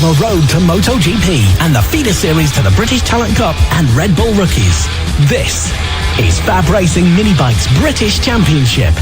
the road to MotoGP and the feeder series to the British Talent Cup and RedBull Rookies. This is FAB-Racing Minibikes British Championship.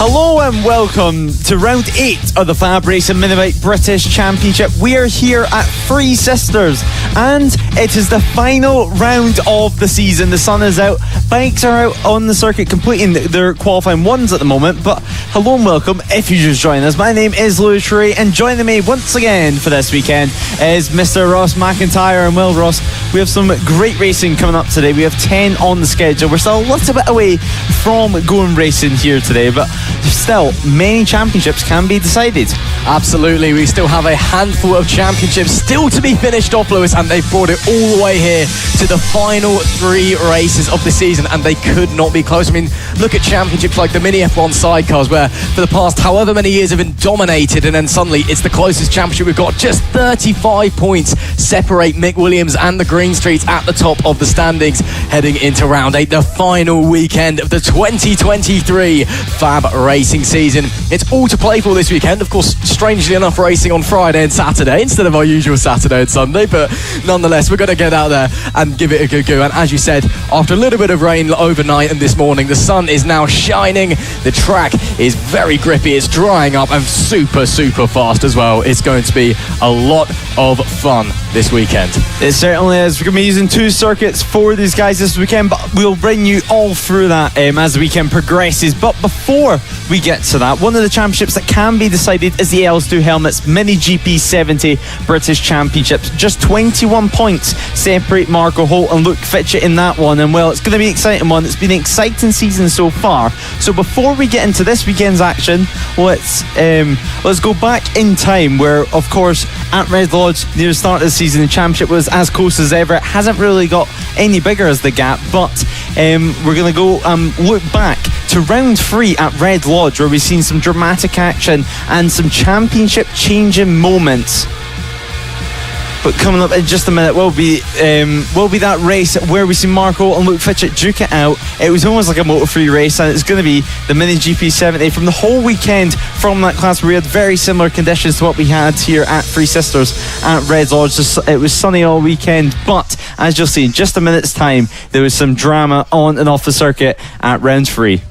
Hello and welcome to round 8 of the FAB-Racing Minibike British Championship. We are here at Three Sisters and it is the final round of the season. The sun is out, bikes are out on the circuit completing their qualifying ones at the moment. But hello and welcome if you just joined us. My name is Louis Tree and joining me once again for this weekend is Mr. Ross McIntyre. And well, Ross, we have some great racing coming up today. We have 10 on the schedule. We're still a little bit away from going racing here today, but still many championships can be decided. Absolutely, we still have a handful of championships still to be finished off, Lewis, and they've brought it all the way here to the final 3 races of the season, and they could not be close. I mean, look at championships like the Mini F1 Sidecars, where for the past however many years have been dominated, and then suddenly it's the closest championship we've got. Just 35 points separate Mick Williams and the Green Streets at the top of the standings heading into round 8, the final weekend of the 2023 FAB-Racing season. It's all to play for this weekend. Of course, strangely enough, racing on Friday and Saturday instead of our usual Saturday and Sunday, but nonetheless, we're going to get out there and give it a good go. And as you said, after a little bit of rain overnight and this morning, the sun is now shining. The track is very grippy, it's drying up, and super fast as well. It's going to be a lot of fun this weekend. It certainly is. We're going to be using 2 circuits for these guys this weekend, but we'll bring you all through that as the weekend progresses. But before we get to that, one of the championships that can be decided is the LS2 Helmets MiniGP 70 British Championships. Just 21 points separate Marco Holt and Luke Fitchett in that one, and well, it's going to be an exciting one. It's been an exciting season so far. So before we get into this weekend's action, let's go back in time, where of course at Red Lodge near the start of the season, the championship was as close as ever. It hasn't really got any bigger as the gap, but we're going to go look back to round 3 at Red Lodge, where we've seen some dramatic action and some championship changing moments. But coming up in just a minute will be that race where we see Marco and Luke Fitchett duke it out. It was almost like a Moto3 race, and it's going to be the MiniGP 70 from the whole weekend from that class, where we had very similar conditions to what we had here at Three Sisters at Red Lodge. It was sunny all weekend, but as you'll see in just a minute's time, there was some drama on and off the circuit at round 3.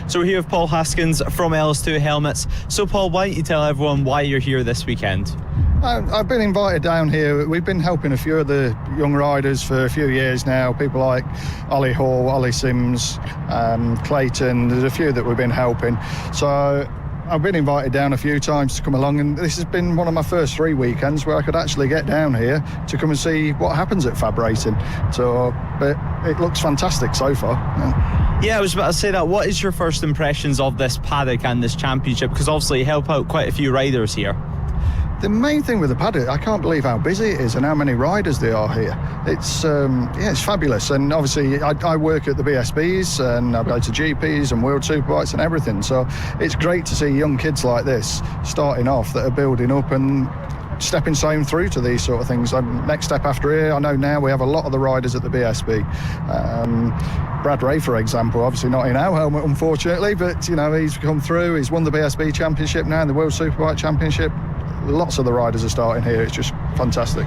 So we're here with Paul Haskins from LS2 Helmets. So Paul, why don't you tell everyone why you're here this weekend? I've been invited down here. We've been helping a few of the young riders for a few years now. People like Ollie Hall, Ollie Sims, Clayton. There's a few that we've been helping. So I've been invited down a few times to come along, and this has been one of my first 3 weekends where I could actually get down here to come and see what happens at FAB Racing. So, but it looks fantastic so far. Yeah, I was about to say that. What is your first impressions of this paddock and this championship? Because obviously you help out quite a few riders here. The main thing with the paddock, I can't believe how busy it is and how many riders there are here. It's it's fabulous. And obviously I work at the BSBs and I go to GPs and World Superbikes and everything. So it's great to see young kids like this starting off that are building up and stepping stone through to these sort of things. Next step after here, I know now we have a lot of the riders at the BSB. Brad Ray, for example, obviously not in our helmet, unfortunately, but you know, he's come through. He's won the BSB Championship now and the World Superbike Championship. Lots of the riders are starting here. It's just fantastic.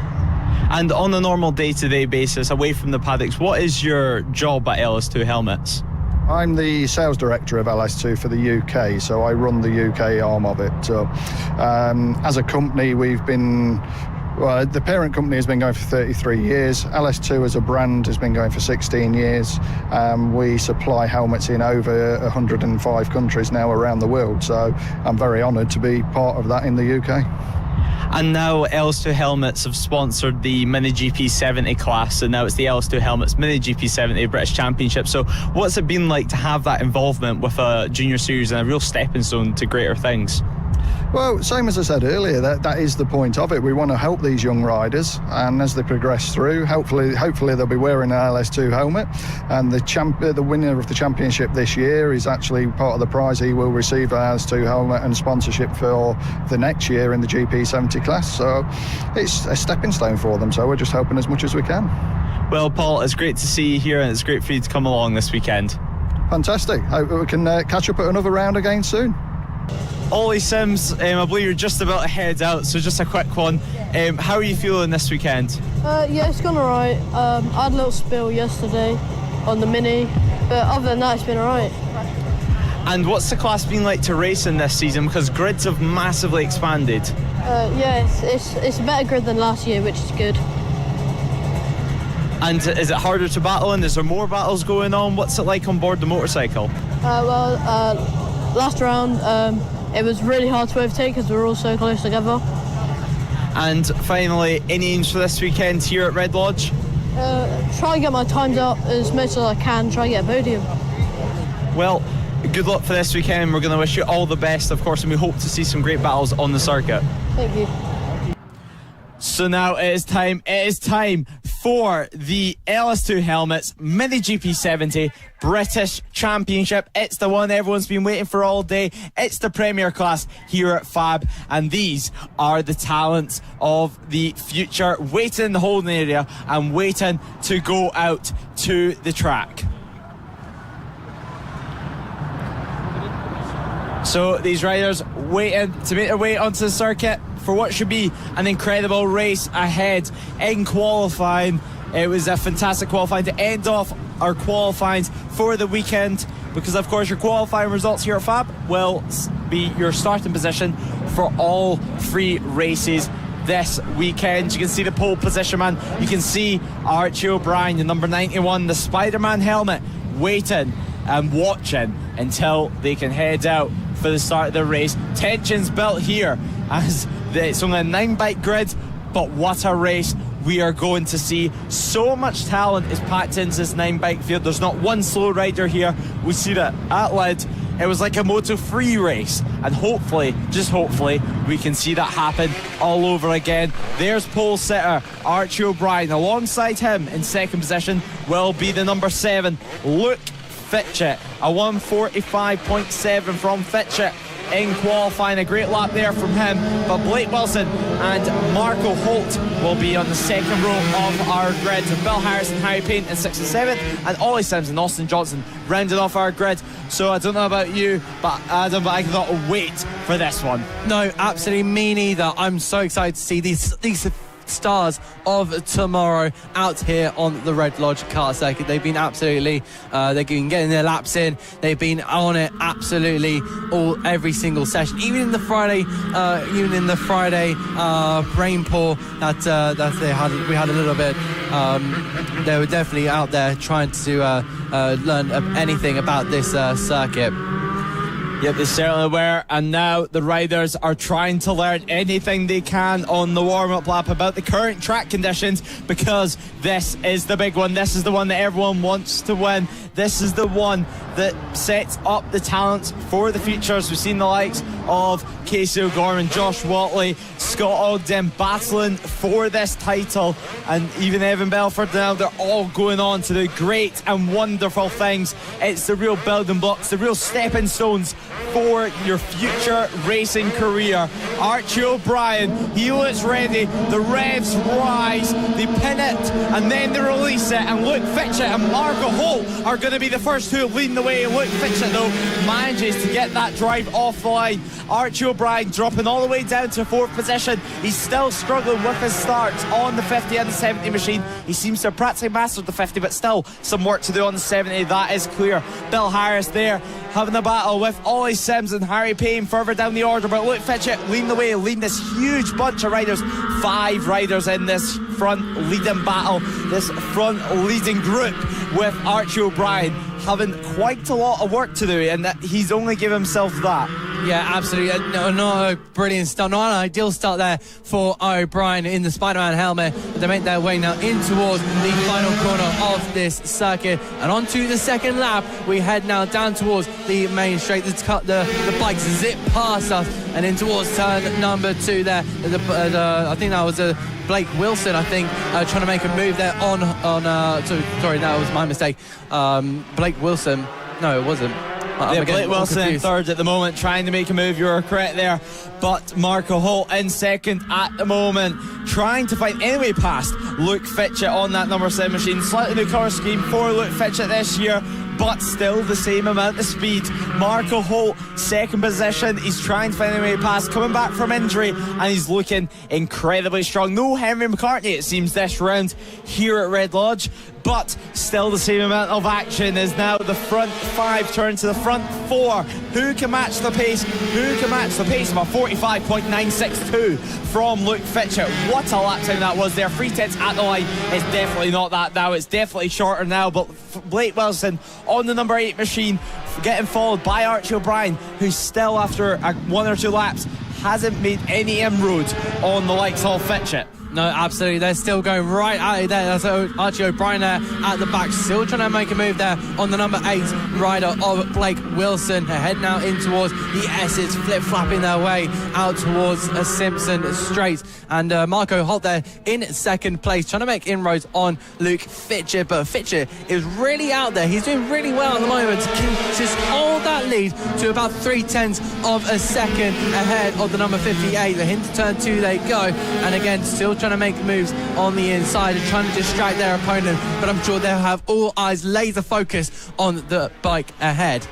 And on a normal day-to-day basis, away from the paddocks, what is your job at LS2 Helmets? I'm the sales director of LS2 for the UK, so I run the UK arm of it. So, as a company, we've been... Well, the parent company has been going for 33 years. LS2 as a brand has been going for 16 years. We supply helmets in over 105 countries now around the world. So I'm very honoured to be part of that in the UK. And now LS2 Helmets have sponsored the MiniGP 70 class, and now it's the LS2 Helmets MiniGP 70 British Championship. So what's it been like to have that involvement with a junior series and a real stepping stone to greater things? Well, same as I said earlier, that is the point of it. We want to help these young riders, and as they progress through, hopefully they'll be wearing an LS2 helmet. And the winner of the championship this year is actually part of the prize. He will receive an LS2 helmet and sponsorship for the next year in the GP70 class. So it's a stepping stone for them. So we're just helping as much as we can. Well, Paul, it's great to see you here, and it's great for you to come along this weekend. Fantastic. Hope we can catch up at another round again soon. Ollie Sims, I believe you're just about to head out, so just a quick one. How are you feeling this weekend? Yeah, it's gone alright. I had a little spill yesterday on the Mini, but other than that, it's been alright. And what's the class been like to race in this season? Because grids have massively expanded. Yeah, it's a better grid than last year, which is good. And is it harder to battle in? Is there more battles going on? What's it like on board the motorcycle? Last round, it was really hard to overtake because we were all so close together. And finally, any aims for this weekend here at Red Lodge? Try and get my times up as much as I can, try and get a podium. Well, good luck for this weekend. We're going to wish you all the best, of course, and we hope to see some great battles on the circuit. Thank you. So now it is time for the LS2 helmets Mini GP70 British Championship. It's the one everyone's been waiting for all day. It's the premier class here at FAB, and these are the talents of the future waiting in the holding area and waiting to go out to the track. So these riders waiting to make their way onto the circuit for what should be an incredible race ahead in qualifying. It was a fantastic qualifying to end off our qualifying for the weekend, because of course your qualifying results here at FAB will be your starting position for all 3 races this weekend. You can see the pole position, man. You can see Archie O'Brien, the number 91, the Spider-Man helmet, waiting and watching until they can head out for the start of the race. Tensions built here as it's only a 9-bike grid, but what a race we are going to see. So much talent is packed into this 9-bike field. There's not one slow rider here. We see that at Lid it was like a Moto 3 race, and hopefully, just hopefully, we can see that happen all over again. There's pole sitter Archie O'Brien. Alongside him in second position will be the number 7 Luke Fitchett, a 1:45.7 from Fitchett in qualifying. A great lap there from him, but Blake Wilson and Marco Holt will be on the second row of our grid. Bill Harris and Harry Payne in 6th and 7th, and Ollie Sims and Austin Johnson rounding off our grid. So I don't know about you, but Adam, but I cannot wait for this one. No, absolutely me neither. I'm so excited to see these stars of tomorrow out here on the Red Lodge kart circuit. They've been absolutely they've been getting their laps in. They've been on it absolutely every single session, even in the Friday rainpour that we had a little bit. They were definitely out there trying to learn anything about this circuit. Yep, they certainly were, and now the riders are trying to learn anything they can on the warm-up lap about the current track conditions, because this is the big one. This is the one that everyone wants to win. This is the one that sets up the talents for the futures. We've seen the likes of Casey O'Gorman, Josh Watley, Scott Ogden battling for this title, and even Evan Belford now. They're all going on to do great and wonderful things. It's the real building blocks, the real stepping stones for your future racing career. Archie O'Brien, he looks ready. The revs rise, they pin it, and then they release it. And Luke Fitchett and Marco Holt are going to be the first two leading the way. Luke Fitchett, though, manages to get that drive off the line. Archie O'Brien dropping all the way down to 4th position. He's still struggling with his starts on the 50 and the 70 machine. He seems to have practically mastered the 50, but still some work to do on the 70, that is clear. Bill Harris there having a battle with Ollie Sims and Harry Payne further down the order, but Luke Fitchett leading the way, leading this huge bunch of riders. 5 riders in this front leading battle, this front leading group, with Archie O'Brien having quite a lot of work to do, and that he's only given himself that Yeah, absolutely. Not a brilliant start, not an ideal start there for O'Brien in the Spider-Man helmet. They make their way now in towards the final corner of this circuit. And onto the second lap, we head now down towards the main straight. The bikes zip past us and in towards turn number 2 there. I think that was Blake Wilson, trying to make a move there on sorry, that was my mistake. Blake Wilson. No, it wasn't. Blake Wilson in third at the moment, trying to make a move. You were correct there. But Marco Holt in second at the moment, trying to find any way past Luke Fitchett on that number 7 machine. Slightly new colour scheme for Luke Fitchett this year, but still the same amount of speed. Marco Holt, second position. He's trying to find a way past, coming back from injury, and he's looking incredibly strong. No Henry McCartney, it seems, this round here at Red Lodge, but still the same amount of action as now the front 5 turn to the front 4. Who can match the pace? Who can match the pace of a 45.962 from Luke Fitchett? What a lap time that was there. 3/10 at the line. It's definitely not that now. It's definitely shorter now, but Blake Wilson on the number 8 machine, getting followed by Archie O'Brien, who still, after 1 or 2 laps, hasn't made any inroads on the likes of Fitchett. No, absolutely. They're still going right at it there. That's Archie O'Brien there at the back, still trying to make a move there on the number 8 rider of Blake Wilson. Head now in towards the S's, flip-flapping their way out towards Simpson Straight. And Marco Holt there in second place, trying to make inroads on Luke Fitchett. But Fitchett is really out there. He's doing really well at the moment. Can just hold that lead to about 0.3 of a second ahead of the number 58. They're into turn 2 they go. And again, still trying to make moves on the inside and trying to distract their opponent, but I'm sure they'll have all eyes laser focused on the bike ahead.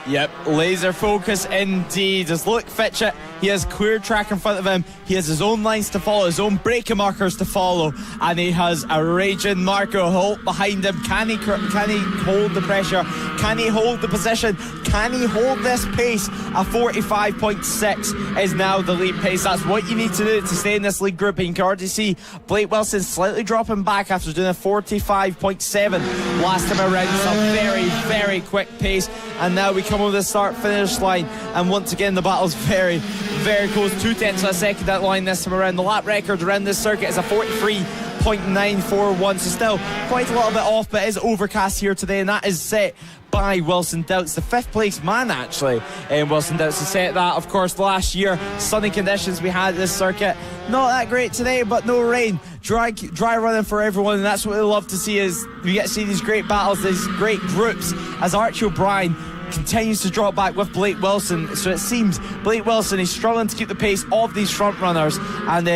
Yep, laser focus indeed. As Luke Fitchett, he has clear track in front of him. He has his own lines to follow, his own braking markers to follow, and he has a raging Marco Holt behind him. Can he hold the pressure? Can he hold the position? Can he hold this pace? A 45.6 is now the lead pace. That's what you need to do to stay in this lead group. You can already see Blake Wilson slightly dropping back after doing a 45.7 last time around. It's a very, very quick pace, and now we come over the start-finish line, and once again the battle's very, very close. 0.2 of a second that line this time around. The lap record around this circuit is a 43.941, so still quite a little bit off, but it is overcast here today, and that is set by Wilson Doubts, the 5th place man actually. Wilson Doubts has set that, of course, last year. Sunny conditions we had at this circuit, not that great today, but no rain. Dry running for everyone, and that's what we love to see. Is we get to see these great battles, these great groups, as Archie O'Brien continues to drop back with Blake Wilson. So it seems Blake Wilson is struggling to keep the pace of these front runners, and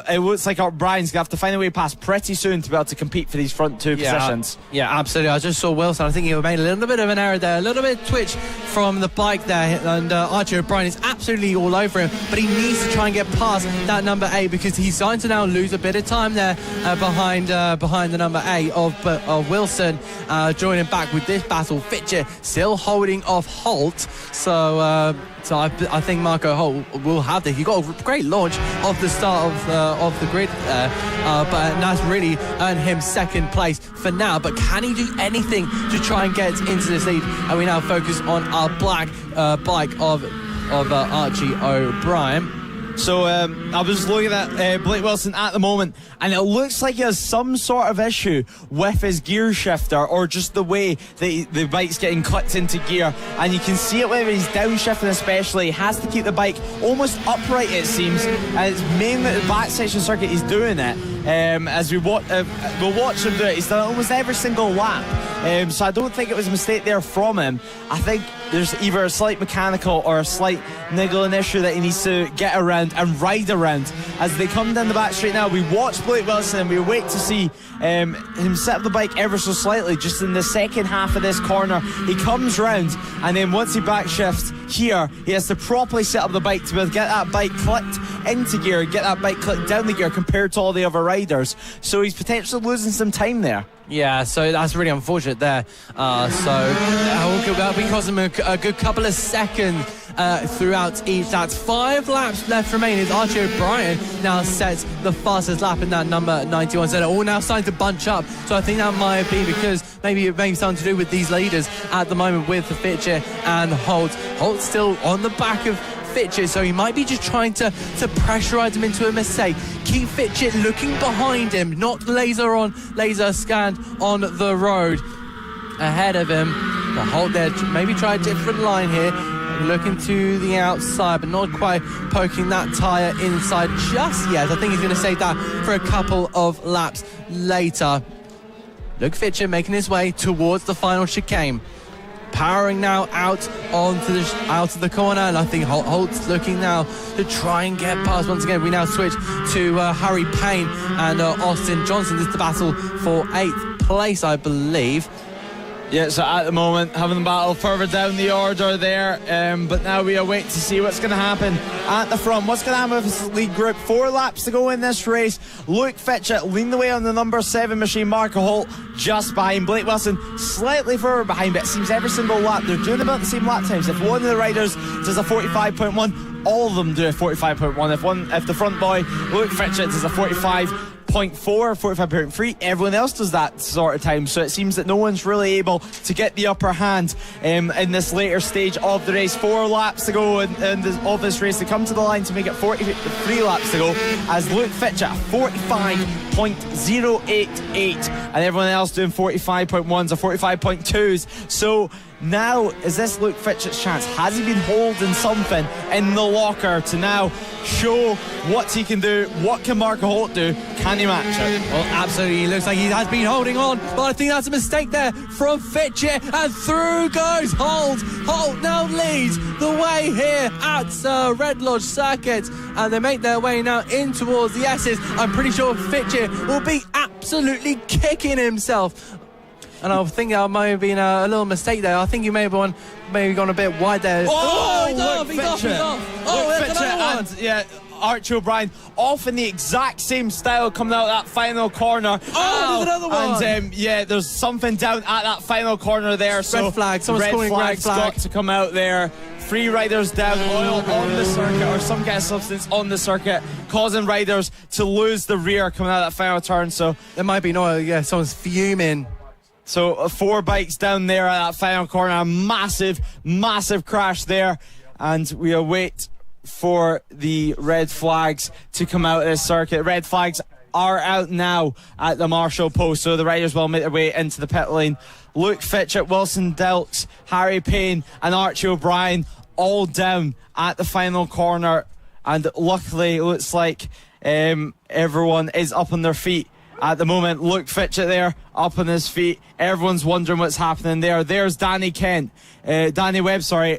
it looks like O'Brien's going to have to find a way past pretty soon to be able to compete for these front 2 positions. Yeah, absolutely. I just saw Wilson. I think he made a little bit of an error there, a little bit of twitch from the bike there, and Archie O'Brien is absolutely all over him, but he needs to try and get past that number 8, because he's starting to now lose a bit of time there behind the number 8 of Wilson, joining back with this battle. Fitchett still holding off Holt, so I think Marco Holt will have this. He got a great launch off the start of the grid there, but that's really earned him second place for now. But can he do anything to try and get into this lead? And we now focus on our black bike of Archie O'Brien. So I was looking at Blake Wilson at the moment, and it looks like he has some sort of issue with his gear shifter, or just the way that the bike's getting clicked into gear. And you can see it whenever he's downshifting especially. He has to keep the bike almost upright, it seems, and it's mainly the back section circuit he's doing it. As we'll watch him do it. He's done it almost every single lap, so I don't think it was a mistake there from him. I think there's either a slight mechanical or a slight niggling issue that he needs to get around and ride around. As they come down the back straight now, we watch Blake Wilson and we wait to see him set up the bike ever so slightly just in the second half of this corner. He comes round, and then once he back shifts here, he has to properly set up the bike to be able to get that bike clicked into gear, get that bike clicked down the gear compared to all the other riders. So he's potentially losing some time there. Yeah, so that's really unfortunate there. So that'll be costing him a good couple of seconds throughout each. That's 5 laps left remaining. Archie O'Brien now sets the fastest lap in that number 91. So they're all now starting to bunch up. So I think that might have been because maybe something to do with these leaders at the moment with the Fitcher and Holt. Holt's still on the back of Fitcher, so he might be just trying to pressurize him into a mistake. Keep Fitcher looking behind him, not laser scanned on the road ahead of him. But Holt there, maybe try a different line here, looking to the outside, but not quite poking that tyre inside just yet. I think he's going to save that for a couple of laps later. Luke Fitcher making his way towards the final chicane. Powering now out of the corner, and I think Holt's looking now to try and get past. Once again, we now switch to Harry Payne and Austin Johnson. This is the battle for 8th place, I believe. Yeah, so at the moment, having the battle further down the order there, but now we await to see what's going to happen at the front. What's going to happen with this lead group? 4 laps to go in this race. Luke Fitcher leading the way on the number 7 machine. Marco Holt just behind. Blake Wilson slightly further behind, but it seems every single lap they're doing about the same lap times. If one of the riders does a 45.1, all of them do a 45.1. If the front boy, Luke Fitcher, does a 45.3, everyone else does that sort of time. So it seems that no one's really able to get the upper hand in this later stage of the race. 4 laps to go of this race to come to the line to make it 43 laps to go, as Luke Fitcher 45.088 and everyone else doing 45.1s or 45.2s. So now, is this Luke Fitcher's chance? Has he been holding something in the locker to now show what he can do? What can Marco Holt do? Can he match it? Well, absolutely. He looks like he has been holding on, but I think that's a mistake there from Fitcher, and through goes Holt. Holt now leads the way here at Red Lodge Circuit, and they make their way now in towards the S's. I'm pretty sure Fitcher will be absolutely kicking himself. And I think that might have been a little mistake there. I think you may have gone a bit wide there. Oh, he's off. Oh, Luke Fitcher and Archie O'Brien off in the exact same style coming out of that final corner. There's another one. And there's something down at that final corner there. So red flag. Someone's calling red flag. Got to come out there. 3 riders down, oil on the circuit or some kind of substance on the circuit, causing riders to lose the rear coming out of that final turn. So there might be someone's fuming. So 4 bikes down there at that final corner, a massive crash there, and we await for the red flags to come out of this circuit. Red flags are out now at the Marshall post, so the riders will make their way into the pit lane. Luke Fitcher, Wilson Delks, Harry Payne and Archie O'Brien all down at the final corner, and luckily it looks like everyone is up on their feet at the moment. Luke Fitcher there, up on his feet. Everyone's wondering what's happening there. There's Danny Webb,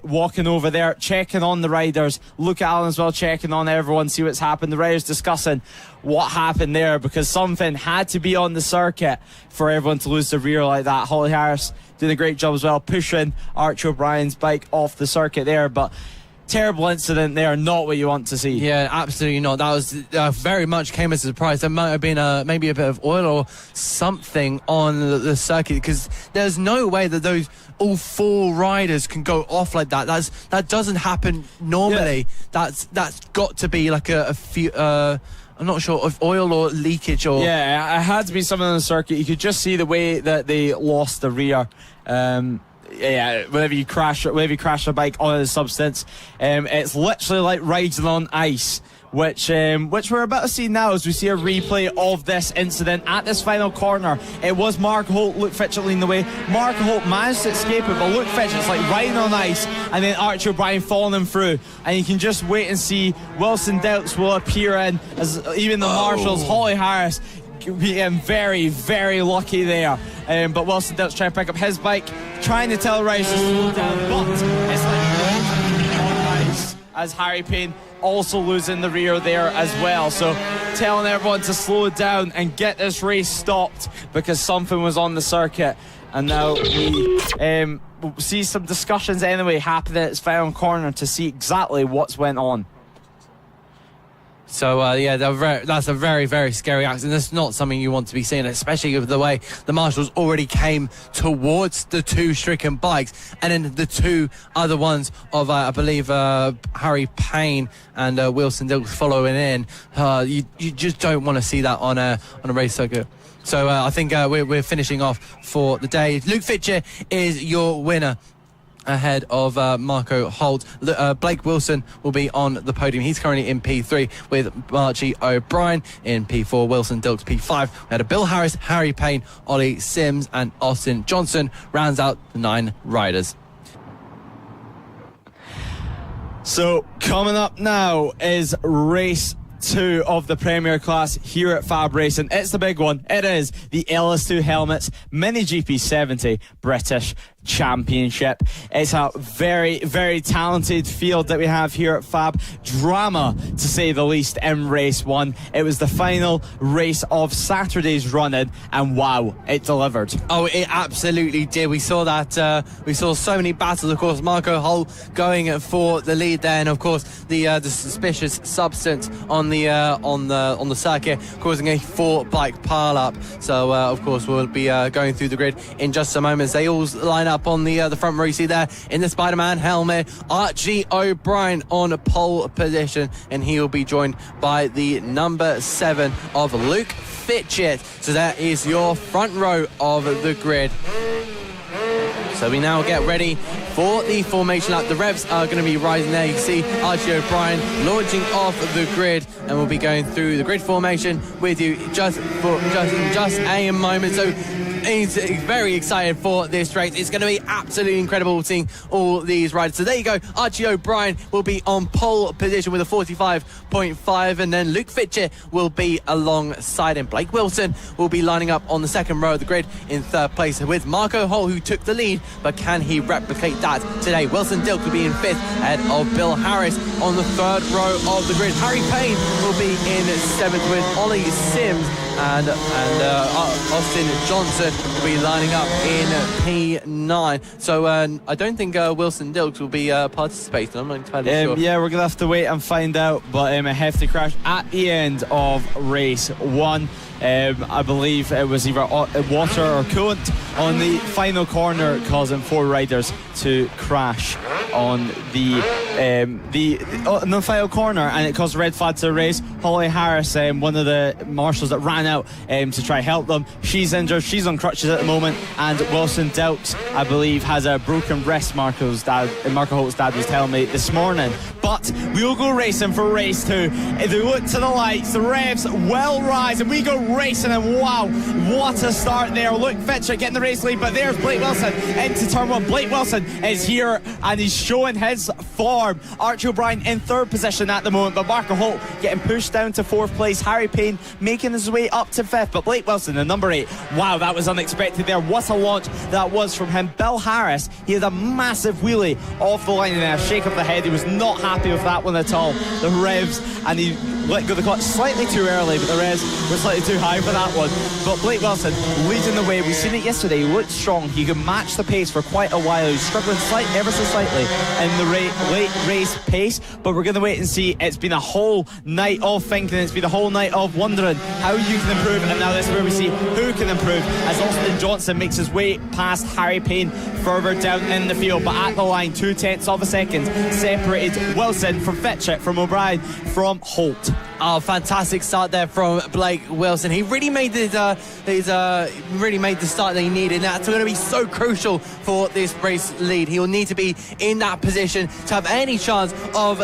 walking over there, checking on the riders. Luke Allen as well, checking on everyone, see what's happened. The riders discussing what happened there, because something had to be on the circuit for everyone to lose the rear like that. Holly Harris doing a great job as well, pushing Archie O'Brien's bike off the circuit there, but terrible incident there, not what you want to see. Yeah, absolutely not. That was very much came as a surprise. There might have been maybe a bit of oil or something on the circuit, because there's no way that those all 4 riders can go off like that. That doesn't happen normally. Yeah. That's got to be like a few. I'm not sure of oil or leakage or. Yeah, it had to be something on the circuit. You could just see the way that they lost the rear. Whenever you crash a bike on a substance, it's literally like riding on ice, which we're about to see now as we see a replay of this incident at this final corner. It was Marco Holt, Luke Fitcher leading the way. Marco Holt managed to escape it, but Luke Fitcher's like riding on ice, and then Archie O'Brien following him through, and you can just wait and see. Wilson Delks will appear in, as even the marshals. Holly Harris being very, very lucky there. But Wilson Delks trying to pick up his bike, trying to tell Rice to slow down, but it's like on ice, as Harry Payne also losing the rear there as well. So telling everyone to slow down and get this race stopped because something was on the circuit. And now we see some discussions anyway happening at its final corner to see exactly what's went on. So, yeah, that's a very, very scary accident. That's not something you want to be seeing, especially with the way the marshals already came towards the two stricken bikes. And then the two other ones of, I believe, Harry Payne and Wilson Dilks following in. You just don't want to see that on a race circuit. So I think we're finishing off for the day. Luke Fitcher is your winner, ahead of Marco Holt. Blake Wilson will be on the podium. He's currently in P3 with Archie O'Brien in P4, Wilson Dilks P5. We had a Bill Harris, Harry Payne, Ollie Sims and Austin Johnson rounds out the 9 riders. So coming up now is race 2 of the Premier Class here at Fab Racing. It's the big one. It is the LS2 Helmets MiniGP 70 British Championship. It's a very, very talented field that we have here at Fab. Drama, to say the least, in race 1. It was the final race of Saturday's running, and wow, it delivered. Oh, it absolutely did. We saw that. We saw so many battles. Of course, Marco Holt going for the lead there, and of course the suspicious substance on the circuit causing a 4-bike pile-up. So of course we'll be going through the grid in just a moment as they all line up on the front row. You see there in the Spider-Man helmet, Archie O'Brien on pole position, and he will be joined by the number 7 of Luke Fitchett. So that is your front row of the grid. So we now get ready for the formation lap. The revs are going to be rising there. You can see Archie O'Brien launching off the grid, and we'll be going through the grid formation with you just a moment. So he's very excited for this race. It's going to be absolutely incredible seeing all these riders. So there you go. Archie O'Brien will be on pole position with a 45.5, and then Luke Fitcher will be alongside him. Blake Wilson will be lining up on the second row of the grid in 3rd place with Marco Holt, who took the lead, but can he replicate that today? Wilson Dilks will be in 5th ahead of Bill Harris on the 3rd row of the grid. Harry Payne will be in 7th with Ollie Sims, and Austin Johnson will be lining up in P9. So I don't think Wilson Dilks will be participating. I'm not entirely sure. Yeah, we're going to have to wait and find out, but a hefty crash at the end of race 1. I believe it was either water or coolant on the final corner, causing 4 riders to crash on the final corner, and it caused a red flag to the race. Holly Harris, one of the marshals that ran out to try help them, she's injured. She's on crutches at the moment, and Wilson Dilks, I believe, has a broken wrist. Marco Holt's dad was telling me this morning. But we'll go racing for race 2. If they look to the lights, the revs will rise, and we go racing, and wow, what a start there. Luke Fitcher getting the race lead, but there's Blake Wilson into turn 1. Blake Wilson is here, and he's showing his form. Archie O'Brien in 3rd position at the moment, but Marco Holt getting pushed down to 4th place. Harry Payne making his way up to 5th, but Blake Wilson in number 8. Wow, that was unexpected there. What a launch that was from him. Bill Harris, he had a massive wheelie off the line and a shake of the head. He was not happy with that one at all. The revs, and he let go the clutch slightly too early, but the revs were slightly too high for that one. But Blake Wilson leading the way. We've seen it yesterday. He looked strong. He could match the pace for quite a while. He was struggling ever so slightly in the late race pace, but we're going to wait and see. It's been a whole night of thinking. It's been a whole night of wondering how you can improve, and now this is where we see who can improve as Austin Johnson makes his way past Harry Payne further down in the field, but at the line 0.2 of a second separated Wilson from Fitchett, from O'Brien, from Holt. Oh, fantastic start there from Blake Wilson. He really made the start that he needed. And that's going to be so crucial for this race lead. He will need to be in that position to have any chance of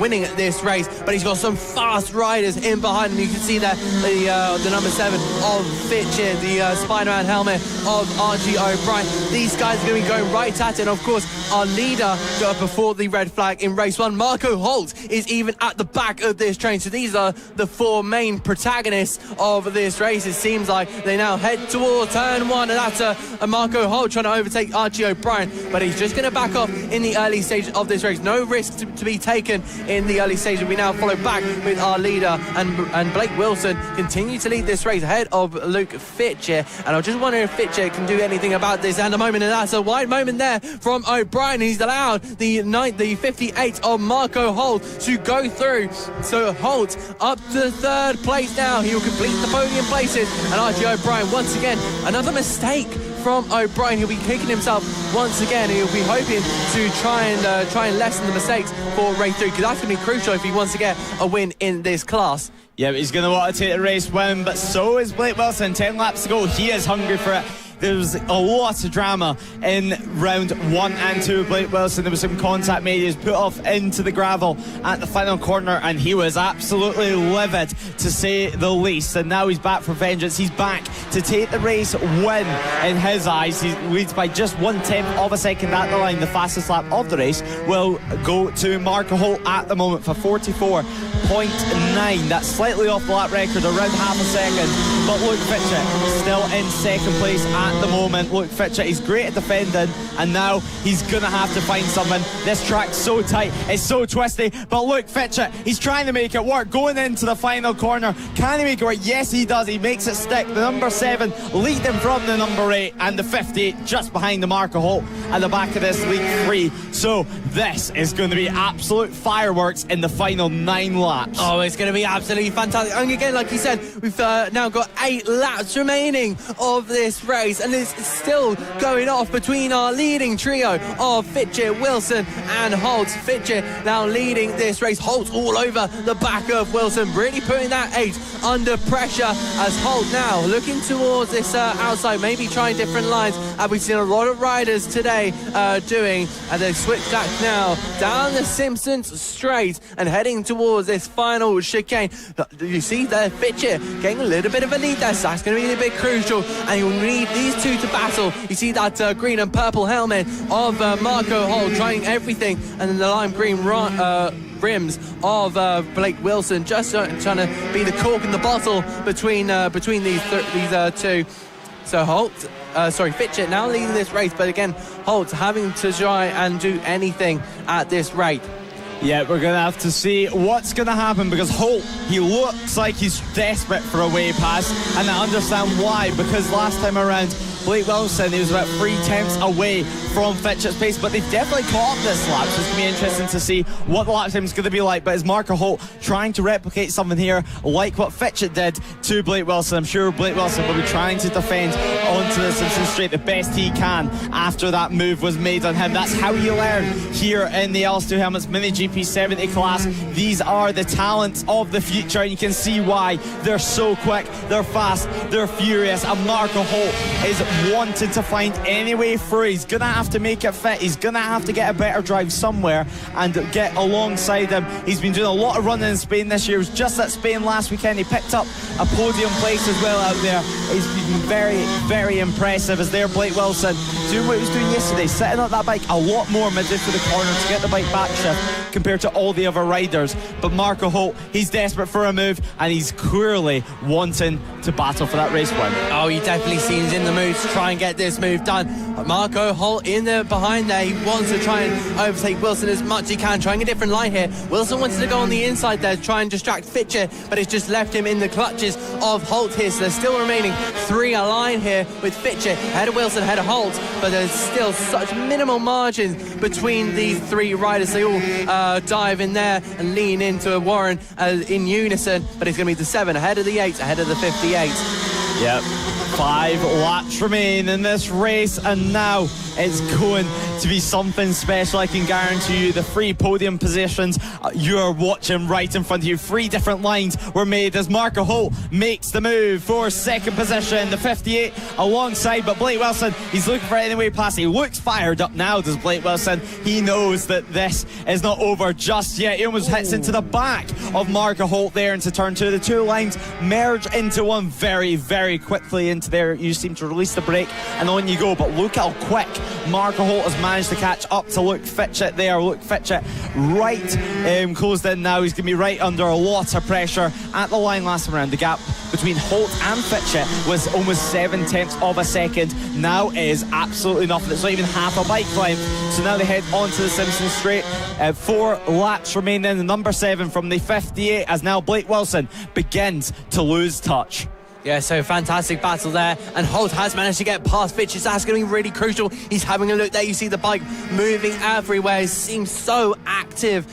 winning this race. But he's got some fast riders in behind him. You can see there the number 7 of Fitchett, the Spider-Man helmet of Archie O'Brien. These guys are going to be going right at it. And of course, our leader before the red flag in race 1, Marco Holt, is even at the back of this train. So these are the 4 main protagonists of this race. It seems like they now head towards turn 1, and that's a Marco Holt trying to overtake Archie O'Brien, but he's just going to back off in the early stage of this race. No risk to be taken in the early stage. We now follow back with our leader, and Blake Wilson continue to lead this race ahead of Luke Fitcher, and I'm just wondering if Fitcher can do anything about this at the moment, and that's a wide moment there from O'Brien. He's allowed the 58 of Marco Holt to go through. So Holt up to third place now. He will complete the podium places. And Archie O'Brien, once again, another mistake from O'Brien. He'll be kicking himself once again. He'll be hoping to try and lessen the mistakes for race 3, because that's going to be crucial if he wants to get a win in this class. Yeah, he's going to want to take the race win, but so is Blake Wilson. 10 laps to go. He is hungry for it. There was a lot of drama in round 1 and 2 of Blake Wilson. There was some contact made. He was put off into the gravel at the final corner, and he was absolutely livid, to say the least. And now he's back for vengeance. He's back to take the race win in his eyes. He leads by just 1/10 of a second at the line. The fastest lap of the race will go to Marco Holt at the moment for 44.9. That's slightly off the lap record, around half a second. But Luke Fitchett still in second place at the moment. Luke Fitchett, he's great at defending, and now he's going to have to find someone. This track's so tight, it's so twisty, but Luke Fitchett, he's trying to make it work, going into the final corner. Can he make it work? Yes, he does. He makes it stick. The number 7 leading from the number 8, and the 58 just behind the Marco Holt at the back of this league 3. So this is going to be absolute fireworks in the final 9 laps. Oh, it's going to be absolutely fantastic. And again, like you said, we've now got 8 laps remaining of this race, and it's still going off between our leading trio of Fitchett, Wilson and Holt. Fitchett now leading this race. Holt all over the back of Wilson, really putting that 8 under pressure, as Holt now looking towards this outside, maybe trying different lines, and we've seen a lot of riders today doing, and they've switched back now down the Simpsons straight and heading towards this final chicane. You see there Fitchett getting a little bit of a lead there, so that's going to be a bit crucial, and you'll need these two to battle. You see that green and purple helmet of Marco Holt trying everything, and then the lime green rims of Blake Wilson just trying to be the cork in the bottle between these two. So Fitchett now leading this race, but again Holt having to try and do anything at this rate. Yeah, we're going to have to see what's going to happen, because Holt, he looks like he's desperate for a way past, and I understand why, because last time around Blake Wilson, he was about 3/10 away from Fitchett's pace, but they've definitely caught up this lap, so it's going to be interesting to see what the lap time is going to be like. But is Marco Holt trying to replicate something here like what Fitchett did to Blake Wilson? I'm sure Blake Wilson will be trying to defend onto the Simpson Straight the best he can after that move was made on him. That's how you learn here in the L2 Helmets MiniGP 70 class. These are the talents of the future, and you can see why. They're so quick, they're fast, they're furious, and Marco Holt is wanting to find any way through. He's going to have to make it fit. He's going to have to get a better drive somewhere and get alongside him. He's been doing a lot of running in Spain this year. He was just at Spain last weekend. He picked up a podium place as well out there. He's been very, very impressive. As there Blake Wilson doing what he was doing yesterday, setting up that bike a lot more midway through the corner to get the bike back shift compared to all the other riders. But Marco Holt, he's desperate for a move, and he's clearly wanting to battle for that race win. Oh, he definitely seems in the mood to try and get this move done. Marco Holt in there behind there. He wants to try and overtake Wilson as much as he can, trying a different line here. Wilson wanted to go on the inside there, try and distract Fitchett, but it's just left him in the clutches of Holt here. So there's still remaining 3 aligned here with Fitchett ahead of Wilson, ahead of Holt, but there's still such minimal margins between these 3 riders. They all dive in there and lean into Warren in unison, but it's going to be the 7 ahead of the 8, ahead of the 58. Yep, 5 laps remain in this race, and now it's going to be something special. I can guarantee you the 3 podium positions you're watching right in front of you. 3 different lines were made as Marco Holt makes the move for 2nd position. The 58 alongside, but Blake Wilson, he's looking for any way past. He looks fired up now, does Blake Wilson. He knows that this is not over just yet. He almost hits into the back of Marco Holt there into turn 2. The 2 lines merge into one very, very quickly into there. You seem to release the brake and on you go, but look how quick Marco Holt has managed to catch up to Luke Fitchett there. Luke Fitchett right closed in now. He's going to be right under a lot of pressure at the line last time around. The gap between Holt and Fitchett was almost 7/10 of a second. Now it is absolutely nothing. It's not even half a bike length. So now they head onto the Simpson Straight. 4 laps remaining. The number 7 from the 58 as now Blake Wilson begins to lose touch. Yeah, so fantastic battle there, and Holt has managed to get past Fitchett. That's going to be really crucial. He's having a look there. You see the bike moving everywhere. It seems so active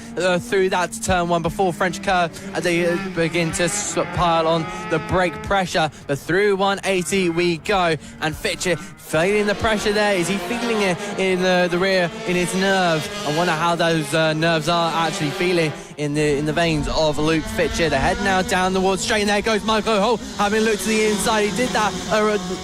through that turn one before French curve, and they begin to pile on the brake pressure. But through 180 we go, and Fitchett feeling the pressure there. Is he feeling it in the rear, in his nerves? I wonder how those nerves are actually feeling in the veins of Luke Fitchett. They're heading now down the wall straight, and there goes Michael Holt, having a look to the inside. He did that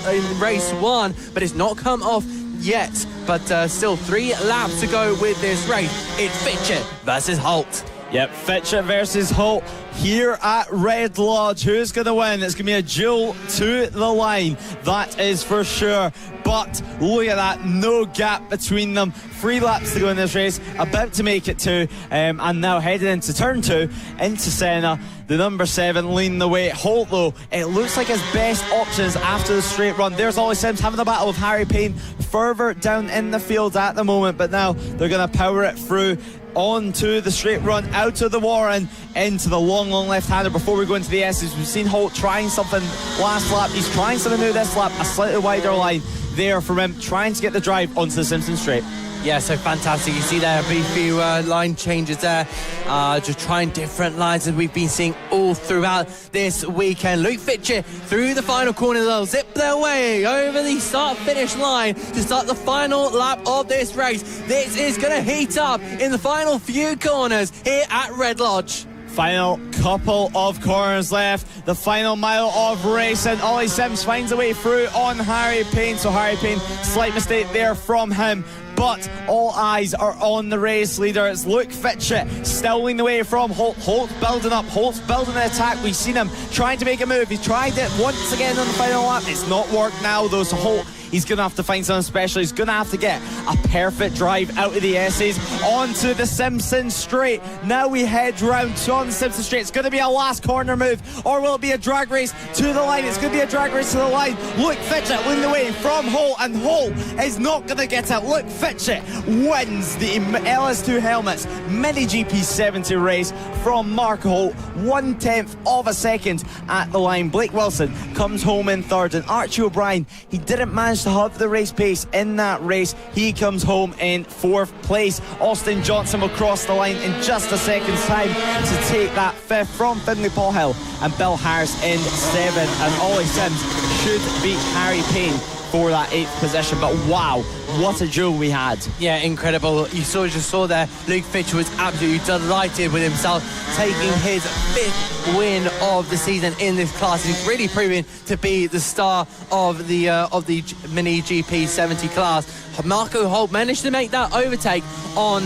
in race one, but it's not come off yet. But still 3 laps to go with this race. It's Fitchett versus Holt. Yep, Fitchett versus Holt here at Red Lodge. Who's going to win? It's going to be a duel to the line, that is for sure. But look at that, no gap between them. 3 laps to go in this race, about to make it 2, and now heading into turn 2, into Senna. The number 7 leading the way. Holt, though, it looks like his best options after the straight run. There's Ollie Sims having a battle with Harry Payne further down in the field at the moment, but now they're going to power it through onto the straight run, out of the Warren, into the long left-hander. Before we go into the S's, we've seen Holt trying something last lap. He's trying something new this lap, a slightly wider line there from him, trying to get the drive onto the Simpson straight. Yeah, so fantastic. You see there a few line changes there, just trying different lines as we've been seeing all throughout this weekend. Luke Fitchett through the final corner, they'll zip their way over the start-finish line to start the final lap of this race. This is going to heat up in the final few corners here at Red Lodge. Final couple of corners left, the final mile of racing. Ollie Sims finds a way through on Harry Payne, so Harry Payne, slight mistake there from him. But all eyes are on the race leader. It's Luke Fitchett still leading the way from Holt. Holt building up, Holt's building the attack. We've seen him trying to make a move. He tried it once again on the final lap. It's not worked now though, so Holt, he's going to have to find something special. He's going to have to get a perfect drive out of the S's onto the Simpson straight. Now we head round on the Simpson straight. It's going to be a last corner move, or will it be a drag race to the line? It's going to be a drag race to the line. Luke Fitchett leading the way from Holt, and Holt is not going to get it. Luke Fitchett wins the LS2 Helmets Mini GP 70 race from Mark Holt, 1/10 of a second at the line. Blake Wilson comes home in third, and Archie O'Brien, he didn't manage to have the race pace in that race. He comes home in 4th place. Austin Johnson will cross the line in just a second's time to take that 5th from Finlay Paul Hill, and Bill Harris in 7th, and Ollie Sims should beat Harry Payne for that 8th position. But wow, what a duel we had. Yeah, incredible. You just saw there, Luke Fitchett was absolutely delighted with himself, taking his 5th win of the season in this class. He's really proving to be the star of the Mini GP 70 class. Marco Holt managed to make that overtake on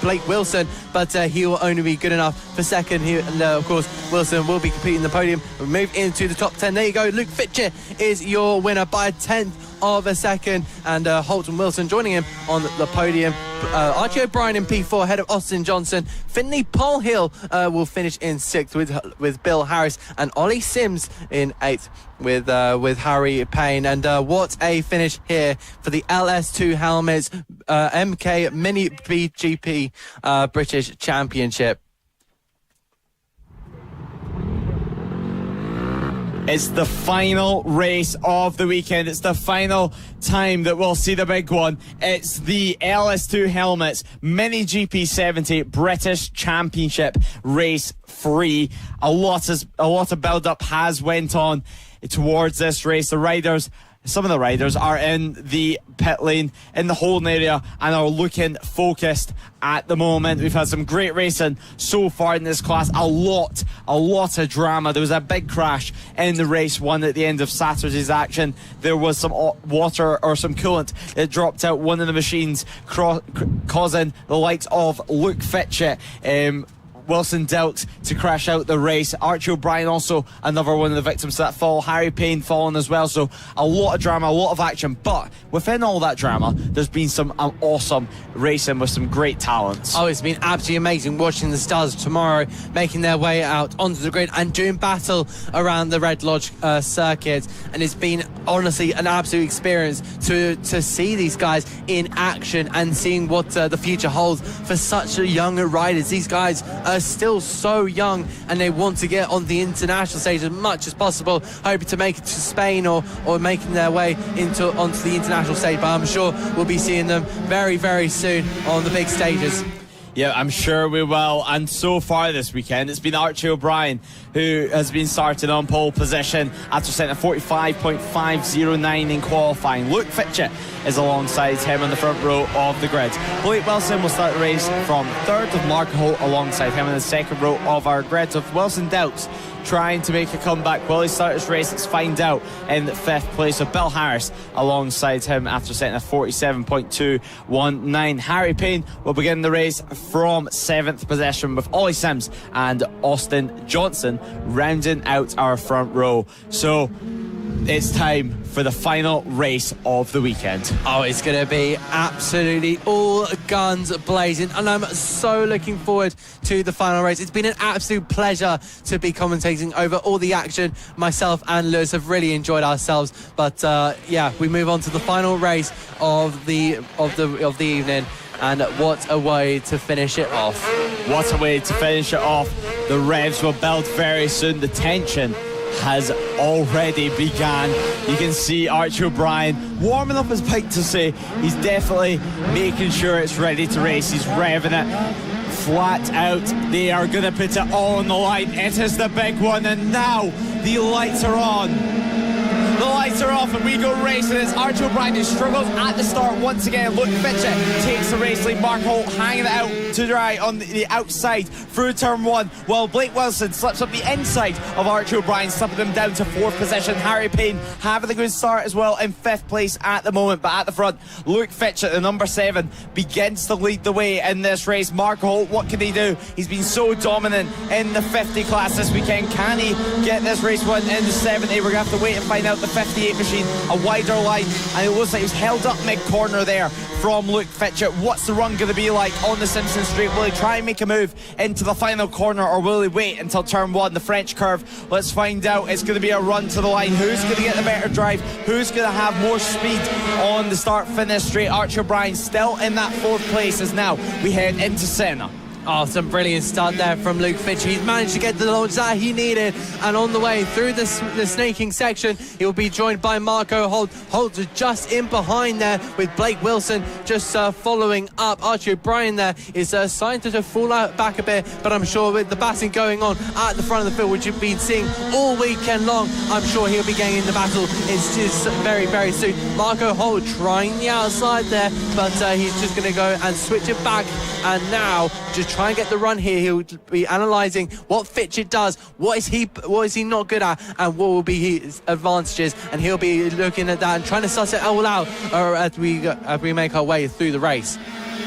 Blake Wilson, but he will only be good enough for second here. And of course, Wilson will be competing the podium. We'll move into the top 10. There you go. Luke Fitchett is your winner by a 1/10 of a second, and Holt and Wilson joining him on the podium. Archie O'Brien in P4 ahead of Austin Johnson. Finlay Paul Hill will finish in 6th with Bill Harris, and Ollie Sims in 8th with Harry Payne. And what a finish here for the LS2 Helmets MK Mini BGP British Championship. It's the final race of the weekend. It's the final time that we'll see the big one. It's the LS2 Helmets Mini GP 70 British Championship Race 3. A lot of build-up has went on towards this race. Some of the riders are in the pit lane, in the holding area, and are looking focused at the moment. We've had some great racing so far in this class. A lot of drama. There was a big crash in the race one at the end of Saturday's action. There was some water or some coolant that dropped out one of the machines, causing the likes of Luke Fitchett, Wilson Delks to crash out the race. Archie O'Brien also another one of the victims to that fall. Harry Payne falling as well. So a lot of drama, a lot of action. But within all that drama, there's been some awesome racing with some great talents. Oh, it's been absolutely amazing watching the stars tomorrow making their way out onto the grid and doing battle around the Red Lodge circuit. And it's been honestly an absolute experience to see these guys in action and seeing what the future holds for such young riders. These guys are are still so young and they want to get on the international stage as much as possible, hoping to make it to Spain or making their way onto the international stage. But I'm sure we'll be seeing them very, very soon on the big stages. Yeah, I'm sure we will. And so far this weekend, it's been Archie O'Brien who has been starting on pole position after setting a 45.509 in qualifying. Luke Fitchett is alongside him on the front row of the grid. Blake Wilson will start the race from third, with Mark Holt alongside him in the second row of our grid, with Wilson Doubts trying to make a comeback. Will he start his race? Let's find out. In fifth place with Bill Harris alongside him after setting a 47.219. Harry Payne will begin the race from 7th position, with Ollie Sims and Austin Johnson rounding out our front row. So it's time for the final race of the weekend. Oh, it's going to be absolutely all guns blazing, and I'm so looking forward to the final race. It's been an absolute pleasure to be commentating over all the action. Myself and Lewis have really enjoyed ourselves, but yeah, we move on to the final race of the evening. And what a way to finish it off. What a way to finish it off. The revs will build very soon. The tension has already began. You can see Archie O'Brien warming up his bike to say he's definitely making sure it's ready to race. He's revving it flat out. They are going to put it all on the line. It is the big one, and now the lights are on. The lights are off and we go racing. It's Archie O'Brien who struggles at the start once again. Luke Fitchett takes the race lead. Mark Holt hanging it out to dry on the outside through turn 1, while Blake Wilson slips up the inside of Archie O'Brien, slipping them down to 4th position. Harry Payne having a good start as well in 5th place at the moment, but at the front, Luke Fitchett, the number 7, begins to lead the way in this race. Mark Holt, what can he do? He's been so dominant in the 50 class this weekend. Can he get this race won in the 70? We're going to have to wait and find out. The 58 machine, a wider line, and it looks like he was held up mid-corner there from Luke Fitchett. What's the run going to be like on the Simpson Straight? Will he try and make a move into the final corner, or will he wait until turn 1, the French curve? Let's find out. It's going to be a run to the line. Who's going to get the better drive? Who's going to have more speed on the start-finish straight? Archie O'Brien still in that 4th place as now we head into Senna. Oh, some brilliant start there from Luke Fitchett. He's managed to get the launch that he needed, and on the way through the snaking section, he'll be joined by Marco Holt. Holt is just in behind there with Blake Wilson just following up. Archie O'Brien there is starting to fall out back a bit, but I'm sure with the batting going on at the front of the field, which you've been seeing all weekend long, I'm sure he'll be getting in the battle. It's just very, very soon. Marco Holt trying the outside there, but he's just going to go and switch it back, and now just try and get the run here. He'll be analysing what Fitchett does, what is he not good at, and what will be his advantages, and he'll be looking at that and trying to suss it all out as we make our way through the race.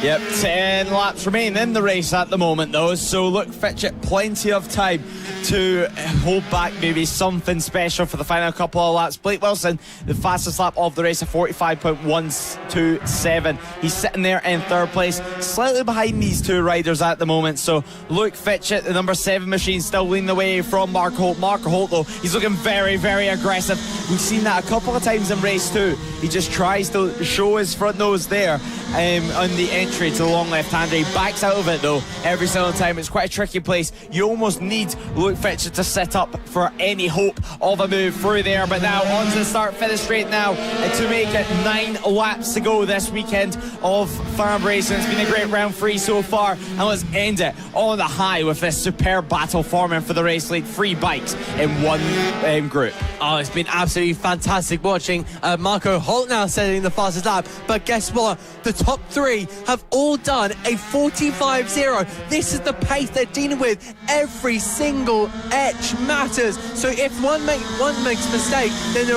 Yep, 10 laps remain in the race at the moment though, so look, Fitchett, plenty of time to hold back maybe something special for the final couple of laps. Blake Wilson, the fastest lap of the race, at 45.127. He's sitting there in 3rd place, slightly behind these two riders at the moment. So Luke Fitchett, the number 7 machine, still leading the way from Mark Holt. Mark Holt though, he's looking very, very aggressive. We've seen that a couple of times in race 2. He just tries to show his front nose there on the entry to the long left-hander. He backs out of it though every single time. It's quite a tricky place. You almost need Luke Fitchett to set up for any hope of a move through there. But now on to the start-finish straight now to make it 9 laps to go this weekend of FAB-Racing. It's been a great round 3 so far, and let's end it on the high with this superb battle forming for the race lead. 3 bikes in one group. Oh, it's been absolutely fantastic watching Marco Holt now setting the fastest lap, but guess what? The top 3 have all done a 45.0. This is the pace they're dealing with. Every single etch matters. So if one makes a mistake, then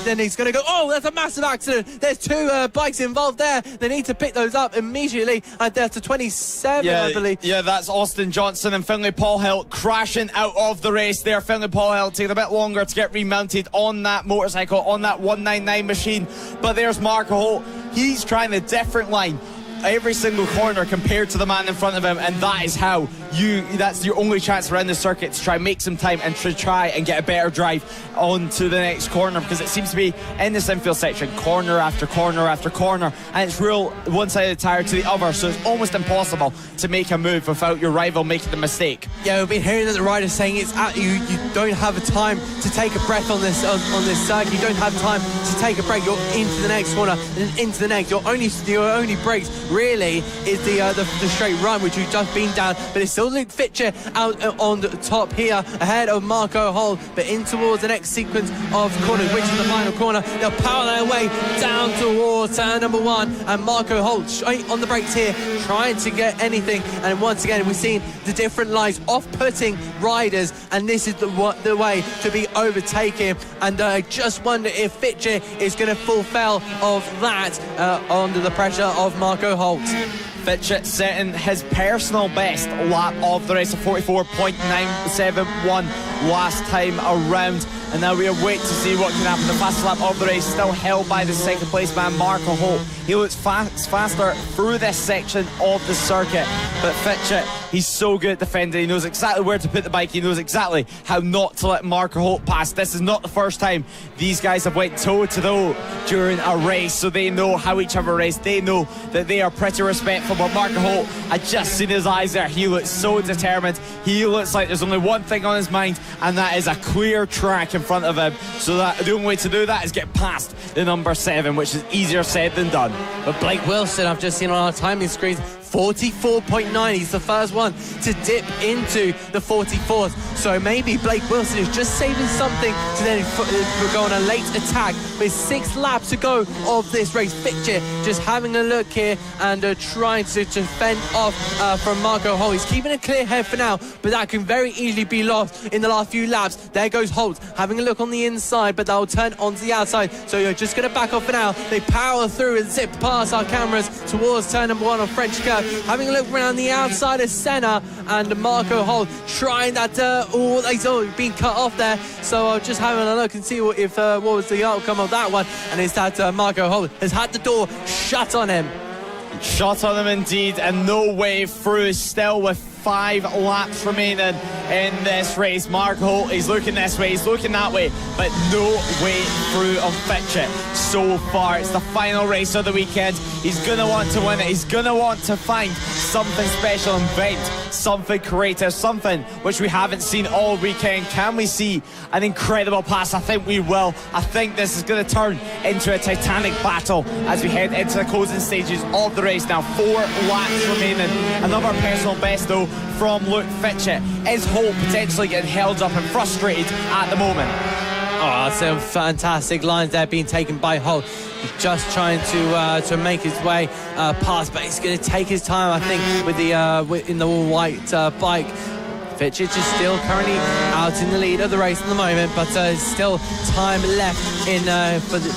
then he's gonna go, oh, that's a massive accident. There's 2 bikes involved there. They need to pick those up immediately. And they're to 27, I believe. Yeah, that's Austin Johnson and Finlay Paulhill crashing out of the race there. Finlay Paulhill taking a bit longer to get remounted on that motorcycle, on that 199 machine. But there's Marco Holt. He's trying a different line every single corner compared to the man in front of him, and that is how that's your only chance around the circuit to try and make some time and to try and get a better drive onto the next corner, because it seems to be in this infield section, corner after corner after corner, and it's real one side of the tyre to the other, so it's almost impossible to make a move without your rival making the mistake. Yeah, we've been hearing that the riders saying you don't have a time to take a breath on this circuit. You don't have time to take a break. You're into the next corner and then into the next. Your only breaks really is the straight run, which you've just been down, but it's still Luke Fitcher out on the top here ahead of Marco Holt, but in towards the next sequence of corners, which is the final corner. They'll power their way down towards turn number 1, and Marco Holt straight on the brakes here, trying to get anything, and once again we've seen the different lines off-putting riders, and this is the way to be overtaken, and I just wonder if Fitcher is going to fall foul of that under the pressure of Marco Holt. Fitchett setting his personal best lap of the race of 44.971 last time around, and now we await to see what can happen. The fastest lap of the race still held by the second place man Marco Holt. He looks faster through this section of the circuit, but Fitchett, he's so good at defending. He knows exactly where to put the bike. He knows exactly how not to let Marco Holt pass. This is not the first time these guys have went toe to toe during a race, so they know how each other race. They know that they are pretty respectful. But Marco Holt, I just seen his eyes there. He looks so determined. He looks like there's only one thing on his mind, and that is a clear track in front of him. So that the only way to do that is get past the number 7, which is easier said than done. But Blake Wilson, I've just seen on our timing screens, 44.9. He's the first one to dip into the 44th. So maybe Blake Wilson is just saving something to then go on a late attack with 6 laps to go of this race. Fitcher just having a look here and trying to fend off from Marco Holt. He's keeping a clear head for now, but that can very easily be lost in the last few laps. There goes Holt having a look on the inside, but they'll turn onto the outside. So you're just going to back off for now. They power through and zip past our cameras towards turn number 1 of French Curve. Having a look around the outside of Senna, and Marco Holt trying that he's been cut off there, so I'm just having a look and see what was the outcome of that one, and it's that Marco Holt has had the door shut on him. Shot on him indeed, and no way through, still with 5 laps remaining in this race. Marco Holt, he's looking this way, he's looking that way, but no way through on Fitchett so far. It's the final race of the weekend. He's going to want to win it. He's going to want to find something special, invent something creative, something which we haven't seen all weekend. Can we see an incredible pass? I think we will. I think this is going to turn into a titanic battle as we head into the closing stages of the race now. 4 laps remaining. Another personal best though from Luke Fitchett. Is Holt potentially getting held up and frustrated at the moment? Oh, some fantastic lines there being taken by Holt. He's just trying to make his way past, but he's going to take his time, I think, with the in the all-white bike. Fitchett is still currently out in the lead of the race at the moment, but there's still time left in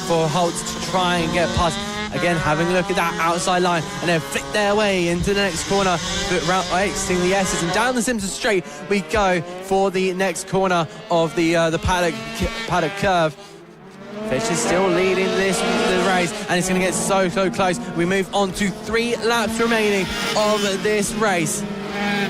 for Holt to try and get past. Again, having a look at that outside line and then flick their way into the next corner, but round exiting the S's and down the Simpson Straight we go for the next corner of the paddock curve. Fitch is still leading the race, and it's going to get so close. We move on to 3 laps remaining of this race.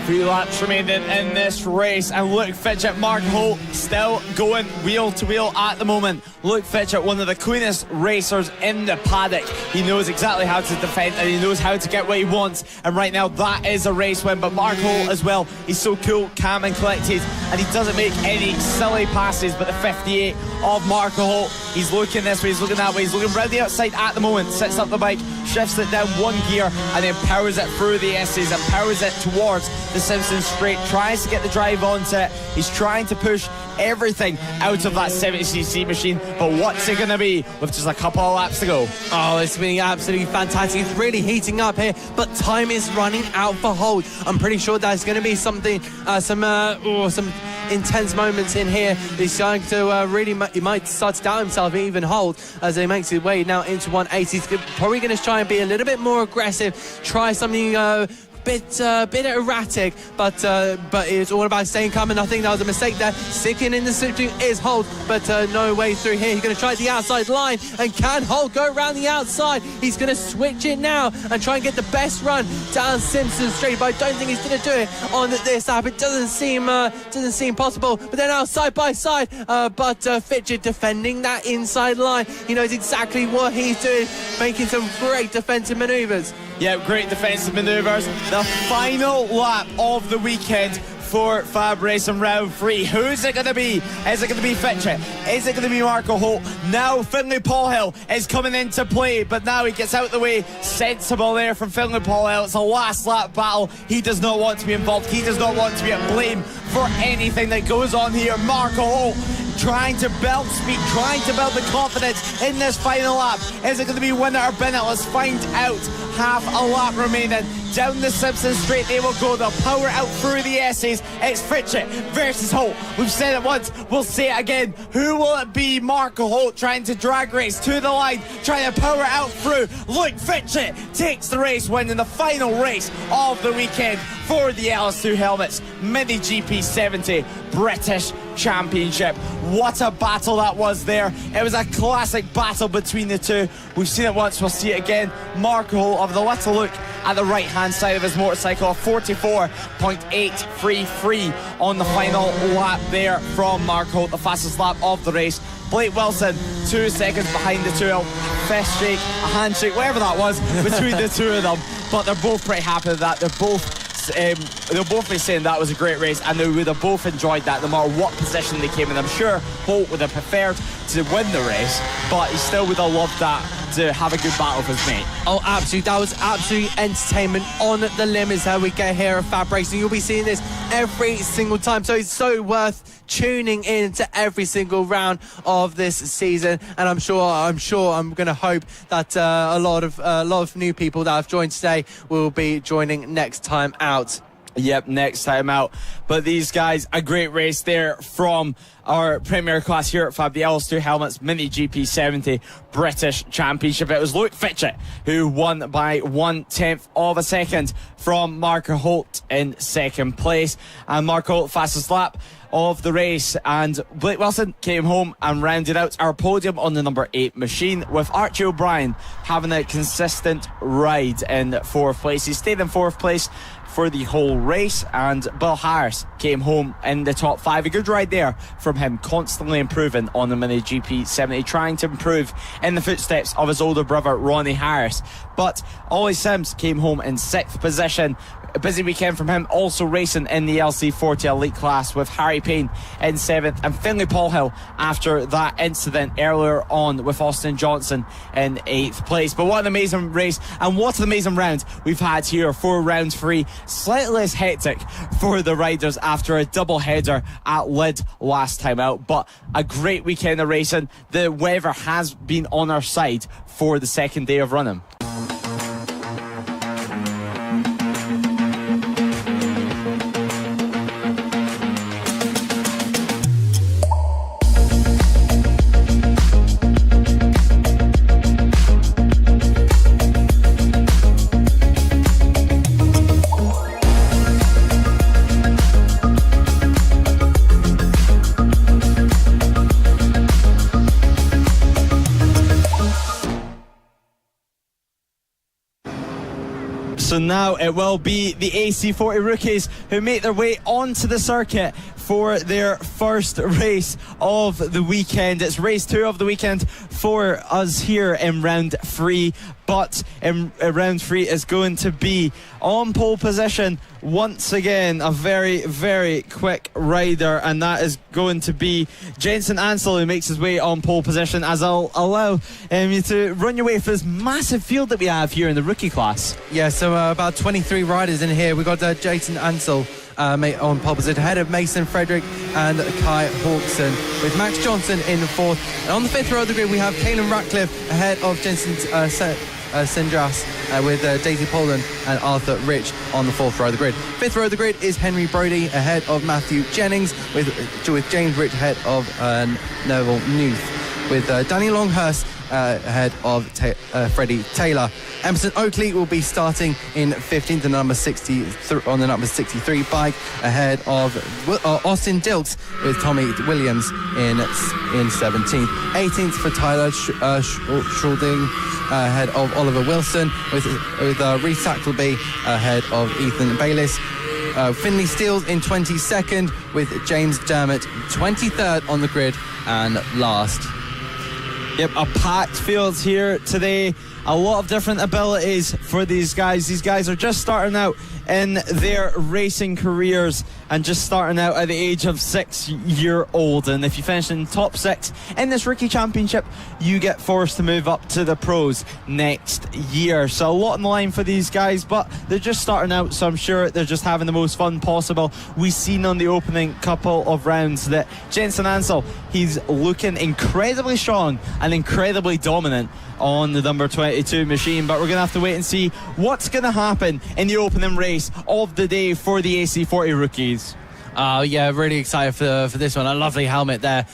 3 laps remaining in this race, and Luke Fitchett, Mark Holt still going wheel to wheel at the moment. Luke Fitchett, one of the cleanest racers in the paddock. He knows exactly how to defend, and he knows how to get what he wants, and right now that is a race win. But Mark Holt as well, he's so cool, calm and collected, and he doesn't make any silly passes. But the 58 of Marco Holt, he's looking this way, he's looking that way, he's looking round the outside at the moment, sets up the bike, shifts it down 1 gear, and then powers it through the S's and powers it towards the Simpson Straight, tries to get the drive onto it. He's trying to push everything out of that 70cc machine, but what's it going to be with just a couple of laps to go? Oh, it's been absolutely fantastic. It's really heating up here, but time is running out for Holt. I'm pretty sure there's going to be something, some intense moments in here. He's going to he might start to doubt himself, even Holt, as he makes his way now into 180. He's probably going to try and be a little bit more aggressive, try something bit erratic, but it's all about staying calm, and I think that was a mistake there. Sticking in the slipstream is Holt, but no way through here. He's going to try the outside line, and can Holt go around the outside? He's going to switch it now and try and get the best run down Simpson Straight, but I don't think he's going to do it on this lap. It doesn't seem possible, but then now side by side, but Fitchett defending that inside line. He knows exactly what he's doing, making some great defensive manoeuvres. Yeah, great defensive manoeuvres. The final lap of the weekend for FAB-Racing round 3. Who's it going to be? Is it going to be Fitchett? Is it going to be Marco Holt? Now Finlay Paulhill is coming into play, but now he gets out of the way. Sensible there from Finlay Paulhill. It's a last lap battle. He does not want to be involved. He does not want to be at blame for anything that goes on here. Marco Holt trying to build speed, trying to build the confidence in this final lap. Is it going to be winner or bin it? Let's find out. Half a lap remaining. Down the Simpson Straight they will go. They'll power out through the S's. It's Fitchett versus Holt. We've said it once, we'll say it again. Who will it be? Marco Holt trying to drag race to the line, trying to power out through. Luke Fitchett takes the race, winning the final race of the weekend for the LS2 helmets. MotoGP 70 British Championship. What a battle that was there. It was a classic battle between the two. We've seen it once, we'll see it again. Marco Holt, of the little look at the right hand side of his motorcycle, 44.833 on the final lap there from Marco Holt, the fastest lap of the race. Blake Wilson 2 seconds behind the two. Fist shake, a handshake, whatever that was between the two of them, but they're both pretty happy with that. They'll both be saying that was a great race, and they would have both enjoyed that no matter what position they came in. I'm sure Holt would have preferred to win the race, but he still would have loved that, to have a good battle with his mate. Oh, absolutely. That was absolute entertainment on the limits how we get here at FAB-Racing. You'll be seeing this every single time, so it's so worth tuning in to every single round of this season. And I'm going to hope that a lot of new people that have joined today will be joining next time out. Yep, next time out. But these guys, a great race there from our Premier Class here at FAB, the LS2 Helmets MotoGP 70 British Championship. It was Luke Fitchett who won by 1/10 of a second from Marco Holt in second place. And Marco Holt, fastest lap of the race, and Blake Wilson came home and rounded out our podium on the number 8 machine, with Archie O'Brien having a consistent ride in 4th place. He stayed in 4th place for the whole race, and Bill Harris came home in the top 5. A good ride there from him, constantly improving on the MotoGP 70, trying to improve in the footsteps of his older brother Ronnie Harris. But Ollie Sims came home in 6th position. A busy weekend from him, also racing in the LC40 Elite class, with Harry Payne in 7th, and Finlay Paulhill after that incident earlier on with Austin Johnson in 8th place. But what an amazing race, and what an amazing round we've had here for round 3. Slightly less hectic for the riders after a double header at Lid last time out, but a great weekend of racing. The weather has been on our side for the second day of running. So now it will be the AC40 rookies who make their way onto the circuit for their first race of the weekend. It's race 2 of the weekend for us here in round 3, but in round 3 is going to be on pole position once again a very, very quick rider, and that is going to be Jensen Ansel, who makes his way on pole position, as I'll allow you to run your way for this massive field that we have here in the rookie class. Yeah, so about 23 riders in here. We've got Jason Ansel on pole position, ahead of Mason Frederick and Kai Hawkson, with Max Johnson in 4th. And on the 5th row of the grid, we have Caelan Ratcliffe ahead of Jensen Sindras, with Daisy Poland and Arthur Rich on the 4th row of the grid. 5th row of the grid is Henry Brody ahead of Matthew Jennings, with James Rich ahead of Neville Newth, with Danny Longhurst ahead of Freddie Taylor. Emerson Oakley will be starting in 15th on the number 63 bike, ahead of Austin Dilks with Tommy Williams in 17th. 18th for Tyler Schalding, ahead of Oliver Wilson, with Reece Sackleby ahead of Ethan Bayliss. Finley Steele in 22nd, with James Dermott 23rd on the grid and last. Yep, a packed field here today. A lot of different abilities for these guys. These guys are just starting out in their racing careers and just starting out at the age of 6-year-old. And if you finish in top 6 in this rookie championship, you get forced to move up to the pros next year. So a lot on the line for these guys, but they're just starting out, so I'm sure they're just having the most fun possible. We've seen on the opening couple of rounds that Jensen Ansel, he's looking incredibly strong and incredibly dominant on the number 22 machine, but we're going to have to wait and see what's going to happen in the opening race of the day for the AC40 rookies. Yeah, really excited for this one. A lovely helmet there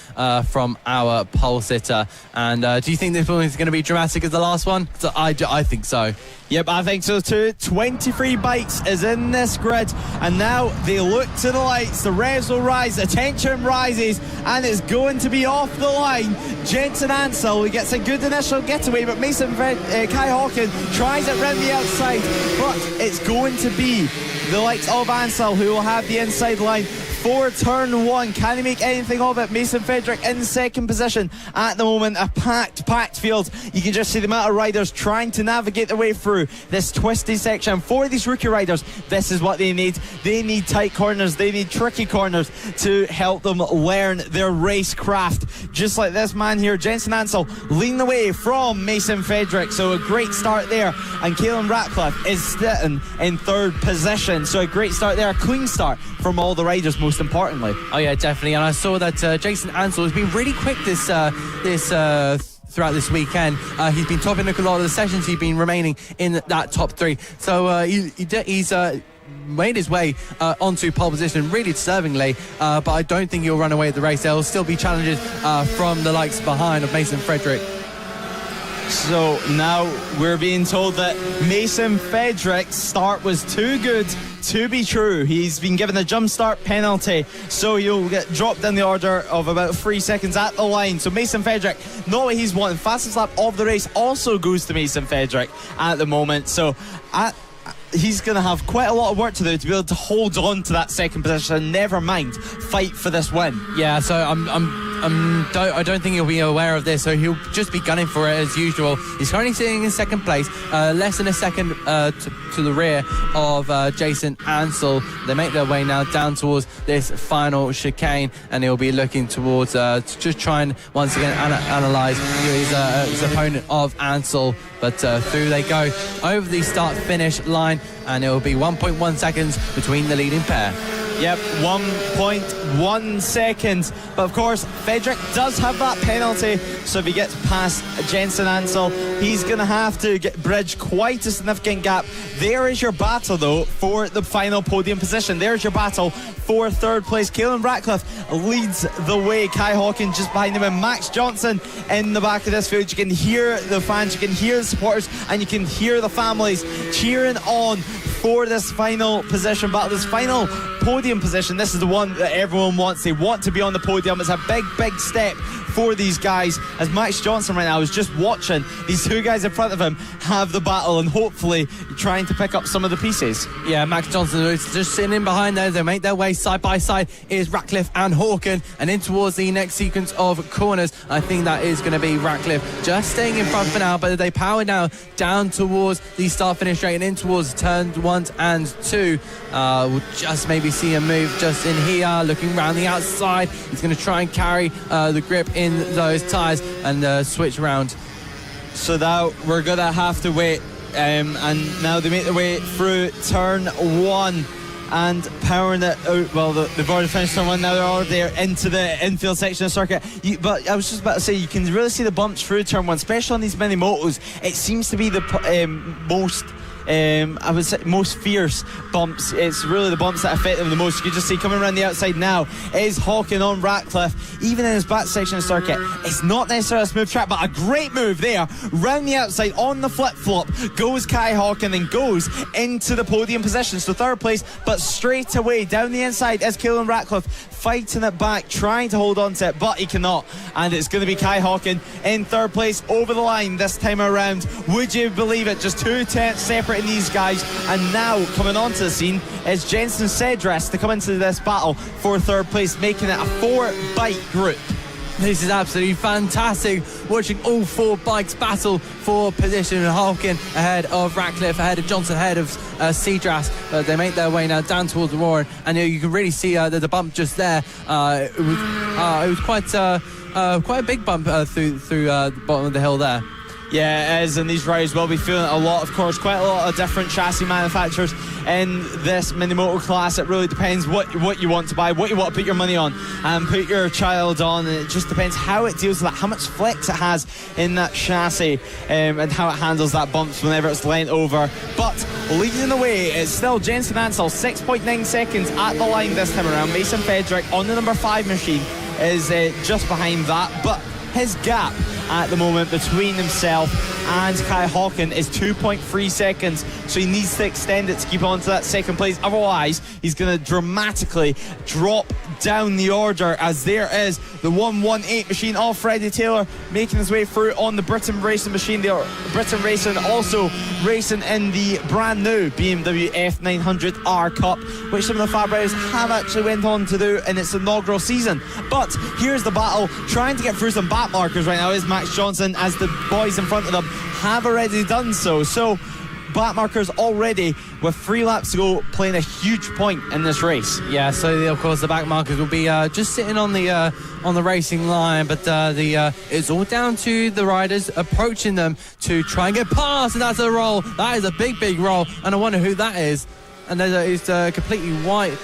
from our pole sitter. And do you think this one is going to be dramatic as the last one? So I think so. Yep, I think so too. 23 bikes is in this grid, and now they look to the lights. The revs will rise, the tension rises, and it's going to be off the line. Jensen Ansel, he gets a good initial getaway, but Kai Hawkins tries it round the outside, but it's going to be the likes of Ansel who will have the inside line for turn 1. Can he make anything of it? Mason Frederick in second position at the moment. A packed field. You can just see the amount of riders trying to navigate their way through this twisty section. For these rookie riders, this is what they need. They need tight corners. They need tricky corners to help them learn their racecraft. Just like this man here, Jensen Ansel, leading the way from Mason Frederick. So a great start there. And Caelan Ratcliffe is sitting in third position. So a great start there. A clean start from all the riders, most importantly. Oh yeah, definitely. And I saw that Jason Ansel has been really quick throughout this weekend. He's been topping a lot of the sessions. He's been remaining in that top 3. So he's made his way onto pole position really deservingly, but I don't think he'll run away at the race. There will still be challenges from the likes behind of Mason Frederick. So now we're being told that Mason Frederick's start was too good to be true. He's been given a jump start penalty, so he'll get dropped in the order of about 3 seconds at the line. So Mason Frederick, not what he's wanting. Fastest lap of the race also goes to Mason Frederick at the moment. So he's going to have quite a lot of work to do to be able to hold on to that second position, never mind fight for this win. Yeah, so I don't think he'll be aware of this, so he'll just be gunning for it as usual. He's currently sitting in second place, less than a second to the rear of Jason Ansel. They make their way now down towards this final chicane, and he'll be looking towards to just try and once again analyse his opponent of Ansel. But through they go over the start-finish line, and it will be 1.1 seconds between the leading pair. Yep, 1.1 seconds. But of course, Frederick does have that penalty, so if he gets past Jensen Ansel, he's going to have to bridge quite a significant gap. There is your battle, though, for the final podium position. There's your battle for third place. Caelan Ratcliffe leads the way. Kai Hawkins just behind him, and Max Johnson in the back of this field. You can hear the fans, you can hear the supporters, and you can hear the families cheering on for this final position battle, this final podium position. This is the one that everyone wants. They want to be on the podium. It's a big step for these guys, as Max Johnson right now is just watching these two guys in front of him have the battle and hopefully trying to pick up some of the pieces. Yeah, Max Johnson is just sitting in behind there. They make their way side by side is Ratcliffe and Hawken, and in towards the next sequence of corners. I think that is going to be Ratcliffe just staying in front for now, but they power now down towards the start finish straight and in towards turn 1 and 2. We'll just maybe see a move just in here, looking around the outside. He's going to try and carry the grip in those tyres and switch around. So now we're going to have to wait, and now they make their way through turn 1 and powering it out. Well, they've already finished turn 1, now they're already into the infield section of the circuit. But I was just about to say, you can really see the bumps through turn 1, especially on these mini motos. It seems to be the most I would say, most fierce bumps. It's really the bumps that affect them the most. You can just see coming around the outside now is Hawken on Ratcliffe. Even in his back section of the circuit, it's not necessarily a smooth track, but a great move there. Round the outside on the flip-flop goes Kai Hawken and goes into the podium position. So third place, but straight away down the inside is Keelan Ratcliffe, fighting it back, trying to hold on to it, but he cannot. And it's going to be Kai Hawken in third place over the line this time around. Would you believe it? Just 2 tenths separating these guys. And now coming onto the scene is Jensen Cedras to come into this battle for third place, making it a 4-bike group. This is absolutely fantastic, watching all 4 bikes battle for position. Hawken ahead of Ratcliffe, ahead of Johnson, ahead of Cedras. They make their way now down towards the Warren, and you can really see the bump just there. It was quite a big bump through the bottom of the hill there. Yeah, it is, and these riders will be feeling it a lot, of course. Quite a lot of different chassis manufacturers in this Minimoto class. It really depends what you want to buy, what you want to put your money on and put your child on. And it just depends how it deals with that, how much flex it has in that chassis, and how it handles that bumps whenever it's leant over. But leading the way is still Jensen Ansell, 6.9 seconds at the line this time around. Mason Fedrick on the number 5 machine is just behind that, but his gap at the moment between himself and Kai Hawken is 2.3 seconds, so he needs to extend it to keep on to that second place. Otherwise, he's going to dramatically drop down the order, as there is the 118 machine of Freddie Taylor making his way through on the Britain Racing machine. The Britain Racing also racing in the brand new BMW F900R Cup, which some of the FAB riders have actually went on to do in its inaugural season. But here's the battle, trying to get through some back markers right now is Max Johnson, as the boys in front of them have already done so. So back markers already with 3 laps to go, playing a huge point in this race. Yeah, so of course the back markers will be just sitting on the racing line, but it's all down to the riders approaching them to try and get past, and that's a roll. That is a big roll, and I wonder who that is. And there's a completely white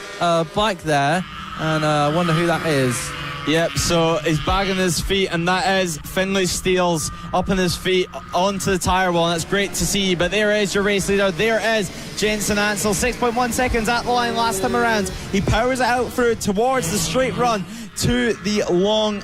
bike there, and I wonder who that is. Yep, so he's bagging his feet, and that is Finlay Steele's up on his feet onto the tyre wall, and that's great to see. But there is your race leader. There is Jensen Ansell, 6.1 seconds at the line last time around. He powers it out through towards the straight run to the long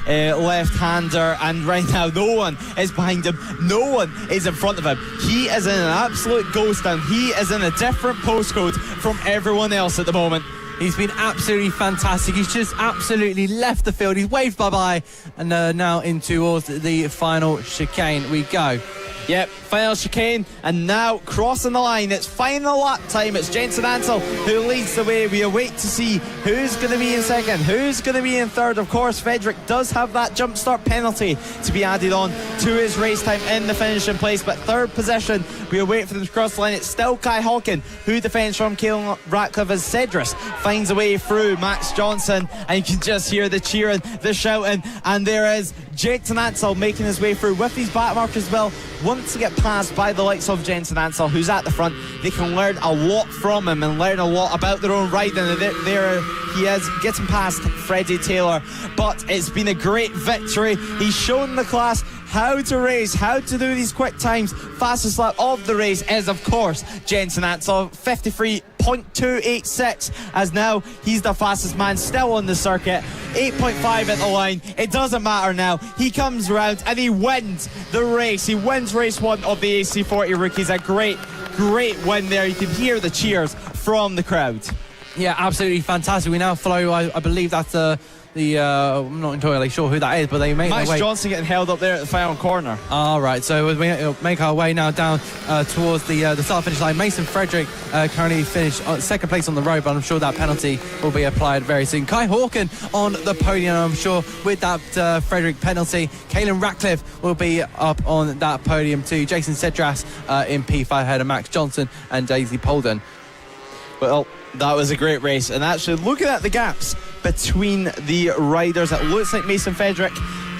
left-hander, and right now no one is behind him, no one is in front of him. He is in an absolute ghost town. He is in a different postcode from everyone else at the moment. He's been absolutely fantastic. He's just absolutely left the field. He's waved bye-bye, and now in towards the final chicane we go. Yep, final chicane, and now crossing the line. It's final lap time. It's Jensen Ansell who leads the way. We await to see who's going to be in second, who's going to be in third. Of course, Fedrick does have that jump start penalty to be added on to his race time in the finishing place. But third position, we await for them to cross the line. It's still Kai Hawken who defends from Keelan Ratcliffe, as Cedras finds a way through Max Johnson, and you can just hear the cheering, the shouting, and there is Jensen Ansell making his way through with these back markers as well. Once to get passed by the likes of Jensen Ansell, who's at the front, they can learn a lot from him and learn a lot about their own riding. And there he is, getting past Freddie Taylor. But it's been a great victory. He's shown the class how to race, how to do these quick times. Fastest lap of the race is, of course, Jensen Ansell, 53.286, as now he's the fastest man still on the circuit. 8.5 at the line. It doesn't matter now. He comes around and he wins the race. He wins race 1 of the AC40 Rookies. A great win there. You can hear the cheers from the crowd. Yeah, absolutely fantastic. We now follow, I believe that's I'm not entirely sure who that is, but they make Max their way. Johnson getting held up there at the final corner. All right, so we make our way now down towards the start finish line. Mason Frederick currently finished second place on the road, but I'm sure that penalty will be applied very soon. Kai Hawken on the podium, I'm sure, with that Frederick penalty. Keelan Ratcliffe will be up on that podium too. Jason Cedras in P5 ahead of Max Johnson and Daisy Polden. Well, that was a great race, and actually looking at the gaps between the riders, it looks like Mason Fedrick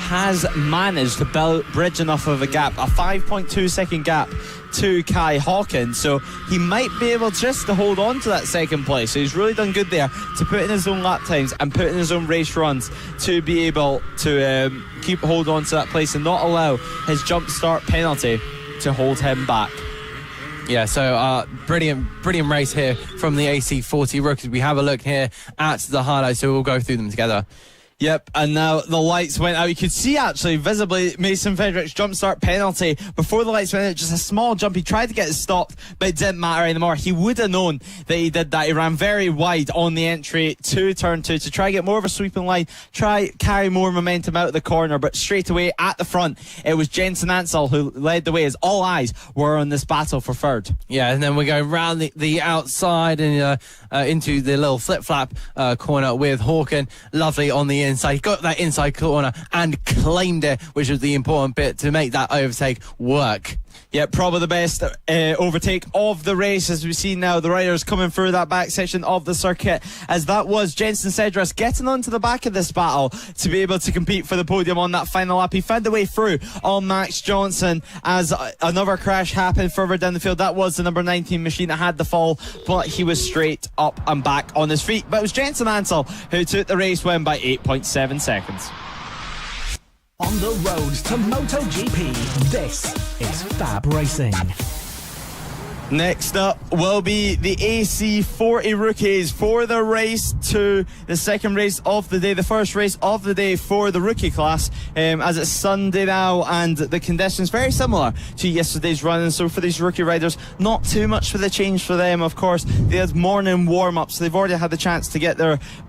has managed to bridge enough of a gap, a 5.2 second gap to Kai Hawken, so he might be able just to hold on to that second place. So he's really done good there to put in his own lap times and put in his own race runs to be able to hold on to that place and not allow his jump start penalty to hold him back. Yeah, so brilliant race here from the AC40 rookies. We have a look here at the highlights, so we'll go through them together. Yep, and now the lights went out. You could see actually visibly Mason Frederick's jump start penalty. Before the lights went out, just a small jump. He tried to get it stopped, but it didn't matter anymore. He would have known that he did that. He ran very wide on the entry to turn 2 to try to get more of a sweeping line, carry more momentum out of the corner, but straight away at the front, it was Jensen Ansel who led the way as all eyes were on this battle for third. Yeah, and then we go round the outside and into the little flip-flap corner with Hawken. Lovely on the inside. He got that inside corner and claimed it, which was the important bit to make that overtake work. Yeah, probably the best overtake of the race, as we see now the riders coming through that back section of the circuit, as that was Jensen Cedras getting onto the back of this battle to be able to compete for the podium on that final lap. He found the way through on Max Johnson as another crash happened further down the field. That was the number 19 machine that had the fall, but he was straight up and back on his feet. But it was Jensen Ansel who took the race win by 8.7 seconds. On the road to MotoGP, this is FAB-Racing. Next up will be the AC40 rookies for the race to the second race of the day, the first race of the day for the rookie class, as it's Sunday now, and the conditions very similar to yesterday's run. And so for these rookie riders, not too much for the change for them. Of course, they had morning warm-ups, so they've already had the chance to get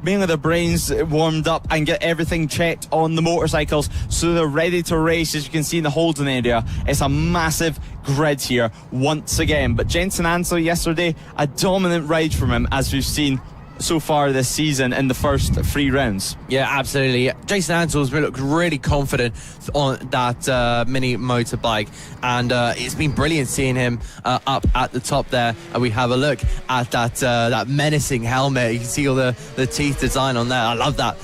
mainly their brains warmed up and get everything checked on the motorcycles, so they're ready to race. As you can see in the holding area, it's a massive grid here once again. But Jensen Ansel yesterday, a dominant ride from him, as we've seen so far this season in the first 3 rounds. Yeah, absolutely. Jason Ansel's looked really confident on that mini motorbike, and it's been brilliant seeing him up at the top there. And we have a look at that menacing helmet. You can see all the teeth design on there. I love that.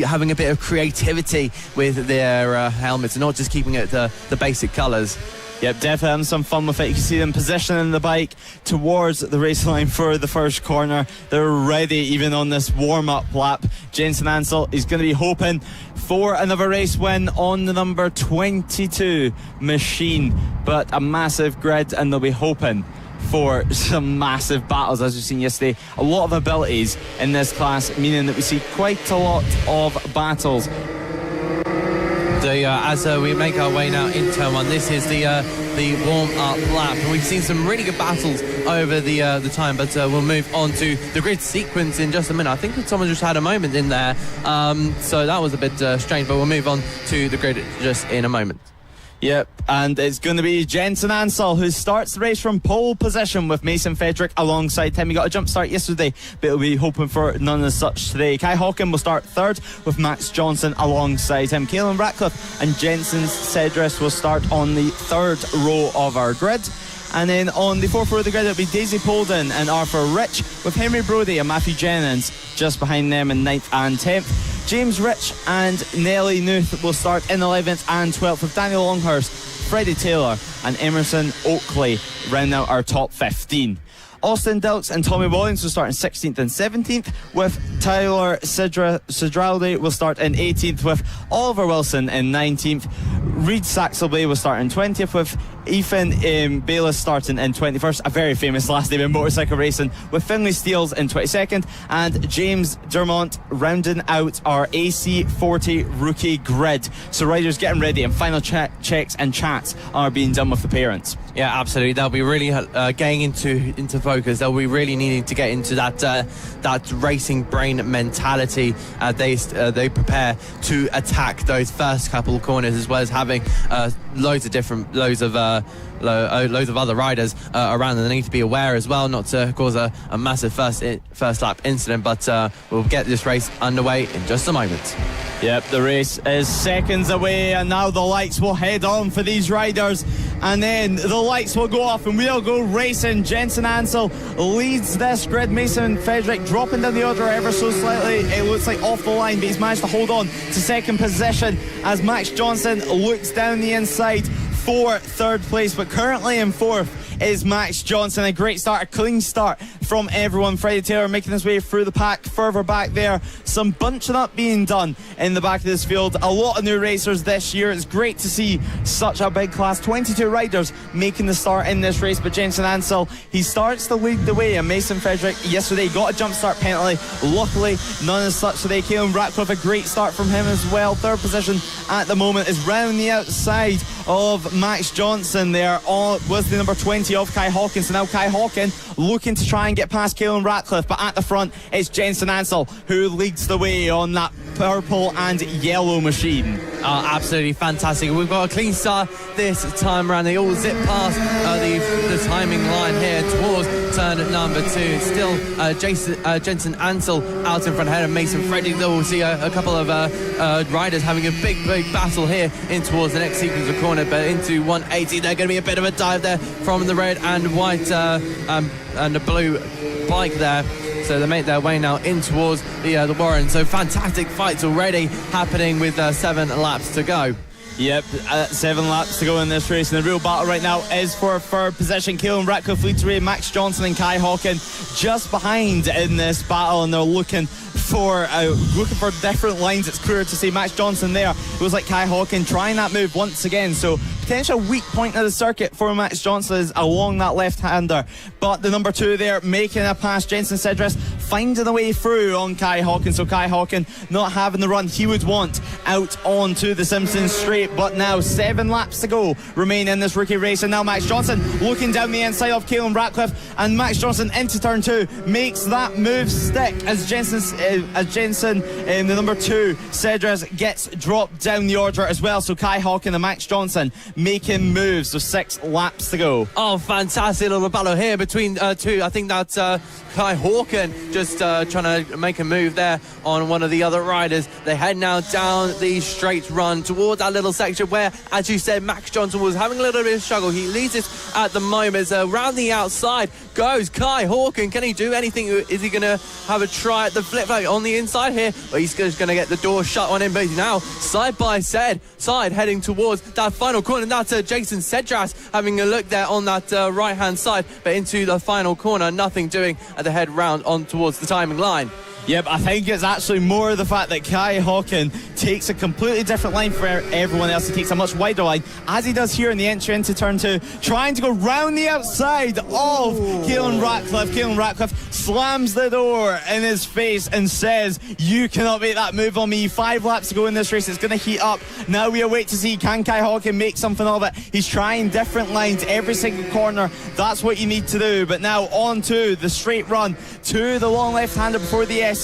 Having a bit of creativity with their helmets and not just keeping it the basic colours. Yep, definitely having some fun with it. You can see them positioning the bike towards the race line for the first corner. They're ready even on this warm-up lap. Jensen Ansel is going to be hoping for another race win on the number 22 machine, but a massive grid, and they'll be hoping for some massive battles, as we've seen yesterday. A lot of abilities in this class, meaning that we see quite a lot of battles. As we make our way now in turn 1, this is the warm-up lap, and we've seen some really good battles over the time, but we'll move on to the grid sequence in just a minute. I think that someone just had a moment in there, so that was a bit strange, but we'll move on to the grid just in a moment. Yep, and it's going to be Jensen Ansel who starts the race from pole position with Mason Frederick alongside him. He got a jump start yesterday, but he'll be hoping for none as such today. Kai Hawken will start third with Max Johnson alongside him. Caelan Ratcliffe and Jensen Cedras will start on the third row of our grid. And then on the fourth row of the grid, it'll be Daisy Polden and Arthur Rich, with Henry Brodie and Matthew Jennings just behind them in 9th and 10th. James Rich and Nelly Nuth will start in 11th and 12th, with Daniel Longhurst, Freddie Taylor and Emerson Oakley round out our top 15. Austin Dilks and Tommy Williams will start in 16th and 17th, with Tyler Sidralde will start in 18th, with Oliver Wilson in 19th. Reed Saxelby will start in 20th, with Ethan Bayliss starting in 21st, a very famous last name in motorcycle racing, with Finlay Steels in 22nd, and James Dermont rounding out our AC40 rookie grid. So riders getting ready, and final checks and chats are being done with the parents. Yeah, absolutely. They'll be really getting into focus. They'll be really needing to get into that racing brain mentality. They prepare to attack those first couple of corners, as well as having loads of other riders around, and they need to be aware as well not to cause a massive first lap incident. But we'll get this race underway in just a moment. Yep, the race is seconds away, and now the lights will head on for these riders, and then the lights will go off and we'll go racing. Jensen Ansel leads this grid. Mason Frederick dropping down the order ever so slightly, it looks like off the line, but he's managed to hold on to second position as Max Johnson looks down the inside for third place. But currently in fourth is Max Johnson. A great start, a clean start from everyone. Freddie Taylor making his way through the pack. Further back there, some bunching up being done in the back of this field. A lot of new racers this year. It's great to see such a big class. 22 riders making the start in this race, but Jensen Ansell, he starts to lead the way, and Mason Frederick yesterday got a jump start penalty. Luckily, none as such today. Caelan Ratcliffe, a great start from him as well. Third position at the moment is round the outside of Max Johnson there was the number 20 of Kai Hawkins. So now Kai Hawkins looking to try and get past Caelan Ratcliffe, but at the front it's Jensen Ansell who leads the way on that purple and yellow machine. Absolutely fantastic. We've got a clean start this time around. They all zip past the timing line here towards turn number 2. Still Jensen Ansell out in front ahead of Mason Frederick. We'll see a couple of riders having a big battle here in towards the next sequence of corner, but into 180. They're going to be a bit of a dive there from the red and white and the blue bike there. So they make their way now in towards the Warren. So fantastic fights already happening with 7 laps to go. Yep, 7 laps to go in this race, and the real battle right now is for third position. Caelan Ratcliffe leads the way, Max Johnson and Kai Hawkins just behind in this battle, and they're looking for different lines. It's clear to see Max Johnson there. It was like Kai Hawkins trying that move once again, so potential weak point of the circuit for Max Johnson is along that left-hander, but the number 2 there making a pass. Jensen Cedras finding a way through on Kai Hawkins, so Kai Hawkins not having the run he would want out onto the Simpson Straight. But now 7 laps to go remain in this rookie race, and now Max Johnson looking down the inside of Caelan Ratcliffe, and Max Johnson into turn 2 makes that move stick as Jensen the number 2 Cedras gets dropped down the order as well. So Kai Hawkins and Max Johnson making moves, so 6 laps to go. Oh, fantastic little battle here between two. I think that's Kai Hawkins just trying to make a move there on one of the other riders. They head now down the straight run towards that little section where, as you said, Max Johnson was having a little bit of struggle. He leads it at the moment. Around the outside goes Kai Hawkins. Can he do anything? Is he going to have a try at the flip flag on the inside here? But he's just going to get the door shut on him. But now side by side heading towards that final corner. That's Jason Cedras having a look there on that right hand side, but into the final corner, nothing doing at the head round on towards the timing line. Yep, I think it's actually more the fact that Kai Hawkins takes a completely different line for everyone else. He takes a much wider line, as he does here in the entry into turn 2, trying to go round the outside of Caelan Ratcliffe. Caelan Ratcliffe slams the door in his face and says, "You cannot make that move on me." 5 laps to go in this race. It's going to heat up. Now we await to see, can Kai Hawkins make something of it? He's trying different lines every single corner. That's what you need to do. But now on to the straight run to the long left-hander before the S's.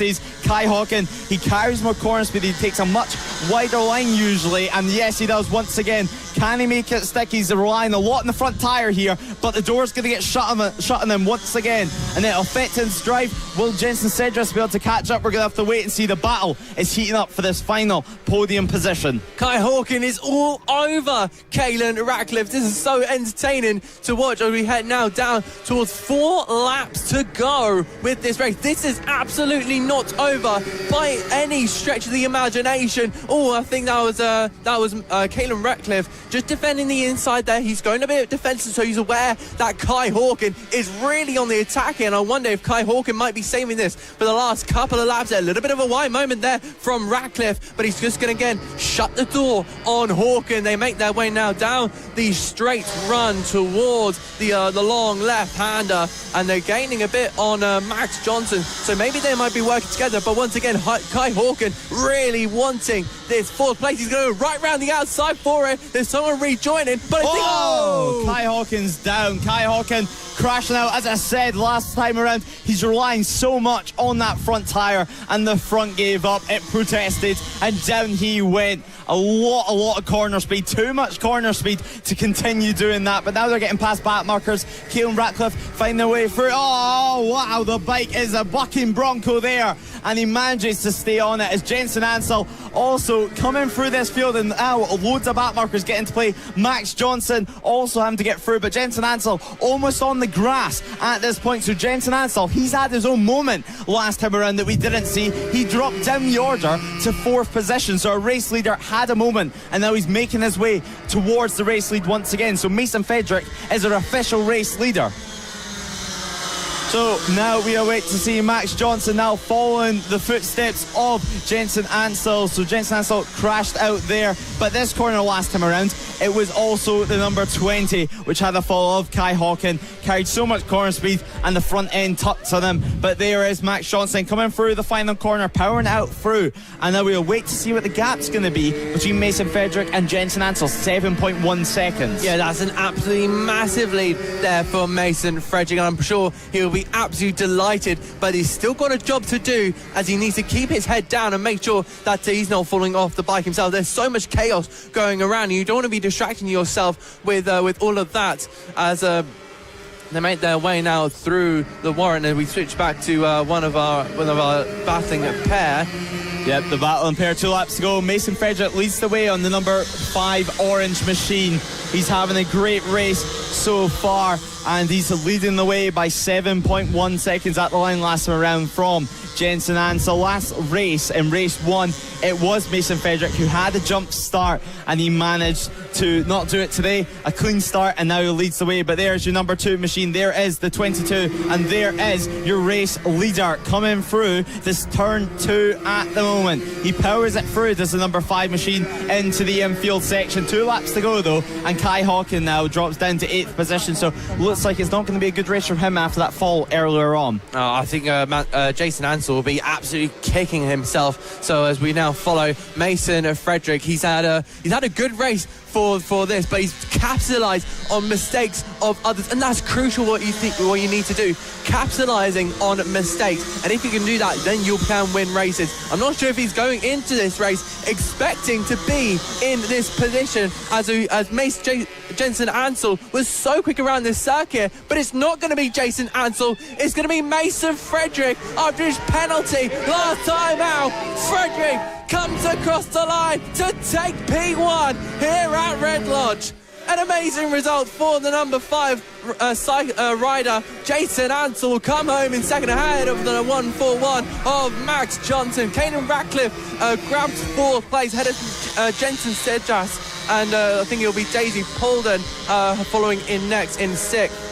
Kai Hawkins, he carries more corner speed. He takes a much wider line usually, and yes, he does once again. Can he make it stick? He's relying a lot on the front tyre here, but the door's going to get shut on him once again, and it'll affect his drive. Will Jensen Cedras be able to catch up? We're going to have to wait and see. The battle is heating up for this final podium position. Kai Hawkins is all over Caelan Ratcliffe. This is so entertaining to watch as we head now down towards 4 laps to go with this race. This is absolutely not over by any stretch of the imagination. Oh, I think that was Caelan Ratcliffe just defending the inside there. He's going a bit defensive, so he's aware that Kai Hawkins is really on the attack here, and I wonder if Kai Hawkins might be saving this for the last couple of laps. A little bit of a wide moment there from Ratcliffe, but he's just going to again shut the door on Hawkins. They make their way now down the straight run towards the long left-hander, and they're gaining a bit on Max Johnson, so maybe they might be working together. But once again, Kai Hawkins really wanting this 4th place. He's going to go right round the outside for it. There's someone rejoining, but Kai Hawkins down. Kai Hawkins crashing out. As I said last time around, he's relying so much on that front tyre, and the front gave up. It protested, and down he went. A lot of corner speed, too much corner speed to continue doing that. But now they're getting past back markers. Caelan Ratcliffe find their way through. Oh wow, the bike is a bucking bronco there and he manages to stay on it as Jensen Ansell also coming through this field, and now loads of back markers get into play. Max Johnson also having to get through, but Jensen Ansell almost on the grass at this point. So Jensen Ansell, he's had his own moment last time around that we didn't see. He dropped down the order to 4th position, so our race leader had a moment, and now he's making his way towards the race lead once again. So Mason Frederick is our official race leader. So now we await to see Max Johnson now following the footsteps of Jensen Ansell. So Jensen Ansell crashed out there, but this corner last time around, it was also the number 20, which had a fall of Kai Hawken, carried so much corner speed and the front end tucked on him. But there is Max Johnson coming through the final corner, powering out through, and now we'll wait to see what the gap's going to be between Mason Frederick and Jensen Ansell, 7.1 seconds. Yeah, that's an absolutely massive lead there for Mason Frederick, and I'm sure he'll be absolutely delighted, but he's still got a job to do, as he needs to keep his head down and make sure that he's not falling off the bike himself. There's so much chaos going around, and you don't want to be distracting yourself with all of that, as they make their way now through the Warren, and we switch back to one of our battling pair. Yep, the battling pair, 2 laps to go. Mason Frederick leads the way on the number 5 orange machine. He's having a great race so far, and he's leading the way by 7.1 seconds at the line last time around from Jensen Ansell. Last race, in race 1, it was Mason Frederick who had a jump start, and he managed to not do it today. A clean start, and now he leads the way. But there's your number 2 machine. There is the 22, and there is your race leader coming through this turn 2 at the moment. He powers it through, does the number 5 machine into the infield section. 2 laps to go though, and Kai Hawken now drops down to 8th position, so looks like it's not going to be a good race for him after that fall earlier on. I think Jason Ansell will be absolutely kicking himself. So as we now follow Mason Frederick, he's had a good race for this, but he's capitalised on mistakes of others, and that's crucial. What you need to do, capitalising on mistakes, and if you can do that, then you can win races. I'm not sure if he's going into this race expecting to be in this position, as Jensen Ansell was so quick around this circuit, but it's not going to be Jason Ansell, it's going to be Mason Frederick after his penalty last time out. Frederick comes across the line to take P1 here at Red Lodge. An amazing result for the number 5 rider. Jason Ansell will come home in second ahead of the 141 of Max Johnson. Caden Ratcliffe grabs 4th place ahead of Jensen Sedjas, and I think it'll be Daisy Polden following in next in 6th.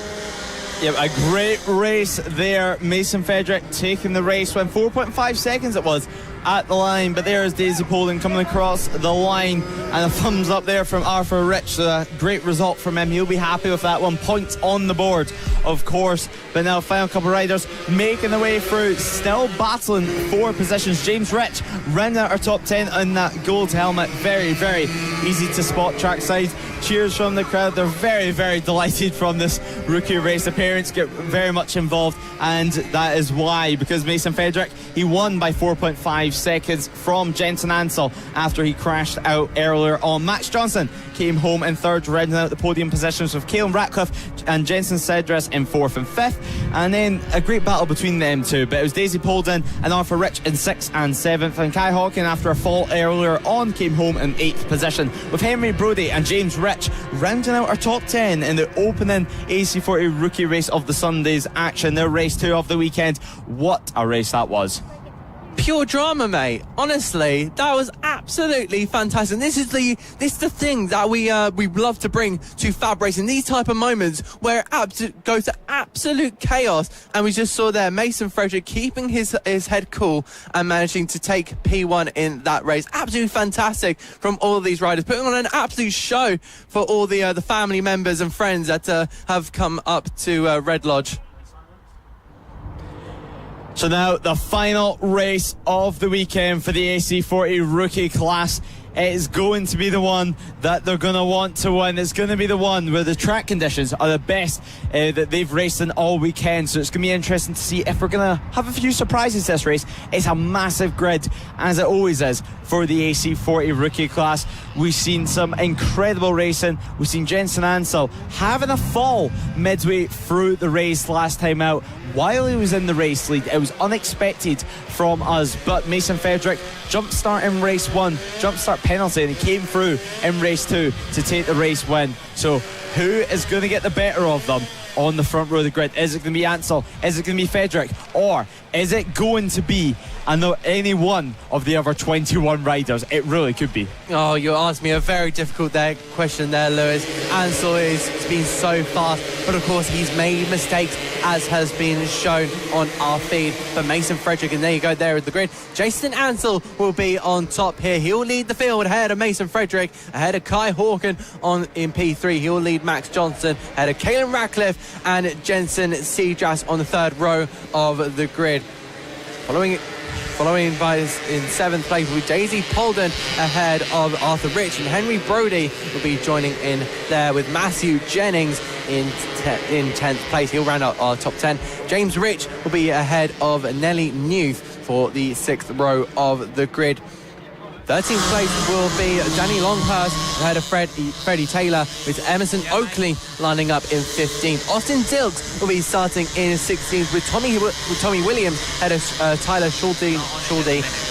Yep, a great race there. Mason Frederick taking the race when 4.5 seconds it was at the line, but there's Daisy Polden coming across the line, and a thumbs up there from Arthur Rich. So a great result from him. He'll be happy with that one. Points on the board, of course. But now final couple of riders making their way through, still battling for positions. James Rich rounding out our top 10 in that gold helmet. Very, very easy to spot trackside. Cheers from the crowd. They're very, very delighted from this rookie race. The parents get very much involved, and that is why, because Mason Frederick, he won by 4.5 seconds from Jensen Ansell after he crashed out earlier on. Max Johnson came home in 3rd, rounding out the podium positions with Caelan Ratcliffe and Jensen Sedras in 4th and 5th, and then a great battle between them two. But it was Daisy Polden and Arthur Rich in 6th and 7th, and Kai Hawken, after a fall earlier on, came home in 8th position, with Henry Brodie and James Rich rounding out our top 10 in the opening AC40 rookie race of the Sunday's action, their race 2 of the weekend. What a race that was. Pure drama, mate. Honestly, that was absolutely fantastic. This is the thing that we love to bring to FAB Racing. These type of moments where it goes to absolute chaos, and we just saw there Mason Frederick keeping his head cool and managing to take P1 in that race. Absolutely fantastic from all of these riders, putting on an absolute show for all the family members and friends that have come up to Red Lodge. So now the final race of the weekend for the AC40 rookie class it is going to be the one that they're going to want to win. It's going to be the one where the track conditions are the best that they've raced in all weekend. So it's going to be interesting to see if we're going to have a few surprises this race. It's a massive grid, as it always is, for the AC40 rookie class. We've seen some incredible racing. We've seen Jensen Ansel having a fall midway through the race last time out while he was in the race lead. It was unexpected from us, but Mason Frederick jump start in race 1, jump start penalty, and he came through in race 2 to take the race win. So who is going to get the better of them on the front row of the grid? Is it going to be Ansel? Is it going to be Frederick? Or is it going to be any one of the other 21 riders? It really could be. Oh, you asked me a very difficult question there, Lewis. Ansel has been so fast, but of course he's made mistakes, as has been shown on our feed. But Mason Frederick, and there you go, there at the grid. Jason Ansel will be on top here. He'll lead the field ahead of Mason Frederick, ahead of Kai Hawken in P3. He'll lead Max Johnson, ahead of Caelan Ratcliffe and Jensen Seagrass on the third row of the grid. Following by in 7th place will be Daisy Polden ahead of Arthur Rich, and Henry Brody will be joining in there with Matthew Jennings in 10th place. He'll round out our top 10. James Rich will be ahead of Nelly Newth for the 6th row of the grid. 13th place will be Danny Longhurst ahead of Freddie Taylor, with Emerson Oakley lining up in 15th. Austin Dilks will be starting in 16th with Tommy Williams ahead of Tyler Schulte,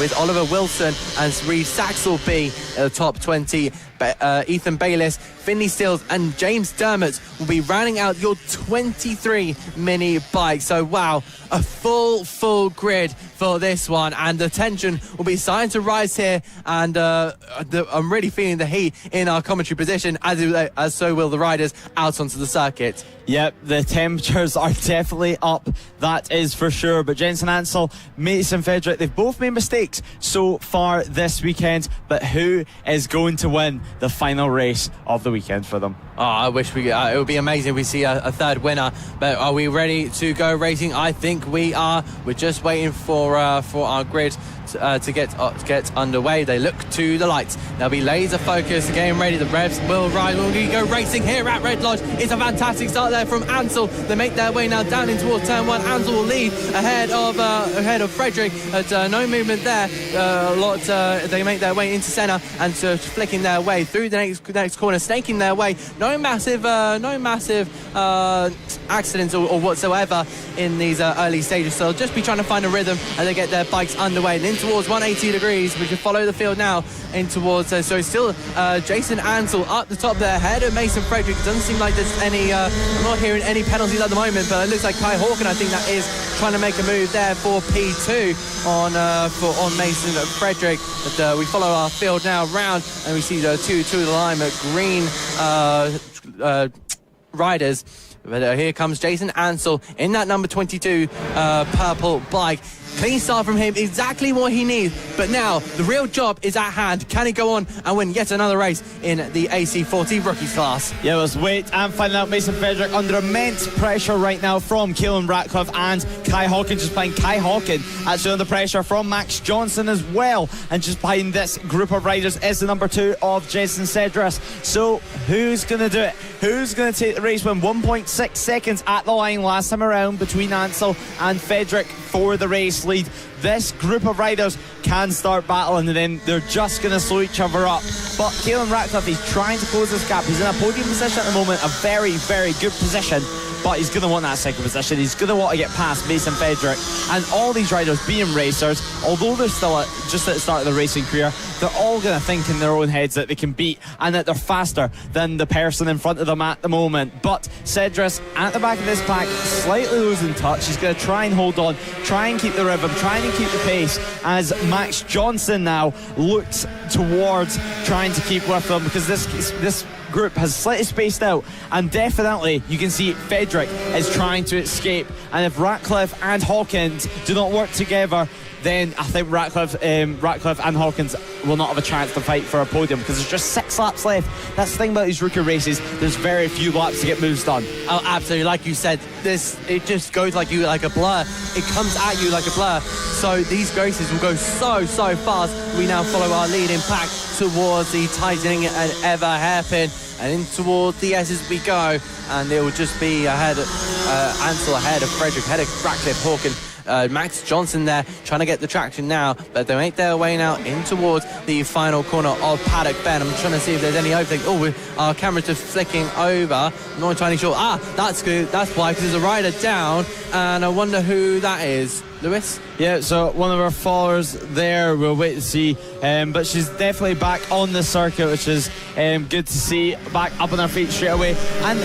with Oliver Wilson and Reed Sachs will be top 20. Ethan Bayliss, Finley Stills and James Dermott will be rounding out your 23 mini bikes. So wow, a full grid for this one, and the tension will be starting to rise here, and I'm really feeling the heat in our commentary position, as so will the riders out onto the circuit. Yep, the temperatures are definitely up, that is for sure. But Jensen Ansel, Mason Frederick, they've both made mistakes so far this weekend, but who is going to win the final race of the weekend for them? Oh, I wish it would be amazing if we see a third winner. But are we ready to go racing? I think we are. We're just waiting for our grid to get underway. They look to the lights. They'll be laser focused, getting ready. The revs will rise. We'll go racing here at Red Lodge. It's a fantastic start there from Ansel. They make their way now down in towards turn 1. Ansel will lead ahead of Frederick. No movement there. They make their way into centre and flicking their way through the next corner, snaking their way. No massive accidents or whatsoever in these early stages. So they'll just be trying to find a rhythm as they get their bikes underway. And in towards 180 degrees, we can follow the field now in towards. So still Jason Ansel up the top there, ahead of Mason Frederick. It doesn't seem like there's any. I'm not hearing any penalties at the moment, but it looks like Kai Hawken, I think that is trying to make a move there for P2 on Mason Frederick. But we follow our field now round, and we see the two of the line green riders. But here comes Jason Ansel in that number 22 purple bike. Clean start from him, exactly what he needs. But now the real job is at hand. Can he go on and win yet another race in the AC40 rookies class? Yeah, let's wait and find out. Mason Frederick under immense pressure right now from Caelan Ratcliffe and Kai Hawken. Just behind Kai Hawken, actually under pressure from Max Johnson as well. And just behind this group of riders is the number 2 of Jason Cedras. So who's going to do it? Who's going to take the race win? 1.6 seconds at the line last time around between Ansel and Frederick for the race lead. This group of riders can start battling, and then they're just going to slow each other up. But Caelan Ratcliffe, he's trying to close this gap. He's in a podium position at the moment, a very, very good position. But he's going to want that second position. He's going to want to get past Mason Frederick. And all these riders being racers, although they're still just at the start of their racing career, they're all going to think in their own heads that they can beat and that they're faster than the person in front of them at the moment. But Cedras at the back of this pack, slightly losing touch. He's going to try and hold on, try and keep the rhythm, trying to keep the pace, as Max Johnson now looks towards trying to keep with them, because this group has slightly spaced out, and definitely you can see Frederick is trying to escape. And if Ratcliffe and Hawkins do not work together, then I think Ratcliffe and Hawkins will not have a chance to fight for a podium because there's just 6 laps left. That's the thing about these rookie races. There's very few laps to get moves done. Oh, absolutely. Like you said, it just goes like a blur. It comes at you like a blur. So these races will go so fast. We now follow our leading pack towards the tightening and ever hairpin, and in towards the S's we go, and it will just be ahead Ansel ahead of Frederick, ahead of Ratcliffe, Hawken, Max Johnson there trying to get the traction now, but they make their way now in towards the final corner of Paddock Bend. I'm trying to see if there's any opening. Our cameras are flicking over. I'm not entirely sure. That's good. That's why, because there's a rider down, and I wonder who that is. Lewis? Yeah, so one of our followers there, we'll wait to see, but she's definitely back on the circuit, which is good to see, back up on her feet straight away. And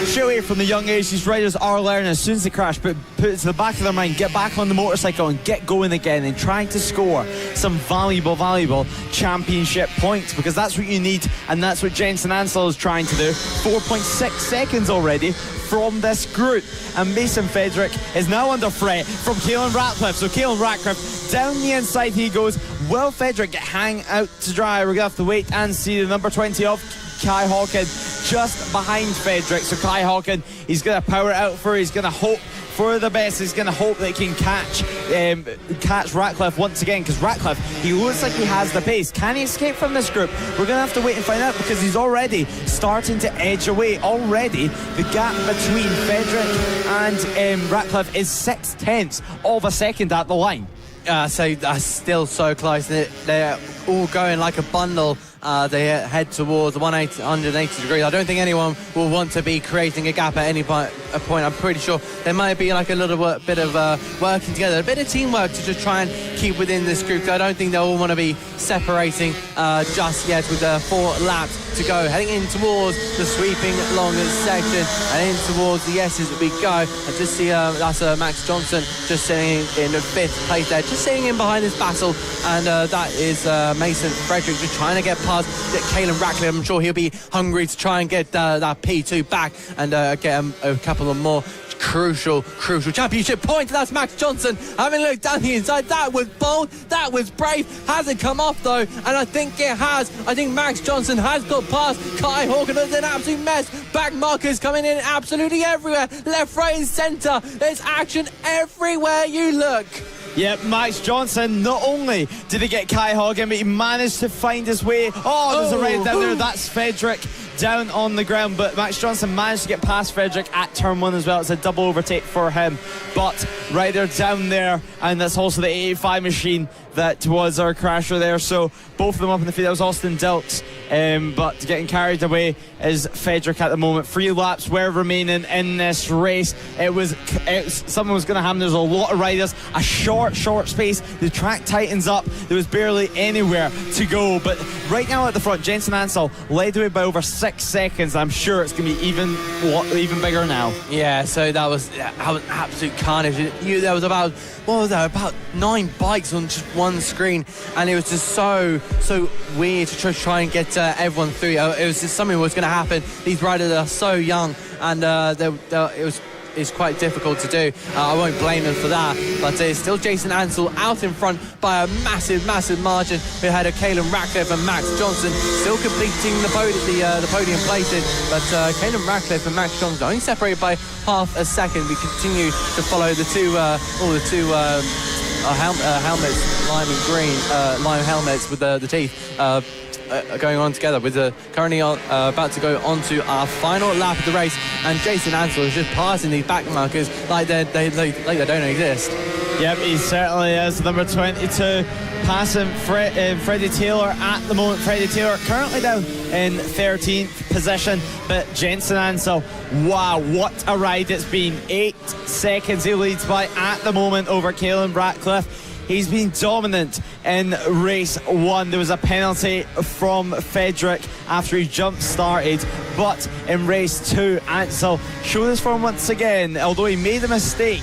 straight away from the young age, these riders are learning as soon as they crash, but put it to the back of their mind, get back on the motorcycle and get going again and trying to score some valuable championship points, because that's what you need, and that's what Jensen Ansel is trying to do. 4.6 seconds already from this group, and Mason Frederick is now under threat from Caelan Ratcliffe. So Caelan Ratcliffe down the inside he goes. Will Frederick hang out to dry? We're gonna have to wait and see. The number 20 of Kai Hawken just behind Frederick. So Kai Hawken, he's gonna power it out for, he's gonna hope for the best. He's going to hope that he can catch Ratcliffe once again, because Ratcliffe, he looks like he has the pace. Can he escape from this group? We're going to have to wait and find out, because he's already starting to edge away. Already the gap between Frederick and Ratcliffe is 0.6 of a second at the line. So that's still so close. They're all going like a bundle. They head towards 180 degrees. I don't think anyone will want to be creating a gap at any point. I'm pretty sure there might be like a little bit of working together, a bit of teamwork to just try and keep within this group. I don't think they'll all want to be separating just yet, with 4 laps to go. Heading in towards the sweeping long section and in towards the S's we go. I just see that's Max Johnson just sitting in 5th place there, just sitting in behind this battle, and that is Mason Frederick just trying to get past Caelan Ratcliffe. I'm sure he'll be hungry to try and get that P2 back and get a couple of more crucial championship points. That's Max Johnson having a look down the inside. That was bold, that was brave. Hasn't come off though, and I think it has. I think Max Johnson has got past Kai Hawken. It's an absolute mess. Back markers coming in absolutely everywhere, left, right and centre. There's action everywhere you look. Yep, Max Johnson, not only did he get Kai Hawken, but he managed to find his way. There's a rider down there. That's Frederick down on the ground, but Max Johnson managed to get past Frederick at turn 1 as well. It's a double overtake for him, but rider down there, and that's also the 85 machine that was our crasher there. So both of them up in the field. That was Austin Dilks, but getting carried away is Frederick at the moment. 3 laps were remaining in this race. Something was going to happen. There's a lot of riders, a short space. The track tightens up. There was barely anywhere to go, but right now at the front, Jensen Ansel led the way by over 6 seconds. I'm sure it's going to be even bigger now. Yeah, so that was absolute carnage. There was about 9 bikes on just one screen, and it was just so weird to try and get everyone through. It was just something was going to happen. These riders are so young, and it's quite difficult to do. I won't blame them for that, but it's still Jason Ansel out in front by a massive margin. We had Caelan Ratcliffe and Max Johnson still completing the podium places, but Caelan Ratcliffe and Max Johnson only separated by half a second. We continue to follow the two helmets, lime and green, lime helmets with the teeth. Going on together with currently about to go on to our final lap of the race, and Jason Ansel is just passing these back markers like they don't exist. Yep, he certainly is. Number 22 passing Freddie Taylor at the moment. Freddie Taylor currently down in 13th position, but Jensen Ansel, wow, what a ride it's been. 8 seconds he leads by at the moment over Caelan Ratcliffe. He's been dominant in race 1. There was a penalty from Frederick after he jump-started, but in race 2, Ansel showed his form once again, although he made a mistake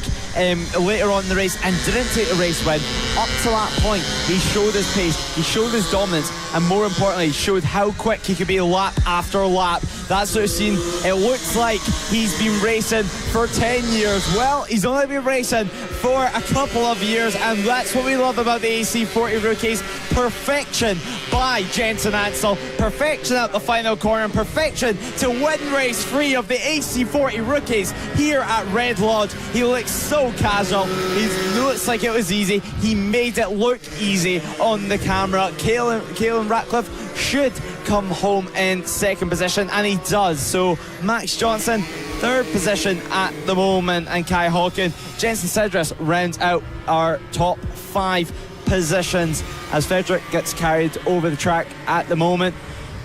later on in the race and didn't take the race win. Up to that point, he showed his pace, he showed his dominance, and more importantly, he showed how quick he could be lap after lap. That's what we've seen. It looks like he's been racing for 10 years. Well, he's only been racing for a couple of years, and that's what we love about the AC40 AC40 Rookies. Perfection by Jensen Ansel. Perfection at the final corner, and perfection to win race 3 of the AC40 Rookies here at Red Lodge. He looks so casual. He looks like it was easy. He made it look easy on the camera. Caelan Ratcliffe should come home in second position, and he does. So Max Johnson, third position at the moment, and Kai Hawken. Jensen Cedras rounds out our top 5 positions as Frederick gets carried over the track at the moment.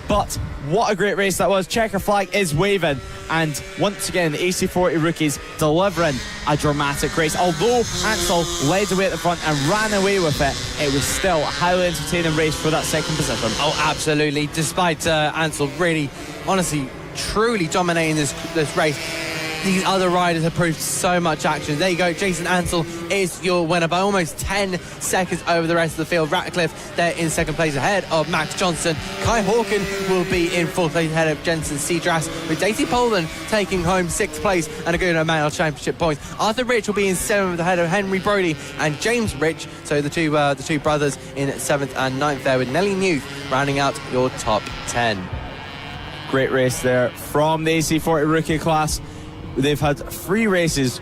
But what a great race that was. Checker flag is waving, and once again the AC40 Rookies delivering a dramatic race. Although Ansel led away at the front and ran away with it, it was still a highly entertaining race for that second position. Oh, absolutely. Despite Ansel really, honestly, truly dominating this race, these other riders have proved so much action. There you go, Jason Ansel is your winner by almost 10 seconds over the rest of the field. Ratcliffe there in second place ahead of Max Johnson. Kai Hawken will be in fourth place ahead of Jensen Cedras, with Daisy Poland taking home 6th place and a good amount of championship points. Arthur Rich will be in 7th ahead of Henry Brody and James Rich, so the two brothers in 7th and 9th there, with Nelly Newth rounding out your top 10. Great race there from the AC40 Rookie class. They've had 3 races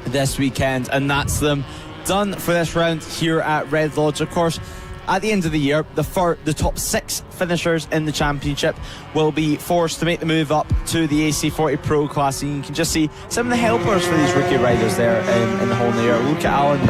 this weekend, and that's them done for this round here at Red Lodge. Of course, at the end of the year, the top 6 finishers in the championship will be forced to make the move up to the AC40 Pro class, and you can just see some of the helpers for these rookie riders there in the hole in the air. Look at Alan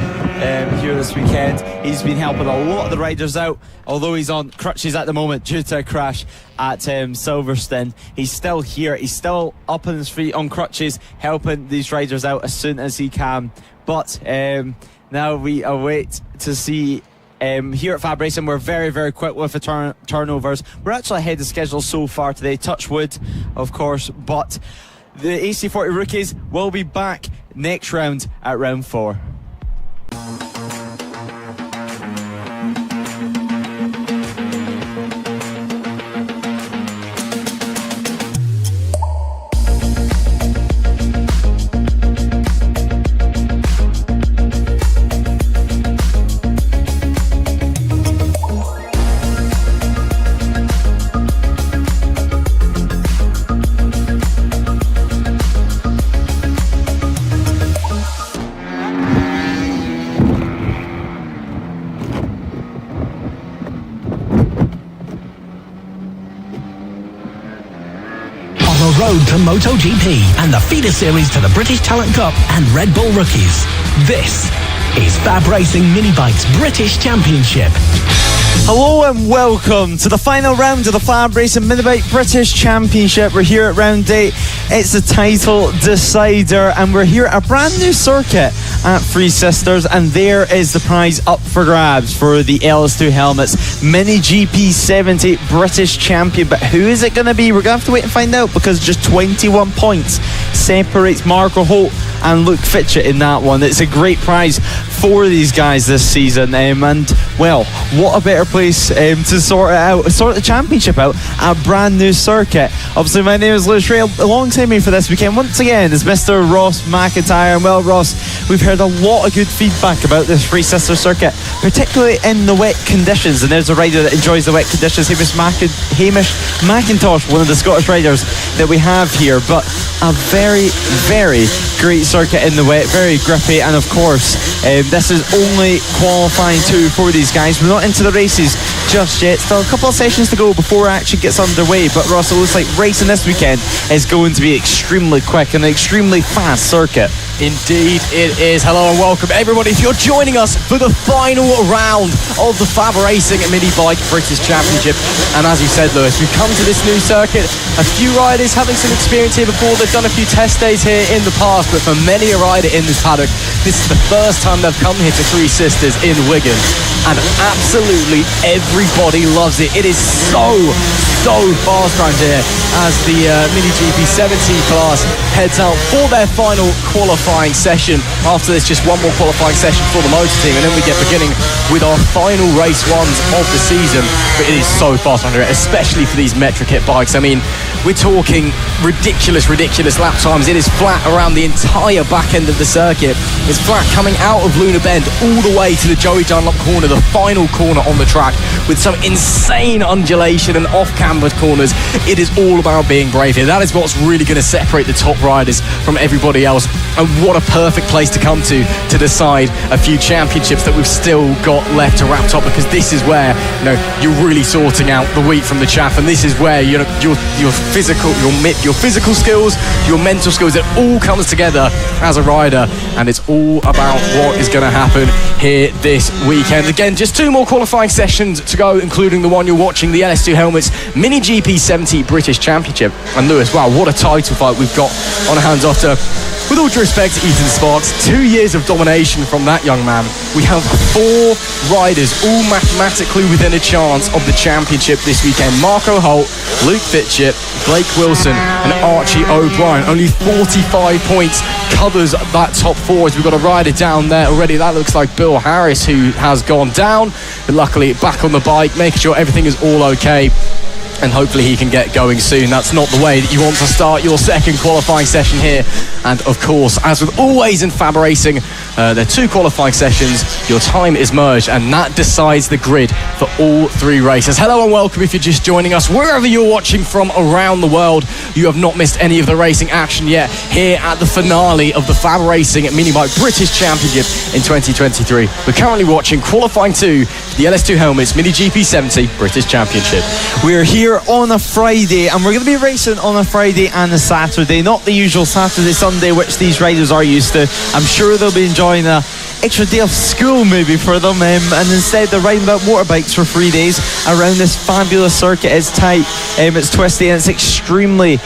here this weekend. He's been helping a lot of the riders out, although he's on crutches at the moment due to a crash at Silverstone. He's still here. He's still up on his feet on crutches, helping these riders out as soon as he can. But now we await to see. Here at FAB-Racing, we're very, very quick with the turnovers. We're actually ahead of schedule so far today, touch wood, of course, but the AC40 Rookies will be back next round at round 4. Road to MotoGP and the feeder series to the British Talent Cup and RedBull Rookies. This is FAB-Racing Minibikes British Championship. Hello and welcome to the final round of the FAB-Racing Minibike British Championship. We're here at round 8. It's the title decider, and we're here at a brand new circuit at Three Sisters, and there is the prize up for grabs for the LS2 helmets. MiniGP 70 British champion, but who is it going to be? We're going to have to wait and find out, because just 21 points separates Marco Holt and Luke Fitchett in that one. It's a great prize for these guys this season, and well, what a better place to sort the championship out at a brand new circuit. Obviously, my name is Lewis Rail. Alongside me for this weekend once again is Mr. Ross McIntyre, and well, Ross, we've heard a lot of good feedback about this Three Sisters circuit, particularly in the wet conditions, and there's a rider that enjoys the wet conditions, Hamish McIntosh, one of the Scottish riders that we have here. But a very, very great circuit in the wet, very grippy, and of course this is only qualifying 2 for these guys. We're not into the races just yet, still a couple of sessions to go before it actually gets underway. But Ross, it looks like racing this weekend is going to be extremely quick and an extremely fast circuit. Indeed it is. Hello and welcome everybody if you're joining us for the final round of the FAB-Racing Minibike British Championship. And as you said, Lewis, we've come to this new circuit, a few riders having some experience here before. They've done a few test days here in the past, but for many a rider in this paddock, this is the first time they've come here to Three Sisters in Wigan, and absolutely everybody loves it. It is so fast around here as the MiniGP 70 class heads out for their final qualifying session. After this, just one more qualifying session for the motor team, and then we get beginning with our final race ones of the season. But it is so fast around here, especially for these Metric Hit bikes. I mean, we're talking ridiculous lap times. It is flat around the entire back end of the circuit. It's flat coming out of Luna Bend all the way to the Joey Dunlop corner, the final corner on the track, with some insane undulation and off-cambered corners. It is all about being brave here. That is what's really going to separate the top riders from everybody else. And what a perfect place to come to decide a few championships that we've still got left to wrap up, because this is where you're really sorting out the wheat from the chaff, and this is where your physical skills, your mental skills, it all comes together as a rider, and it's all about what is going to happen here this weekend. Again, just 2 more qualifying sessions to go, including the one you're watching, the LS2 Helmets Mini-GP 70 British Championship. And Lewis, wow, what a title fight we've got on our hands after, with all due respect to Ethan Sparks, 2 years of domination from that young man. We have 4 riders all mathematically within a chance of the championship this weekend. Marco Holt, Luke Fitchett, Blake Wilson and Archie O'Brien. Only 45 points covers that top 4, as we've got a rider down there already. That looks like Bill Harris, who has gone down, but luckily back on the bike, making sure everything is all okay. And hopefully he can get going soon. That's not the way that you want to start your second qualifying session here. And of course, as with always in FAB-Racing, there are 2 qualifying sessions. Your time is merged, and that decides the grid for all 3 races. Hello and welcome if you're just joining us. Wherever you're watching from around the world, you have not missed any of the racing action yet here at the finale of the FAB-Racing Minibike British Championship in 2023. We're currently watching qualifying 2 for the LS2 Helmets Mini-GP 70 British Championship. We're here on a Friday, and we're going to be racing on a Friday and a Saturday, not the usual Saturday Sunday which these riders are used to. I'm sure they'll be enjoying a extra day of school maybe for them, and instead they're riding about motorbikes for 3 days around this fabulous circuit. It's tight, it's twisty, and it's extremely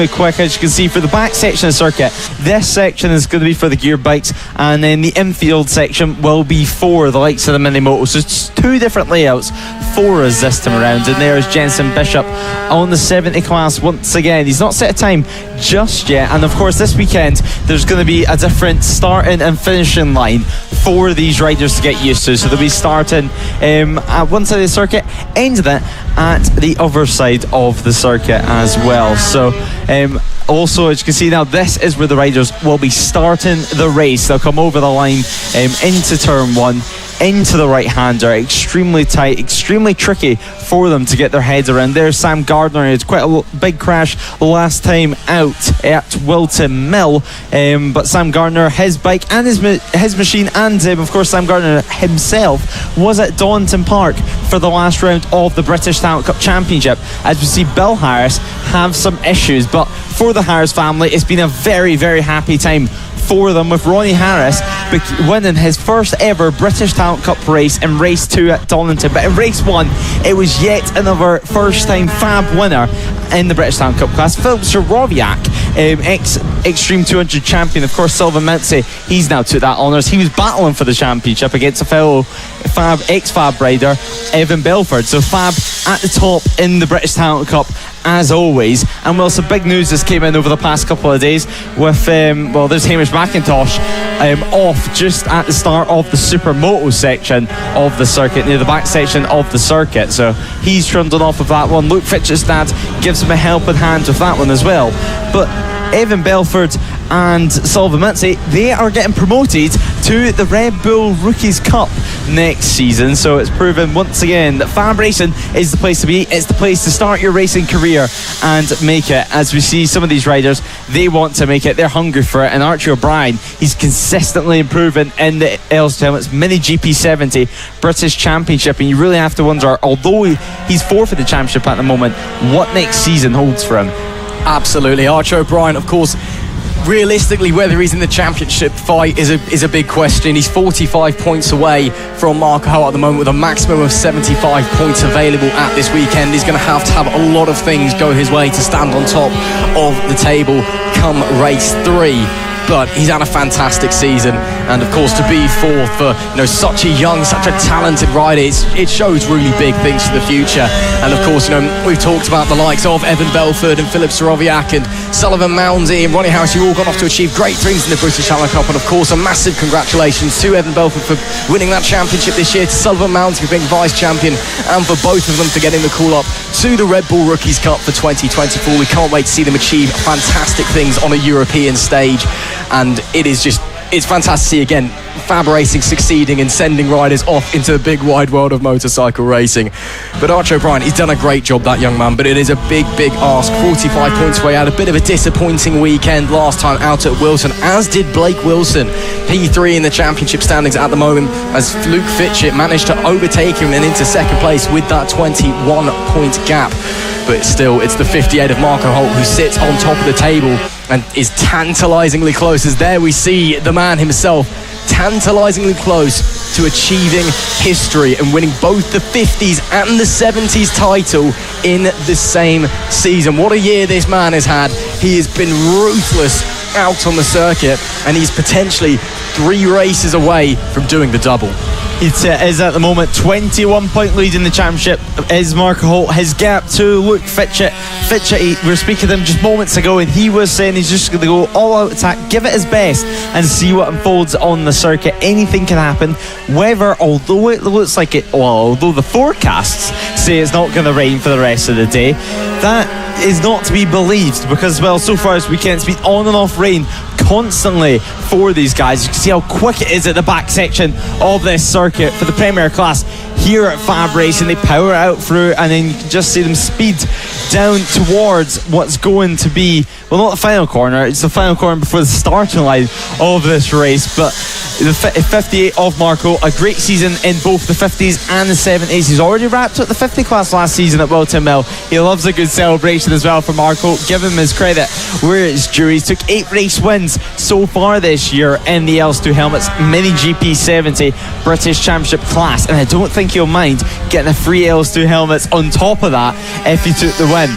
quick. As you can see, for the back section of the circuit, this section is going to be for the gear bikes, and then the infield section will be for the likes of the Mini Moto. So it's 2 different layouts for us this time around. And there's Jensen Bishop on the 70 class once again. He's not set a time just yet, and of course this weekend there's going to be a different starting and finishing line for these riders to get used to. So they'll be starting at one side of the circuit, ending it at the other side of the circuit as well. So also, as you can see now, this is where the riders will be starting the race. They'll come over the line into turn 1, into the right-hander. Extremely tight, extremely tricky for them to get their heads around. There's Sam Gardner. It's quite a big crash last time out at Wilton Mill, but Sam Gardner, his bike and his machine, and of course Sam Gardner himself was at Donington Park for the last round of the British Talent Cup Championship. As we see, Bill Harris have some issues, but for the Harris family, it's been a very happy time for them, with Ronnie Harris winning his first ever British Talent Cup race in race 2 at Donington. But in race 1, it was yet another first time FAB winner in the British Talent Cup class, Philip Sorowiak, ex-Extreme 200 champion. Of course, Sylvan Mintzy, he's now took that honours. He was battling for the championship against a fellow ex-FAB rider, Evan Belford. So FAB at the top in the British Talent Cup as always. And well, some big news just came in over the past couple of days with there's Hamish McIntosh off just at the start of the Supermoto section of the circuit, near the back section of the circuit. So he's trundled off of that one. Luke Fitchett's dad gives him a helping hand with that one as well. But Evan Belford and Sullivan Mintzy, they are getting promoted to the RedBull Rookies Cup next season. So it's proven once again that FAB-Racing is the place to be. It's the place to start your racing career and make it. As we see some of these riders, they want to make it. They're hungry for it. And Archie O'Brien, he's consistently improving in the LS2 Helmets Mini GP 70 British Championship. And you really have to wonder, although he's 4th for the championship at the moment, what next season holds for him. Absolutely. Archie O'Brien, of course, realistically, whether he's in the championship fight is a big question. He's 45 points away from Marco Holt at the moment, with a maximum of 75 points available at this weekend. He's going to have a lot of things go his way to stand on top of the table come race 3. But he's had a fantastic season, and of course to be 4th for such a young, such a talented rider, it shows really big things for the future. And of course, we've talked about the likes of Evan Belford and Philip Sorowiak and Sullivan Mintzy and Ronnie Harris, who all gone off to achieve great things in the British Talent Cup. And of course, a massive congratulations to Evan Belford for winning that championship this year, to Sullivan Mintzy for being vice champion, and for both of them for getting the call up to the RedBull Rookies Cup for 2024. We can't wait to see them achieve fantastic things on a European stage, and it's fantastic to see again FAB-Racing succeeding in sending riders off into the big wide world of motorcycle racing. But Archie O'Brien, he's done a great job, that young man, but it is a big ask. 45 points away. Had a bit of a disappointing weekend last time out at Wilson, as did Blake Wilson. P3 in the championship standings at the moment, as Luke Fitchett managed to overtake him and into second place with that 21-point gap. But still, it's the 58 of Marco Holt who sits on top of the table and is tantalisingly close, as there we see the man himself tantalisingly close to achieving history and winning both the 50s and the 70s title in the same season. What a year this man has had. He has been ruthless out on the circuit, and he's potentially 3 races away from doing the double. It is at the moment 21-point lead in the championship is Marco Holt. His gap to Luke Fitchett. We were speaking to him just moments ago, and he was saying he's just going to go all out attack, give it his best, and see what unfolds on the circuit. Anything can happen. Whether, although it looks like it, well, although the forecasts say it's not going to rain for the rest of the day, that is not to be believed, because, well, so far this weekend it's been on and off rain constantly for these guys. You can see how quick it is at the back section of this circuit for the Premier class here at FAB-Racing. They power out through, and then you can just see them speed down towards what's going to be, well, not the final corner, it's the final corner before the starting line of this race. But the 58 of Marco, a great season in both the 50s and the 70s. He's already wrapped up the 50 class last season at Wilton Mill. He loves a good celebration as well for Marco. Give him his credit where it's due. He's took 8 race wins so far this year in the LS2 helmets, Minigp 70 British Championship class, and I don't think you'll mind getting a free LS2 helmets on top of that if you took the win.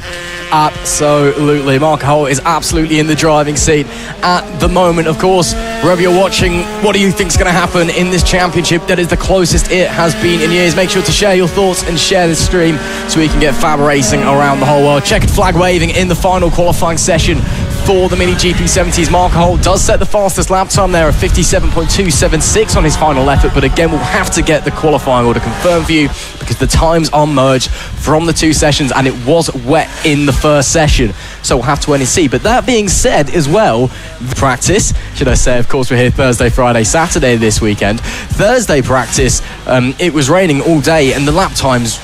Absolutely. Marco Holt is absolutely in the driving seat at the moment. Of course, wherever you're watching, what do you think is going to happen in this championship that is the closest it has been in years? Make sure to share your thoughts and share this stream so we can get FAB-Racing around the whole world. Checkered flag waving in the final qualifying session for the Mini GP 70s. Marco Holt does set the fastest lap time there of 57.276 on his final effort, but again, we'll have to get the qualifying order confirmed for you because the times are merged from the 2 sessions, and it was wet in the first session, so we'll have to wait and see. But that being said as well, practice, should I say, of course we're here Thursday, Friday, Saturday this weekend. Thursday practice, it was raining all day, and the lap times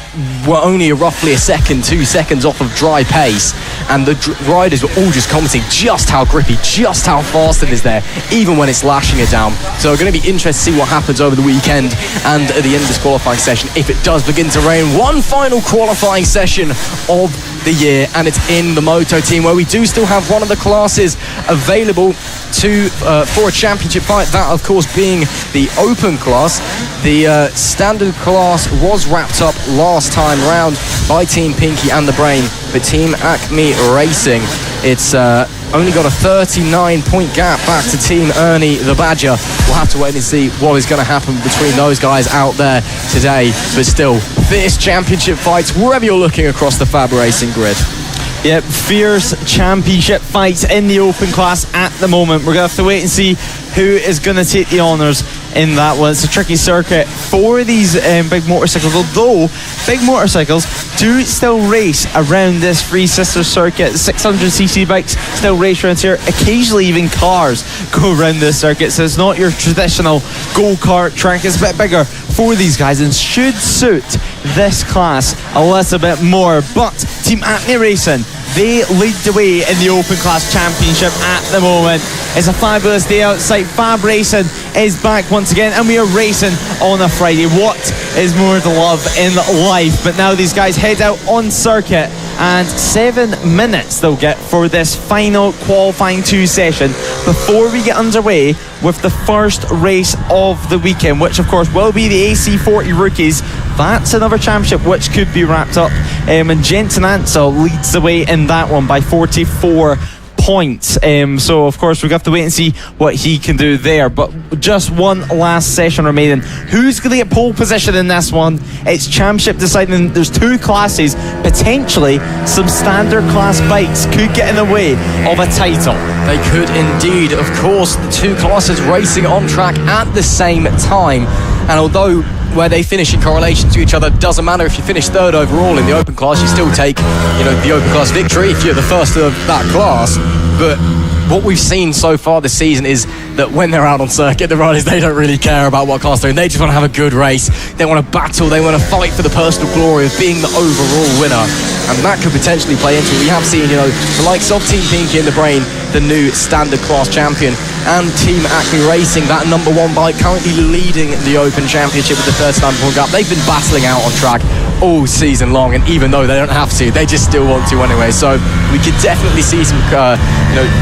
were only roughly 2 seconds off of dry pace, and the riders were all just commenting just how grippy, just how fast it is there, even when it's lashing it down. So we're going to be interested to see what happens over the weekend and at the end of this qualifying session if it does begin to rain. One final qualifying session of the year, and it's in the Moto team, where we do still have one of the classes available for a championship fight, that of course being the open class. The standard class was wrapped up last time round by Team Pinky and the Brain, but Team Acme Racing, it's only got a 39-point gap back to Team Ernie the Badger. We'll have to wait and see what is going to happen between those guys out there today, but still fierce championship fights wherever you're looking across the FAB-Racing grid. Yep, fierce championship fights in the open class at the moment. We're going to have to wait and see who is going to take the honours in that one. It's a tricky circuit for these big motorcycles, although big motorcycles do still race around this Three Sisters circuit. 600cc bikes still race around here. Occasionally even cars go around this circuit, so it's not your traditional go-kart track. It's a bit bigger for these guys and should suit this class a little bit more. But Team Acme Racing, they lead the way in the Open Class Championship at the moment. It's a fabulous day outside. FAB-Racing is back once again, and we are racing on a Friday. What is more to love in life? But now these guys head out on circuit, and 7 minutes they'll get for this final qualifying 2 session before we get underway with the first race of the weekend, which of course will be the AC40 Rookies. That's another championship which could be wrapped up, and Jensen Ansel leads the way in that one by 44 points. So of course we have to wait and see what he can do there. But just one last session remaining. Who's going to get pole position in this one? It's championship deciding. There's 2 classes. Potentially some standard class bikes could get in the way of a title. They could indeed. Of course, the 2 classes racing on track at the same time. And although where they finish in correlation to each other doesn't matter, if you finish third overall in the open class, you still take, the open class victory if you're the first of that class. But what we've seen so far this season is that when they're out on circuit, the riders, they don't really care about what class they're in. They just want to have a good race. They want to battle. They want to fight for the personal glory of being the overall winner. And that could potentially play into it. We have seen, the likes of Team Pinky in the Brain, the new standard class champion, and Team Acme Racing, that number one bike, currently leading the Open Championship with the 39-point gap. They've been battling out on track all season long, and even though they don't have to, they just still want to anyway. So we could definitely see some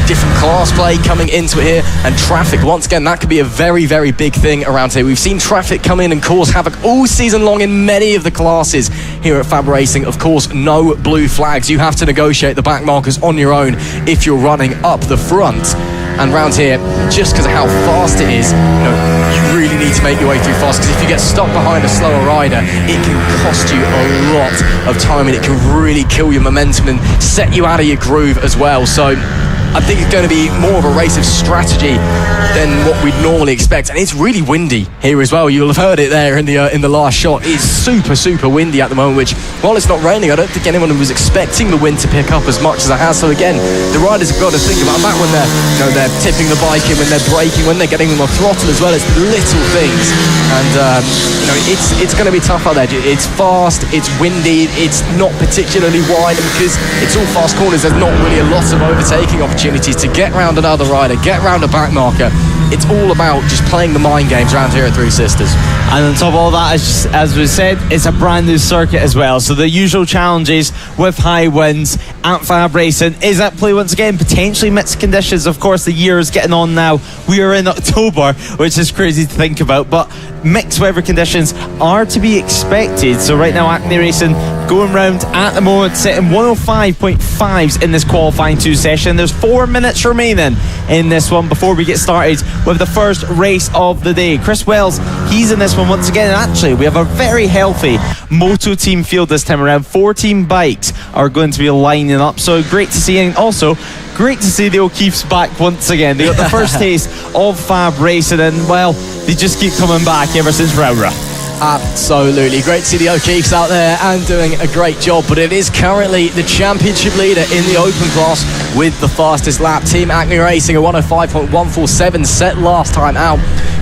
different class play coming into it here, and traffic, once again, that could be a very, very big thing around here. We've seen traffic come in and cause havoc all season long in many of the classes here at FAB-Racing. Of course, no blue flags. You have to negotiate the back markers on your own if you're running up the front. And round here, just because of how fast it is, you really need to make your way through fast, because if you get stuck behind a slower rider, it can cost you a lot of time, and it can really kill your momentum and set you out of your groove as well. So I think it's going to be more of a race of strategy than what we'd normally expect. And it's really windy here as well. You'll have heard it there in the last shot. It's super, super windy at the moment, which, while it's not raining, I don't think anyone was expecting the wind to pick up as much as it has. So again, the riders have got to think about that when they're tipping the bike in, when they're braking, when they're getting them on throttle as well. It's little things. And it's going to be tough out there. It's fast, it's windy, it's not particularly wide, and because it's all fast corners, there's not really a lot of overtaking opportunities to get round another rider, get round a back marker. It's all about just playing the mind games around here at Three Sisters. And on top of all that, as we said, it's a brand new circuit as well. So the usual challenges with high winds at FAB-Racing is at play once again. Potentially mixed conditions. Of course, the year is getting on now. We are in October, which is crazy to think about. But mixed weather conditions are to be expected. So right now, Acme Racing going round at the moment, setting 105.5s in this qualifying 2 session. There's 4 minutes remaining in this one before we get started with the first race of the day. Chris Wells, he's in this one once again. And actually, we have a very healthy Moto team field this time around. 14 bikes are going to be lining up. So great to see. And also, great to see the O'Keeffe's back once again. They got the first taste of FAB-Racing, and well, they just keep coming back ever since Rowra. Absolutely. Great to see the O'Keeffes out there and doing a great job. But it is currently the championship leader in the open class with the fastest lap. Team Acme Racing, a 105.147 set last time out.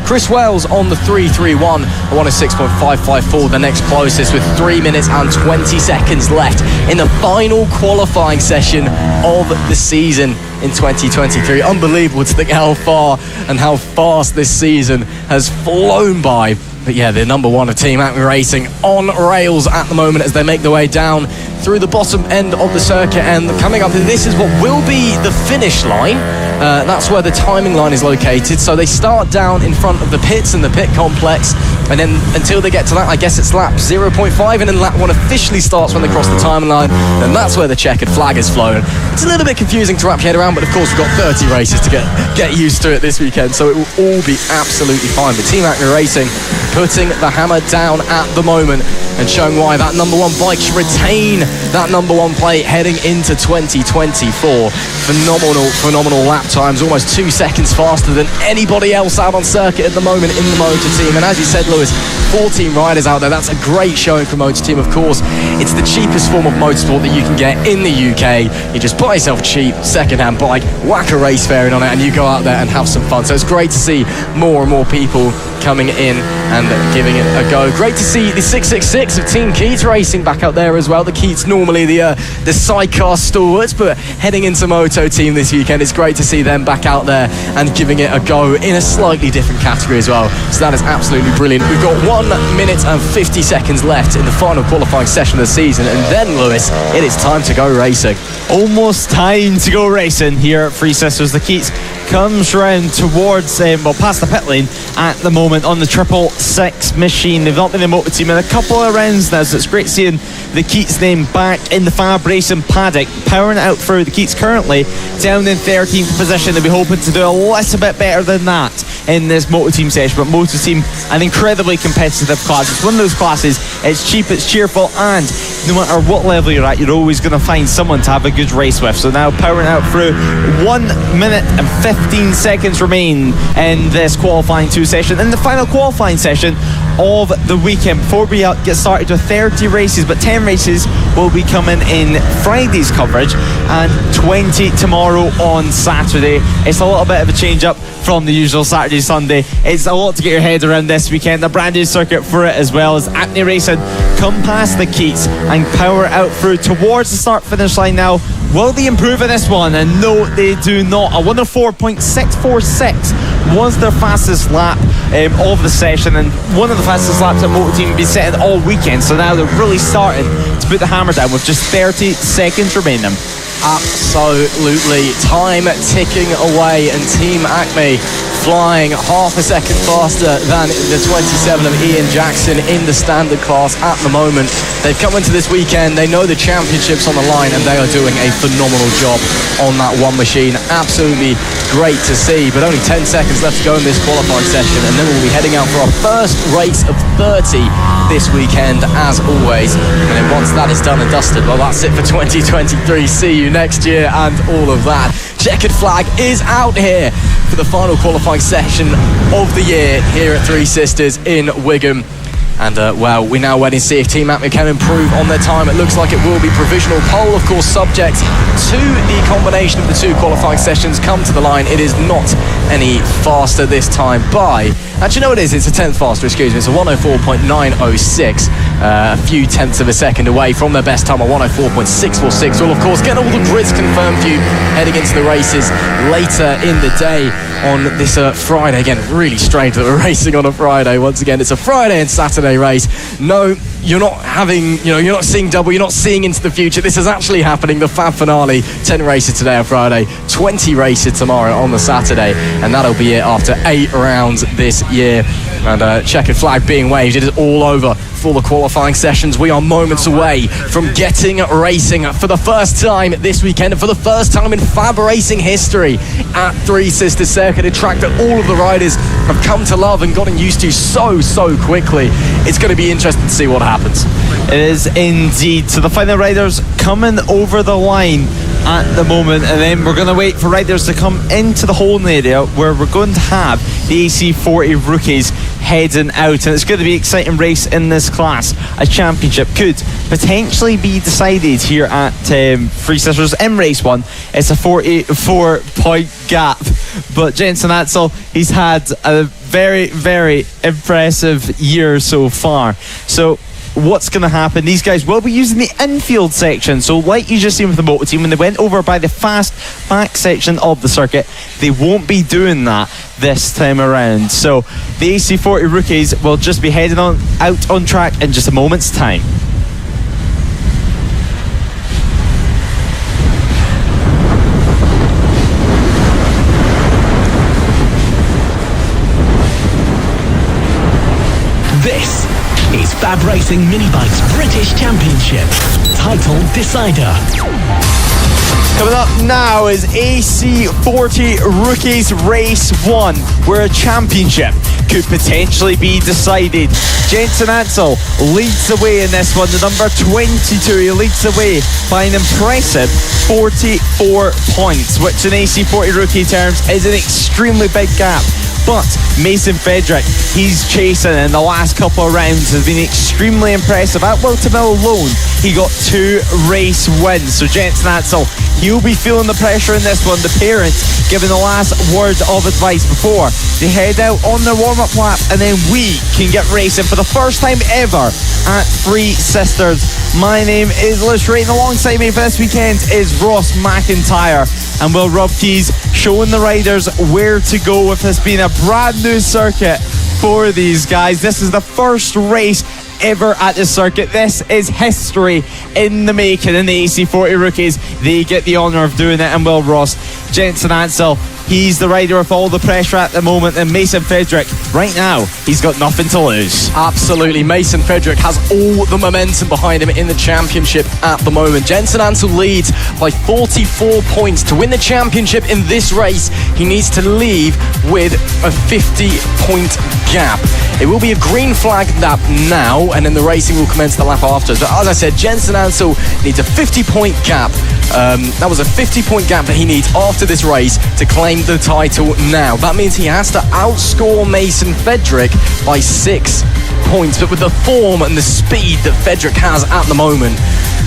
Chris Wells on the 331, a 106.554, the next closest, with 3 minutes and 20 seconds left in the final qualifying session of the season in 2023. Unbelievable to think how far and how fast this season has flown by. But yeah, the number one of Team Acme Racing on rails at the moment as they make their way down through the bottom end of the circuit, and coming up, this is what will be the finish line. That's where the timing line is located. So they start down in front of the pits and the pit complex, and then until they get to that, I guess it's lap 0.5, and then lap 1 officially starts when they cross the timing line, and that's where the checkered flag is flown. It's a little bit confusing to wrap your head around, but of course we've got 30 races to get used to it this weekend, so it will all be absolutely fine. But Team Acme Racing putting the hammer down at the moment and showing why that number one bike should retain that number one plate heading into 2024. Phenomenal lap times, almost 2 seconds faster than anybody else out on circuit at the moment in the Moto team. And as you said, Lewis, 14 riders out there. That's a great showing for Moto team. Of course, it's the cheapest form of motorsport that you can get in the UK. You just buy yourself a cheap second-hand bike, whack a race fairing on it, and you go out there and have some fun. So it's great to see more and more people coming in and giving it a go. Great to see the 666 of Team Keats Racing back out there as well. The Keats, normally the Sidecars stalwarts, but heading into Moto team this weekend. It's great to see them back out there and giving it a go in a slightly different category as well. So that is absolutely brilliant. We've got 1 minute and 50 seconds left in the final qualifying session of the season, and then, Lewis, it is time to go racing. Almost time to go racing here at Three Sisters. The Keats comes round towards past the pit lane at the moment on the 666 machine. They've not been in the Moto team in a couple of rounds now, so it's great seeing the Keats name back in the FAB-Racing paddock, powering it out through. The Keats currently down in 13th position. They'll be hoping to do a little bit better than that in this Moto team session, but Moto team, an incredibly competitive class. It's one of those classes, it's cheap, it's cheerful, and no matter what level you're at, you're always going to find someone to have a good race with. So now powering out through, 1 minute and 15 seconds remain in this qualifying 2 session. In the final qualifying session of the weekend. Before we get started with 30 races, but 10 races will be coming in Friday's coverage and 20 tomorrow on Saturday. It's a little bit of a change up from the usual Saturday, Sunday. It's a lot to get your head around this weekend. A brand new circuit for it, as well as Acme Racing come past the Keats and power out through towards the start finish line now. Will they improve in this one? And no, they do not. A 104.646 was their fastest lap of the session, and one of the fastest laps that Moto team have been setting all weekend. So now they're really starting to put the hammer down with just 30 seconds remaining. Absolutely. Time ticking away, and Team Acme flying half a second faster than the 27 of Ian Jackson in the standard class at the moment. They've come into this weekend, they know the championship's on the line, and they are doing a phenomenal job on that one machine. Absolutely great to see, but only 10 seconds left to go in this qualifying session, and then we'll be heading out for our first race of 30 this weekend, as always. And then once that is done and dusted, well, that's it for 2023. See you next year and all of that. Checkered flag is out here for the final qualifying session of the year here at Three Sisters in Wigan. And, well, we now wait and see if Team Acme can improve on their time. It looks like it will be provisional pole, of course, subject to the combination of the two qualifying sessions come to the line. It is not any faster this time by... Actually, no, it is. It's a tenth faster, excuse me. It's a 104.906. A few tenths of a second away from their best time, a 104.646. We'll, of course, get all the grids confirmed for you heading into the races later in the day on this Friday. Again, really strange that we're racing on a Friday. Once again, it's a Friday and Saturday race. No, you're not having, you're not seeing double, you're not seeing into the future. This is actually happening. The Fab finale, 10 races today on Friday, 20 races tomorrow on the Saturday, and that'll be it after 8 rounds this year. And checkered flag being waved. It is all over for the qualifying sessions. We are moments away from getting racing for the first time this weekend, and for the first time in FAB-Racing history at Three Sisters Circuit, a track that all of the riders have come to love and gotten used to so quickly. It's going to be interesting to see what happens. It is indeed. So the final riders coming over the line at the moment, and then we're going to wait for riders to come into the holding area where we're going to have the AC40 rookies heading out, and it's going to be an exciting race in this class. A championship could potentially be decided here at Three Sisters in race 1. It's a 44-point gap, but Jensen Atzel, he's had a very impressive year so far. So what's going to happen? These guys will be using the infield section. So like you just seen with the Moto team, when they went over by the fast back section of the circuit, they won't be doing that this time around. So the AC40 rookies will just be heading out on track in just a moment's time. This is FAB-Racing Minibikes British Championship Title Decider. Coming up now is AC40 Rookies Race 1, where a championship could potentially be decided. Jensen Atzel leads the way in this one, the number 22. He leads the way by an impressive 44 points, which in AC40 rookie terms is an extremely big gap. But Mason Frederick, he's chasing in the last couple of rounds, has been extremely impressive. At Wilton alone, he got 2 race wins. So Jensen Atzel, he'll be feeling the pressure in this one. The parents giving the last word of advice before they head out on their warm-up lap, and then we can get racing for the first time ever at Three Sisters. My name is Liz Ray, and alongside me for this weekend is Ross McIntyre and Will Rob Keys, showing the riders where to go with this being a brand new circuit for these guys. This is the first race ever at this circuit. This is history in the making, and the AC40 rookies, they get the honour of doing it. And Will Ross, Jensen Atzel, he's the rider with all the pressure at the moment, and Mason Frederick, right now, he's got nothing to lose. Absolutely. Mason Frederick has all the momentum behind him in the championship at the moment. Jensen Atzel leads by 44 points. To win the championship in this race, he needs to leave with a 50-point gap. It will be a green flag lap now, and then the racing will commence the lap afterwards. But as I said, Jensen Atzel needs a 50-point gap. That was a 50-point gap that he needs after this race to claim the title now. That means he has to outscore Mason Frederick by 6 points, but with the form and the speed that Fedric has at the moment,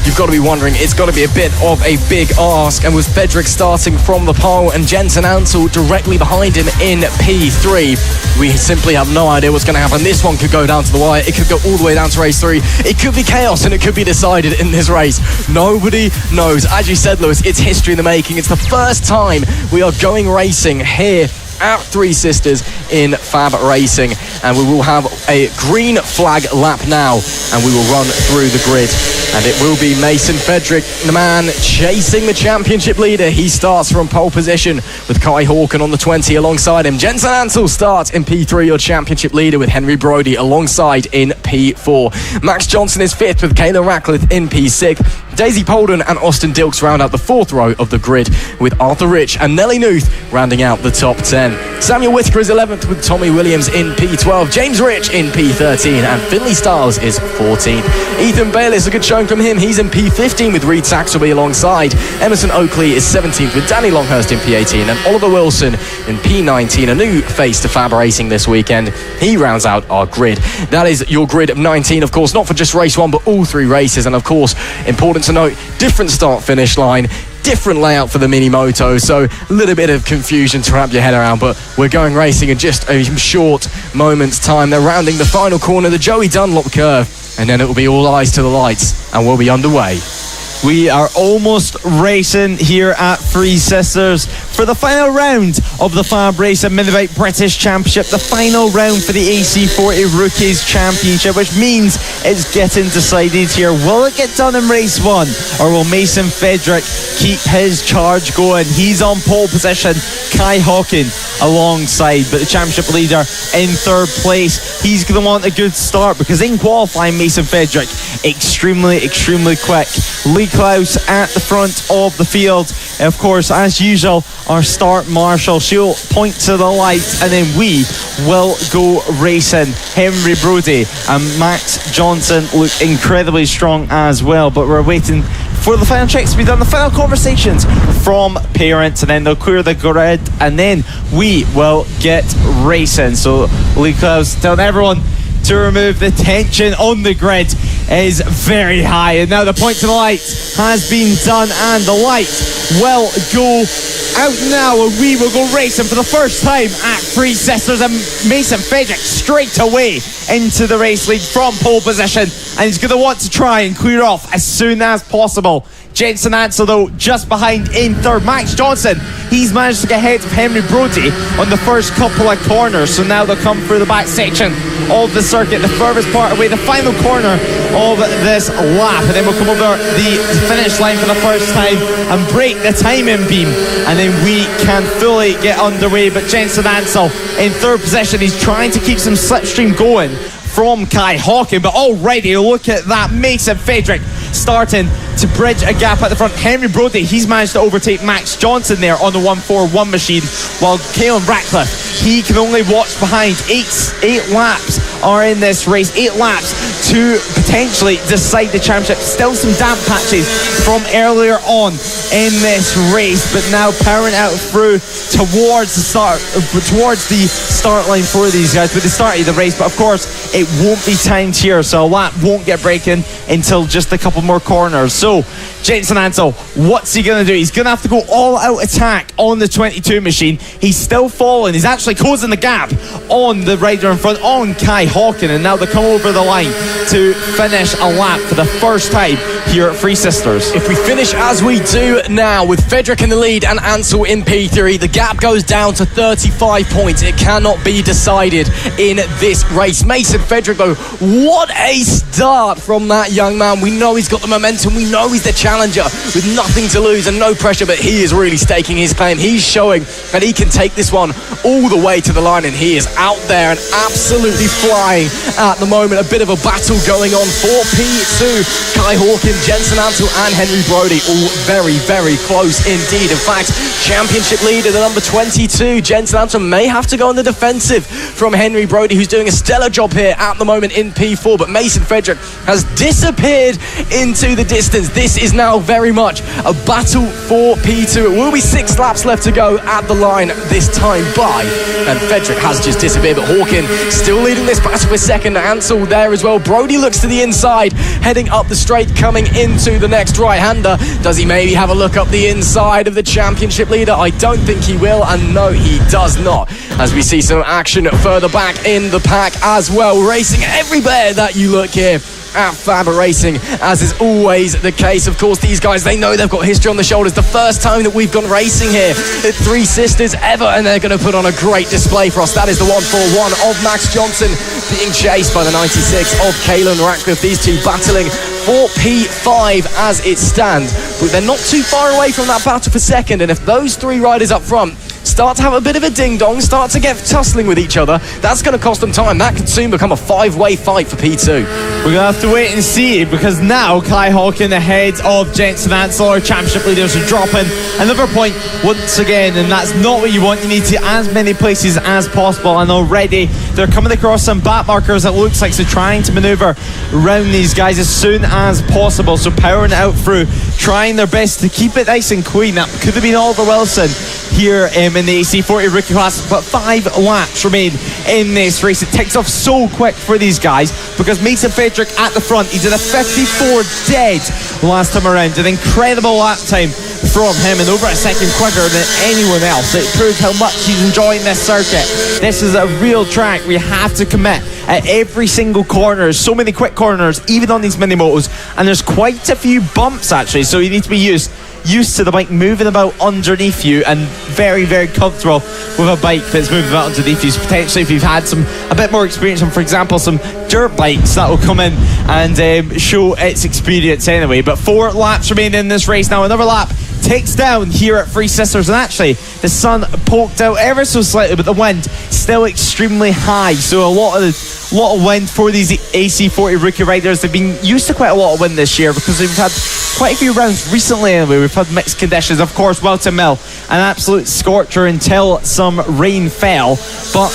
you've got to be wondering, it's got to be a bit of a big ask. And with Fedric starting from the pole and Jensen Ansel directly behind him in P3, we simply have no idea what's going to happen. This one could go down to the wire. It could go all the way down to race 3. It could be chaos and it could be decided in this race. Nobody knows. As you said, Lewis, it's history in the making. It's the first time we are going racing here at Three Sisters in FAB-Racing, and we will have a green flag lap now, and we will run through the grid, and it will be Mason Fedric, the man chasing the championship leader. He starts from pole position with Kai Hawken on the 20 alongside him. Jensen Ansel starts in P3, your championship leader, with Henry Brody alongside in P4. Max Johnson is 5th with Kayla Ratcliffe in P6. Daisy Polden and Austin Dilks round out the 4th row of the grid, with Arthur Rich and Nelly Knuth rounding out the top 10. Samuel Whitaker is 11th with Tommy Williams in P12. James Rich in P13, and Finley Styles is 14th. Ethan Bayliss, a good showing from him. He's in P15 with Reed Saxelby alongside. Emerson Oakley is 17th with Danny Longhurst in P18, and Oliver Wilson in P19, a new face to FAB-Racing this weekend. He rounds out our grid. That is your grid of 19, of course, not for just race 1, but all 3 races. And of course, important to note, different start-finish line, different layout for the mini moto, so a little bit of confusion to wrap your head around, but we're going racing in just a short moment's time. They're rounding the final corner, the Joey Dunlop curve, and then it will be all eyes to the lights, and we'll be underway. We are almost racing here at Three Sisters for the final round of the FAB-Racing Minibike British Championship, the final round for the AC40 Rookies Championship, which means it's getting decided here. Will it get done in race 1, or will Mason Fedric keep his charge going? He's on pole position, Kai Hawken alongside, but the championship leader in 3rd place. He's going to want a good start, because in qualifying, Mason Fedric extremely quick. Lee Klaus at the front of the field. Of course, as usual, our start marshal, she'll point to the light, and then we will go racing. Henry Brody and Max Johnson look incredibly strong as well, but we're waiting for the final checks to be done, the final conversations from parents, and then they'll clear the grid, and then we will get racing. So Lee Klaus telling everyone to remove the tension on the grid is very high, and now the point to the light has been done, and the light will go out now, and we will go racing for the first time at Three Sisters, and Mason Fedric straight away into the race lead from pole position, and he's going to want to try and clear off as soon as possible. Jensen Ansel, though, just behind in 3rd. Max Johnson, he's managed to get ahead of Henry Brody on the first couple of corners, so now they'll come through the back section of the circuit, the furthest part away, the final corner of this lap, and then we'll come over the finish line for the first time and break the timing beam, and then we can fully get underway. But Jensen Ansel in 3rd position, he's trying to keep some slipstream going from Kai Hawken, but already look at that, Mason Fedric starting to bridge a gap at the front. Henry Brody, he's managed to overtake Max Johnson there on the 141 machine, while Kayla Ratcliffe, he can only watch behind. Eight laps are in this race, 8 laps to potentially decide the championship. Still some damp patches from earlier on in this race, but now powering out through towards the start line for these guys with the start of the race. But of course, it won't be timed here, so a lap won't get breaking until just a couple more corners. So Jensen Ansel, what's he going to do? He's going to have to go all out attack on the 22 machine. He's still falling. He's actually closing the gap on the rider in front, on Kai Hawken, and now they come over the line to finish a lap for the first time here at Three Sisters. If we finish as we do now, with Fedric in the lead and Ansel in P3, the gap goes down to 35 points. It cannot be decided in this race. Mason Fedric, though, what a start from that young man. We know he's got the momentum. We know he's the challenger with nothing to lose and no pressure, but he is really staking his claim. He's showing that he can take this one all the way to the line, and he is out there and absolutely flying at the moment. A bit of a battle going on for P2. Kai Hawken, Jensen Ansel and Henry Brody all very close indeed. In fact, championship leader, the number 22, Jensen Ansel, may have to go on the defensive from Henry Brody, who's doing a stellar job here here at the moment in P4, but Mason Frederick has disappeared into the distance. This is now very much a battle for P2. It will be 6 laps left to go at the line this time by, and Frederick has just disappeared, but Hawkin still leading this battle for second. Ansel there as well. Brody looks to the inside, heading up the straight, coming into the next right-hander. Does he maybe have a look up the inside of the championship leader? I don't think he will, and no, he does not, as we see some action further back in the pack as well. Racing everywhere that you look here at FAB-Racing, as is always the case. Of course, these guys, they know they've got history on the shoulders. The first time that we've gone racing here at Three Sisters ever, and they're going to put on a great display for us. That is the 141 of Max Johnson being chased by the 96 of Caelan Ratcliffe. These two battling for P5 as it stands, but they're not too far away from that battle for second, and if those three riders up front start to have a bit of a ding-dong, start to get tussling with each other, that's going to cost them time. That could soon become a 5-way fight for P2. We're going to have to wait and see, because now Kai Hawkin ahead of Jensen Ansel, our championship leaders, are dropping another point once again, and that's not what you want. You need to as many places as possible, and already they're coming across some back markers, it looks like, so trying to manoeuvre around these guys as soon as possible, so powering it out through, trying their best to keep it nice and clean. That could have been Oliver Wilson here in the AC40 rookie class, but 5 laps remain in this race. It takes off so quick for these guys, because Mason Frederick at the front, he did a 54 dead last time around, an incredible lap time from him, and over a second quicker than anyone else. It proves how much he's enjoying this circuit. This is a real track. We have to commit at every single corner. So many quick corners, even on these mini motos, and there's quite a few bumps actually, so you need to be used to the bike moving about underneath you, and very, very comfortable with a bike that's moving about underneath you. So potentially, if you've had a bit more experience on, for example, some dirt bikes, that will come in and show its experience anyway. But 4 laps remain in this race now. Another lap takes down here at Three Sisters, and actually the sun poked out ever so slightly, but the wind still extremely high, so a lot of wind for these AC40 rookie riders. They've been used to quite a lot of wind this year, because we've had quite a few rounds recently anyway. We've had mixed conditions. Of course, Welton Mill, an absolute scorcher until some rain fell, but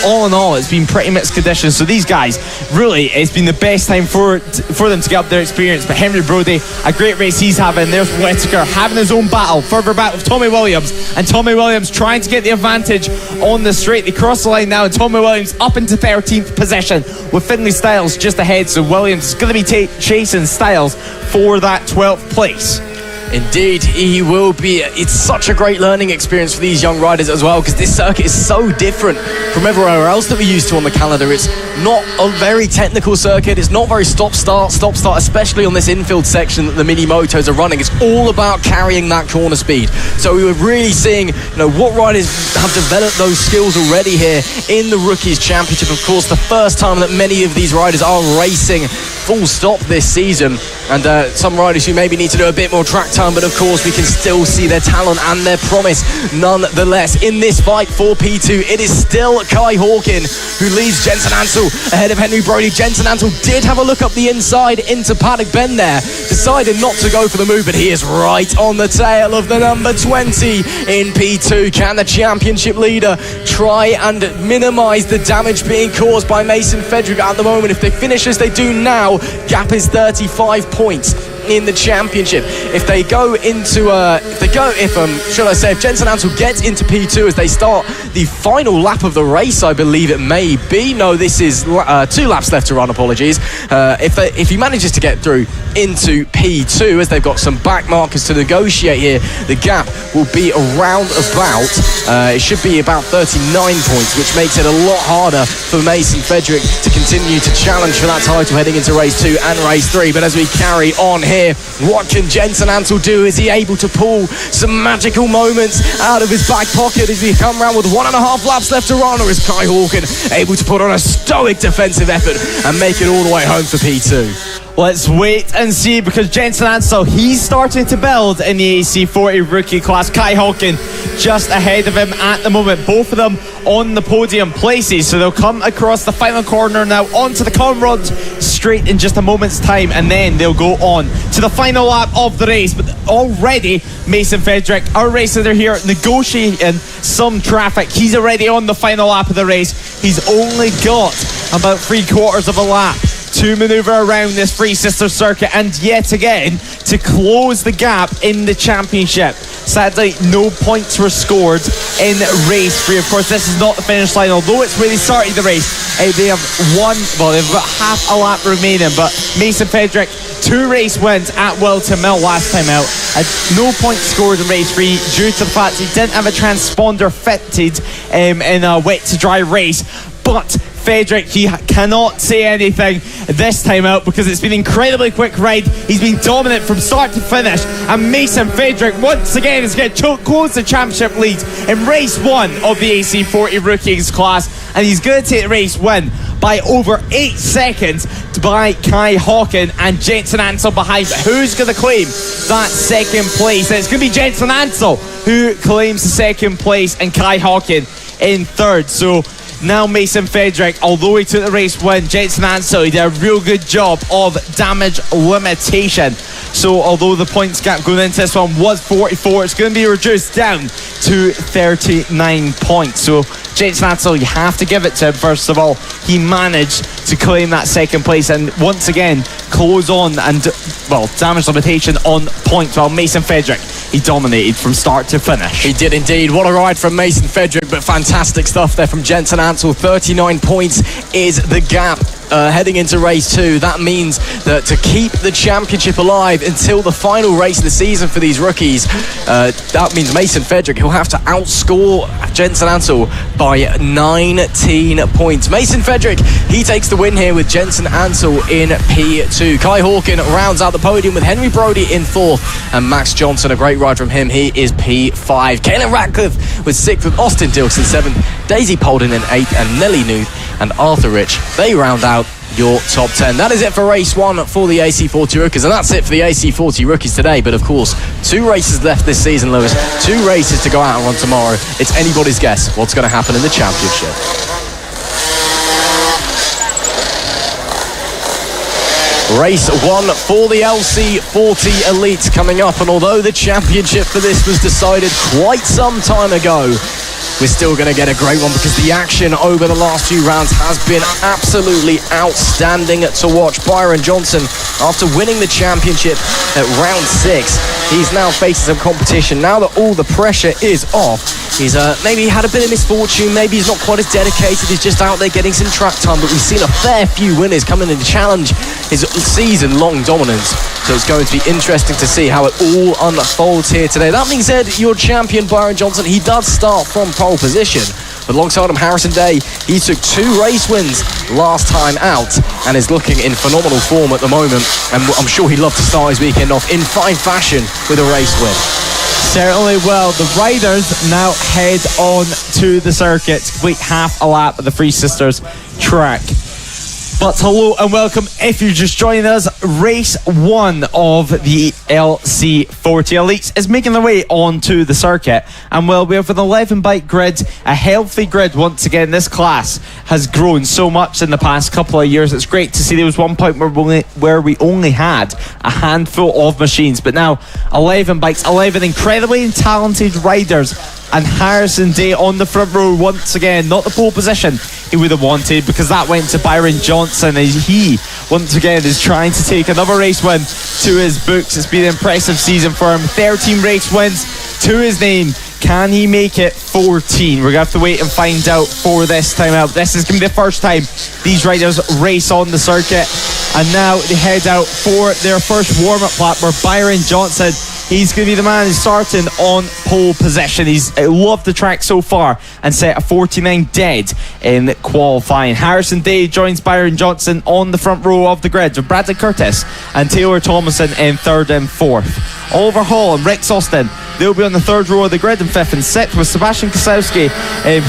all in all, it's been pretty mixed conditions. So these guys, really, it's been the best time for them to get up their experience. But Henry Brody, a great race he's having. There's Whittaker having his own battle, further back with Tommy Williams, and Tommy Williams trying to get the advantage on the straight. They cross the line now, and Tommy Williams up into 13th position with Finlay Styles just ahead. So Williams is going to be chasing Styles for that 12th place. Indeed, he will be. It's such a great learning experience for these young riders as well, because this circuit is so different from everywhere else that we're used to on the calendar. It's not a very technical circuit. It's not very stop-start, especially on this infield section that the mini motos are running. It's all about carrying that corner speed. So we were really seeing, what riders have developed those skills already here in the Rookies Championship. Of course, the first time that many of these riders are racing full stop this season, and some riders who maybe need to do a bit more track time, but of course we can still see their talent and their promise nonetheless. In this fight for P2, it is still Kai Hawkin who leads Jensen Ansel ahead of Henry Brody. Jensen Ansel did have a look up the inside into Paddock Bend there, decided not to go for the move, but he is right on the tail of the number 20 in P2. Can the championship leader try and minimise the damage being caused by Mason Frederick at the moment? If they finish as they do now, gap is 35 points in the championship. If Jensen Ansel gets into P2 as they start the final lap of the race, I believe it may be. No, this is 2 laps left to run, apologies. If he manages to get through into P2, as they've got some back markers to negotiate here, the gap will be around about, it should be about 39 points, which makes it a lot harder for Mason Frederick to continue to challenge for that title heading into race 2 and race 3. But as we carry on here, what can Jensen Ansel do? Is he able to pull some magical moments out of his back pocket as we come around with 1.5 laps left to run, or is Kai Hawkin able to put on a stoic defensive effort and make it all the way home for P2? Let's wait and see, because Jensen Ansel, he's starting to build in the AC40 rookie class. Kai Hawkin just ahead of him at the moment. Both of them on the podium places. So they'll come across the final corner now onto the common rod straight in just a moment's time, and then they'll go on to the final lap of the race. But already Mason Frederick, our racer here, negotiating some traffic. He's already on the final lap of the race. He's only got about 3/4 of a lap to manoeuvre around this Three Sisters circuit, and yet again to close the gap in the championship. Sadly, no points were scored in race 3. Of course, this is not the finish line, although it's where they started the race. They have they've got half a lap remaining, but Mason Frederick, 2 race wins at Wilton Mill last time out, had no points scored in race 3 due to the fact he didn't have a transponder fitted in a wet to dry race. But Frederick, he cannot say anything this time out, because it's been an incredibly quick ride. He's been dominant from start to finish, and Mason Frederick once again is going to close the championship lead in race 1 of the AC40 Rookies class, and he's going to take the race win by over 8 seconds by Kai Hawkin and Jensen Ansel behind. But who's going to claim that second place? And it's going to be Jensen Ansel who claims the second place, and Kai Hawkin in third. So now Mason Frederick, although he took the race win, Jensen Ansel, he did a real good job of damage limitation. So although the points gap going into this one was 44, it's going to be reduced down to 39 points. So Jensen Ansel, you have to give it to him. First of all, he managed to claim that second place and once again close on and, damage limitation on points, while Mason Frederick, he dominated from start to finish. He did indeed. What a ride from Mason Frederick, but fantastic stuff there from Jensen Ansel. 39 points is the gap heading into race 2. That means that to keep the championship alive until the final race of the season for these rookies, that means Mason Frederick, he'll have to outscore Jensen Ansel by 19 points. Mason Frederick, he takes the win here with Jensen Ansel in P2. Kai Hawkin rounds out the podium with Henry Brody in 4th, and Max Johnson, a great ride from him, he is P5. Kaelin Ratcliffe was 6th with Austin Dilson 7th, Daisy Polden in 8th, and Nelly Nuth and Arthur Rich, they round out your top 10. That is it for race 1 for the AC40 Rookies, and that's it for the AC40 Rookies today. But of course, 2 races left this season, Lewis. 2 races to go out and run tomorrow. It's anybody's guess what's going to happen in the championship. Race 1 for the LC40 Elite coming up, and although the championship for this was decided quite some time ago, we're still going to get a great one, because the action over the last few rounds has been absolutely outstanding to watch. Byron Johnson, after winning the championship at round 6, he's now facing some competition. Now that all the pressure is off, he's maybe had a bit of misfortune, maybe he's not quite as dedicated, he's just out there getting some track time, but we've seen a fair few winners come in and challenge his season-long dominance. So it's going to be interesting to see how it all unfolds here today. That being said, your champion Byron Johnson, he does start from pole position, but alongside him Harrison Day, he took 2 race wins last time out and is looking in phenomenal form at the moment, and I'm sure he'd love to start his weekend off in fine fashion with a race win. Certainly will. The riders now head on to the circuit to complete half a lap of the Three Sisters track. But hello and welcome if you're just joining us. Race 1 of the LC40 Elites is making their way onto the circuit, and we have an 11 bike grid, a healthy grid once again. This class has grown so much in the past couple of years. It's great to see. There was one point where we only had a handful of machines, but now 11 bikes, 11 incredibly talented riders, and Harrison Day on the front row once again. Not the pole position he would have wanted, because that went to Byron Johnson, as he once again is trying to take another race win to his books. It's been an impressive season for him. 13 race wins to his name. Can he make it 14? We're going to have to wait and find out for this time out. This is going to be the first time these riders race on the circuit, and now they head out for their first warm-up lap, where Byron Johnson, he's going to be the man who's starting on pole position. He's loved the track so far and set a 49 dead in qualifying. Harrison Day joins Byron Johnson on the front row of the grid, with Bradley Curtis and Taylor Thomason in 3rd and 4th. Oliver Hall and Rex Austin, they'll be on the 3rd row of the grid in 5th and 6th, with Sebastian Kosowski.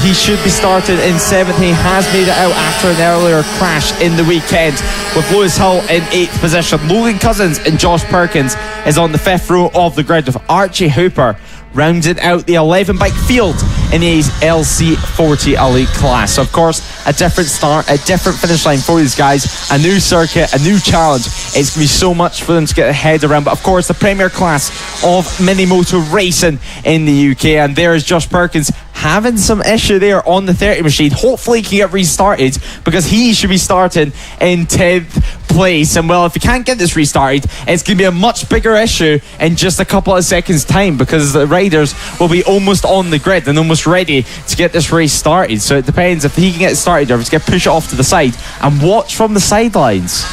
He should be started in 7th. He has made it out after an earlier crash in the weekend, with Lewis Hull in 8th position. Logan Cousins and Josh Perkins is on the 5th row of the grid, with Archie Hooper rounded out the 11 bike field in his LC40 Elite class. So of course, a different start, a different finish line for these guys, a new circuit, a new challenge. It's going to be so much for them to get their head around. But of course, the premier class of mini moto racing in the UK, and there is Josh Perkins having some issue there on the 30 machine. Hopefully he can get restarted, because he should be starting in 10th place. And well, if he can't get this restarted, it's going to be a much bigger issue in just a couple of seconds time, because the riders will be almost on the grid and almost ready to get this race started. So it depends if he can get it started or if he's going to push it off to the side and watch from the sidelines.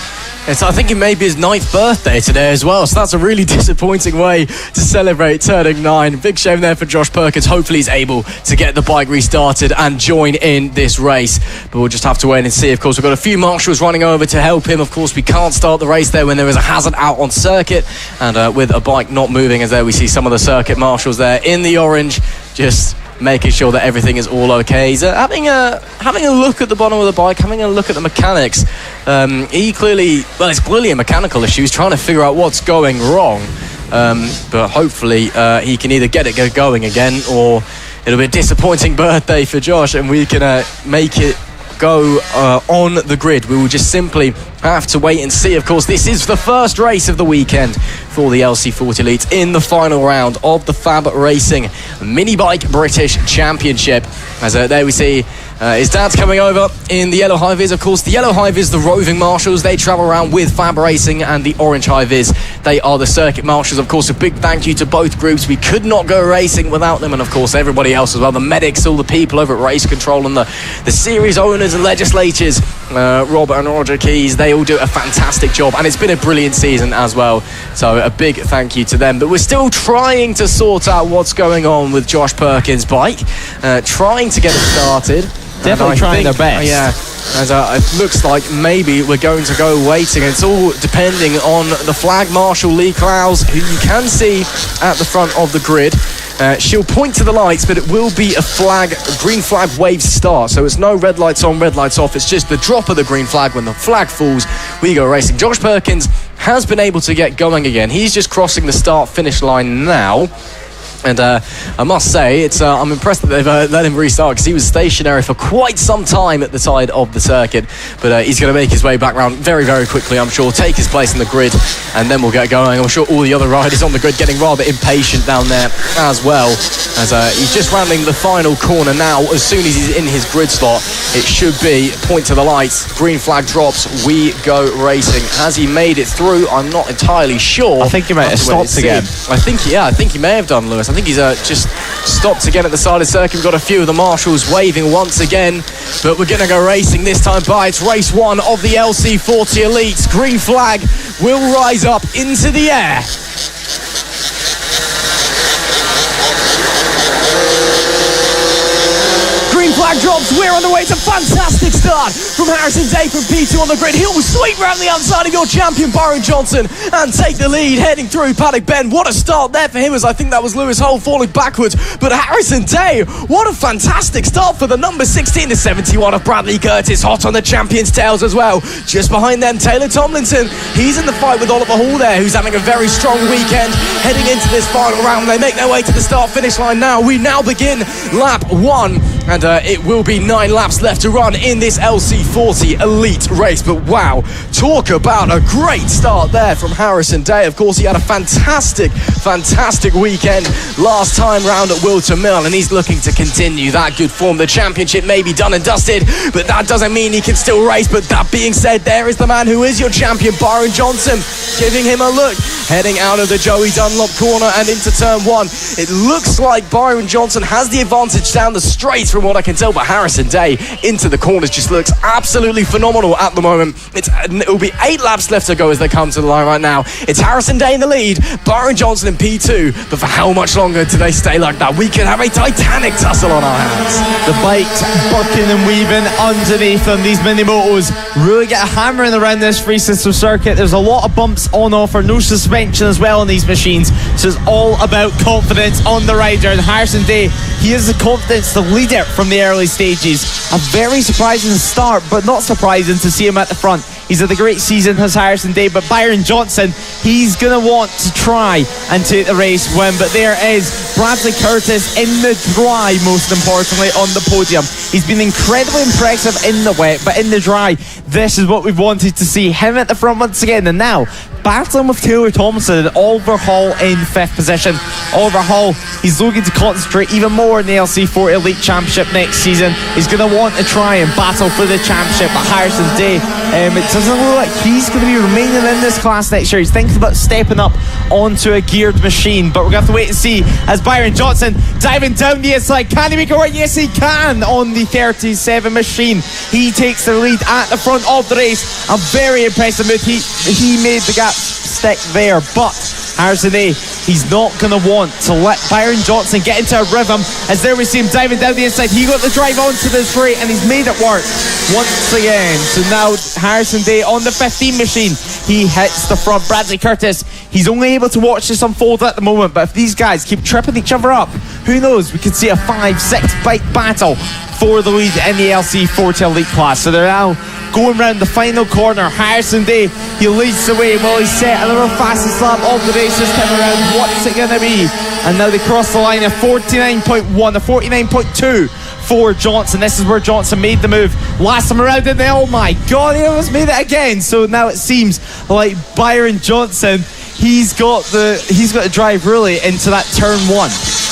Yes, I think it may be his 9th birthday today as well, so that's a really disappointing way to celebrate turning 9. Big shame there for Josh Perkins. Hopefully he's able to get the bike restarted and join in this race, but we'll just have to wait and see. Of course, we've got a few marshals running over to help him. Of course, we can't start the race there when there is a hazard out on circuit, and with a bike not moving, as there we see some of the circuit marshals there in the orange, just making sure that everything is all okay. He's having a look at the bottom of the bike, having a look at the mechanics. It's clearly a mechanical issue. He's trying to figure out what's going wrong, but hopefully he can either get it going again, or it'll be a disappointing birthday for Josh and we can make it go on the grid. We will just simply have to wait and see. Of course, this is the first race of the weekend for the LC40 Elite in the final round of the FAB-Racing Minibike British Championship. As there we see his dad's coming over in the yellow high-vis. Of course, the yellow high-vis, the roving marshals, they travel around with FAB-Racing, and the orange high-vis, they are the circuit marshals. Of course, a big thank you to both groups. We could not go racing without them, and of course everybody else as well, the medics, all the people over at Race Control, and the series owners and legislators, Robert and Roger Keys. They all do a fantastic job, and it's been a brilliant season as well, so a big thank you to them. But we're still trying to sort out what's going on with Josh Perkins' bike, trying to get it started. Definitely trying their best. Yeah, as it looks like maybe we're going to go waiting. It's all depending on the flag marshal, Lee Clowes, who you can see at the front of the grid. She'll point to the lights, but it will be a green flag wave start. So it's no red lights on, red lights off. It's just the drop of the green flag. When the flag falls, we go racing. Josh Perkins has been able to get going again. He's just crossing the start-finish line now. And I must say, I'm impressed that they've let him restart, because he was stationary for quite some time at the side of the circuit. But he's going to make his way back round very, very quickly, I'm sure, take his place in the grid, and then we'll get going. I'm sure all the other riders on the grid getting rather impatient down there as well, as he's just rounding the final corner now. As soon as he's in his grid slot, it should be point to the lights, green flag drops, we go racing. Has he made it through? I'm not entirely sure. I think he might have stopped again. I think he may have done, Lewis. I think he's just stopped again at the side of the circuit. We've got a few of the marshals waving once again, but we're going to go racing this time by. It's race 1 of the LC40 Elite. Green flag will rise up into the air. Green flag drops. We're on the way. It's a fantastic start from Harrison Day from P2 on the grid. He'll sweep round the outside of your champion Byron Johnson and take the lead heading through Paddock Bend. What a start there for him, as I think that was Lewis Hull falling backwards. But Harrison Day, what a fantastic start for the number 16 to 71 of Bradley Curtis. Hot on the champion's tails as well. Just behind them, Taylor Tomlinson. He's in the fight with Oliver Hall there, who's having a very strong weekend heading into this final round. They make their way to the start-finish line now. We now begin lap 1. And it will be 9 laps left to run in this LC40 Elite race. But wow, talk about a great start there from Harrison Day. Of course, he had a fantastic weekend last time round at Wilton Mill, and he's looking to continue that good form. The championship may be done and dusted, but that doesn't mean he can still race. But that being said, there is the man who is your champion, Byron Johnson, giving him a look, heading out of the Joey Dunlop corner and into turn 1. It looks like Byron Johnson has the advantage down the straight from from what I can tell, but Harrison Day into the corners just looks absolutely phenomenal at the moment. It will be 8 laps left to go as they come to the line right now. It's Harrison Day in the lead, Byron Johnson in P2, but for how much longer do they stay like that? We could have a titanic tussle on our hands. The bikes bucking and weaving underneath them. These mini motos really get a hammering around this free system circuit. There's a lot of bumps on offer, no suspension as well on these machines, so it's all about confidence on the rider. And Harrison Day, he has the confidence to lead it from the early stages. A very surprising start, but not surprising to see him at the front. He's had a great season, has Harrison Day, but Byron Johnson, he's going to want to try and take the race win. But there is Bradley Curtis in the dry, most importantly, on the podium. He's been incredibly impressive in the wet, but in the dry, this is what we've wanted to see. Him at the front once again, and now battling with Taylor Thompson and Oliver Hall in 5th position. Oliver Hall, he's looking to concentrate even more in the LC4 Elite Championship next season. He's going to want to try and battle for the championship, but Harrison Day, it doesn't look like he's going to be remaining in this class next year. He's thinking about stepping up onto a geared machine, but we're going to have to wait and see as Byron Johnson diving down the inside. Can he make it work? Yes, he can on the 37 machine. He takes the lead at the front of the race. A very impressive move. He made the gap stick there, but Harrison Day, he's not going to want to let Byron Johnson get into a rhythm, as there we see him diving down the inside. He got the drive onto the straight and he's made it work once again. So now Harrison Day on the 15 machine, he hits the front. Bradley Curtis, he's only able to watch this unfold at the moment, but if these guys keep tripping each other up, who knows, we could see a 5-6 bike battle for the lead in the LC40 Elite class. So they're now going round the final corner. Harrison Day, he leads the way while he's set another fastest lap of the race this time around. What's it going to be? And now they cross the line at 49.1, a 49.2 for Johnson. This is where Johnson made the move last time around, and oh my god, he almost made it again. So now it seems like Byron Johnson, he's got to drive really into that turn 1.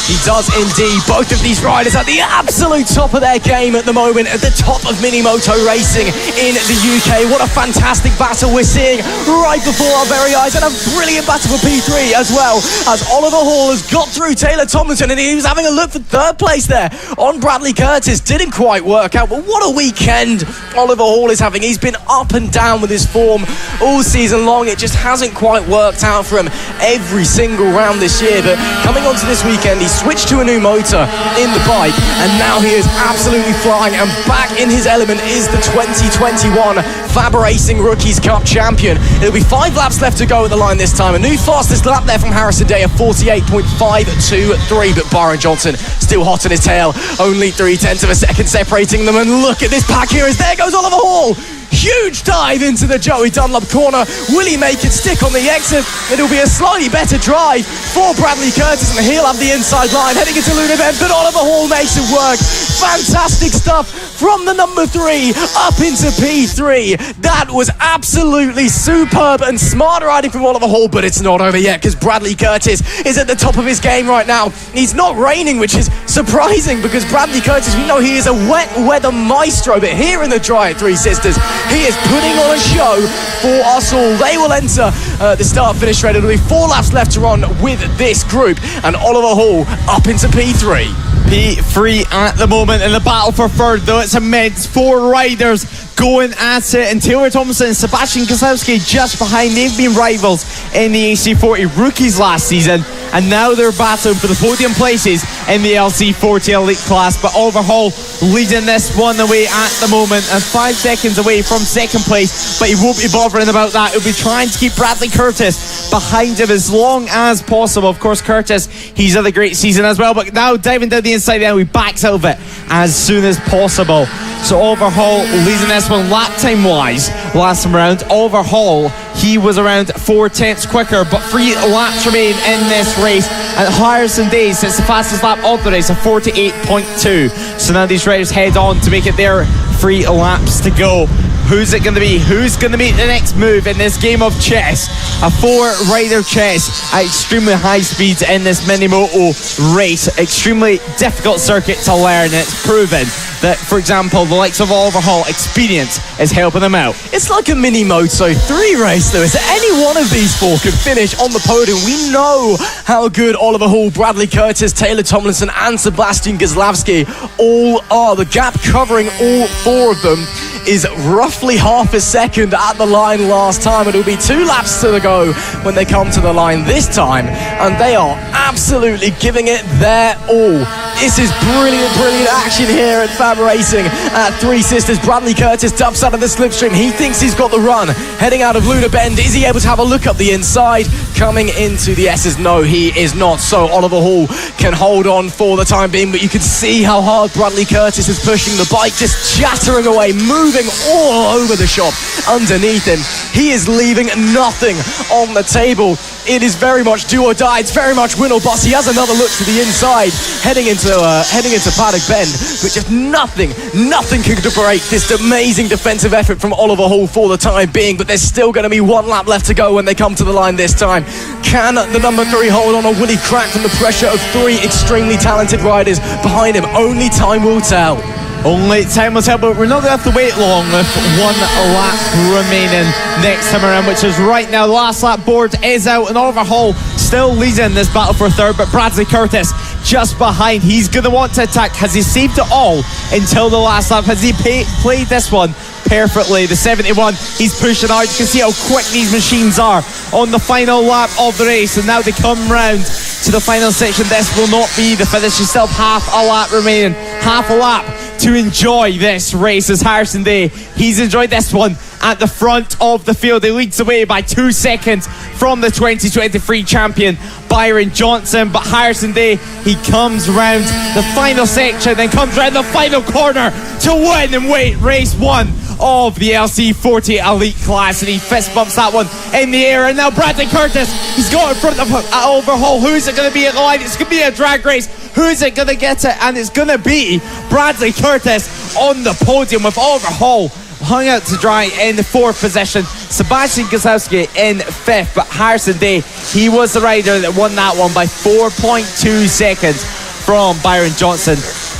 He does indeed. Both of these riders at the absolute top of their game at the moment, at the top of mini moto racing in the UK. What a fantastic battle we're seeing right before our very eyes, and a brilliant battle for P3 as well, as Oliver Hall has got through Taylor Tomlinson, and he was having a look for 3rd place there on Bradley Curtis. Didn't quite work out, but what a weekend Oliver Hall is having. He's been up and down with his form all season long. It just hasn't quite worked out for him every single round this year, but coming onto this weekend, he's switched to a new motor in the bike, and now he is absolutely flying, and back in his element is the 2021 FAB-Racing Rookies Cup champion. It'll be 5 laps left to go at the line this time. A new fastest lap there from Harrison Day of 48.523, but Byron Johnson still hot on his tail. Only 0.3 of a second separating them, and look at this pack here as there goes Oliver Hall. Huge dive into the Joey Dunlop corner. Will he make it stick on the exit? It'll be a slightly better drive for Bradley Curtis, and he'll have the inside line heading into Lunabed, but Oliver Hall makes it work. Fantastic stuff from the number 3 up into P3. That was absolutely superb and smart riding from Oliver Hall, but it's not over yet, because Bradley Curtis is at the top of his game right now. He's not raining, which is surprising, because Bradley Curtis, we know he is a wet weather maestro, but here in the dry at Three Sisters, he is putting on a show for us all. They will enter the start-finish straight. It'll be 4 laps left to run with this group, and Oliver Hall up into P3. P3 at the moment in the battle for 3rd, though it's immense. 4 riders going at it, and Taylor Thompson and Sebastian Kosowski just behind. They've been rivals in the AC40 Rookies last season, and now they're battling for the podium places in the LC40 Elite class. But Oliver Hall leading this one away at the moment, and 5 seconds away from 2nd place, but he won't be bothering about that. He'll be trying to keep Bradley Curtis behind him as long as possible. Of course, Curtis, he's had a great season as well, but now diving down the inside, then he backs out of it as soon as possible. So Oliver Hall leading this one lap time wise last time around. Oliver Hall, he was around 4/10 quicker, but 3 laps remain in this race, and Harrison Day sets the fastest lap of the race of 48.2. So now these riders head on to make it their 23 laps to go. Who's it going to be? Who's going to make the next move in this game of chess? A 4-rider chess at extremely high speeds in this Minimoto race. Extremely difficult circuit to learn, and it's proven that, for example, the likes of Oliver Hall experience is helping them out. It's like a mini Moto 3 race, Lewis. Any one of these four could finish on the podium. We know how good Oliver Hall, Bradley Curtis, Taylor Tomlinson and Sebastian Goslavsky all are. The gap covering all four of them is roughly half a second at the line last time, and it'll be 2 laps to go when they come to the line this time, and they are absolutely giving it their all. This is brilliant action here at FAB-Racing at Three Sisters. Bradley Curtis dumps out of the slipstream. He thinks he's got the run. Heading out of Luna Bend, is he able to have a look up the inside? Coming into the S's, no, he is not. So Oliver Hall can hold on for the time being, but you can see how hard Bradley Curtis is pushing the bike, just chattering away, moving all over the shop underneath him. He is leaving nothing on the table. It is very much do or die. It's very much win or bust. He has another look to the inside, heading into Paddock Bend, but just nothing can break this amazing defensive effort from Oliver Hall for the time being. But there's still going to be 1 lap left to go when they come to the line this time. Can the number 3 hold on, or will he crack from the pressure of 3 extremely talented riders behind him? Only time will tell. Only time will tell, but we're not going to have to wait long with 1 lap remaining next time around, which is right now. The last lap board is out, and Oliver Hall still leads in this battle for third, but Bradley Curtis just behind. He's going to want to attack. Has he saved it all until the last lap? Has he played this one perfectly? The 71, he's pushing out. You can see how quick these machines are on the final lap of the race, and now they come round to the final section. This will not be the finish. You still have half a lap remaining. Half a lap to enjoy this race as Harrison Day, he's enjoyed this one at the front of the field. He leads away by 2 seconds from the 2023 champion Byron Johnson, but Harrison Day, he comes round the final section, then comes round the final corner to win and race 1 of the LC40 Elite class, and he fist bumps that one in the air. And now Bradley Curtis, he's got in front of Oliver Hall. Who's it going to be at the line? It's going to be a drag race. Who's it going to get it? And it's going to be Bradley Curtis on the podium, with Oliver Hall hung out to dry in the 4th position, Sebastian Goslavsky in 5th, but Harrison Day, he was the rider that won that one by 4.2 seconds from Byron Johnson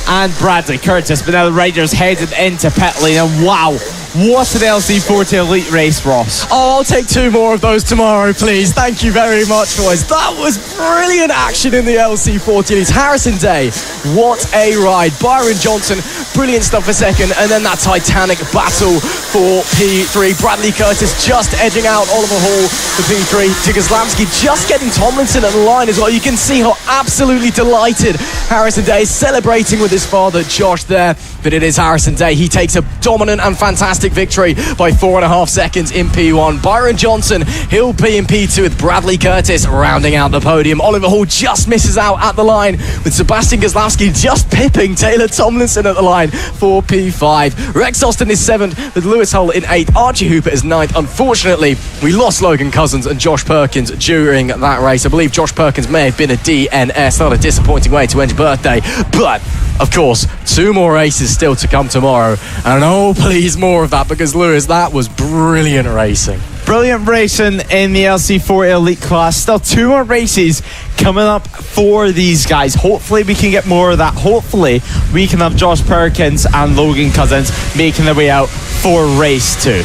and Bradley Curtis. But now the riders headed into pit lane, and wow, what an LC40 Elite race, Ross. Oh, I'll take 2 more of those tomorrow, please. Thank you very much, boys. That was brilliant action in the LC40 Elite. Harrison Day, what a ride. Byron Johnson, brilliant stuff for second, and then that titanic battle for P3. Bradley Curtis just edging out Oliver Hall for P3. Goslavsky just getting Tomlinson at the line as well. You can see how absolutely delighted Harrison Day is, celebrating with his father Josh there. But it is Harrison Day. He takes a dominant and fantastic victory by 4.5 seconds in P1. Byron Johnson, he'll be in P2 with Bradley Curtis rounding out the podium. Oliver Hall just misses out at the line, with Sebastian Goslavsky just pipping Taylor Tomlinson at the line for P5. Rex Austin is 7th, with Lewis Hull in 8th. Archie Hooper is 9th. Unfortunately, we lost Logan Cousins and Josh Perkins during that race. I believe Josh Perkins may have been a DNS. Not a disappointing way to end your birthday, but of course, 2 more races still to come tomorrow, and oh please, more of that, because Lewis, that was brilliant racing. Brilliant racing in the LC4 Elite class. Still 2 more races coming up for these guys. Hopefully we can get more of that. Hopefully we can have Josh Perkins and Logan Cousins making their way out for race 2.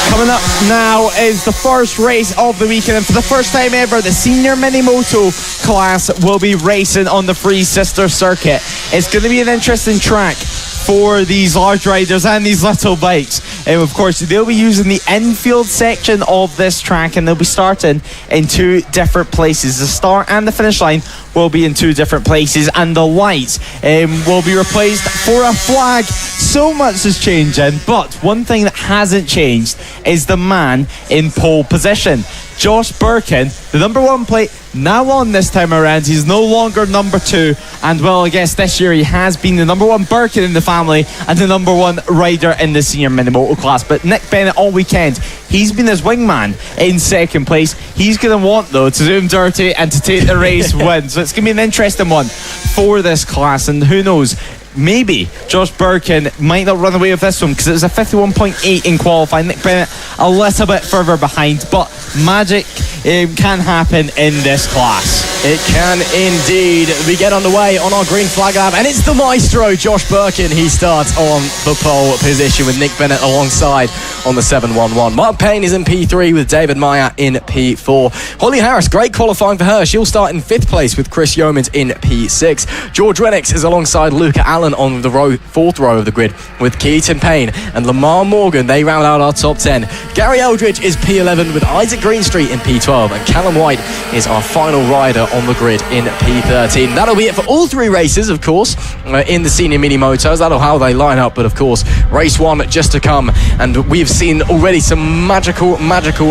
Coming up now is the first race of the weekend, and for the first time ever, the senior Minimoto class will be racing on the Three Sisters circuit. It's going to be an interesting track for these large riders and these little bikes. And of course, they'll be using the infield section of this track, and they'll be starting in 2 different places. The start and the finish line will be in 2 different places, and the lights will be replaced for a flag. So much is changing, but one thing that hasn't changed is the man in pole position. Josh Birkin, the number 1 plate, now on this time around. He's no longer number 2, and well, I guess this year he has been the number 1 Birkin in the family and the number 1 rider in the senior Minimoto class. But Nick Bennett all weekend, he's been his wingman in 2nd place. He's going to want, though, to do him dirty and to take the race win. So it's going to be an interesting one for this class, and who knows, maybe Josh Birkin might not run away with this one, because it was a 51.8 in qualifying. Nick Bennett a little bit further behind, but magic can happen in this class. It can indeed. We get underway on our green flag lap, and it's the maestro, Josh Birkin. He starts on the pole position with Nick Bennett alongside on the 711. Mark Payne is in P3 with David Meyer in P4. Holly Harris, great qualifying for her. She'll start in 5th place with Chris Yeomans in P6. George Rennicks is alongside Luca Allen on the 4th row of the grid with Keaton Payne and Lamar Morgan. They round out our top 10. Gary Eldridge is P11 with Isaac Greenstreet in P12, and Callum White is our final rider on the grid in P13. That'll be it for all 3 races, of course, in the senior mini motos. That'll how they line up, but of course race 1 just to come, and we've seen already some magical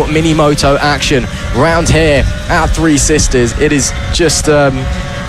mini moto action round here at Three Sisters. It is just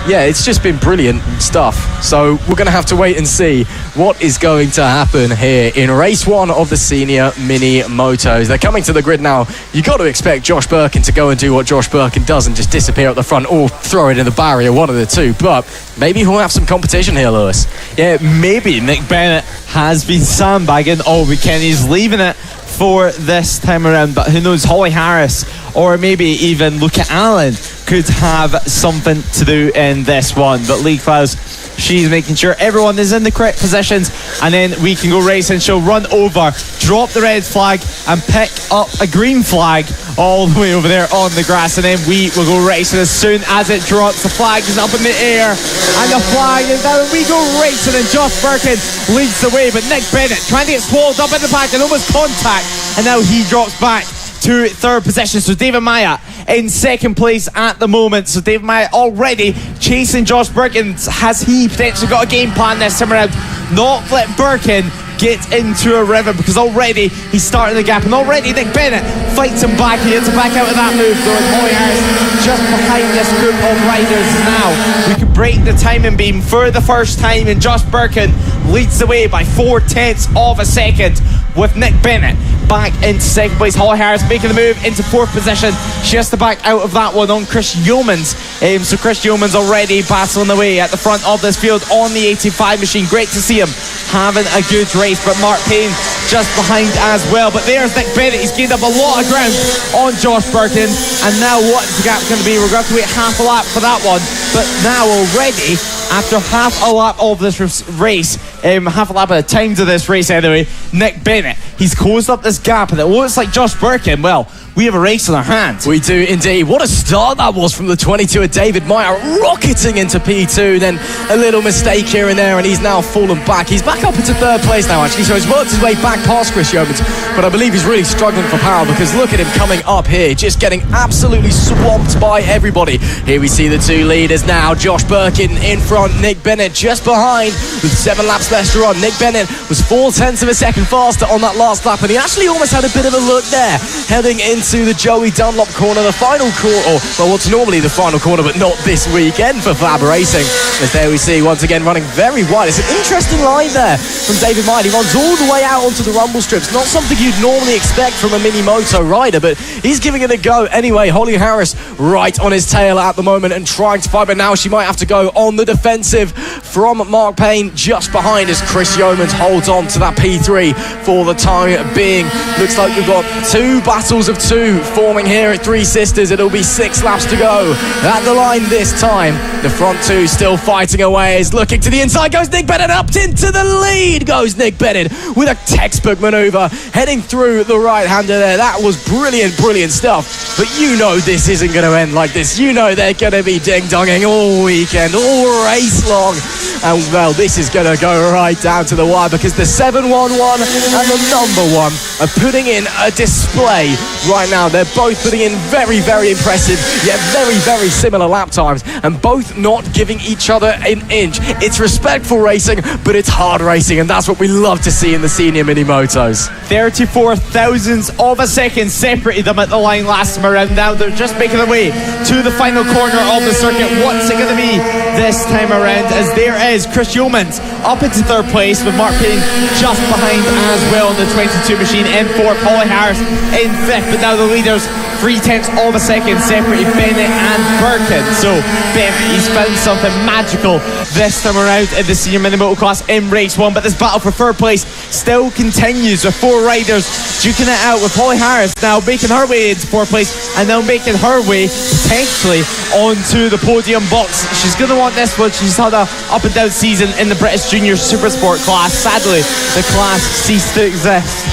it's just been brilliant stuff. So we're going to have to wait and see what is going to happen here in race 1 of the senior mini motos. They're coming to the grid now. You got to expect Josh Birkin to go and do what Josh Birkin does and just disappear at the front, or throw it in the barrier, one of the two. But maybe he'll have some competition here, Lewis. Yeah, maybe Nick Bennett has been sandbagging all weekend. He's leaving it for this time around, but who knows, Holly Harris or maybe even Luca Allen could have something to do in this one. But Lee Klaus, she's making sure everyone is in the correct positions, and then we can go racing. She'll run over, drop the red flag and pick up a green flag all the way over there on the grass, and then we will go racing as soon as it drops. The flag is up in the air and the flag is down, and we go racing, and Josh Birkin leads the way, but Nick Bennett trying to get swallowed up in the back and almost contact, and now he drops back to 3rd position. So David Maya in 2nd place at the moment. So David Maya already chasing Josh Birkin. Has he potentially got a game plan this time around? Not let Birkin get into a rhythm, because already he's starting the gap, and already Nick Bennett fights him back. He gets him back out of that move, though, and Holly Harris just behind this group of riders now. We could break the timing beam for the first time, and Josh Birkin leads the way by 0.4 of a second, with Nick Bennett back into 2nd place. Holly Harris making the move into 4th position. She has to back out of that one on Chris Yeomans. So Chris Yeomans already battling away at the front of this field on the 85 machine. Great to see him having a good race, but Mark Payne just behind as well. But there's Nick Bennett. He's gained up a lot of ground on Josh Birkin, and now what is the gap going to be? We're going to have to wait half a lap for that one, but now already after half a lap of this race, half a lap of the time to this race anyway, Nick Bennett, he's closed up this gap, and it looks like Josh Birkin, well, we have a race in our hands. We do indeed. What a start that was from the 22 of David Meyer, rocketing into P2, then a little mistake here and there, and he's now fallen back. He's back up into 3rd place now, actually, so he's worked his way back past Chris Yeomans, but I believe he's really struggling for power, because look at him coming up here, just getting absolutely swamped by everybody. Here we see the 2 leaders now. Josh Birkin in front, Nick Bennett just behind with 7 laps left to run. Nick Bennett was 0.4 of a second faster on that last lap, and he actually almost had a bit of a look there, heading into the Joey Dunlop corner, the final corner, or well, what's normally the final corner, but not this weekend for FAB-Racing. As there we see once again running very wide. It's an interesting line there from David Meyer. He runs all the way out onto the rumble strips. Not something you'd normally expect from a mini moto rider, but he's giving it a go anyway. Holly Harris right on his tail at the moment and trying to fight, but now she might have to go on the defensive from Mark Payne just behind, as Chris Yeomans holds on to that P3 for the time being. Looks like we've got 2 battles of 2 forming here at Three Sisters. It'll be 6 laps to go at the line this time. The front 2 still fighting away. Is looking to the inside, goes Nick Bennett, up into the lead goes Nick Bennett with a textbook maneuver, heading through the right-hander there. That was brilliant stuff, but you know this isn't going to end like this. You know they're going to be ding-donging all weekend, all race long, and well, this is going to go right down to the wire, because the 711 and the number 1 are putting in a display right now. They're both putting in very impressive, yet very similar lap times, and both not giving each other an inch. It's respectful racing, but it's hard racing, and that's what we love to see in the senior mini motos. 34 thousandths of a second separated them at the line last time around. Now they're just making their way to the final corner of the circuit. What's it going to be this time around? As there is Chris Yeomans up into 3rd place, with Mark Payne just behind as well on the 22 machine in 4th. Holly Harris in 5th, but now now the leaders. 0.3 of a second separated Bennett and Birkin. So Bennett, he's found something magical this time around in the senior mini moto class in race 1. But this battle for third place still continues with 4 riders duking it out, with Holly Harris now making her way into 4th place and now making her way potentially onto the podium box. She's going to want this one. She's had a up and down season in the British Junior Supersport class. Sadly, the class ceased to exist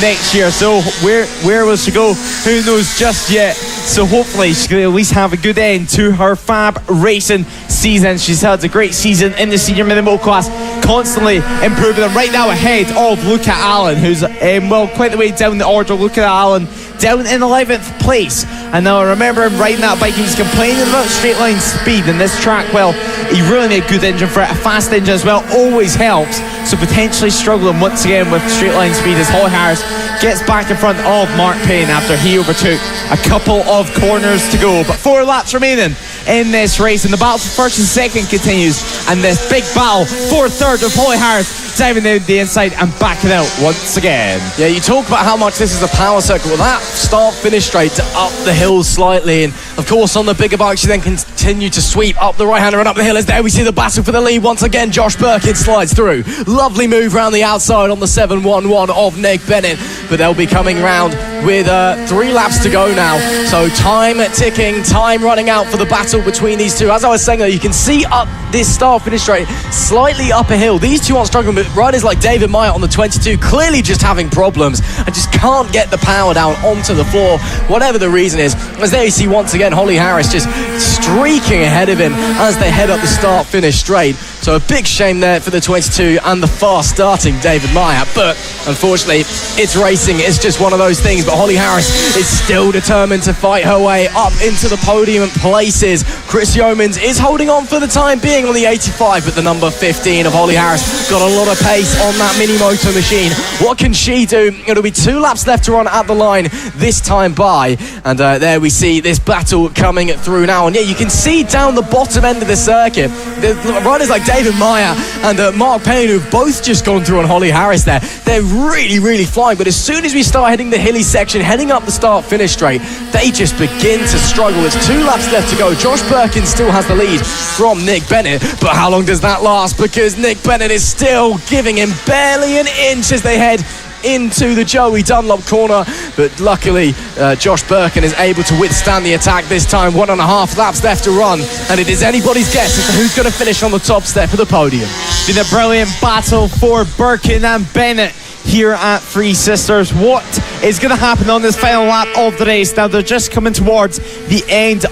next year, so where will she go? Who knows just yet. So hopefully she can at least have a good end to her FAB-Racing season. She's had a great season in the senior mini moto class, constantly improving, and right now ahead of Luca Allen, who's quite the way down the order. Luca Allen down in 11th place, and now I remember him riding that bike, he was complaining about straight line speed in this track. Well, he really made a good engine for it. A fast engine as well always helps, so potentially struggling once again with straight line speed as Holly Harris gets back in front of Mark Payne after he overtook a couple of corners to go. But 4 laps remaining in this race, and the battle for first and second continues, and this big battle for third of Holly Harris diving down the inside and backing out once again. Yeah, you talk about how much this is a power circuit. Well, that start finish straight to up the hill slightly, and of course on the bigger bikes you then continue to sweep up the right-hander and up the hill. As there we see the battle for the lead once again. Josh Birkin slides through. Lovely move around the outside on the 711 of Nick Bennett, but they'll be coming round with 3 laps to go now. So time ticking, time running out for the battle between these two. As I was saying, you can see up this start finish straight slightly up a hill. These two aren't struggling, but riders like David Meyer on the 22 clearly just having problems and just can't get the power down onto the floor, whatever the reason is. As there you see once again Holly Harris just streaking ahead of him as they head up the start finish straight. So a big shame there for the 22 and the fast starting David Meyer, but unfortunately it's racing, it's just one of those things. But Holly Harris is still determined to fight her way up into the podium places. Chris Yeomans is holding on for the time being on the 85, but the number 15 of Holly Harris got a lot of pace on that mini moto machine. What can she do? It'll be 2 laps left to run at the line this time by, and there we see this battle coming through now. And yeah, you can see down the bottom end of the circuit the riders like David Meyer and Mark Payne, who've both just gone through on Holly Harris there. They're really flying, but as soon as we start hitting the hilly section, heading up the start finish straight, they just begin to struggle. There's 2 laps left to go. Josh Birkin still has the lead from Nick Bennett, but how long does that last? Because Nick Bennett is still giving him barely an inch as they head into the Joey Dunlop corner, but luckily Josh Birkin is able to withstand the attack this time. 1.5 laps left to run, and it is anybody's guess as to who's going to finish on the top step of the podium. Been a brilliant battle for Birkin and Bennett here at Three Sisters. What is going to happen on this final lap of the race? Now they're just coming towards the end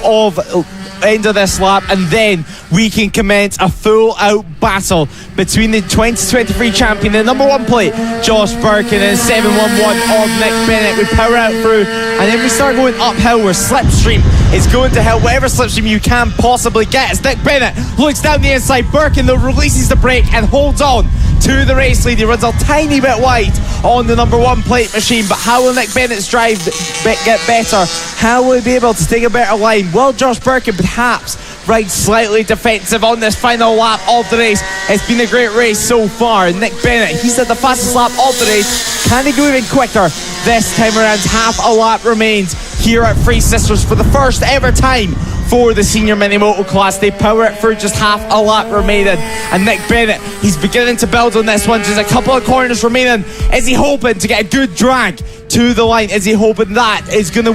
of this lap, and then we can commence a full out battle between the 2023 champion, the number 1 plate Josh Birkin, and 711 of Nick Bennett. We power out through, and then we start going uphill where slipstream is going to hell, whatever slipstream you can possibly get. As Nick Bennett looks down the inside, Birkin though releases the brake and holds on to the race lead. He runs a tiny bit wide on the number 1 plate machine, but how will Nick Bennett's drive get better? How will he be able to take a better line? Well, Josh Birkin perhaps rides slightly defensive on this final lap of the race. It's been a great race so far. Nick Bennett, he's at the fastest lap of the race. Can he go even quicker this time around? Half a lap remains here at Three Sisters for the first ever time for the senior mini moto class. They power it through, just half a lap remaining, and Nick Bennett, he's beginning to build on this one. Just a couple of corners remaining. Is he hoping to get a good drag to the line? Is he hoping that is going to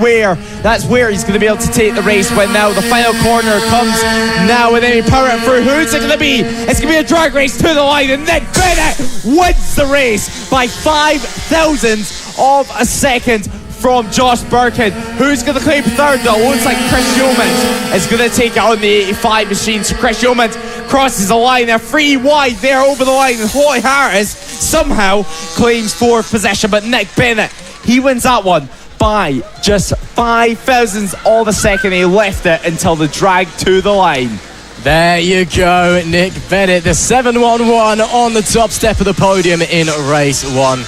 that's where he's going to be able to take the race when now the final corner comes now, and then he power it through. Who's it going to be? It's going to be a drag race to the line, and Nick Bennett wins the race by 0.005 of a second from Josh Birkin. Who's going to claim third though? Looks like Chris Yeomans is going to take it on the 85 machine. So Chris Yeomans crosses the line. They're 3 wide there over the line, and Holly Harris somehow claims 4th position, but Nick Bennett, he wins that one by just 0.005 of a second. He left it until the drag to the line. There you go, Nick Bennett, the 711 on the top step of the podium in race 1,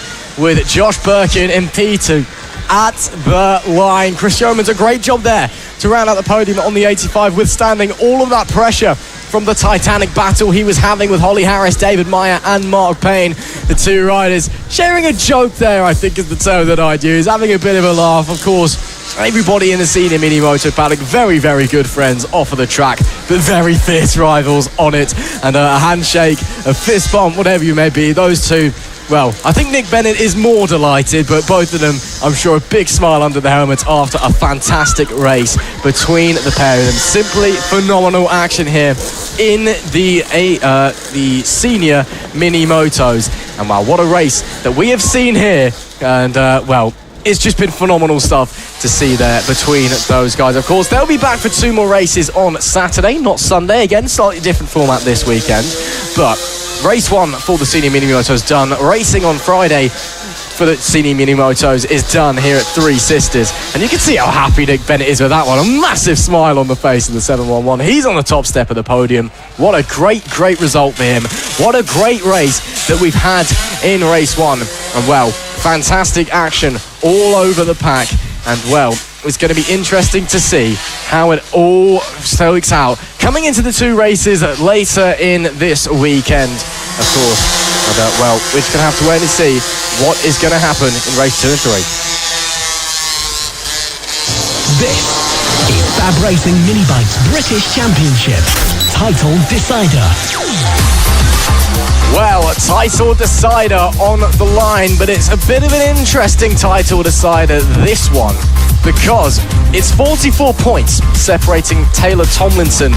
with Josh Birkin in P2 at the line. Chris Yeomans, a great job there to round out the podium on the 85, withstanding all of that pressure from the Titanic battle he was having with Holly Harris, David Meyer and Mark Payne. The two riders sharing a joke there, I think is the term that I'd use, having a bit of a laugh. Of course, everybody in the senior mini moto paddock, very, very good friends off of the track, but very fierce rivals on it. And a handshake, a fist bump, whatever you may be, those two, well, I think Nick Bennett is more delighted, but both of them, I'm sure, a big smile under the helmets after a fantastic race between the pair of them. Simply phenomenal action here in the senior mini motos. And wow, what a race that we have seen here. And well, it's just been phenomenal stuff to see there between those guys. Of course, they'll be back for 2 more races on Saturday, not Sunday. Again, slightly different format this weekend. But race 1 for the senior mini motos done. Racing on Friday for the senior mini motos is done here at Three Sisters. And you can see how happy Nick Bennett is with that one. A massive smile on the face of the 711. He's on the top step of the podium. What a great result for him. What a great race that we've had in race 1. And well, fantastic action all over the pack. And well, it's going to be interesting to see how it all shakes out coming into the 2 races later in this weekend, of course. And well, we're just going to have to wait and see what is going to happen in race 2 and 3. This is FAB-Racing Minibikes British Championship Title Decider. Well, title decider on the line, but it's a bit of an interesting title decider, this one, because it's 44 points separating Taylor Tomlinson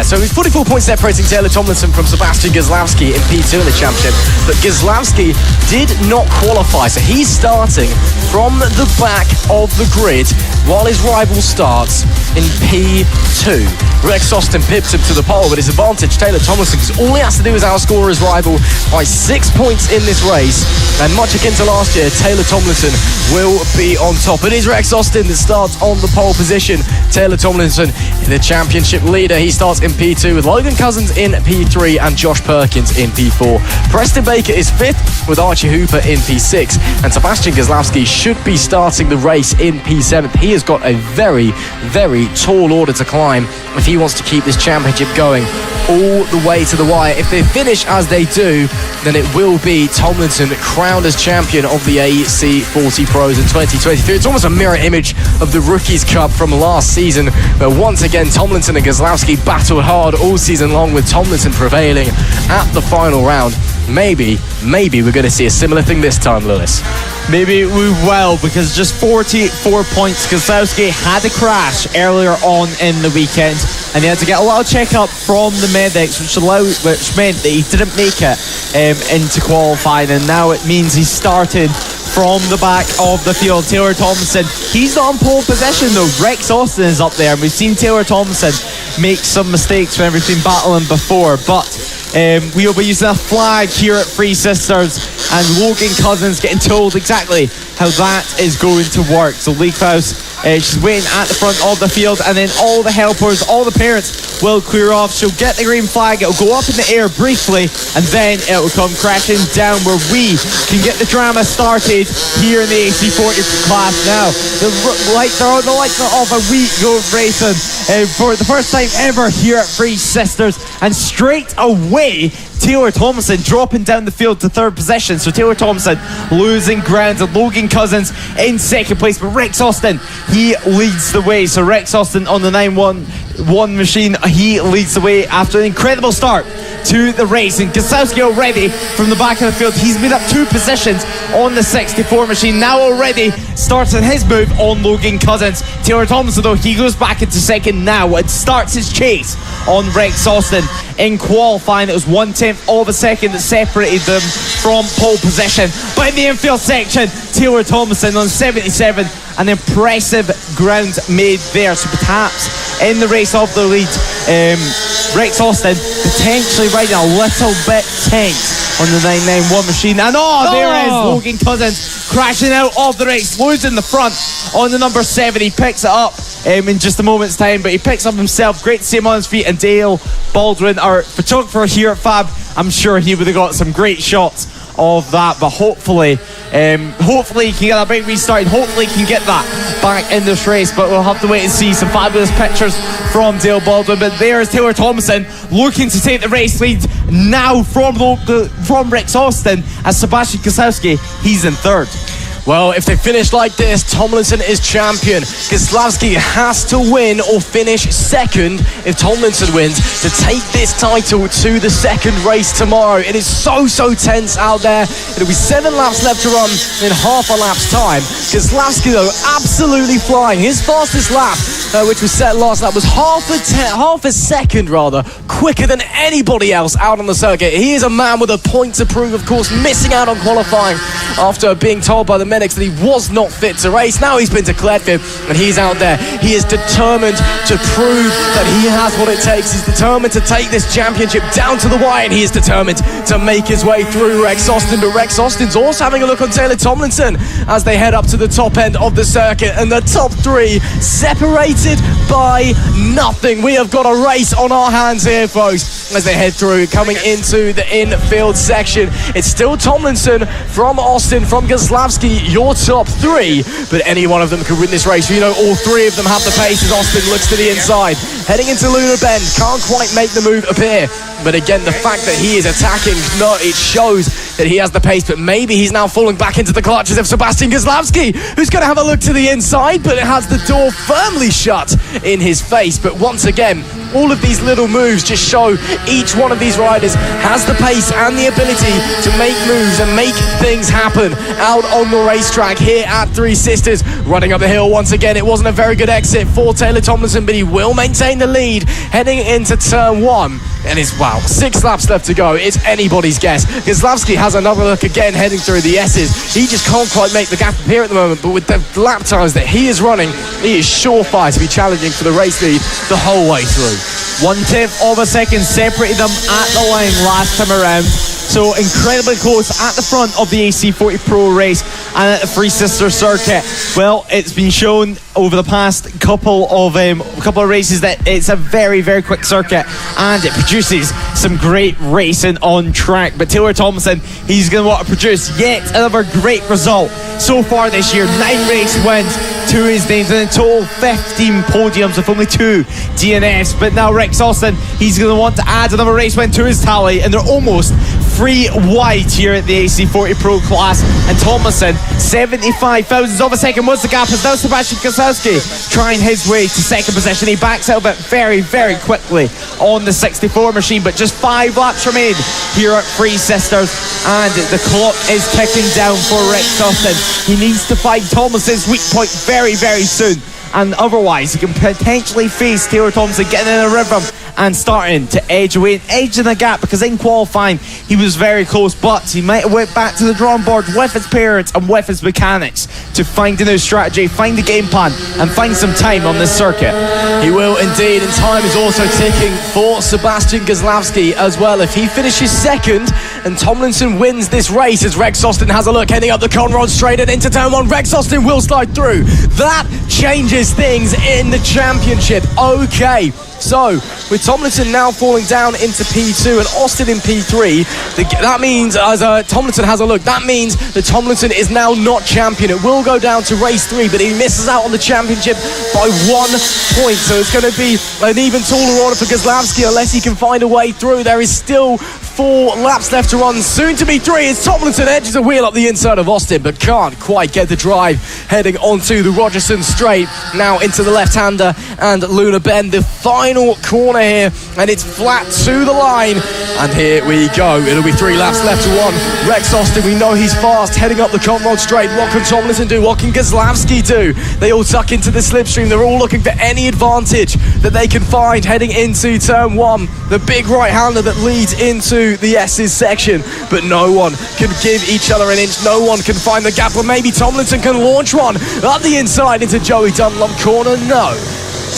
so it's 44 points separating Taylor Tomlinson from Sebastian Gazlowski in P2 in the championship, but Gazlowski did not qualify, so he's starting from the back of the grid while his rival starts in P2. Rex Austin pipped him to the pole, but his advantage Taylor Tomlinson, because all he has to do is outscore his rival by 6 points in this race, and much akin to last year, Taylor Tomlinson will be on top. It is Rex Austin that starts on the pole position. Taylor Tomlinson, the championship leader, he starts in P2 with Logan Cousins in P3 and Josh Perkins in P4. Preston Baker is 5th with Archie Hooper in P6, and Sebastian Gazlowski should be starting the race in P7. He has got a very, very tall order to climb if he wants to keep this championship going all the way to the wire. If they finish as they do, then it will be Tomlinson crowned as champion of the AC40 Pros in 2023. It's almost a mirror image of the Rookies Cup from last season, where once again Tomlinson and Gazlowski battled hard all season long, with Tomlinson prevailing at the final round. Maybe we're going to see a similar thing this time, Lewis. Maybe we will, because just 44 points. Gazlowski had a crash earlier on in the weekend, and he had to get a little check-up from the medics, which meant that he didn't make it into qualifying, and now it means he's started from the back of the field. Taylor Tomlinson, he's not in pole position though. Rex Austin is up there, and we've seen Taylor Tomlinson make some mistakes whenever he's been battling before, but we'll be using a flag here at Three Sisters, and Logan Cousins getting told exactly how that is going to work. So Lee Klaus, she's waiting at the front of the field, and then all the helpers, all the parents will clear off. She'll get the green flag, it'll go up in the air briefly, and then it will come crashing down, where we can get the drama started here in the AC40 class. Now the lights are on, the lights are off, and we go racing for the first time ever here at Three Sisters, and straight away Taylor Tomlinson dropping down the field to 3rd position. So Taylor Tomlinson losing ground, and Logan Cousins in 2nd place, but Rex Austin, he leads the way. So Rex Austin on the 911 machine, he leads the way after an incredible start to the race. And Gazlowski already from the back of the field, he's made up 2 positions on the 64 machine, now already starting his move on Logan Cousins. Taylor Tomlinson though, he goes back into 2nd now and starts his chase on Rex Austin. In qualifying, it was 1/10 of a second that separated them from pole position, but in the infield section, Taylor Tomlinson on 77, an impressive ground made there. So perhaps in the race of the lead, Rex Austin potentially riding a little bit tense on the 991 machine, and there is Logan Cousins crashing out of the race, losing the front on the number 7. He picks it up in just a moment's time, but he picks up himself. Great to see him on his feet, and Dale Baldwin, our photographer here at FAB, I'm sure he would have got some great shots of that, but hopefully he can get that break restarted. Hopefully he can get that back in this race, but we'll have to wait and see. Some fabulous pictures from Dale Baldwin, but there's Taylor Tomlinson looking to take the race lead now from Rex Austin, as Sebastian Kosowski, he's in third. Well, if they finish like this, Tomlinson is champion. Kozlowski has to win or finish second if Tomlinson wins to take this title to the second race tomorrow. It is so tense out there. It'll be 7 laps left to run in half a lap's time. Kozlowski, though, absolutely flying. His fastest lap, which was set last lap, was half a second quicker than anybody else out on the circuit. He is a man with a point to prove, of course, missing out on qualifying after being told by the medics that he was not fit to race. Now he's been declared fit and he's out there. He is determined to prove that he has what it takes. He's determined to take this championship down to the wire, and he is determined to make his way through Rex Austin. But Rex Austin's also having a look on Taylor Tomlinson as they head up to the top end of the circuit, and the top 3 separated by nothing. We have got a race on our hands here, folks, as they head through, coming into the infield section. It's still Tomlinson from Austin, from Kozlowski, your top 3, but any one of them could win this race. You know, all 3 of them have the pace as Austin looks to the inside, heading into Luna Bend, can't quite make the move appear. But again, the fact that he is attacking, it shows that he has the pace, but maybe he's now falling back into the clutches of Sebastian Kozlowski, who's going to have a look to the inside, but it has the door firmly shut in his face. But once again, all of these little moves just show each one of these riders has the pace and the ability to make moves and make things happen out on the racetrack here at Three Sisters. Running up the hill once again, it wasn't a very good exit for Taylor Tomlinson, but he will maintain the lead heading into turn 1. And it's, 6 laps left to go. It's anybody's guess. Kozlowski has another look again heading through the S's. He just can't quite make the gap appear at the moment, but with the lap times that he is running, he is surefire to be challenging for the race lead the whole way through. 1/10 of a second separated them at the line last time around. So incredibly close at the front of the AC40 Pro race and at the Three Sisters circuit. Well, it's been shown over the past couple of races that it's a very quick circuit and it produces some great racing on track. But Taylor Tomlinson, he's going to want to produce yet another great result so far this year. 9 race wins to his names, and in total 15 podiums with only 2 DNFs. But now Rex Austin, he's going to want to add another race win to his tally, and they're almost 3 wide here at the AC40 Pro class. And Tomlinson, 75 thousandths of a second was the gap, as now Sebastian Kosowski trying his way to second position. He backs out of it very quickly on the 64 machine, but just 5 laps remain here at Three Sisters, and the clock is ticking down for Rex Austin. He needs to find Tomlinson's weak point very soon, and otherwise he can potentially face Taylor Tomlinson getting in a rhythm and starting to edge away and edge in the gap, because in qualifying he was very close, but he might have went back to the drawing board with his parents and with his mechanics to find a new strategy, find a game plan and find some time on this circuit. He will indeed, and time is also ticking for Sebastian Kozlowski as well. If he finishes second and Tomlinson wins this race, as Rex Austin has a look heading up the Conrod straight and into turn 1, Rex Austin will slide through. That changes things in the championship. Okay, so with Tomlinson now falling down into P2 and Austin in P3, that means, as Tomlinson has a look, that means that Tomlinson is now not champion. It will go down to race 3, but he misses out on the championship by 1 point. So it's going to be an even taller order for Kozlowski unless he can find a way through. There is still 4 laps left to run, soon to be 3, as Tomlinson edges a wheel up the inside of Austin, but can't quite get the drive heading onto the Rogerson straight, now into the left-hander and Luna Bend, the final corner here, and it's flat to the line, and here we go. It'll be 3 laps left to run. Rex Austin, we know he's fast, heading up the Conrod straight. What can Tomlinson do? What can Kozlowski do? They all tuck into the slipstream. They're all looking for any advantage that they can find heading into turn 1, the big right-hander that leads into the S's section, but no one can give each other an inch. No one can find the gap, or maybe Tomlinson can launch one up the inside into Joey Dunlop corner. No,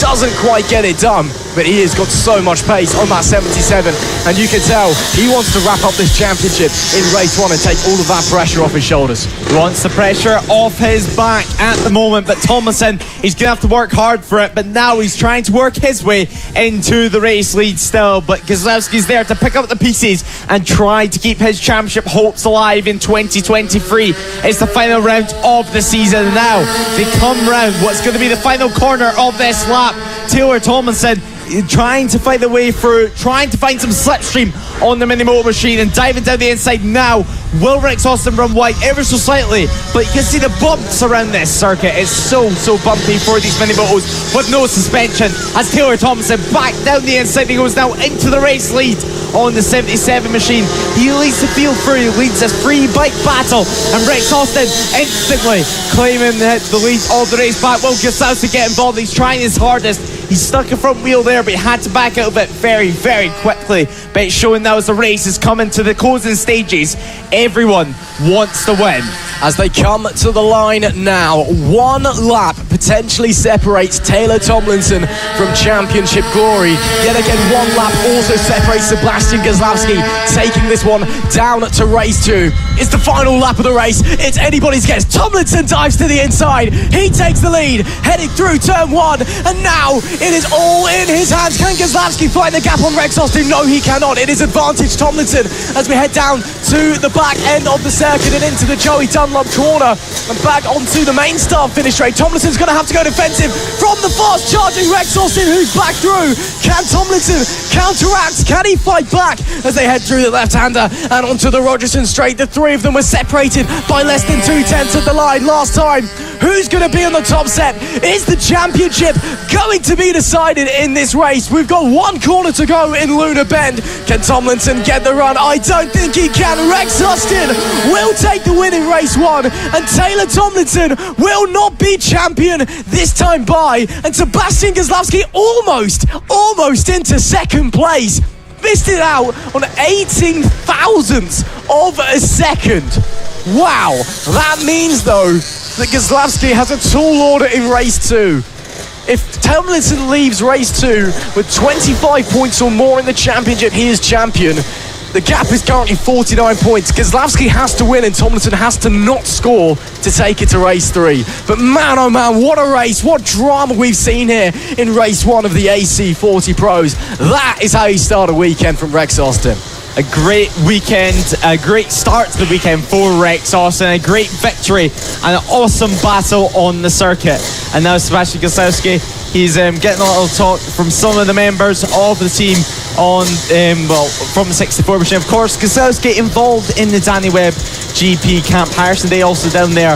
doesn't quite get it done. but he has got so much pace on that 77, and you can tell he wants to wrap up this championship in race 1 and take all of that pressure off his shoulders. He wants the pressure off his back at the moment, but Tomlinson, he's going to have to work hard for it, but now he's trying to work his way into the race lead still, but Keselowski's there to pick up the pieces and try to keep his championship hopes alive in 2023. It's the final round of the season now. They come round what's going to be the final corner of this lap. Taylor Tomlinson trying to find a way through, trying to find some slipstream on the Minimoto machine and diving down the inside now. Will Rex Austin run wide ever so slightly, but you can see the bumps around this circuit. It's so bumpy for these Minimotos with no suspension as Taylor Tomlinson back down the inside. He goes now into the race lead on the 77 machine. He leads the field through, he leads this free bike battle, and Rex Austin instantly claiming the lead of the race back. Will Keselowski get involved? He's trying his hardest. He's stuck a front wheel there, but he had to back out of it very quickly. But it's showing now as the race is coming to the closing stages, everyone wants to win. As they come to the line now, one lap potentially separates Taylor Tomlinson from championship glory. Yet again, one lap also separates Sebastian Keselowski, taking this one down to race 2. It's the final lap of the race. It's anybody's guess. Tomlinson dives to the inside. He takes the lead, heading through turn 1, and now it is all in his hands. Can Keselowski find the gap on Rex Austin? No, he cannot. It is advantage Tomlinson as we head down to the back end of the circuit and into the Joey Dunlop corner and back onto the main start finish straight. Tomlinson's going to have to go defensive from the fast charging Rex Austin, who's back through. Can Tomlinson counteract? Can he fight back as they head through the left-hander and onto the Rogerson straight? The three of them were separated by less than 2/10 of the line last time. Who's going to be on the top set? Is the championship going to be decided in this race? We've got one corner to go in Luna Bend. Can Tomlinson get the run? I don't think he can. Rex Austin will take the win in race 1, and Taylor Tomlinson will not be champion this time by, and Sebastian Keselowski almost into second place. Missed it out on 18 thousandths of a second. Wow, that means though that Keselowski has a tall order in race 2. If Tomlinson leaves race 2 with 25 points or more in the championship, he is champion. The gap is currently 49 points. Keselowski has to win and Tomlinson has to not score to take it to race 3. But man, oh man, what a race. What drama we've seen here in race 1 of the AC40 Pros. That is how you start a weekend from Rex Austin. A great weekend, a great start to the weekend for Rex Austin, a great victory and an awesome battle on the circuit. And now Sebastian Keselowski, he's getting a little talk from some of the members of the team on, from the 64 machine. Of course, Keselowski involved in the Danny Webb GP Camp Harrison Day, also down there,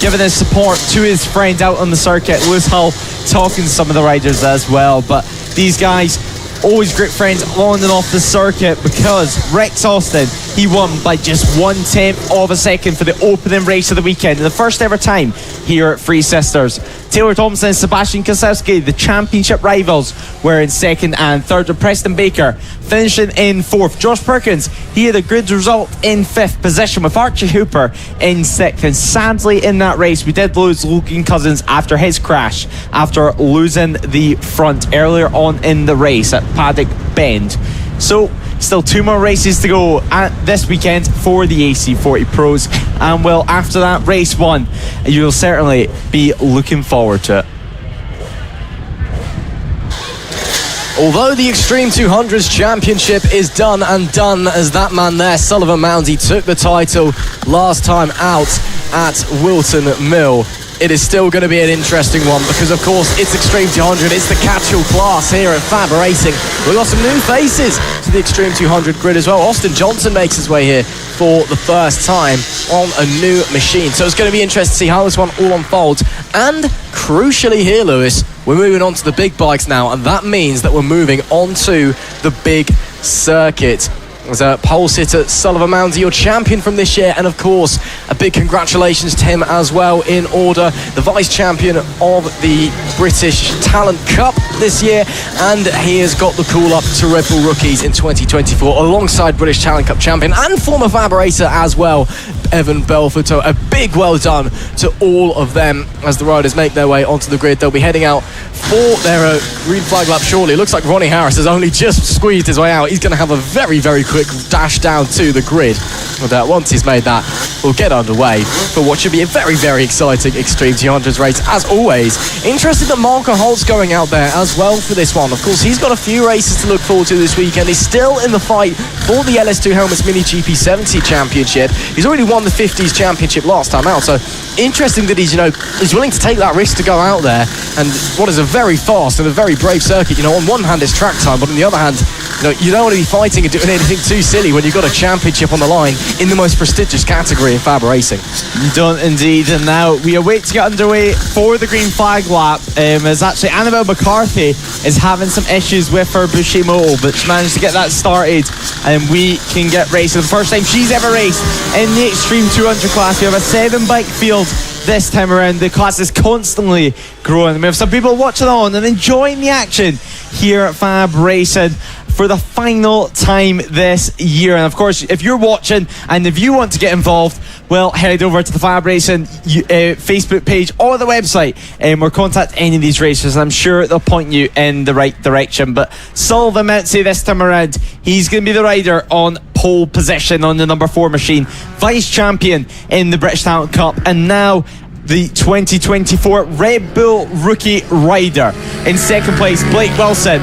giving his support to his friend out on the circuit, Lewis Hull, talking to some of the riders as well. But these guys, always great friends on and off the circuit, because Rex Austin, he won by just 1/10 of a second for the opening race of the weekend, and the first ever time here at Three Sisters. Taylor Tomlinson and Sebastian Keselowski, the championship rivals, were in second and third, with Preston Baker finishing in fourth. Josh Perkins, he had a good result in fifth position, with Archie Hooper in sixth. And sadly in that race, we did lose Logan Cousins after his crash, after losing the front earlier on in the race at Paddock Bend. So still 2 more races to go this weekend for the AC40 Pros, and well, after that, race 1, you'll certainly be looking forward to it. Although the Extreme 200s Championship is done and done, as that man there, Sullivan Moundsey, took the title last time out at Wilton Mill, it is still going to be an interesting one, because of course it's Extreme 200, it's the catch-all class here at FAB-Racing. We've got some new faces to the Extreme 200 grid as well. Austin Johnson makes his way here for the first time on a new machine, so it's going to be interesting to see how this one all unfolds. And crucially here, Lewis, we're moving on to the big bikes now, and that means that we're moving on to the big circuit. As a pole sitter, Sullivan Moundsey, your champion from this year, and of course a big congratulations to him as well, in order, the vice champion of the British Talent Cup this year, and he has got the call up to RedBull Rookies in 2024 alongside British Talent Cup champion and former FAB racer as well, Evan Belfort. A big well done to all of them as the riders make their way onto the grid. They'll be heading out for their green flag lap shortly. It looks like Ronnie Harris has only just squeezed his way out. He's going to have a very, very quick dash down to the grid. But once he's made that, we'll get underway for what should be a very, very exciting Extreme 200s race. As always, interested that Marco Holt's going out there as well for this one. Of course, he's got a few races to look forward to this weekend. He's still in the fight for the LS2 Helmets Mini GP 70 Championship. He's already won the 50s Championship last time out, so interesting that he's willing to take that risk to go out there and what is a very fast and a very brave circuit. On one hand it's track time, but on the other hand, you don't want to be fighting and doing anything too silly when you've got a championship on the line in the most prestigious category in FAB-Racing. You don't indeed, and now we await to get underway for the green flag lap. As actually Annabelle McCarthy is having some issues with her Bushy Moto, but she managed to get that started and we can get racing. The first time she's ever raced in the Extreme 200 class. We have a 7-bike field this time around. The class is constantly growing. We have some people watching on and enjoying the action here at FAB-Racing for the final time this year. And of course, if you're watching and if you want to get involved, well, head over to the FAB-Racing Facebook page or the website or contact any of these racers. I'm sure they'll point you in the right direction. But Sullivan Mountsie this time around, he's going to be the rider on pole position on the number 4 machine, vice champion in the British Talent Cup, and now the 2024 Red Bull Rookie Rider. In second place, Blake Wilson,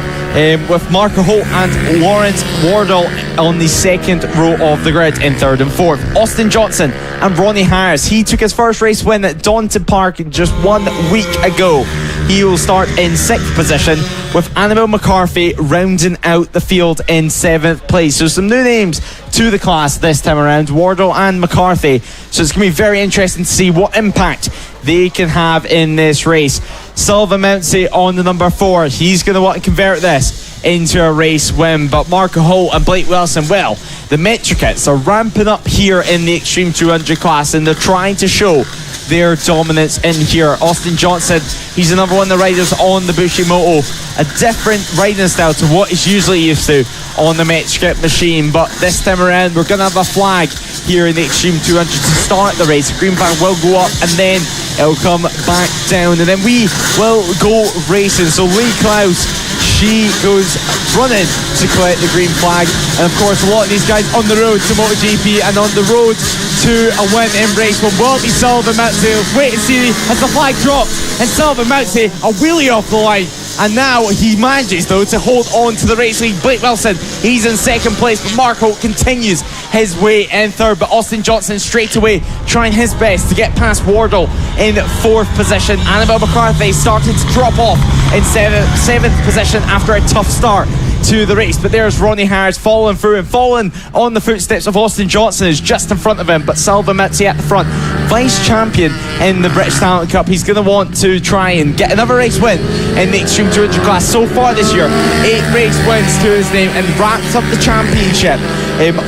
with Marco Holt and Lawrence Wardle on the second row of the grid in third and fourth. Austin Johnson and Ronnie Harris, he took his first race win at Daunton Park just 1 week ago. He will start in 6th position, with Annabelle McCarthy rounding out the field in 7th place. So some new names to the class this time around, Wardle and McCarthy. So it's going to be very interesting to see what impact they can have in this race. Sullivan Mountsie on the number 4. He's going to want to convert this into a race win. But Marco Holt and Blake Wilson, well, the Metricates are ramping up here in the Extreme 200 class, and they're trying to show their dominance in here. Austin Johnson, he's another one of the riders on the Bushy Moto, a different riding style to what he's usually used to on the Metricate machine. But this time around, we're going to have a flag here in the Extreme 200 to start the race. The green flag will go up and then it'll come back down, and then we will go racing. So Lee Klaus, she goes running to collect the green flag, and of course a lot of these guys on the road to MotoGP and on the road to a win in race one will be Sullivan Mountsie. Wait and see as the flag drops, and Sullivan Mountsie a wheelie off the line. And now he manages, though, to hold on to the race lead. Blake Wilson, he's in second place, but Marco continues his way in third. But Austin Johnson straight away trying his best to get past Wardle in 4th position. Annabelle McCarthy started to drop off in 7th position after a tough start to the race. But there's Ronnie Harris following through and following on the footsteps of Austin Johnson, is just in front of him. But Sullivan Mountsie at the front, vice champion in the British Talent Cup. He's going to want to try and get another race win in the Extreme 200 class. So far this year, 8 race wins to his name and wraps up the championship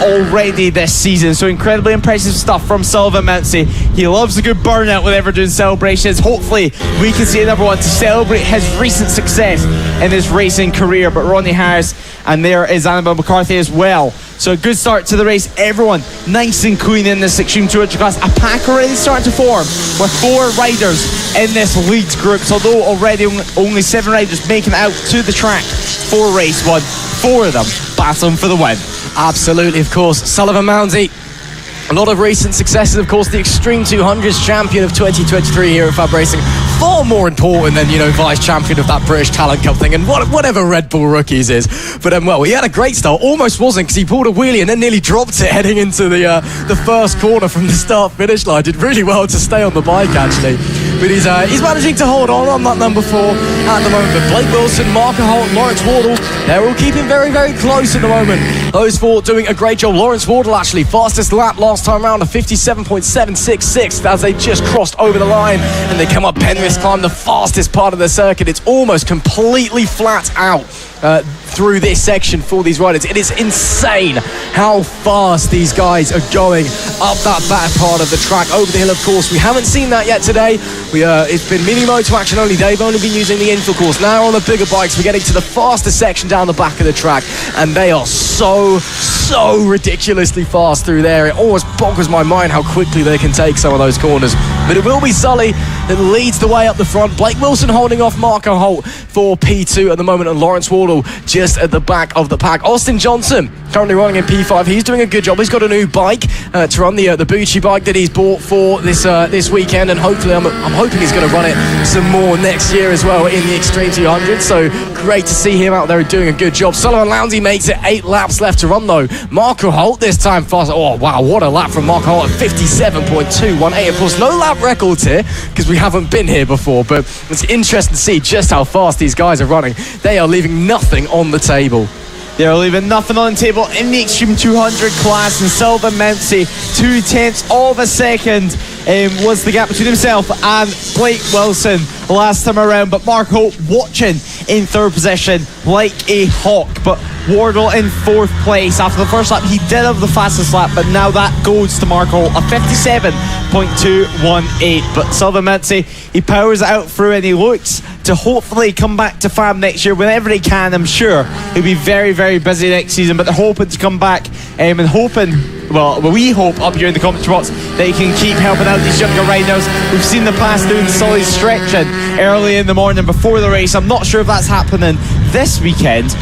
already this season. So incredibly impressive stuff from Sullivan Mountsie. He loves a good burnout whenever doing celebrations. Hopefully we can see another one to celebrate his recent success in his racing career. But Ronnie Harris, and there is Annabelle McCarthy as well. So a good start to the race. Everyone nice and clean in this Extreme 200 class. A pack already starting to form with 4 riders in this lead group. So although already only 7 riders making it out to the track for race 1, 4 of them battling for the win. Absolutely, of course. Sullivan Mountsie, a lot of recent successes, of course, the Extreme 200s champion of 2023 here at FAB-Racing. Far more important than, vice champion of that British Talent Cup thing and whatever Red Bull Rookies is. But, he had a great start. Almost wasn't, because he pulled a wheelie and then nearly dropped it heading into the first corner from the start-finish line. Did really well to stay on the bike, actually. But he's managing to hold on that number 4 at the moment. But Blake Wilson, Marco Holt, Lawrence Wardle, they're all keeping very, very close at the moment. Those 4 doing a great job. Lawrence Wardle, actually, fastest lap last time round, a 57.766 as they just crossed over the line and they come up Penrith climb, the fastest part of the circuit. It's almost completely flat out through this section for these riders. It is insane how fast these guys are going up that back part of the track, over the hill, of course. We haven't seen that yet today. It's been mini moto action only. They've only been using the infill course. Now on the bigger bikes, we're getting to the faster section down the back of the track, and they are so ridiculously fast through there. It almost boggles my mind how quickly they can take some of those corners. But it will be Sully that leads the way up the front. Blake Wilson holding off Marco Holt for P2 at the moment, and Lawrence Wardle just at the back of the pack. Austin Johnson currently running in P5. He's doing a good job. He's got a new bike to run, the Bucci bike that he's bought for this weekend, and hopefully I'm hoping he's going to run it some more next year as well in the Extreme 200. So great to see him out there doing a good job. Sullivan Lounsey makes it 8 laps left to run though. Marco Holt this time fast. Oh wow, what a lap from Marco Holt at 57.218. Of course, no lap records here because we haven't been here before, but it's interesting to see just how fast these guys are running. They are leaving nothing on the table. They're leaving nothing on the table in the Extreme 200 class, and Sylvain Mountsie, 0.2 of a second was the gap between himself and Blake Wilson last time around. But Mark Holt watching in third position like a hawk. But Wardle in fourth place. After the first lap, he did have the fastest lap, but now that goes to Mark Holt, a 57.218. But Sylvain Mountsie, he powers it out through, and he looks to hopefully come back to FAB next year whenever he can. I'm sure he'll be very, very busy next season, but they're hoping to come back and hoping, well, we hope up here in the commentary box that he can keep helping out these younger riders. We've seen the past doing solid stretching early in the morning before the race. I'm not sure if that's happening this weekend,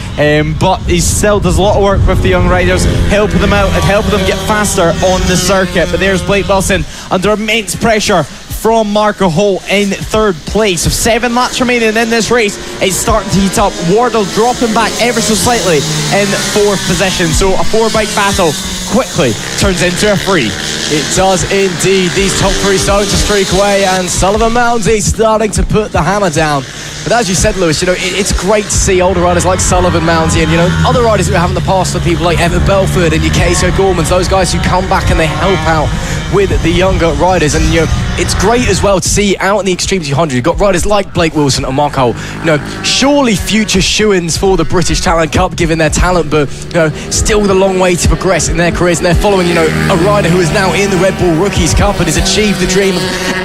but he still does a lot of work with the young riders, helping them out and helping them get faster on the circuit. But there's Blake Wilson under immense pressure from Marco Holt in third place. With 7 laps remaining in this race, it's starting to heat up. Wardle dropping back ever so slightly in fourth position. So a 4-bike battle quickly turns into a 3. It does indeed. These top 3 starting to streak away, and Sullivan Mounsey starting to put the hammer down. But as you said, Lewis, it's great to see older riders like Sullivan Mounsey and, other riders that we have in the past, for people like Evan Belford and your Casey Gormans, those guys who come back and they help out with the younger riders. And, it's great as well to see out in the Extreme 200, you've got riders like Blake Wilson and Mark Holt, surely future shoo-ins for the British Talent Cup given their talent, but, still with a long way to progress in their careers. And they're following, a rider who is now in the RedBull Rookies Cup and has achieved the dream of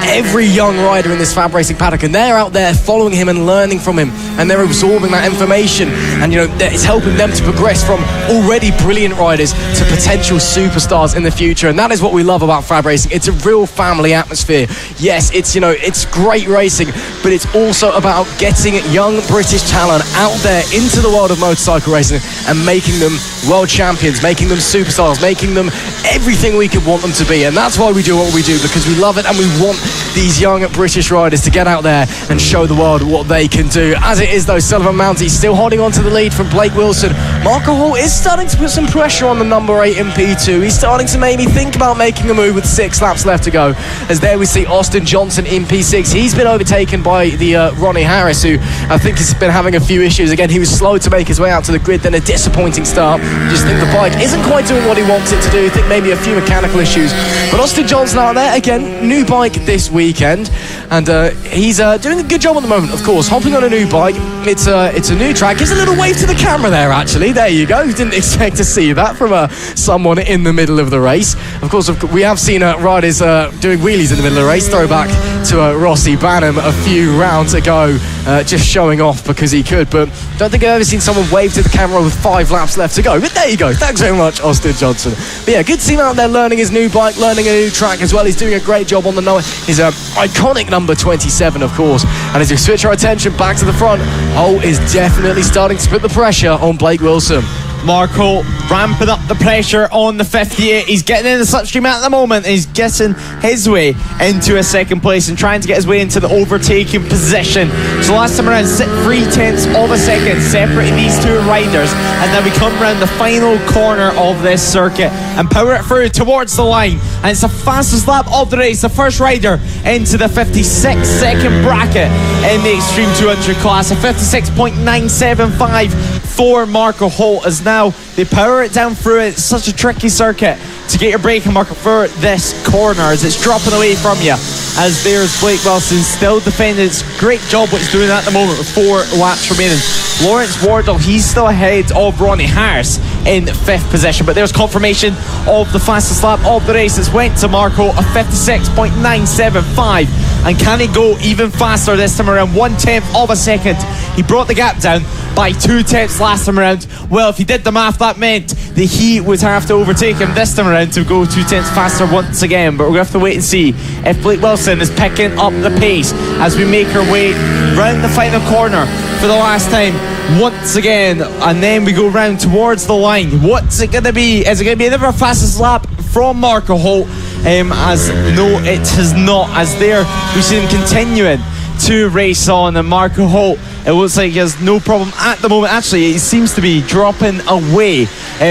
every young rider in this FAB-Racing paddock. And they're out there following him and learning from him, and they're absorbing that information, and it's helping them to progress from already brilliant riders to potential superstars in the future. And that is what we love about FAB-Racing. It's a real family atmosphere. Yes, it's it's great racing, but it's also about getting young British talent out there into the world of motorcycle racing and making them world champions, making them superstars, making them everything we could want them to be. And that's why we do what we do, because we love it and we want these young British riders to get out there and show the world what they can do. As it is though, Sullivan Mounsey still holding on to the lead from Blake Wilson. Marco Holt is starting to put some pressure on the number 8 in P2. He's starting to maybe think about making a move with 6 laps left to go. As there we see Austin Johnson in P6. He's been overtaken by the Ronnie Harris, who I think has been having a few issues. Again, he was slow to make his way out to the grid, then a disappointing start. Just think the bike isn't quite doing what he wants it to do. I think maybe a few mechanical issues. But Austin Johnson out there, again, new bike this weekend, and he's doing a good job at the moment, of course, hopping on a new bike. It's a new track. Gives a little wave to the camera there, actually. There you go. Didn't expect to see that from someone in the middle of the race. Of course, we have seen riders doing wheelies in the middle of the race. Throwback to Rossi Banham a few rounds ago, just showing off because he could. But don't think I've ever seen someone wave to the camera with 5 laps left to go. But there you go. Thanks very much, Austin Johnson. But yeah, good to see him out there learning his new bike, learning a new track as well. He's doing a great job on his iconic number 27, of course. And as we switch our attention back to the front, Holt is definitely starting to put the pressure on Blake Wilson. Mark Holt ramping up the pressure on the 58. He's getting in the slipstream at the moment. He's getting his way into a second place and trying to get his way into the overtaking position. So last time around, 3/10 of a second separating these two riders, and then we come around the final corner of this circuit and power it through towards the line, and it's the fastest lap of the race. The first rider into the 56-second bracket in the Extreme 200 class, a 56.975 for Marco Holt, as now they power it down through it. It's such a tricky circuit to get your braking marker for this corner as it's dropping away from you. As there's Blake Wilson still defending. It's a great job what he's doing at the moment with 4 laps remaining Lawrence Wardle, he's still ahead of Ronnie Harris in 5th position, but there's confirmation of the fastest lap of the race. It's went to Marco, a 56.975, and can he go even faster this time around? 1/10 of a second. He brought the gap down by 2/10 last time around. Well, if he did the math, that meant that he would have to overtake him this time around to go 2/10 faster once again. But we're going to have to wait and see if Blake Wilson is picking up the pace as we make our way round the final corner for the last time once again, and then we go round towards the line. What's it going to be? Is it going to be another fastest lap from Marco Holt? As no, it has not, as there we see him continuing to race on, and Marco Holt, it looks like he has no problem at the moment. Actually, he seems to be dropping away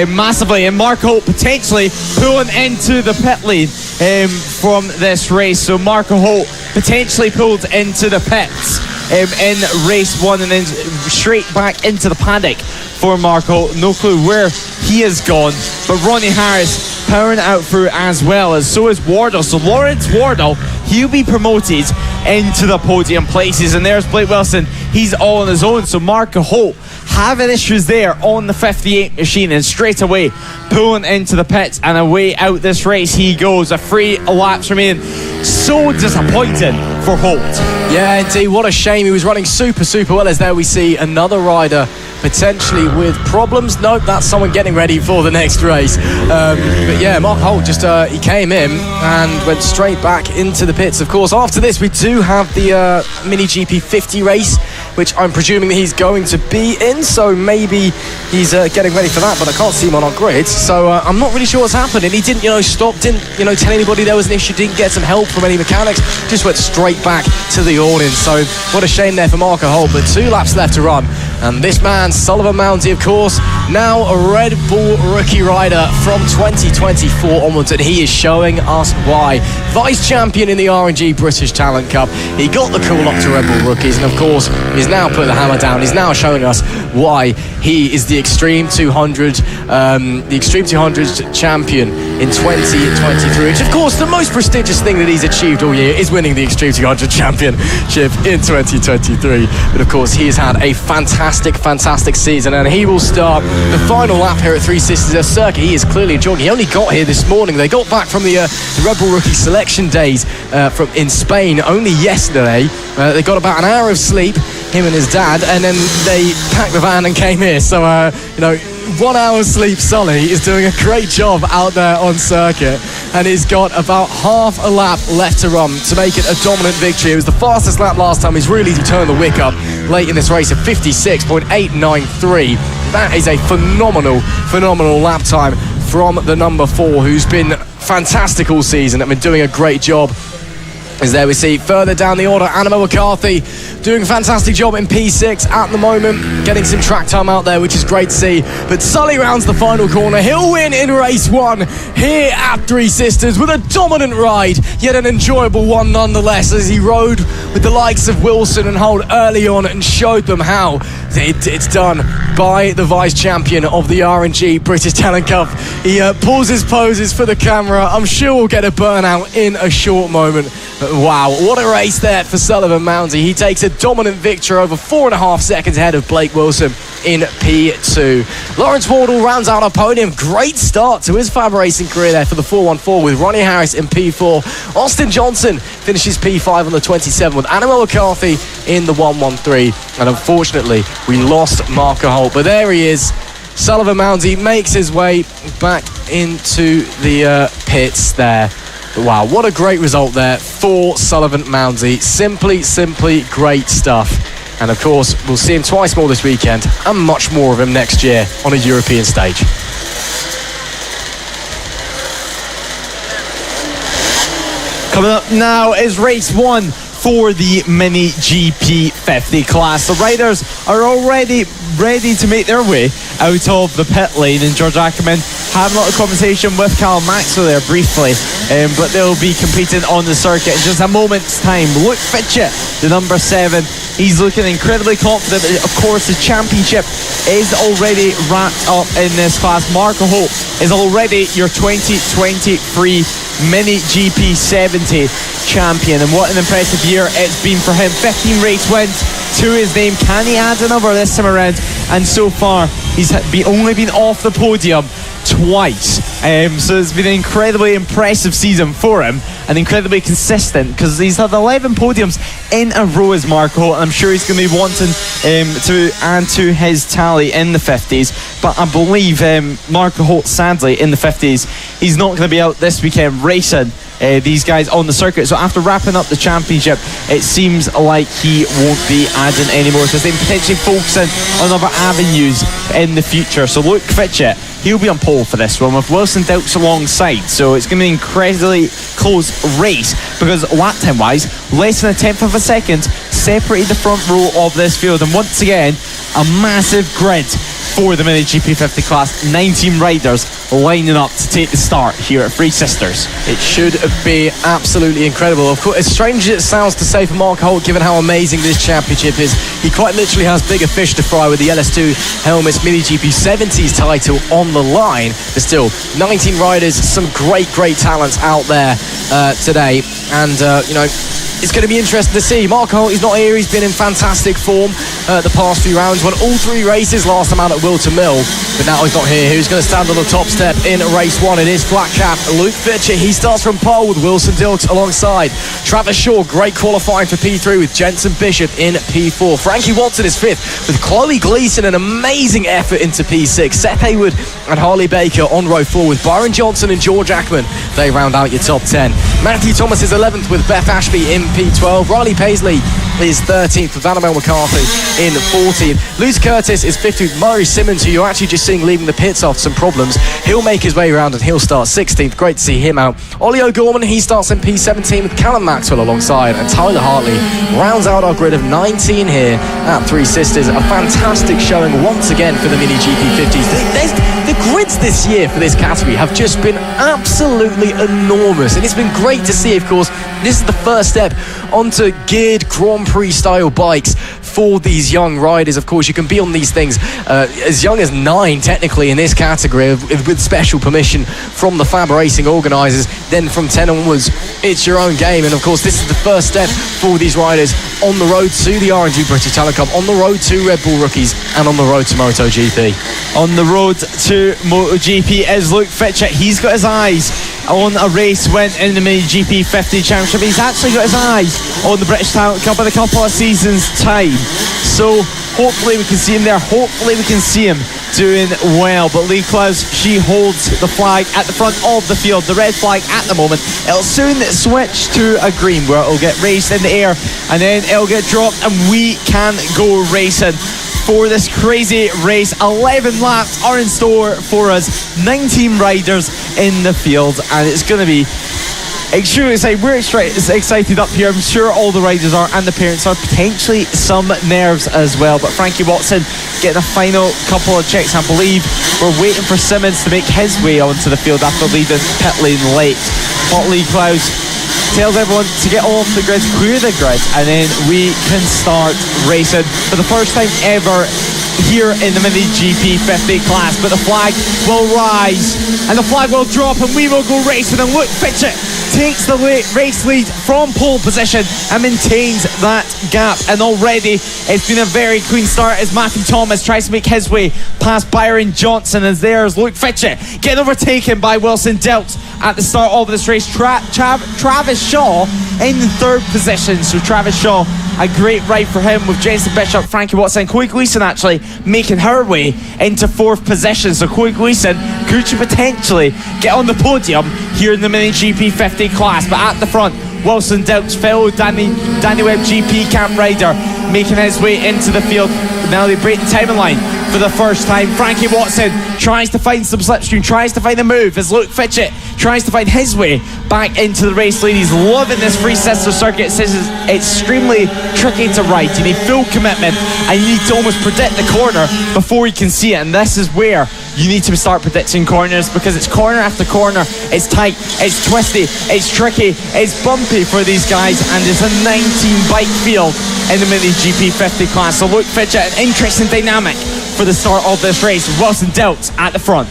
massively, and Marco Holt potentially pulling into the pit lane from this race. So Marco Holt potentially pulled into the pits in race 1, and then straight back into the paddock for Marco. No clue where he has gone, but Ronnie Harris powering out through as well, as so is Wardle. So Lawrence Wardle, he'll be promoted into the podium places, and there's Blake Wilson, he's all on his own. So Marco Holt having issues there on the 58 machine, and straight away pulling into the pits, and away out this race he goes. A 3 laps remaining. So disappointing for Holt. Yeah, indeed, what a shame. He was running super well, as there we see another rider potentially with problems. Nope, that's someone getting ready for the next race. But yeah, Mark Holt just he came in and went straight back into the pits. Of course, after this we do have the MiniGP 50 race, which I'm presuming that he's going to be in, so maybe he's getting ready for that, but I can't see him on our grid, so I'm not really sure what's happened. And he didn't stop, didn't tell anybody there was an issue, didn't get some help from any mechanics, just went straight back to the awning. So what a shame there for Marco Holt, but 2 laps left to run. And this man, Sullivan Mounty, of course, now a Red Bull rookie rider from 2024 onwards, and he is showing us why. Vice champion in the R&G British Talent Cup. He got the call up to Red Bull Rookies, and of course, he's now put the hammer down. He's now showing us why he is the Extreme 200, champion in 2023. Which, of course, the most prestigious thing that he's achieved all year is winning the Extreme 200 championship in 2023. But of course, he has had a fantastic season, and he will start the final lap here at Three Sisters Circuit. He is clearly enjoying. He only got here this morning. They got back from the Red Bull Rookie selection days in Spain only yesterday. They got about an hour of sleep, him and his dad, and then they packed the van and came here. So 1 hour's sleep, Sully is doing a great job out there on circuit, and he's got about half a lap left to run to make it a dominant victory. It was the fastest lap last time. He's really turned the wick up late in this race at 56.893. That is a phenomenal lap time from the number 4, who's been fantastic all season and been doing a great job. As there we see further down the order, Annabelle McCarthy doing a fantastic job in P6 at the moment, getting some track time out there, which is great to see. But Sully rounds the final corner. He'll win in race 1 here at Three Sisters with a dominant ride, yet an enjoyable one nonetheless, as he rode with the likes of Wilson and Holt early on and showed them how it's done by the vice champion of the R&G British Talent Cup. He pauses poses for the camera. I'm sure we'll get a burnout in a short moment. But wow, what a race there for Sullivan Mounty. He takes a dominant victory over 4.5 seconds ahead of Blake Wilson in P2. Lawrence Wardle rounds out our podium. Great start to his FAB-Racing career there for the 414 with Ronnie Harris in P4. Austin Johnson finishes P5 on the 27 with Annabelle McCarthy in the 113. And unfortunately, we lost Marco Holt. But there he is. Sullivan Mounty makes his way back into the pits there. But wow, what a great result there for Sullivan Mounty. Simply great stuff. And of course, we'll see him twice more this weekend, and much more of him next year on a European stage. Coming up now is race 1 for the MiniGP 50 class. The riders are already ready to make their way out of the pit lane, and George Ackerman had a lot of conversation with Callum Maxwell there briefly, but they'll be competing on the circuit in just a moment's time. Luke Fitchett, the number 7, He's looking incredibly confident. Of course, the championship is already wrapped up in this class. Marco Holt is already your 2023 Mini GP 70 champion, and what an impressive year it's been for him. 15 race wins to his name. Can he add another this time around? And so far he's only been off the podium twice, so it's been an incredibly impressive season for him and incredibly consistent, because he's had 11 podiums in a row as Marco Holt, and I'm sure he's going to be wanting to add to his tally in the 50s. But I believe Marco Holt, sadly, in the 50s, he's not going to be out this weekend racing these guys on the circuit. So after wrapping up the championship, it seems like he won't be adding anymore, so they're potentially focusing on other avenues in the future. So Luke Fitchett, he'll be on pole for this one with Wilson Dilks alongside, so it's going to be an incredibly close race, because lap time wise, less than a tenth of a second separated the front row of this field. And once again, a massive grid for the Mini GP 50 class. 19 riders lining up to take the start here at Three Sisters. It should be absolutely incredible. Of course, as strange as it sounds to say for Mark Holt, given how amazing this championship is, he quite literally has bigger fish to fry with the LS2 Helmets Mini GP 70s title on the line. But still, 19 riders, some great talents out there today, and it's going to be interesting to see. Mark Holt is not here. He's been in fantastic form the past few rounds. Won all 3 races last time out at Wilton Mill, but now he's not here. Who's going to stand on the top step in race 1? It is flat cap Luke Fitchett. He starts from pole with Wilson Dilks alongside. Travis Shaw, great qualifying for P3 with Jensen Bishop in P4. Frankie Watson is 5th with Chloe Gleason, an amazing effort into P6. Seth Hayward and Harley Baker on row 4 with Byron Johnson and George Ackman. They round out your top 10. Matthew Thomas is 11th with Beth Ashby in P12. Riley Paisley is 13th with Annabelle McCarthy in 14th. Luz Curtis is 5th with Murray Simmons, who you're actually just seeing leaving the pits after some problems. He'll make his way around and he'll start 16th. Great to see him out. Ollie O'Gorman, he starts in P17 with Callum Maxwell alongside, and Tyler Hartley rounds out our grid of 19 here at Three Sisters. A fantastic showing once again for the Mini GP 50s. The grids this year for this category have just been absolutely enormous, and it's been great to see. Of course, this is the first step onto geared Grand Prix style bikes for these young riders. Of course, you can be on these things as young as 9 technically in this category with special permission from the FAB-Racing organisers. Then from 10 onwards, it's your own game. And of course, this is the first step for these riders on the road to the R&G British Talent Cup, on the road to RedBull Rookies, and on the road to MotoGP. On the road to MotoGP is Luke Fitchett. He's got his eyes on a race win in the Mini GP 50 Championship. He's actually got his eyes on the British Talent Cup in a couple of seasons' time. So hopefully we can see him there. Hopefully we can see him doing well. But Lee Klaus, she holds the flag at the front of the field, the red flag at the moment. It'll soon switch to a green, where it'll get raced in the air and then it'll get dropped, and we can go racing for this crazy race. 11 laps are in store for us, 19 riders in the field, and it's going to be extremely exciting. We're excited up here. I'm sure all the riders are, and the parents are. Potentially some nerves as well. But Frankie Watson getting a final couple of checks. I believe we're waiting for Simmons to make his way onto the field after leaving pit lane late. But Lee Klaus tells everyone to get off the grid, clear the grid, and then we can start racing for the first time ever here in the Mini GP 50 class. But the flag will rise and the flag will drop, and we will go racing. And Luke Fitchett takes the race lead from pole position and maintains that gap. And already it's been a very clean start as Matthew Thomas tries to make his way past Byron Johnson, as there's Luke Fitchett getting overtaken by Wilson Dilks at the start of this race. Travis Shaw in the 3rd position. So Travis Shaw, a great ride for him with Jensen Bishop, Frankie Watson, Chloe Gleason actually making her way into 4th position. So Chloe Gleason could potentially get on the podium here in the Mini GP 50 class. But at the front, Wilson Dilks, fellow Danny Webb GP camp rider, making his way into the field. Now they break the timing line for the first time. Frankie Watson tries to find some slipstream, tries to find a move as Luke Fitchett tries to find his way back into the race lead. He's loving this Three Sisters circuit. Says it's extremely tricky to ride. You need full commitment and you need to almost predict the corner before you can see it. And this is where you need to start predicting corners, because it's corner after corner. It's tight, it's twisty, it's tricky, it's bumpy for these guys, and it's a 19 bike field in the MotoGP 50 class. So Luke Fitchett, an interesting dynamic for the start of this race. Wilson Dilks at the front.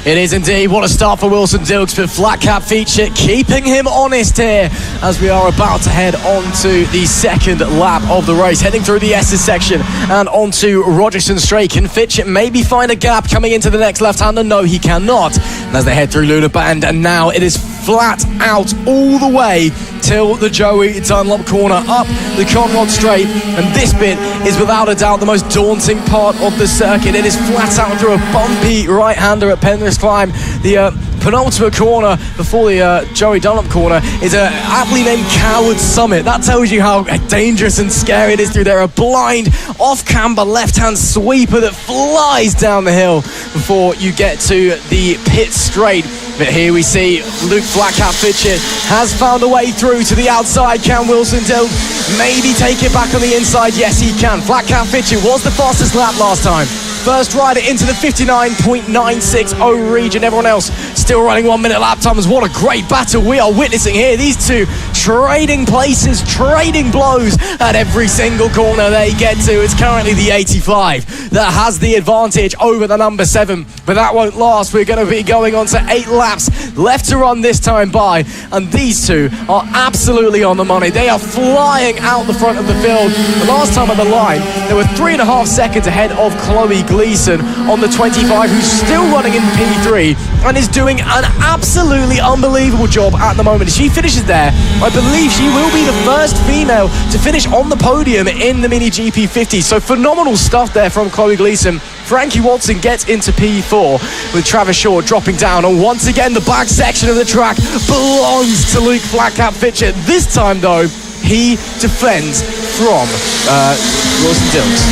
It is indeed. What a start for Wilson Dilks, but Flat Cap feature keeping him honest here as we are about to head on to the second lap of the race, heading through the S's section and onto Rogerson Straight. Can Fitchett maybe find a gap coming into the next left-hander? No, he cannot. And as they head through Luna Band, and now it is flat out all the way till the Joey Dunlop corner, up the Conrod Straight, and this bit is without a doubt the most daunting part of the circuit. It is flat out through a bumpy right-hander at Penrith Climb. The penultimate corner before the Joey Dunlop corner is a aptly named Coward Summit. That tells you how dangerous and scary it is through there. A blind off-camber left-hand sweeper that flies down the hill before you get to the pit straight. But here we see Luke Flatcap Fitchett has found a way through to the outside. Can Wilson Dilks maybe take it back on the inside? Yes, he can. Flatcap Fitchett was the fastest lap last time. First rider into the 59.960 region. Everyone else still running 1 minute lap times. What a great battle we are witnessing here. These two trading places, trading blows at every single corner they get to. It's currently the 85 that has the advantage over the number 7, but that won't last. We're going to be going on to 8 laps left to run this time by, and these two are absolutely on the money. They are flying out the front of the field. The last time on the line, they were 3.5 seconds ahead of Chloe Gleason on the 25, who's still running in P3 and is doing an absolutely unbelievable job at the moment. If she finishes there, I believe she will be the first female to finish on the podium in the MiniGP 50. So phenomenal stuff there from Chloe Gleason. Frankie Watson gets into P4 with Travis Shaw dropping down, and once again the back section of the track belongs to Luke Flatcap Fitchett. This time though, he defends from Wilson Dilks.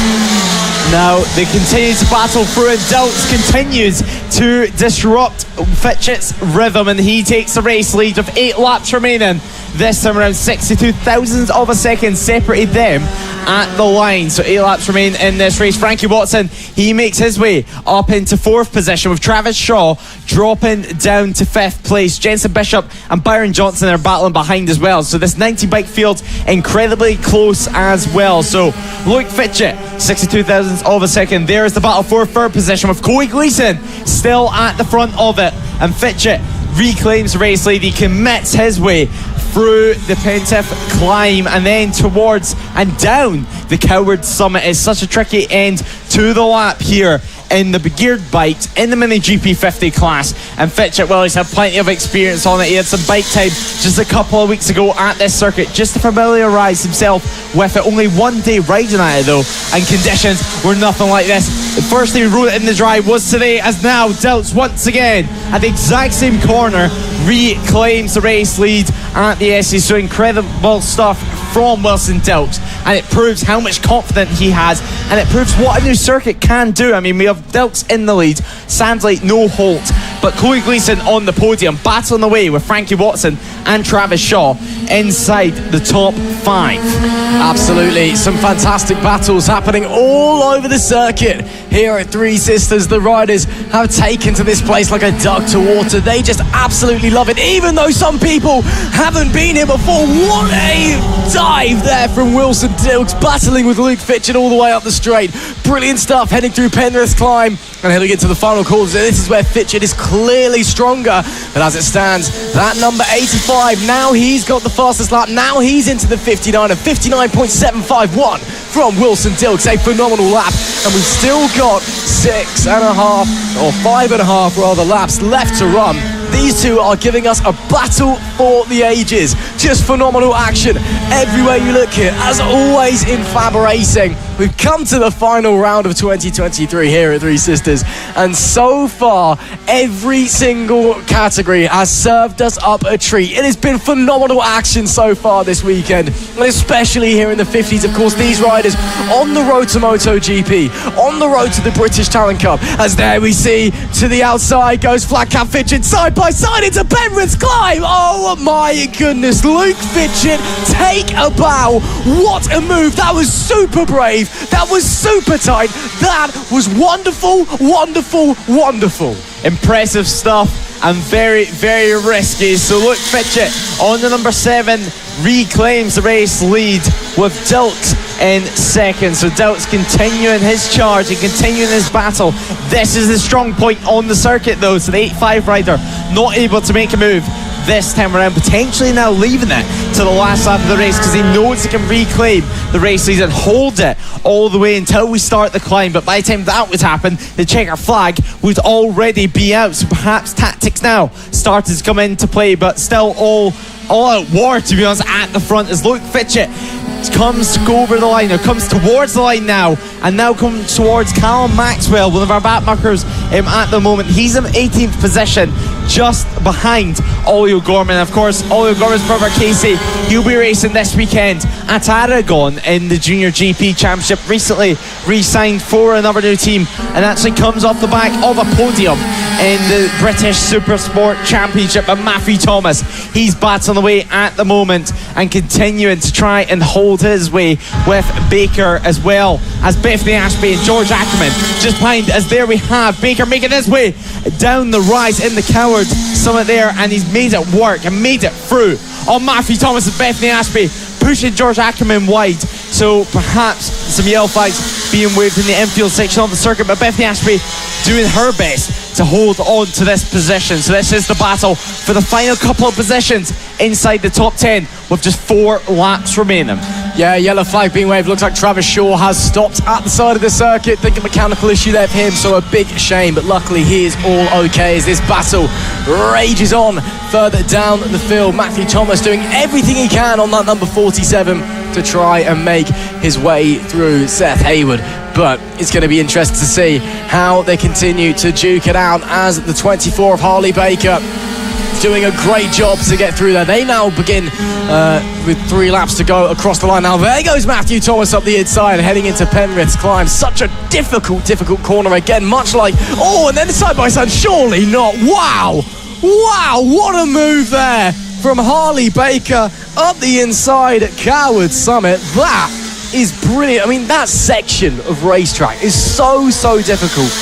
Now they continue to battle through, and Dilks continues to disrupt Fitchett's rhythm, and he takes the race lead with 8 laps remaining. This time around, 62 thousandths of a second separated them at the line. So 8 laps remain in this race. Frankie Watson, he makes his way up into 4th position, with Travis Shaw dropping down to 5th place. Jensen Bishop and Byron Johnson are battling behind as well. So this 90 bike field incredibly close as well. So Luke Fitchett, 62 thousandths of a second. There is the battle for 3rd position, with Chloe Gleason still at the front of it, and Fitchett reclaims the race lead. He commits his way through the Pentif climb and then towards and down the Coward Summit. It's such a tricky end to the lap here in the geared bikes in the MiniGP 50 class, and Fitchett, well, he's had plenty of experience on it. He had some bike time just a couple of weeks ago at this circuit just to familiarise himself with it. Only 1 day riding at it though, and conditions were nothing like this. The first time he rode it in the dry was today, as now Dilks once again at the exact same corner reclaims the race lead at the SE. So incredible stuff from Wilson Dilks, and it proves how much confidence he has, and it proves what a new circuit can do. I mean, we have Dilks in the lead, Sandley no halt, but Chloe Gleason on the podium, battling away with Frankie Watson and Travis Shaw inside the top 5. Absolutely, some fantastic battles happening all over the circuit here at Three Sisters. The riders have taken to this place like a duck to water. They just absolutely love it, even though some people haven't been here before. What a dive there from Wilson Dilks, battling with Luke Fitchett all the way up the straight. Brilliant stuff, heading through Penrith Climb and heading into the final corners. This is where Fitchett is clearly stronger, but as it stands, that number 85, now he's got the fastest lap. Now he's into the 59 of 59.751 from Wilson Dilks. A phenomenal lap, and we've still got 5.5 rather laps left to run. These two are giving us a battle for the ages. Just phenomenal action everywhere you look here. As always in FAB-Racing, we've come to the final round of 2023 here at Three Sisters, and so far every single category has served us up a treat. It has been phenomenal action so far this weekend, and especially here in the 50s. Of course, these riders on the road to MotoGP, on the road to the British Talent Cup, as there we see to the outside goes Flatcap Fitchett side by side into Penrith's climb. Oh my goodness, Luke Fitchett, take a bow. What a move. That was super brave. safe. That was super tight. That was wonderful, wonderful, wonderful. Impressive stuff and very, very risky. So Luke Fitchett on the number 7 reclaims the race lead with Dilks in second. So Dilks continuing his charge and continuing his battle. This is the strong point on the circuit though. So the 85 rider not able to make a move this time around, potentially now leaving it to the last lap of the race because he knows he can reclaim the race lead and hold it all the way until we start the climb. But by the time that would happen, the checker flag would already be out, so perhaps tactics now started to come into play, but still all out war, to be honest, at the front as Luke Fitchett comes over the line, or comes towards the line now, and now comes towards Callum Maxwell, one of our backmarkers at the moment. He's in 18th position, just behind Ollie O'Gorman. Of course, Ollie O'Gorman's brother Casey, he'll be racing this weekend at Aragon in the Junior GP Championship. Recently re-signed for another new team, and actually comes off the back of a podium in the British Supersport Championship. And Matthew Thomas, he's battling away at the moment and continuing to try and hold his way with Baker, as well as Bethany Ashby and George Ackerman just behind. As there we have Baker making his way down the rise in the Coward Summit there, and he's made it work and made it through on Matthew Thomas and Bethany Ashby, pushing George Ackerman wide. So perhaps some yellow flags being waved in the infield section of the circuit, but Bethany Ashby doing her best to hold on to this position. So this is the battle for the final couple of positions inside the top 10 with just 4 laps remaining. Yeah, yellow flag being waved. Looks like Travis Shaw has stopped at the side of the circuit. Think a mechanical issue there for him, so a big shame, but luckily he is all okay as this battle rages on further down the field. Matthew Thomas doing everything he can on that number 47 to try and make his way through Seth Hayward. But it's going to be interesting to see how they continue to duke it out as the 24 of Harley Baker doing a great job to get through there. They now begin with 3 laps to go across the line. Now there goes Matthew Thomas up the inside, heading into Penrith's climb. Such a difficult corner again, much like, and then the side by side, surely not. Wow, what a move there from Harley Baker up the inside at Coward Summit. That is brilliant. I mean, that section of racetrack is so difficult.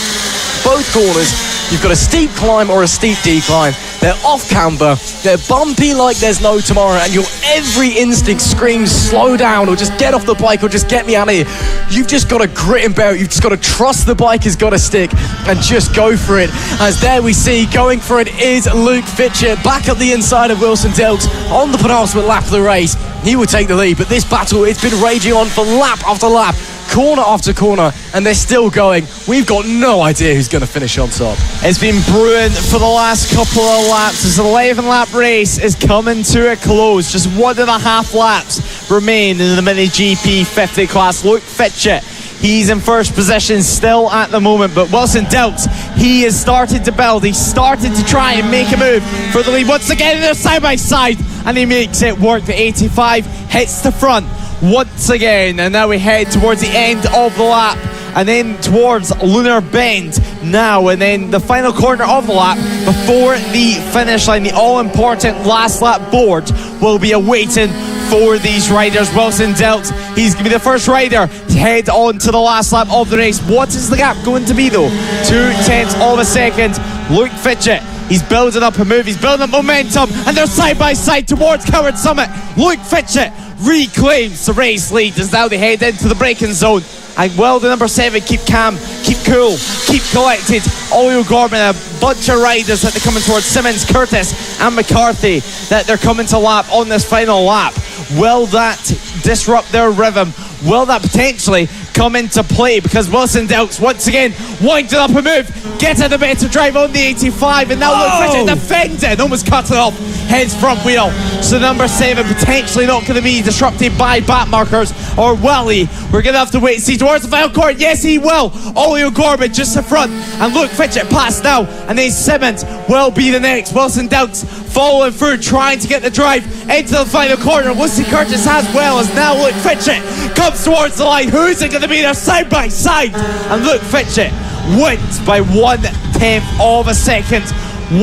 Both corners, you've got a steep climb or a steep decline. They're off camber, they're bumpy like there's no tomorrow, and your every instinct screams slow down or just get off the bike or just get me out of here. You've just got to grit and bear it. You've just got to trust the bike has got to stick and just go for it. As there we see, going for it is Luke Fitchett, back up the inside of Wilson Dilks on the penultimate lap of the race. He will take the lead, but this battle, it's been raging on for lap after lap, corner after corner, and they're still going. We've got no idea who's going to finish on top. It's been brewing for the last couple of laps. This 11-lap race is coming to a close. Just 1.5 laps remain in the Mini GP 50 class. Luke Fitchett, he's in first position still at the moment, but Wilson Dilks, he has started to build. He's started to try and make a move for the lead. Once again, they're side by side, and he makes it work. The 85 hits the front once again, and now we head towards the end of the lap and then towards Lunar Bend now, and then the final corner of the lap before the finish line. The all-important last lap board will be awaiting for these riders. Wilson Dilks, he's going to be the first rider to head on to the last lap of the race. What is the gap going to be though? 0.2 of a second. Luke Fitchett, he's building up a move, he's building up momentum, and they're side by side towards Coward Summit. Luke Fitchett reclaims the race lead as now they head into the braking zone. And well, the number 7, keep calm, keep cool, keep collected. Ollie O'Gorman, a bunch of riders that they're coming towards, Simmons, Curtis and McCarthy, that they're coming to lap on this final lap. Will that disrupt their rhythm? Will that potentially come into play? Because Wilson Dilks once again winding up a move, getting a better drive on the 85, and now Luke Fitchett defending, almost cut it off, heads front wheel. So number 7 potentially not going to be disrupted by back markers, or will he? We're going to have to wait and see towards the final corner. Yes, he will. Ollie O'Gorman just in front, and Luke Fitchett past now, and then Simmons will be the next. Wilson Dilks following through, trying to get the drive into the final corner. Lucy Curtis as well, as now Luke Fitchett comes towards the line. Who's it going to be? They're side by side, and Luke Fitchett wins by 1/10 of a second.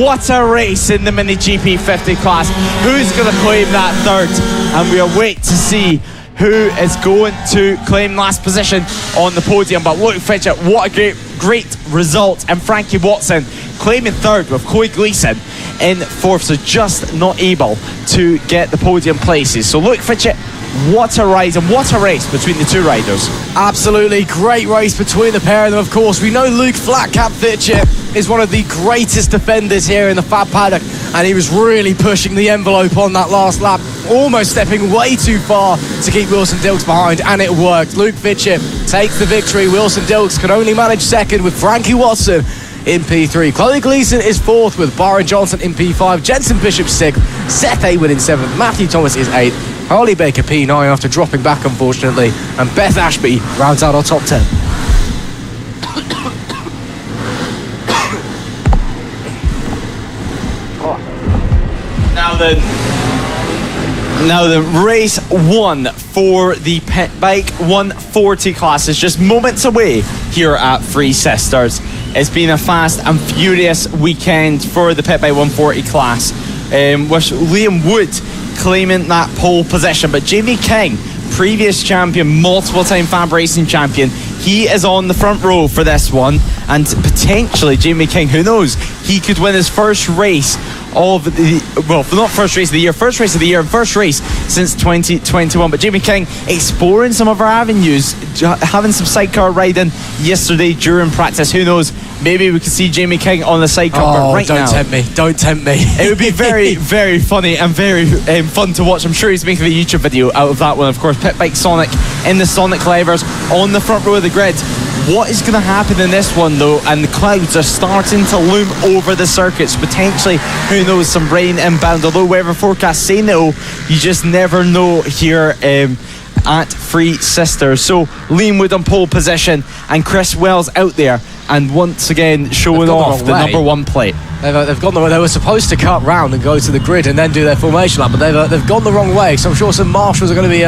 What a race in the Mini GP 50 class. Who's going to claim that third? And we'll wait to see who is going to claim last position on the podium. But Luke Fitchett, what a great result. And Frankie Watson claiming third with Coy Gleason in fourth, so just not able to get the podium places. So Luke Fitchett, what a ride and what a race between the two riders. Absolutely great race between the pair of them. Of course, we know Luke Flatcap Fitchett is one of the greatest defenders here in the Fab paddock, and he was really pushing the envelope on that last lap, almost stepping way too far to keep Wilson Dilks behind, and it worked. Luke Fitchett takes the victory. Wilson Dilks could only manage second with Frankie Watson in P3. Chloe Gleason is fourth with Byron Johnson in P5. Jensen Bishop sixth. Seth Haywood in seventh. Matthew Thomas is eighth. Harley Baker P9 after dropping back, unfortunately. And Beth Ashby rounds out our top 10. Now then, race one for the Pit Bike 140 class is just moments away here at Three Sisters. It's been a fast and furious weekend for the Pit Bike 140 class, with Liam Wood claiming that pole position. But Jamie King, previous champion, multiple time FAB-Racing champion, he is on the front row for this one, and potentially Jamie King, who knows, he could win his first race of the, well, not first race of the year, first race of the year, and first race since 2021. But Jamie King exploring some of our avenues, having some sidecar riding yesterday during practice. Who knows, maybe we could see Jamie King on the sidecar. But right now, don't tempt me. It would be very, very funny and very fun to watch. I'm sure he's making a YouTube video out of that one. Of course, Pit Bike Sonic in the Sonic levers on the front row of the grid. What is going to happen in this one, though? And the clouds are starting to loom over the circuits. Potentially, who knows, some rain inbound. Although weather forecast say no, you just never know here at Three Sisters. So Liam Wood on pole position and Chris Wells out there, and once again showing off the number one plate. They've gone the way. They were supposed to cut round and go to the grid and then do their formation lap, but they've gone the wrong way. So I'm sure some marshals are going to be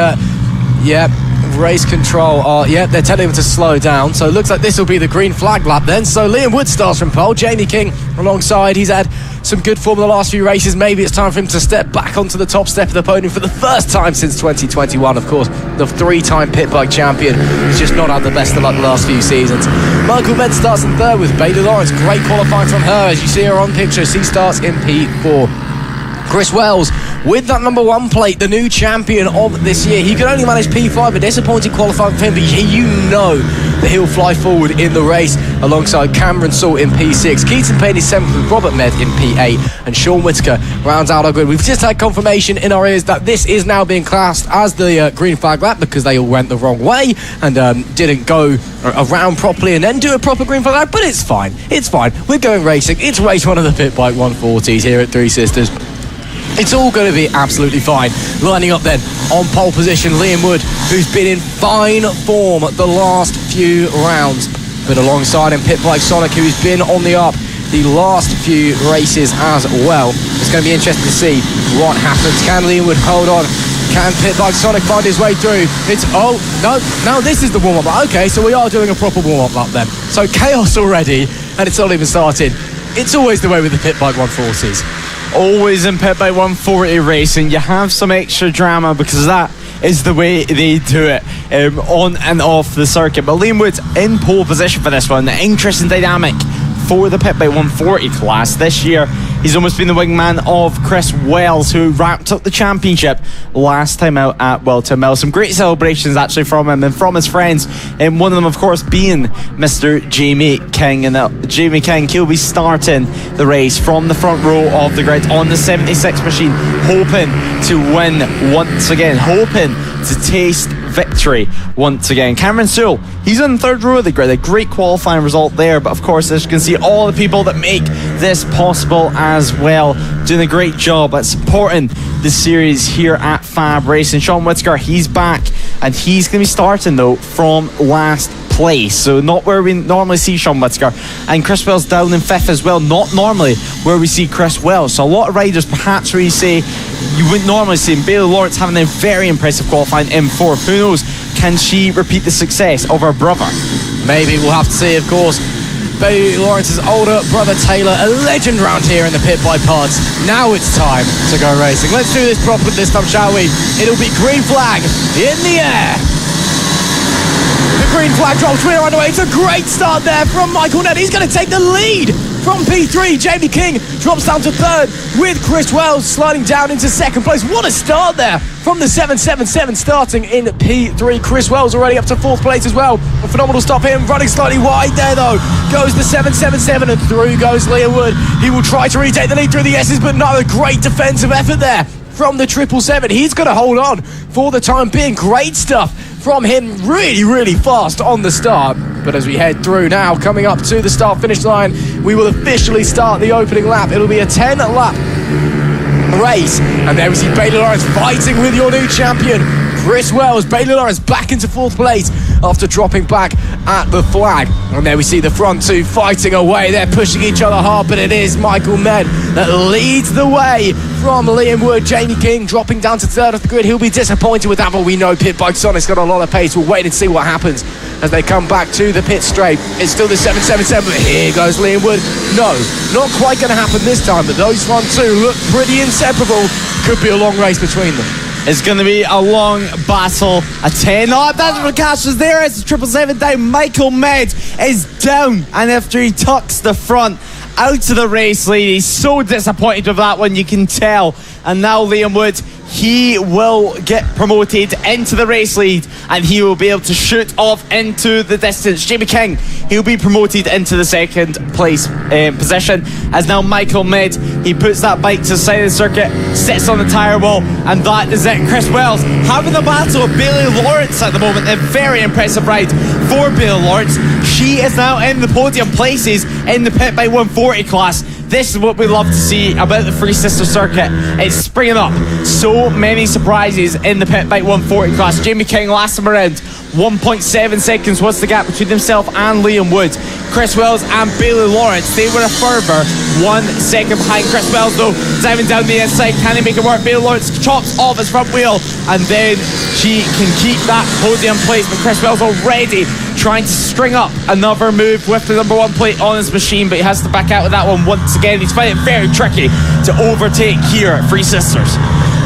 race control. They're telling him to slow down. So it looks like this will be the green flag lap then. So Liam Wood starts from pole. Jamie King alongside. He's had some good form in the last few races. Maybe it's time for him to step back onto the top step of the podium for the first time since 2021. Of course, the three-time pit bike champion who's just not had the best of luck the last few seasons. Michael Med starts in third with Bailey Lawrence. Great qualifying from her. As you see her on picture, she starts in P4. Chris Wells with that number one plate, the new champion of this year. He could only manage P5, a disappointing qualifying for him, but you know that he'll fly forward in the race alongside Cameron Salt in P6. Keaton Payne is 7th with Robert Med in P8, and Sean Whittaker rounds out our grid. We've just had confirmation in our ears that this is now being classed as the green flag lap because they all went the wrong way and didn't go around properly and then do a proper green flag lap, but it's fine. It's fine. We're going racing. It's race one of the Pit Bike 140s here at Three Sisters. It's all going to be absolutely fine. Lining up then on pole position, Liam Wood, who's been in fine form the last few rounds. But alongside him, Pit Bike Sonic, who's been on the up the last few races as well. It's going to be interesting to see what happens. Can Liam Wood hold on? Can Pit Bike Sonic find his way through? No, this is the warm-up lap. Okay, so we are doing a proper warm-up lap then. So chaos already, and it's not even started. It's always the way with the Pit Bike 140s. Always in Pit Bike 140 racing, you have some extra drama because that is the way they do it on and off the circuit. But Liam Wood's in pole position for this one. The interesting dynamic for the Pit Bike 140 class this year. He's almost been the wingman of Chris Wells, who wrapped up the championship last time out at Wilton Mill. Some great celebrations actually from him and from his friends, and one of them of course being Mr. Jamie King. And Jamie King, he'll be starting the race from the front row of the grid on the 76 machine, hoping to win once again, hoping to taste victory once again. Cameron Sewell, he's on the third row of the grid. A great qualifying result there, but of course as you can see, all the people that make this possible as well doing a great job at supporting the series here at FAB-Racing. Sean Whittaker, he's back, and he's going to be starting though from last place, so not where we normally see Sean Whittaker. And Chris Wells down in fifth as well, not normally where we see Chris Wells. So a lot of riders perhaps where you say you wouldn't normally see him. Bailey Lawrence having a very impressive qualifying in fourth. Who knows, can she repeat the success of her brother? Maybe, we'll have to see. Of course, Bailey Lawrence's older brother Taylor, a legend round here in the pit by parts. Now it's time to go racing. Let's do this properly this time, shall we? It'll be green flag in the air. The green flag drops, we're underway. It's a great start there from Michael Ned. He's going to take the lead from P3. Jamie King drops down to third with Chris Wells sliding down into second place. What a start there from the 777 starting in P3. Chris Wells already up to fourth place as well. A phenomenal stop here, running slightly wide there though. Goes the 777 and through goes Liam Wood. He will try to retake the lead through the S's, but no, a great defensive effort there from the 777. He's going to hold on for the time being. Great stuff from him, really fast on the start. But as we head through now, coming up to the start-finish line, we will officially start the opening lap. It'll be a 10-lap race. And there we see Bailey Lawrence fighting with your new champion, Chris Wells. Bailey Lawrence back into fourth place after dropping back at the flag. And there we see the front two fighting away. They're pushing each other hard, but it is Michael Med that leads the way from Liam Wood. Jamie King dropping down to third off the grid. He'll be disappointed with that, but we know Pit Bike Sonic's got a lot of pace. We'll wait and see what happens as they come back to the pit straight. It's still the 777, but here goes Liam Wood. No, not quite going to happen this time, but those front two look pretty inseparable. Could be a long race between them. It's going to be a long battle. A 10. Oh, that's what Cash is there. It's the 777 down. Michael Med is down. And after he tucks the front out to the race lead, he's so disappointed with that one, you can tell. And now Liam Wood, he will get promoted into the race lead and he will be able to shoot off into the distance. Jamie King, he'll be promoted into the second place position, as now Michael Med, he puts that bike to the side of the circuit, sits on the tyre wall, and that is it. Chris Wells having a battle with Bailey Lawrence at the moment. A very impressive ride for Bailey Lawrence. She is now in the podium places in the Pit by 140 class. This is what we love to see about the Three Sisters circuit. It's springing up. So many surprises in the Pit Bike 140 class. Jamie King last time around, 1.7 seconds was the gap between himself and Liam Wood. Chris Wells and Bailey Lawrence, they were a further 1 second behind. Chris Wells though, diving down the inside, can he make it work? Bailey Lawrence chops off his front wheel and then she can keep that podium place, but Chris Wells already trying to string up another move with the number 1 plate on his machine, but he has to back out with that one once again. He's finding it very tricky to overtake here at Three Sisters.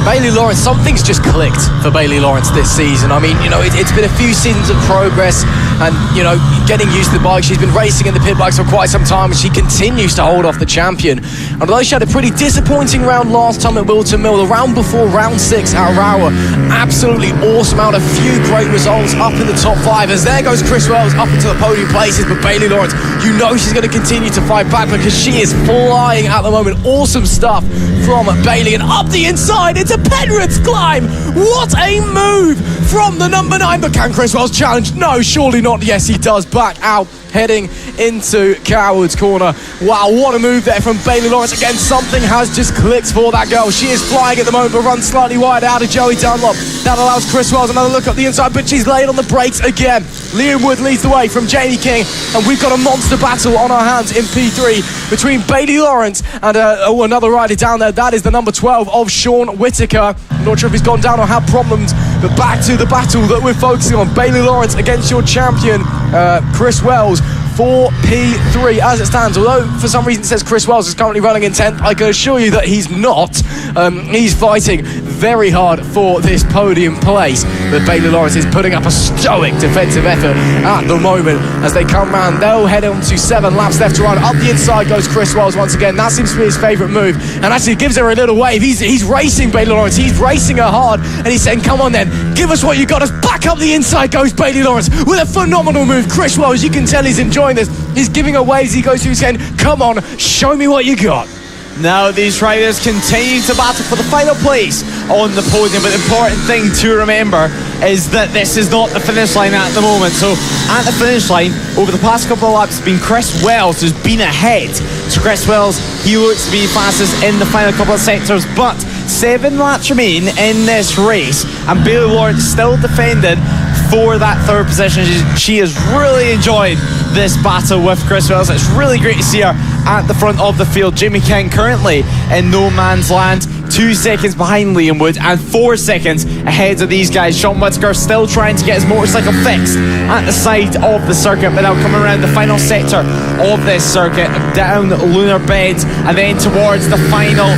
Bailey Lawrence, something's just clicked for Bailey Lawrence this season. I mean, you know, it's been a few seasons of progress and, you know, getting used to the bike. She's been racing in the pit bikes for quite some time and she continues to hold off the champion. And although she had a pretty disappointing round last time at Wilton Mill, the round before, round 6 at Rower, absolutely awesome out. A few great results up in the top 5 as there goes Chris Wells up into the podium places. But Bailey Lawrence, you know she's going to continue to fight back because she is flying at the moment. Awesome stuff from Bailey, and up the inside it's a Penrith's climb. What a move from the number 9, but can Chris Wells challenge? No, surely not. Yes, he does. Back out, heading into Coward's Corner. Wow, what a move there from Bailey Lawrence. Again, something has just clicked for that girl. She is flying at the moment, but runs slightly wide out of Joey Dunlop. That allows Chris Wells another look up the inside, but she's laid on the brakes again. Liam Wood leads the way from Jamie King, and we've got a monster battle on our hands in P3 between Bailey Lawrence and another rider down there. That is the number 12 of Sean Whittaker. I'm not sure if he's gone down or had problems, but back to the battle that we're focusing on. Bailey Lawrence against your champion, Chris Wells, for P3 as it stands. Although for some reason it says Chris Wells is currently running in 10th, I can assure you that he's not. He's fighting very hard for this podium place, but Bailey Lawrence is putting up a stoic defensive effort at the moment as they come round. They'll head on to 7 laps left to run. Up the inside goes Chris Wells once again. That seems to be his favourite move, and actually gives her a little wave. He's racing Bailey Lawrence. He's racing her hard, and he's saying, come on then, give us what you got us. Back up the inside goes Bailey Lawrence with a phenomenal move. Chris Wells, you can tell he's enjoying this. He's giving her waves. He goes through his saying, come on, show me what you got. Now these riders continue to battle for the final place on the podium, but the important thing to remember is that this is not the finish line at the moment. So at the finish line, over the past couple of laps, it's been Chris Wells who's been ahead. So Chris Wells, he looks to be fastest in the final couple of sectors, but 7 laps remain in this race, and Bailey Lawrence still defending for that 3rd position. She is really enjoying this battle with Chris Wells. It's really great to see her at the front of the field. Jamie King currently in no man's land. 2 seconds behind Liam Wood and 4 seconds ahead of these guys. Sean Whittaker still trying to get his motorcycle fixed at the side of the circuit, but now coming around the final sector of this circuit, down Lunar Beds, and then towards the final,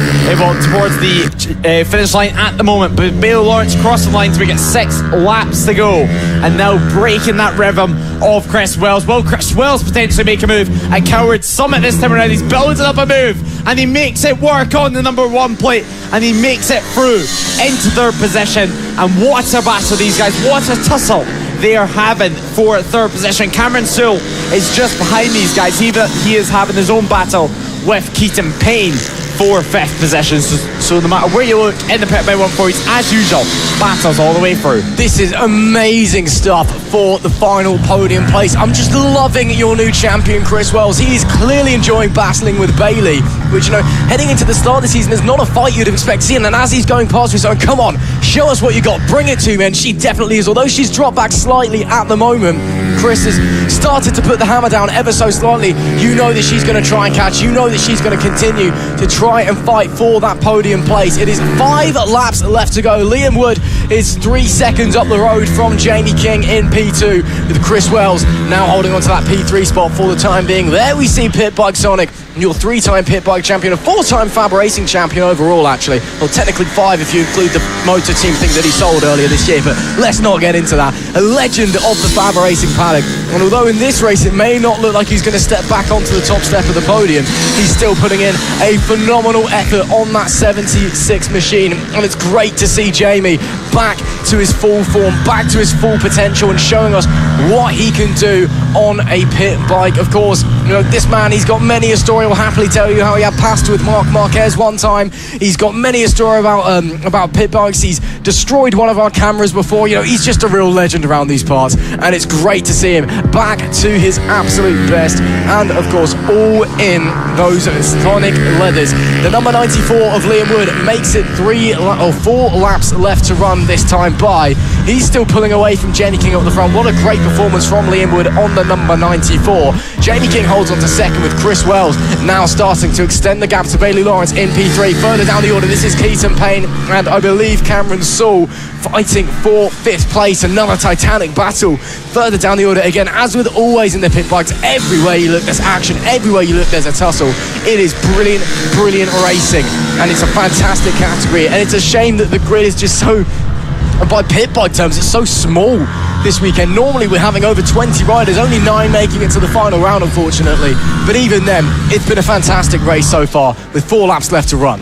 towards the finish line at the moment. But Bailey Lawrence crossed the lines. We get 6 laps to go, and now breaking that rhythm of Chris Wells. Will Chris Wells potentially make a move at Coward Summit this time around? He's building up a move, and he makes it work on the number 1 plate, and he makes it through into third position. And what a battle these guys, what a tussle they are having for third position. Cameron Sewell is just behind these guys. He is having his own battle with Keaton Payne for 5th position. So no matter where you look in the pit by 140s, as usual, battles all the way through. This is amazing stuff for the final podium place. I'm just loving your new champion, Chris Wells. He is clearly enjoying battling with Bailey, which, heading into the start of the season is not a fight you'd expect to see. And then as he's going past me, saying, come on, show us what you got, bring it to me. And she definitely is. Although she's dropped back slightly at the moment, Chris has started to put the hammer down ever so slightly. You know that she's going to try and catch. You know that she's going to continue to try and fight for that podium place. It is 5 laps left to go. Liam Wood is 3 seconds up the road from Jamie King in P2, with Chris Wells now holding on to that P3 spot for the time being. There we see Pit Bike Sonic, your 3-time Pit Bike champion, a 4-time FAB-Racing champion overall, actually. Well, technically 5 if you include the Moto team thing that he sold earlier this year, but let's not get into that. A legend of the FAB-Racing paddock. And although in this race it may not look like he's going to step back onto the top step of the podium, he's still putting in a phenomenal effort on that 76 machine. And it's great to see Jamie back to his full form, back to his full potential, and showing us what he can do on a pit bike. Of course, this man, he's got many a story. Will happily tell you how he had passed with Marc Marquez one time. He's got many a story about pit bikes. He's destroyed one of our cameras before. He's just a real legend around these parts, and it's great to see him back to his absolute best, and of course all in those Sonic leathers. The number 94 of Liam Wood makes it 4 laps left to run this time by. He's still pulling away from Jamie King up the front. What a great performance from Liam Wood on the number 94. Jamie King holds on to second, with Chris Wells now starting to extend the gap to Bailey Lawrence in P3. Further down the order, this is Keaton Payne and I believe Cameron Sewell fighting for 5th place. Another titanic battle further down the order. Again, as with always in the pit bikes, everywhere you look there's action, everywhere you look there's a tussle. It is brilliant racing, and it's a fantastic category. And it's a shame that the grid is just so, by pit bike terms, it's so small this weekend. Normally we're having over 20 riders, only 9 making it to the final round, unfortunately. But even then, it's been a fantastic race so far, with 4 laps left to run.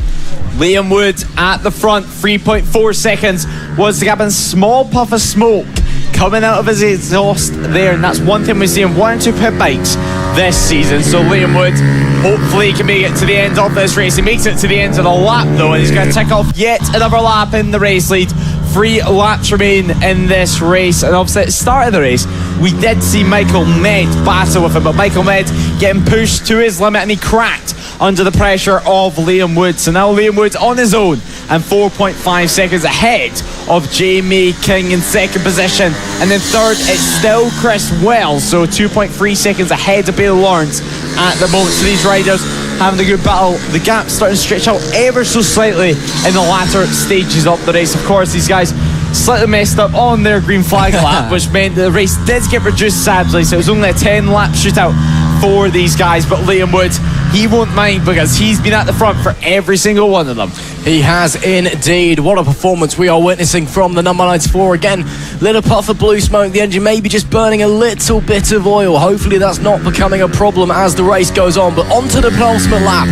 Liam Wood at the front, 3.4 seconds was the gap, and small puff of smoke coming out of his exhaust there, and that's one thing we're seeing 1 or 2 pit bikes this season. So Liam Wood hopefully can make it to the end of this race. He makes it to the end of the lap though, and he's going to tick off yet another lap in the race lead. 3 laps remain in this race, and obviously at the start of the race we did see Michael Med battle with him, but Michael Med getting pushed to his limit, and he cracked under the pressure of Liam Wood. So now Liam Wood's on his own and 4.5 seconds ahead of Jamie King in 2nd position, and then 3rd it's still Chris Wells, so 2.3 seconds ahead of Bailey Lawrence at the moment. So these riders having a good battle. The gap's starting to stretch out ever so slightly in the latter stages of the race. Of course, these guys slightly messed up on their green flag lap, which meant the race did get reduced sadly, so it was only a 10-lap shootout for these guys. But Liam Wood, he won't mind, because he's been at the front for every single one of them. He has indeed. What a performance we are witnessing from the number 94. Again, little puff of blue smoke. The engine maybe just burning a little bit of oil. Hopefully that's not becoming a problem as the race goes on. But onto the penultimate lap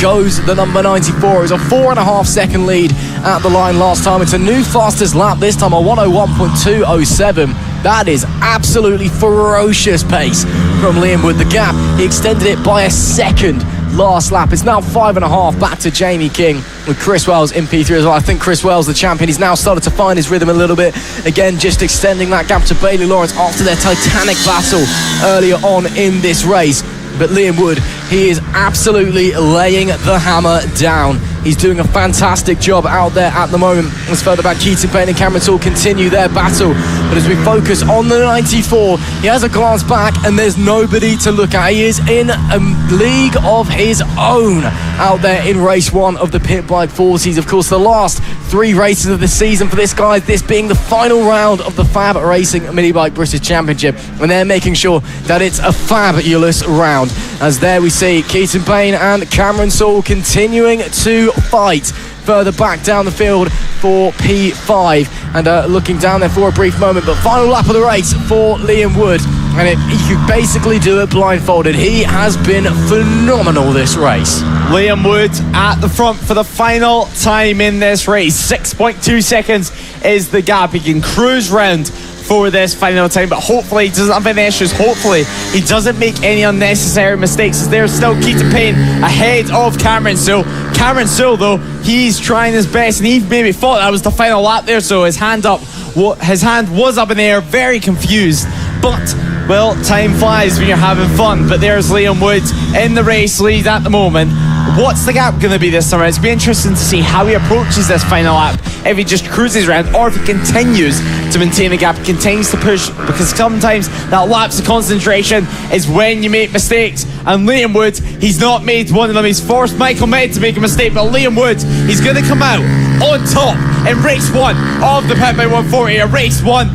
goes the number 94. It was a 4.5 second lead at the line last time. It's a new fastest lap this time, a 101.207. That is absolutely ferocious pace from Liam Wood. The gap, he extended it by a second last lap. It's now 5.5 back to Jamie King, with Chris Wells in P3 as well. I think Chris Wells, the champion, he's now started to find his rhythm a little bit. Again, just extending that gap to Bailey Lawrence after their titanic battle earlier on in this race. But Liam Wood, he is absolutely laying the hammer down. He's doing a fantastic job out there at the moment. As further back, Keaton Payne and Cameron Sewell continue their battle But as we focus on the 94, he has a glance back and there's nobody to look at. He is in a league of his own out there in race 1 of the Pit Bike 40s. Of course, the last 3 races of the season for this guy, this being the final round of the FAB-Racing Minibike British Championship, and they're making sure that it's a fabulous round. As there we see Keaton Payne and Cameron Saul continuing to fight further back down the field for P5, and looking down there for a brief moment, but final lap of the race for Liam Wood, and he could basically do it blindfolded. He has been phenomenal this race. Liam Wood at the front for the final time in this race. 6.2 seconds is the gap. He can cruise round for this final time, but hopefully he doesn't have any issues. Hopefully he doesn't make any unnecessary mistakes, as there's still Keaton Payne ahead of Cameron Sewell. Cameron Sewell, though, he's trying his best, and he maybe thought that was the final lap there, so his hand was up in the air, very confused. But, well, time flies when you're having fun. But there's Liam Wood in the race lead at the moment. What's the gap going to be this summer? It's going to be interesting to see how he approaches this final lap. If he just cruises around, or if he continues to maintain the gap, continues to push, because sometimes that lapse of concentration is when you make mistakes. And Liam Wood, he's not made one of them. He's forced Michael Med to make a mistake, but Liam Wood, he's going to come out on top in race 1 of the Pit Bike 140, a race 1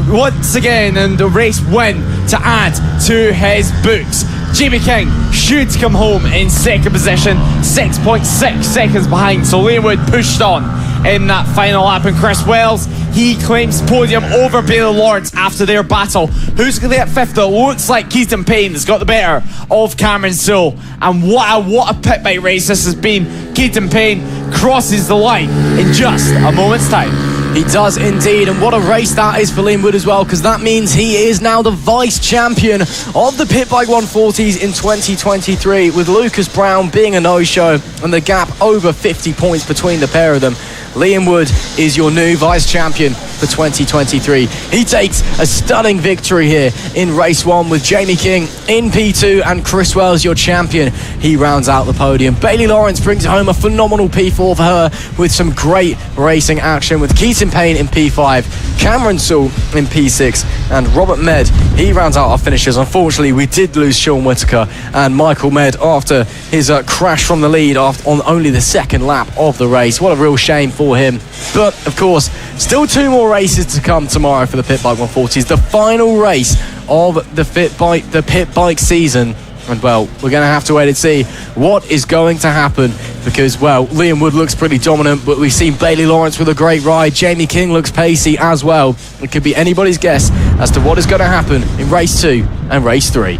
once again, and a race win to add to his books. Jamie King should come home in second position, 6.6 seconds behind, so Liam Wood pushed on in that final lap. And Chris Wells, he claims podium over Bailey Lawrence after their battle. Who's going to get fifth? It looks like Keaton Payne has got the better of Cameron Sewell, and what a pit bike race this has been. Keaton Payne crosses the line in just a moment's time. He does indeed, and what a race that is for Liam Wood as well, because that means he is now the vice champion of the Pit Bike 140s in 2023, with Lucas Brown being a no-show and the gap over 50 points between the pair of them. Liam Wood is your new vice champion for 2023. He takes a stunning victory here in race 1 with Jamie King in P2 and Chris Wells your champion. He rounds out the podium. Bailey Lawrence brings home a phenomenal P4 for her with some great racing action, with Keaton Payne in P5, Cameron Sewell in P6, and Robert Med, he rounds out our finishers. Unfortunately, we did lose Sean Whitaker and Michael Med after his crash from the lead on only the second lap of the race. What a real shame for him. But of course, still 2 more races to come tomorrow for the Pit Bike 140s, the final race of the Pit Bike season. And well, we're going to have to wait and see what is going to happen, because well, Liam Wood looks pretty dominant, but we've seen Bailey Lawrence with a great ride. Jamie King looks pacey as well. It could be anybody's guess as to what is going to happen in race 2 and race 3.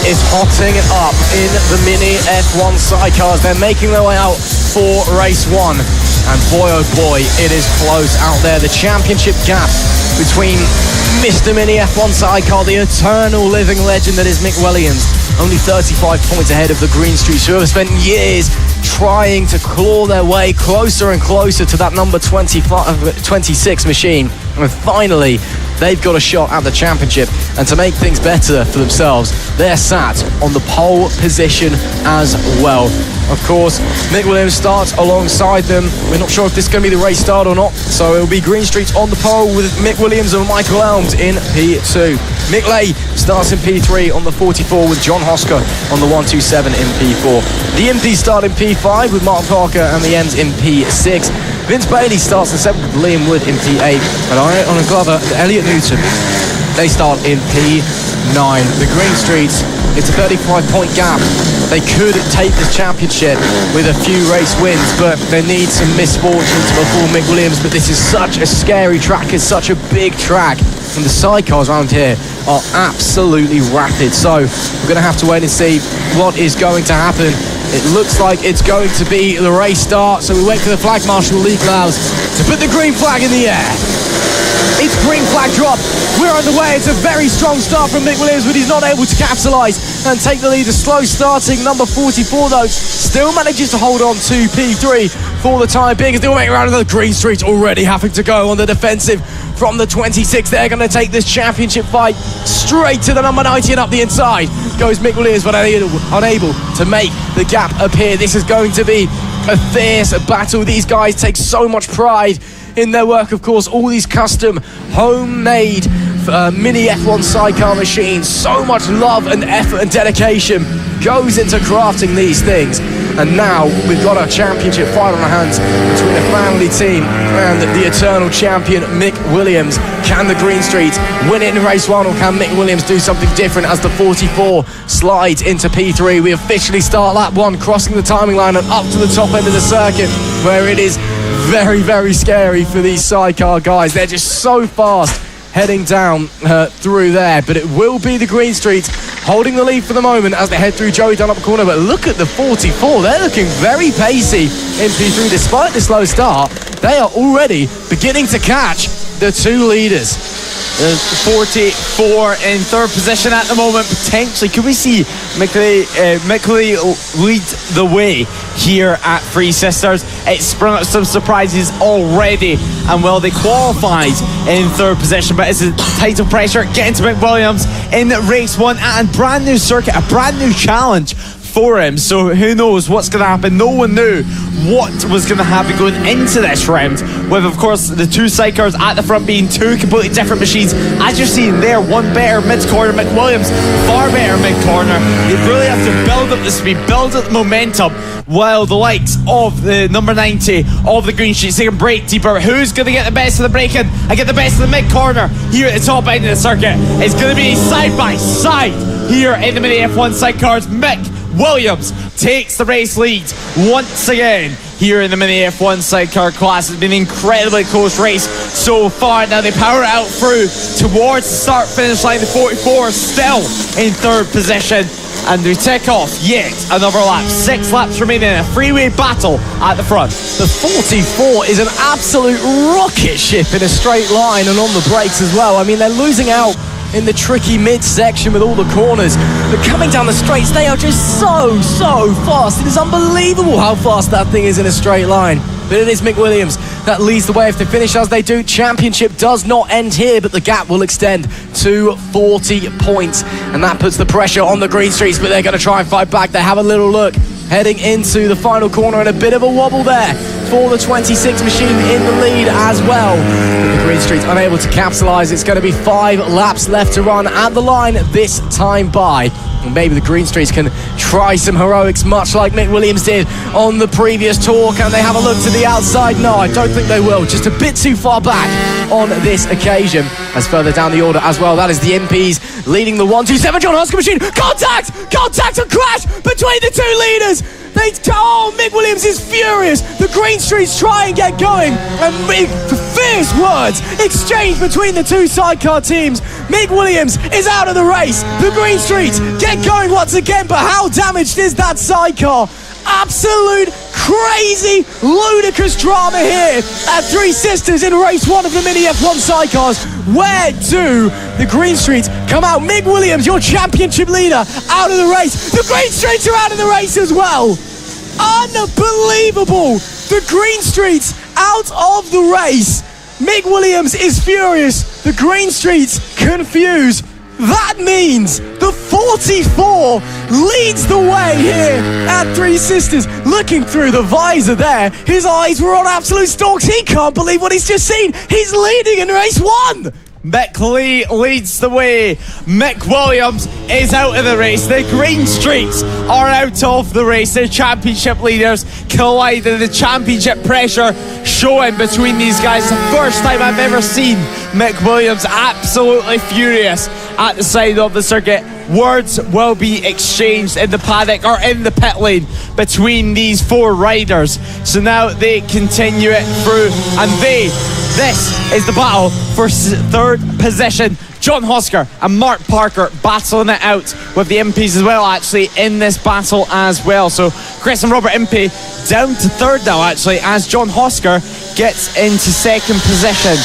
It's hotting up in the Mini F1 Sidecars. They're making their way out for race 1. And boy, oh boy, it is close out there. The championship gap between Mr. Mini F1 Sidecar, the eternal living legend that is Mick Williams, only 35 points ahead of the Green Streets, who have spent years trying to claw their way closer and closer to that number 26 machine. And finally, they've got a shot at the championship, and to make things better for themselves, they're sat on the pole position as well. Of course, Mick Williams starts alongside them. We're not sure if this is going to be the race start or not, so it'll be Green Streets on the pole with Mick Williams and Michael Elms in P2. Mick Lay starts in P3 on the 44 with John Hosker on the 127 in P4. The MPs start in P5 with Mark Parker and the M's in P6. Vince Bailey starts in 7th with Liam Wood in P8, and Ian Glover and Elliot Newton, they start in P9. The Green Streets, it's a 35-point gap. They could take this championship with a few race wins, but they need some misfortunes before Mick Williams. But this is such a scary track, it's such a big track, and the sidecars around here are absolutely rapid. So we're going to have to wait and see what is going to happen. It looks like it's going to be the race start, so we wait for the flag marshal, Lee Clowes, to put the green flag in the air. It's green flag drop. We're on the way. It's a very strong start from Mick Williams, but he's not able to capitalise and take the lead. A slow starting number 44, though, still manages to hold on to P3 for the time being, as they all make around the green streets, already having to go on the defensive from the 26. They're going to take this championship fight straight to the number 90, and up the inside goes Mick Williams, but unable to make the gap appear. This is going to be a fierce battle. These guys take so much pride in their work, of course. All these custom homemade mini F1 sidecar machines. So much love and effort and dedication goes into crafting these things. And now we've got a championship fight on our hands between a family team and the eternal champion Mick Williams. Can the Green Streets win it in race 1, or can Mick Williams do something different as the 44 slides into P3? We officially start lap 1, crossing the timing line and up to the top end of the circuit, where it is very, very scary for these sidecar guys. They're just so fast heading down through there, but it will be the Green Streets holding the lead for the moment as they head through Joey Dunlop corner. But look at the 44, they're looking very pacey in P3. Despite the slow start, they are already beginning to catch the two leaders. There's 44 in third position at the moment. Potentially, could we see Mickley lead the way here at Three Sisters? It's sprung up some surprises already, and well, they qualified in third position, but it's a title pressure getting to Mick Williams in race 1 at a brand new circuit, a brand new challenge for him. So who knows what's going to happen? No one knew what was going to happen going into this round, with of course the two sidecars at the front being two completely different machines. As you're seeing there, one better mid-corner, Mick Williams far better mid-corner. You really have to build up the speed, build up the momentum, while the likes of the number 90 of the Green Streets, they can break deeper. Who's going to get the best of the braking and get the best of the mid-corner here at the top end of the circuit? It's going to be side by side here in the Mini F1 sidecars. Mick Williams takes the race lead once again here in the Mini F1 sidecar class. It's been an incredibly close race so far. Now they power it out through towards the start finish line. The 44 still in third position, and they tick off yet another lap. 6 laps remaining in a freeway battle at the front. The 44 is an absolute rocket ship in a straight line and on the brakes as well. I mean, they're losing out in the tricky mid-section with all the corners, but coming down the straights, they are just so fast. It is unbelievable how fast that thing is in a straight line. But it is Mick Williams that leads the way. If they finish as they do, championship does not end here, but the gap will extend to 40 points, and that puts the pressure on the Green Streets, but they're going to try and fight back. They have a little look heading into the final corner, and a bit of a wobble there for the 26 machine in the lead as well. But the Green Streets unable to capitalise. It's going to be 5 laps left to run at the line this time by. And maybe the Green Streets can try some heroics, much like Mick Williams did on the previous tour. Can they have a look to the outside? No, I don't think they will. Just a bit too far back on this occasion. As further down the order as well, that is the MPs leading the 127 John Husker machine. Contact and crash between the two leaders. Mick Williams is furious. The Green Streets try and get going, and fierce words exchanged between the two sidecar teams. Mick Williams is out of the race. The Green Streets get going once again, but how damaged is that sidecar? Absolute crazy, ludicrous drama here at Three Sisters in race 1 of the Mini F1 sidecars. Where do the Green Streets come out? Mick Williams, your championship leader, out of the race. The Green Streets are out of the race as well. Unbelievable. The Green Streets out of the race. Mick Williams is furious. The Green Streets confused. That means the 44 leads the way here at Three Sisters. Looking through the visor there, his eyes were on absolute stalks. He can't believe what he's just seen. He's leading in race 1. Mick Lee leads the way. Mick Williams is out of the race. The Green Streets are out of the race. The championship leaders collided. The championship pressure showing between these guys. The first time I've ever seen Mick Williams absolutely furious at the side of the circuit. Words will be exchanged in the paddock or in the pit lane between these 4 riders. So now they continue it through, and this is the battle for third position John Hosker and Mark Parker battling it out with the MPs as well, actually, in this battle as well. So Chris and Robert MP down to third now, actually, as John Hosker gets into second position.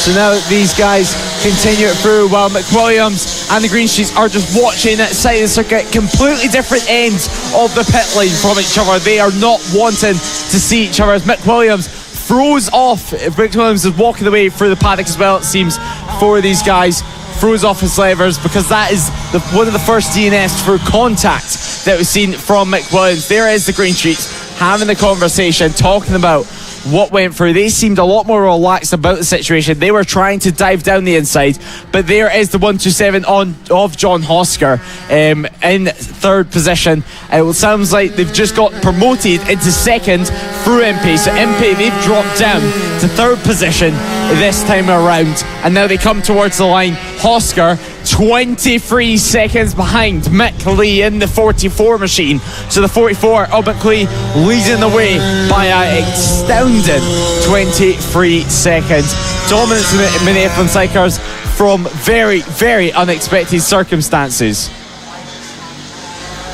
So now these guys continue it through while McWilliams and the Green Streets are just watching that side of the circuit, completely different ends of the pit lane from each other. They are not wanting to see each other as McWilliams throws off. McWilliams is walking away through the paddock as well, it seems, for these guys. Throws off his levers because that is one of the first DNFs through contact that we've seen from McWilliams. There is the Green Streets having the conversation, talking about what went through. They seemed a lot more relaxed about the situation. They were trying to dive down the inside, but there is the 127 of John Hosker in third position. It sounds like they've just got promoted into second through MP. So MP, they've dropped down to third position this time around, and now they come towards the line. Hosker 23 seconds behind Mick Lee in the 44 machine. So the 44 of Mick Lee leading the way by an astounding 23 seconds. Dominance in Mini F1 Sidecars from very, very unexpected circumstances.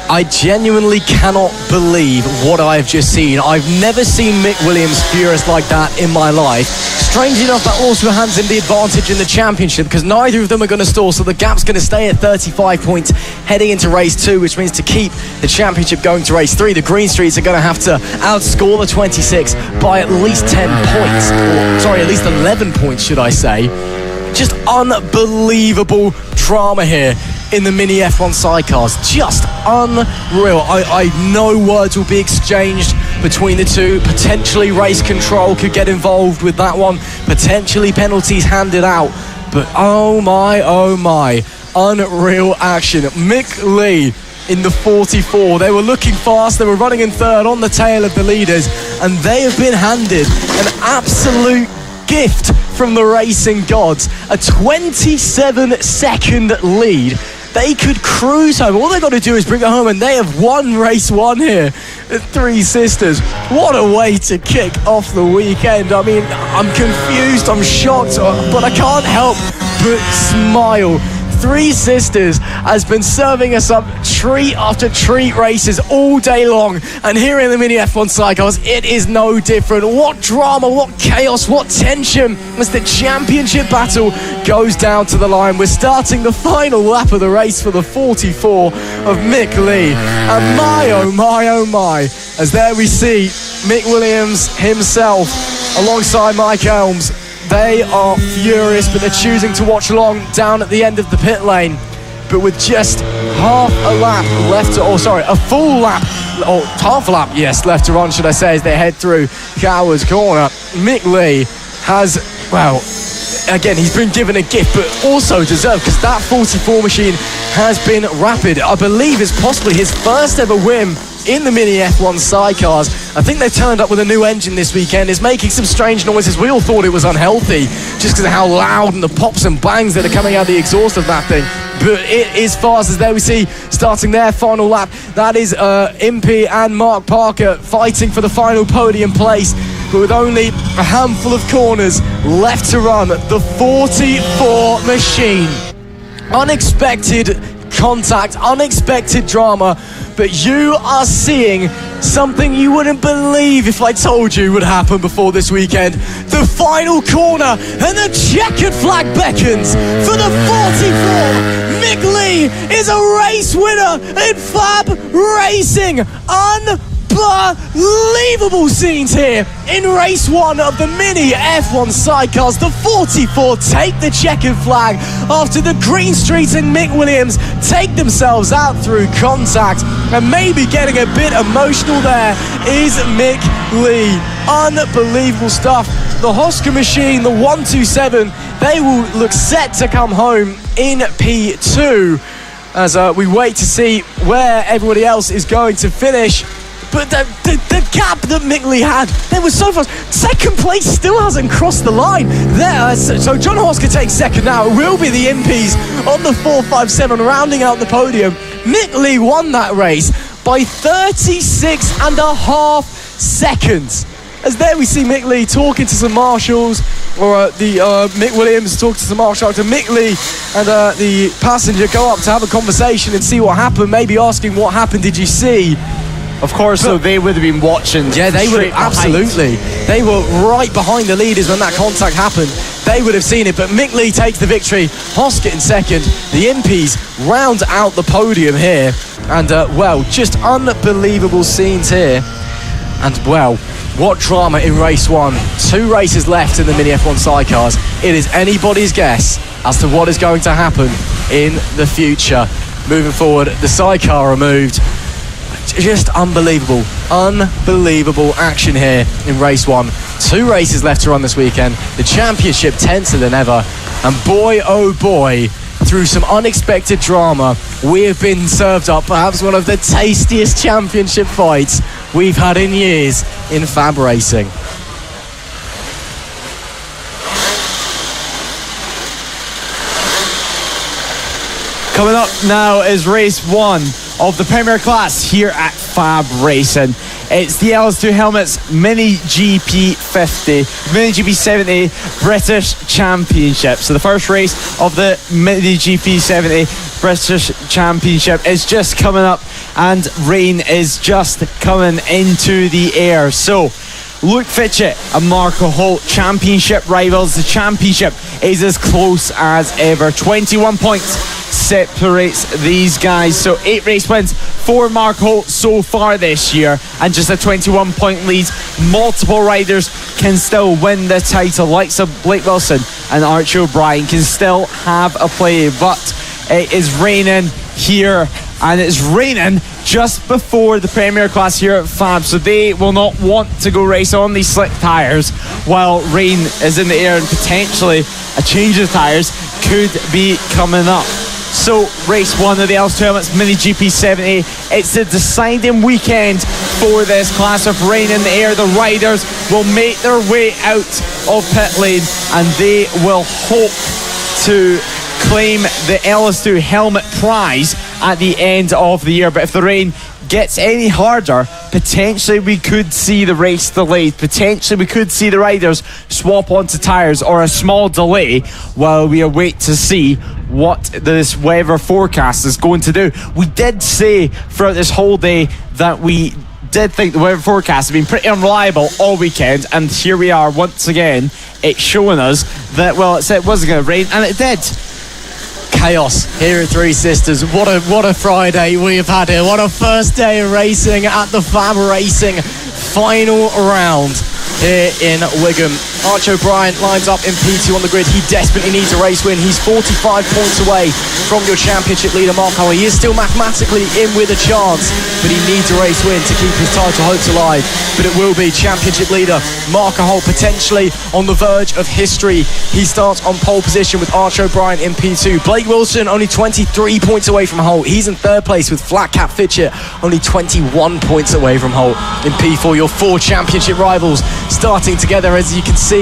I genuinely cannot believe what I have just seen. I've never seen Mick Williams furious like that in my life. Strange enough, that also hands him the advantage in the championship because neither of them are going to stall, so the gap's going to stay at 35 points heading into race 2, which means to keep the championship going to race 3, the Green Streets are going to have to outscore the 26 by at least 10 points. Or, sorry, at least 11 points, should I say. Just unbelievable drama here in the Mini F1 Sidecars. Just unreal. I know words will be exchanged between the two. Potentially race control could get involved with that one. Potentially penalties handed out. But oh my, unreal action. Mick Lee in the 44. They were looking fast. They were running in third on the tail of the leaders, and they have been handed an absolute gift from the racing gods. A 27-second lead. They could cruise home. All they got to do is bring it home, and they have won race 1 here at Three Sisters. What a way to kick off the weekend. I mean, I'm confused, I'm shocked, but I can't help but smile. Three Sisters has been serving us up treat after treat races all day long, and here in the Mini F1 Sidecars it is no different. What drama, what chaos, what tension as the championship battle goes down to the line. We're starting the final lap of the race for the 44 of Mick Lee, and my oh my, as there we see Mick Williams himself alongside Mike Elms. They are furious, but they're choosing to watch along down at the end of the pit lane. But with just half a lap left to, a full lap, or half a lap, yes, left to run, should I say, as they head through Cowards Corner. Mick Lee has, well, again, he's been given a gift, but also deserved, because that 44 machine has been rapid. I believe it's possibly his first ever win in the Mini F1 Sidecars. I think they've turned up with a new engine this weekend. It's making some strange noises. We all thought it was unhealthy just because of how loud and the pops and bangs that are coming out of the exhaust of that thing. But it is fast, as there we see starting their final lap. That is Impey and Mark Parker fighting for the final podium place. But with only a handful of corners left to run, the 44 machine. Unexpected contact, unexpected drama, but you are seeing something you wouldn't believe if I told you would happen before this weekend. The final corner, and the checkered flag beckons for the 44. Mick Lee is a race winner in FAB-Racing. Unbelievable scenes here in race 1 of the Mini F1 Sidecars. The 44 take the checkered flag after the Green Streets and Mick Williams take themselves out through contact, and maybe getting a bit emotional there is Mick Lee. Unbelievable stuff. The Hosker machine, the 127, they will look set to come home in P2 as we wait to see where everybody else is going to finish. But the gap that Mick Lee had, they were so fast. Second place still hasn't crossed the line. There, so John Hosker takes second now. It will be the MPs on the 457 rounding out the podium. Mick Lee won that race by 36.5 seconds. as there we see Mick Lee talking to some marshals, or Mick Williams talking to some marshals, and Mick Lee and the passenger go up to have a conversation and see what happened, maybe asking what happened, did you see? Of course, so they would have been watching. Yeah, they would have, absolutely. They were right behind the leaders when that contact happened. They would have seen it, but Mick Lee takes the victory. Hoskett in second. The MPs round out the podium here. And, just unbelievable scenes here. And, what drama in race 1. 2 races left in the Mini F1 Sidecars. It is anybody's guess as to what is going to happen in the future. Moving forward, the sidecar removed. Just unbelievable action here in race 1. 2 races left to run this weekend. The championship tenser than ever. And boy, oh boy, through some unexpected drama, we have been served up perhaps one of the tastiest championship fights we've had in years in FAB Racing. Coming up now is race 1 of the Premier Class here at FAB Racing. It's the LS2 Helmets Mini GP 50, Mini GP 70 British Championship. So the first race of the Mini GP 70 British Championship is just coming up, and rain is just coming into the air. So Luke Fitchett and Marco Holt, championship rivals. The championship is as close as ever. 21 points separates these guys. So 8 race wins for Mark Holt so far this year, and just a 21 point lead. Multiple riders can still win the title. Likes of Blake Wilson and Archie O'Brien can still have a play, but it is raining here, and it's raining just before the Premier Class here at FAB, so they will not want to go race on these slick tyres while rain is in the air, and potentially a change of tyres could be coming up. So race 1 of the LS2 Helmets Mini GP 70, it's the deciding weekend for this class. Of rain in the air, the riders will make their way out of pit lane, and they will hope to claim the LS2 helmet prize at the end of the year. But if the rain gets any harder, potentially we could see the race delayed. Potentially we could see the riders swap onto tyres, or a small delay while we await to see what this weather forecast is going to do. We did say throughout this whole day that we did think the weather forecast had been pretty unreliable all weekend, and here we are once again. It's showing us that, well, it said it wasn't going to rain, and it did. Chaos here at Three Sisters. What a Friday we have had here. What a first day of racing at the FAB Racing final round here in Wigan. Archie O'Brien lines up in P2 on the grid. He desperately needs a race win. He's 45 points away from your championship leader, Mark Howell. He is still mathematically in with a chance, but he needs a race win to keep his title hopes alive. But it will be championship leader Mark Howell, potentially on the verge of history. He starts on pole position with Archie O'Brien in P2. Blake Wilson only 23 points away from Holt. He's in third place with Flat Cap Fitchett only 21 points away from Holt in P4. Your 4 championship rivals starting together, as you can see.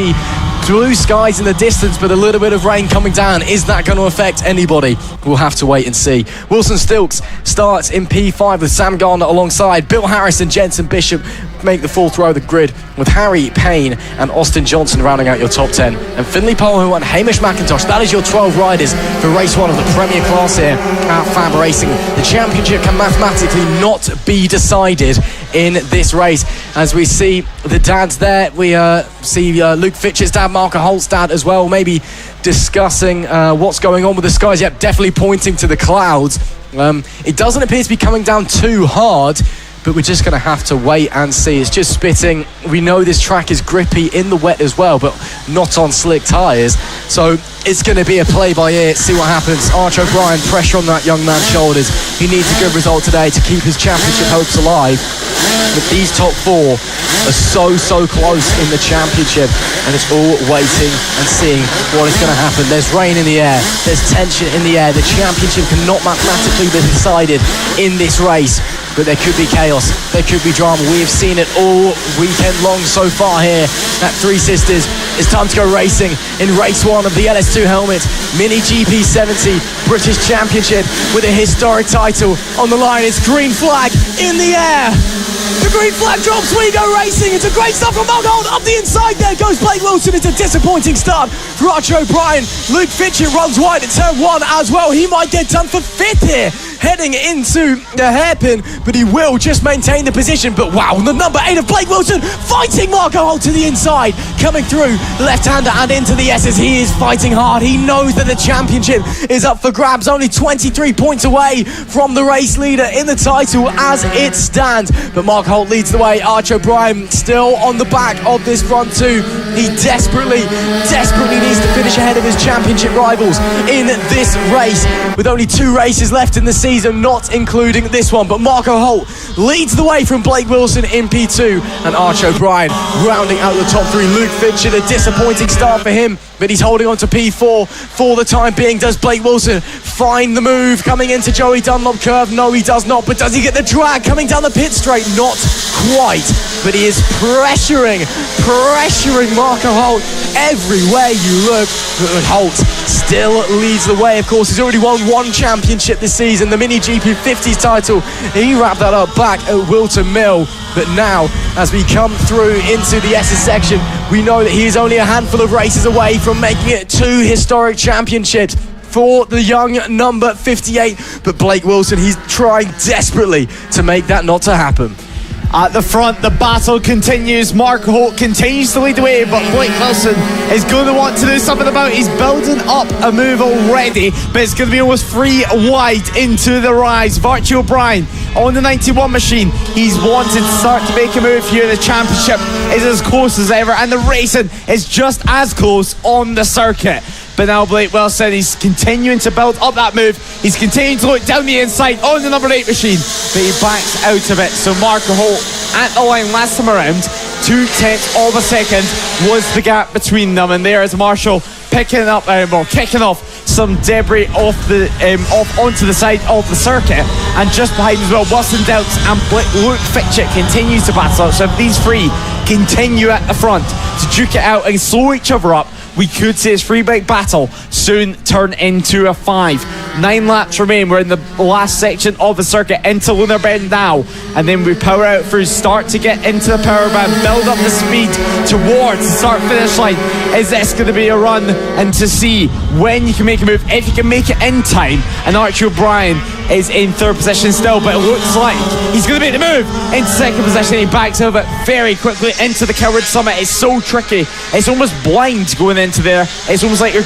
Blue skies in the distance, but a little bit of rain coming down. Is that going to affect anybody? We'll have to wait and see. Wilson Stilks starts in P5 with Sam Garner alongside. Bill Harris and Jensen Bishop make the 4th row of the grid, with Harry Payne and Austin Johnson rounding out your top 10. And Finley Polhu and Hamish McIntosh. That is your 12 riders for race 1 of the Premier Class here at FAB Racing. The championship can mathematically not be decided in this race. As we see the dads there, we see Luke Fitchett's dad, Marco Holt's dad as well, maybe discussing what's going on with the skies. Yep, definitely pointing to the clouds. It doesn't appear to be coming down too hard, but we're just going to have to wait and see. It's just spitting. We know this track is grippy in the wet as well, but not on slick tyres. So it's going to be a play by ear. See what happens. Archie O'Brien, pressure on that young man's shoulders. He needs a good result today to keep his championship hopes alive. But these top 4 are so close in the championship, and it's all waiting and seeing what is going to happen. There's rain in the air. There's tension in the air. The championship cannot mathematically be decided in this race. but there could be chaos, there could be drama. We have seen it all weekend long so far here at Three Sisters. It's time to go racing in race 1 of the LS2 helmet, Mini-GP 70 British Championship with a historic title on the line. It's green flag in the air. The green flag drops, we go racing. It's a great start from Mark Holt. Up the inside there goes Blake Wilson. It's a disappointing start for Archie O'Brien. Luke Fitchett runs wide at turn 1 as well. He might get done for 5th here, heading into the hairpin, but he will just maintain the position. But wow, the number 8 of Blake Wilson fighting Marco Holt to the inside, coming through left-hander and into the S's. He is fighting hard. He knows that the championship is up for grabs, only 23 points away from the race leader in the title as it stands. But Mark Holt leads the way. Archie O'Brien still on the back of this front 2. He desperately needs to finish ahead of his championship rivals in this race, with only 2 races left in the season, not including this one. But Marco Holt leads the way from Blake Wilson in P2, and Archie O'Brien rounding out the top 3. Luke Fitchett, a disappointing start for him, but he's holding on to P4 for the time being. Does Blake Wilson find the move coming into Joey Dunlop curve? No, he does not. But does he get the drag coming down the pit straight? Not quite, but he is pressuring Marco Holt everywhere you look. But Holt still leads the way. Of course, he's already won 1 championship this season, the Mini-GP 50s title. He wrapped that up back at Wilton Mill. But now, as we come through into the SS section, we know that he is only a handful of races away from making it 2 historic championships for the young number 58. But Blake Wilson, he's trying desperately to make that not to happen. At the front, the battle continues. Mark Holt continues to lead the way, but Blake Wilson is going to want to do something about it. He's building up a move already, but it's going to be almost 3 wide into the rise. Archie O'Brien on the 91 machine. He's wanted to start to make a move here. The championship is as close as ever, and the racing is just as close on the circuit. But now Blake Wilson, he's continuing to build up that move. He's continuing to look down the inside on the number 8 machine, but he backs out of it. So Marco Holt at the line last time around, 0.2 of a second was the gap between them. And there is Marshall kicking off some debris off onto the side of the circuit. And just behind as well, Wilson Delks and Luke Fitchett continues to battle. So if these 3 continue at the front to duke it out and slow each other up, we could see this 3-bike battle soon turn into a 5. 9 laps remain. We're in the last section of the circuit into Lunar Bend now, and then we power out through, start to get into the power band, build up the speed towards the start finish line. Is this going to be a run? And to see when you can make a move, if you can make it in time. And Archie O'Brien is in 3rd position still, but it looks like he's going to make the move into 2nd position. He backs over very quickly into the Coward Summit. It's so tricky, it's almost blind going into there. It's almost like you're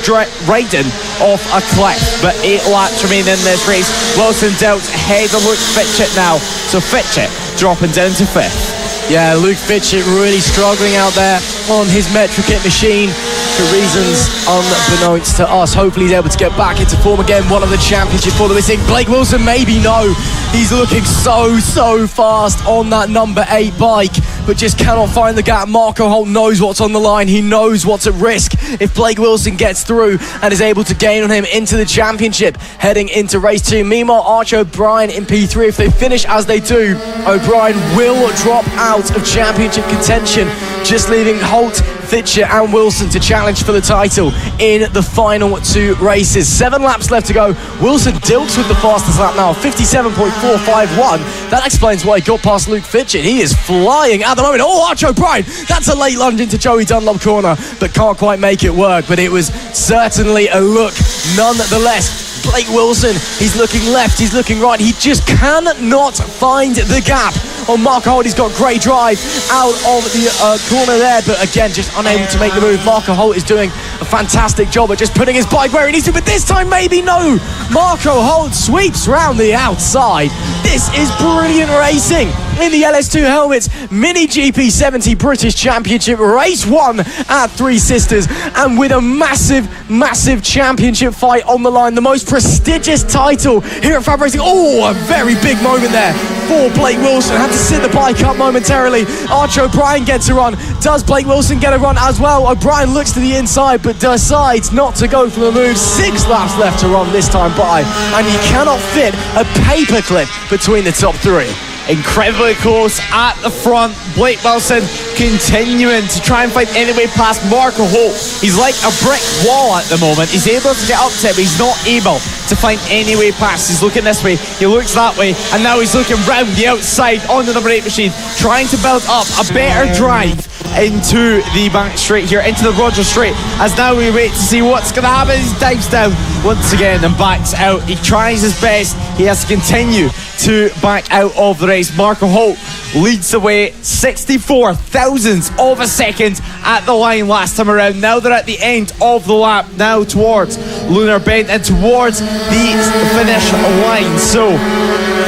riding off a cliff. But 8 laps remain in this race. Wilson dealt ahead of Luke Fitchett now, so Fitchett dropping down to 5th. Yeah, Luke Fitchett really struggling out there on his Metrokit machine for reasons unbeknownst to us. Hopefully he's able to get back into form again. One of the championship for the missing. Blake Wilson, maybe no. He's looking so fast on that number 8 bike, but just cannot find the gap. Marco Holt knows what's on the line. He knows what's at risk if Blake Wilson gets through and is able to gain on him into the championship heading into race 2. Meanwhile, Archie O'Brien in P3, if they finish as they do, O'Brien will drop out of championship contention, just leaving Holt, Fitchett and Wilson to challenge for the title in the final 2 races. 7 laps left to go. Wilson dilts with the fastest lap now, 57.451. That explains why he got past Luke Fitchett. He is flying at the moment. Oh, Archie O'Brien, that's a late lunge into Joey Dunlop corner, but can't quite make it work. But it was certainly a look nonetheless. Blake Wilson, he's looking left, he's looking right, he just cannot find the gap on Marco Holt. He's got great drive out of the corner there, but again, just unable to make the move. Marco Holt is doing a fantastic job at just putting his bike where he needs to, but this time maybe no. Marco Holt sweeps round the outside. This is brilliant racing in the LS2 helmets, Mini-GP 70 British Championship, race 1 at Three Sisters, and with a massive championship fight on the line, the most prestigious title here at FAB-Racing. Oh, a very big moment there for Blake Wilson. Had to sit the bike up momentarily. Archie O'Brien gets a run. Does Blake Wilson get a run as well? O'Brien looks to the inside, but decides not to go for the move. 6 laps left to run this time by, and he cannot fit a paperclip between the top 3. incredibly close at the front. Blake Wilson continuing to try and find any way past Marco Holt. He's like a brick wall at the moment. He's able to get up to it, but he's not able to find any way past. He's looking this way, he looks that way, and now he's looking round the outside onto the brake machine, trying to build up a better drive into the back straight here, into the Rogers straight, as now we wait to see what's going to happen. He dives down once again and backs out. He tries his best. He has to continue to back out of the race. Marco Holt leads the way, 64 thousandths of a second at the line last time around. Now they're at the end of the lap, now towards Lunar Bend and towards the finish line. So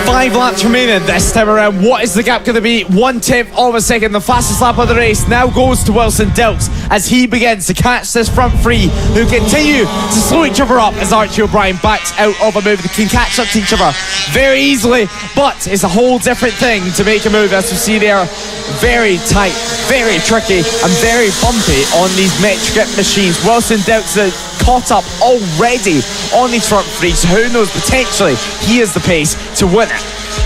5 laps remaining this time around. What is the gap going to be? 1/10 of a second. The fastest lap of the race now goes to Wilson Dilks as he begins to catch this front three, who continue to slow each other up as Archie O'Brien backs out of a move. They can catch up to each other very easily, but it's a whole different thing to make a move, as we see there. Very tight, very tricky, and very bumpy on these metric machines. Wilson Dilks caught up already on these front three, so who knows, potentially he has the pace to win it.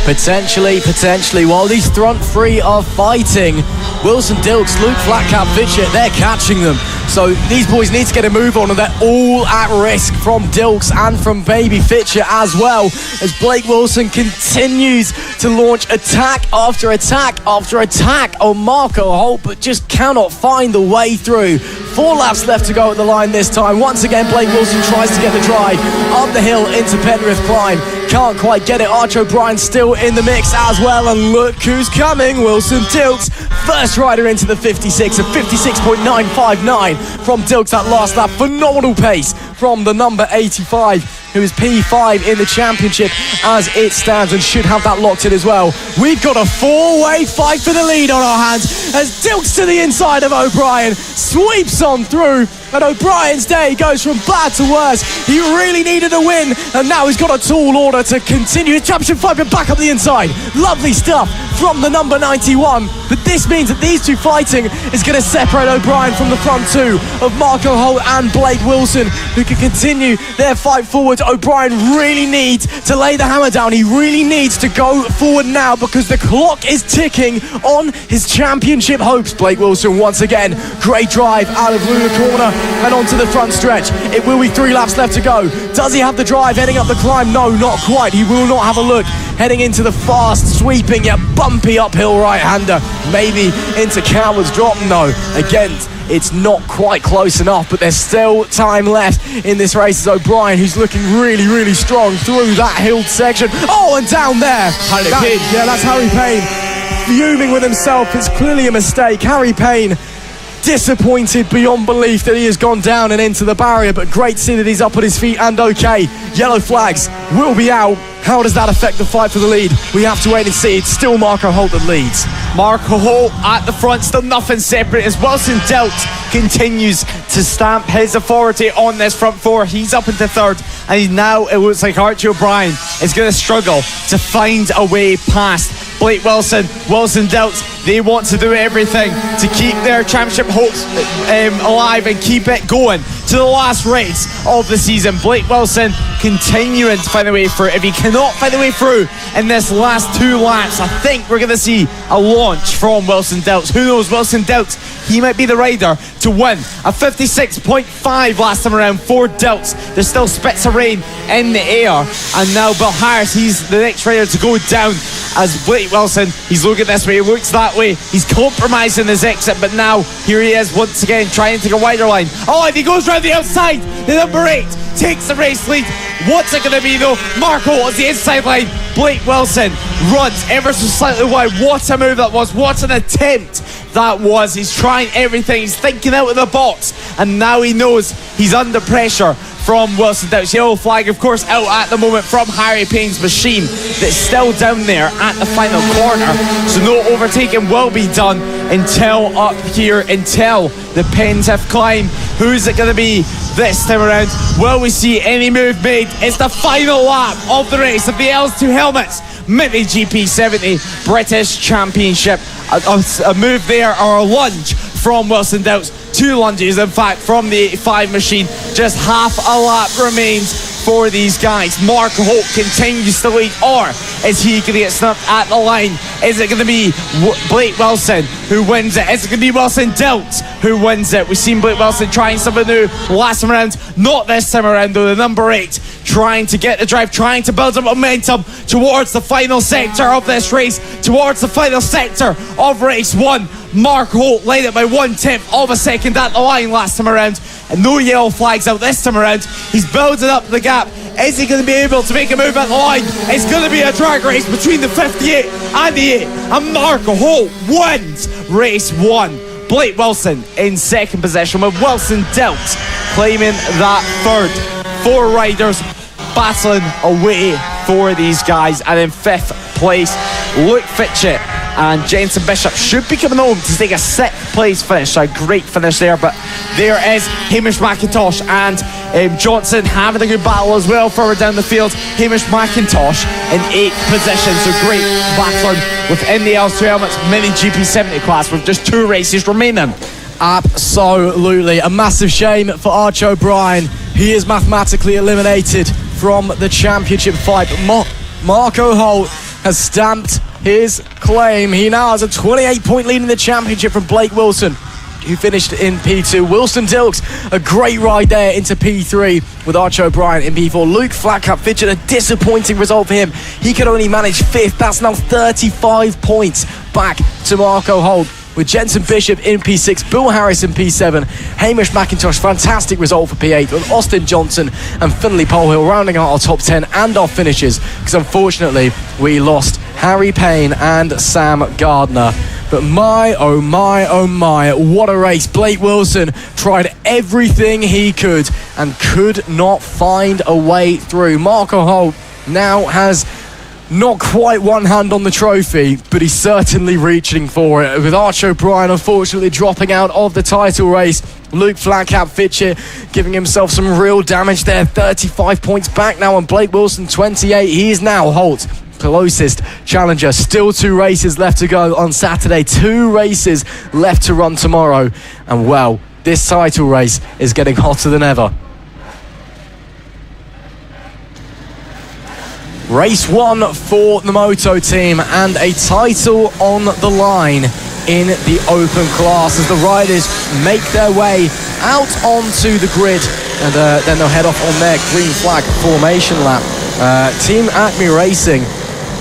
Potentially. While these front three are fighting, Wilson Dilks, Luke Flatcap, Fitchett, they're catching them. So these boys need to get a move on, and they're all at risk from Dilks and from Baby Fitchett as well, as Blake Wilson continues to launch attack after attack after attack on Marco Holt, but just cannot find the way through. 4 laps left to go at the line this time. Once again, Blake Wilson tries to get the drive up the hill into Penrith Climb. Can't quite get it. Arch O'Brien still in the mix as well, and look who's coming. Wilson Dilks, first rider into the 56, a 56.959 from Dilks that last lap. Phenomenal pace from the number 85, who is P5 in the championship as it stands, and should have that locked in as well. We've got a 4-way fight for the lead on our hands as Dilks to the inside of O'Brien sweeps on through, and O'Brien's day goes from bad to worse. He really needed a win, and now he's got a tall order to continue his championship fight, but back up the inside. Lovely stuff from the number 91, but this means that these two fighting is going to separate O'Brien from the front two of Marco Holt and Blake Wilson, who can continue their fight forward. O'Brien really needs to lay the hammer down. He really needs to go forward now, because the clock is ticking on his championship hopes. Blake Wilson once again, great drive out of Luna Corner and onto the front stretch. It will be 3 laps left to go. Does he have the drive heading up the climb? No, not quite. He will not have a look heading into the fast, sweeping yet bumpy uphill right-hander. Maybe into Coward's Drop. No, again, it's not quite close enough, but there's still time left in this race as O'Brien, who's looking really, really strong through that hilled section. Oh, and down there. That's Harry Payne, fuming with himself. It's clearly a mistake. Harry Payne, disappointed beyond belief that he has gone down and into the barrier, but great to see that he's up on his feet and okay. Yellow flags will be out. How does that affect the fight for the lead? We have to wait and see. It's still Marco Holt that leads. Marco Holt at the front, still nothing separate as Wilson Dilks continues to stamp his authority on this front four. He's up into third, and now it looks like Archie O'Brien is going to struggle to find a way past Blake Wilson. Wilson Dilks, they want to do everything to keep their championship hopes alive and keep it going to the last race of the season. Blake Wilson continuing to find a way through. If he cannot find a way through in this last 2 laps, I think we're going to see a launch from Wilson Dilks. Who knows? Wilson Dilks, he might be the rider to win. A 56.5 last time around for Dilks. There's still spits of rain in the air, and now Bill Harris, he's the next rider to go down, as Blake Wilson, he's looking this way, he looks that way, he's compromising his exit, but now here he is once again trying to take a wider line. Oh, if he goes round the outside, the number 8 takes the race lead. What's it going to be though? Marco on the inside line. Blake Wilson runs ever so slightly wide. What a move that was. What an attempt that was. He's trying everything. He's thinking out of the box, and now he knows he's under pressure from Wilson Dilks. Yellow flag, of course, out at the moment from Harry Payne's machine that's still down there at the final corner. So no overtaking will be done until up here, until the Penrith climb. Who's it going to be this time around? Will we see any move made? It's the final lap of the race of the L2 helmets. MotoGP 70 British Championship. A move there, or a lunge from Wilson Dilks. 2 lunges, in fact, from the 85 machine. Just half a lap remains for these guys. Marco Holt continues to lead, or Is he going to get snubbed at the line? Is it going to be Blake Wilson who wins it? Is it going to be Wilson Dilts who wins it? We've seen Blake Wilson trying something new last time around. Not this time around though. The number 8 trying to get the drive, trying to build up momentum towards the final sector of this race, towards the final sector of race 1. Mark Holt led it by 1/10 of a second at the line last time around, and no yellow flags out this time around. He's building up the gap. Is he going to be able to make a move at the line? It's going to be a drag race between the 58 and the 8, and Mark Holt wins race 1. Blake Wilson in second position, with Wilson Dilts claiming that third. 4 riders battling away for these guys, and in 5th place Luke Fitchett and Jensen Bishop should be coming home to take a 6th place finish. So a great finish there, but there is Hamish McIntosh and Johnson having a good battle as well further down the field. Hamish McIntosh in 8th position, so great battling within the L2 Helmets Mini GP70 class with just 2 races remaining. Absolutely. A massive shame for Arch O'Brien. He is mathematically eliminated from the championship fight. Marco Holt has stamped his claim. He now has a 28-point lead in the championship from Blake Wilson, who finished in P2. Wilson Dilks, a great ride there into P3 with Arch O'Brien in P4. Luke Flatcap Fitchett, a disappointing result for him. He could only manage 5th. That's now 35 points back to Marco Holt, with Jensen Bishop in P6, Bill Harris in P7, Hamish McIntosh, fantastic result for P8, with Austin Johnson and Finley Polehill rounding out our top 10 and our finishes, because unfortunately we lost Harry Payne and Sam Gardner. But my, oh my, oh my, what a race. Blake Wilson tried everything he could and could not find a way through. Marco Holt now has not quite one hand on the trophy, but he's certainly reaching for it, with Arch O'Brien unfortunately dropping out of the title race. Luke Flatcap Fitchett giving himself some real damage there. 35 points back now on Blake Wilson, 28. He is now Holt's closest challenger. Still 2 races left to go on Saturday, 2 races left to run tomorrow, and well, this title race is getting hotter than ever. Race 1 for the Moto team, and a title on the line in the open class as the riders make their way out onto the grid, and then they'll head off on their green flag formation lap. Team Acme Racing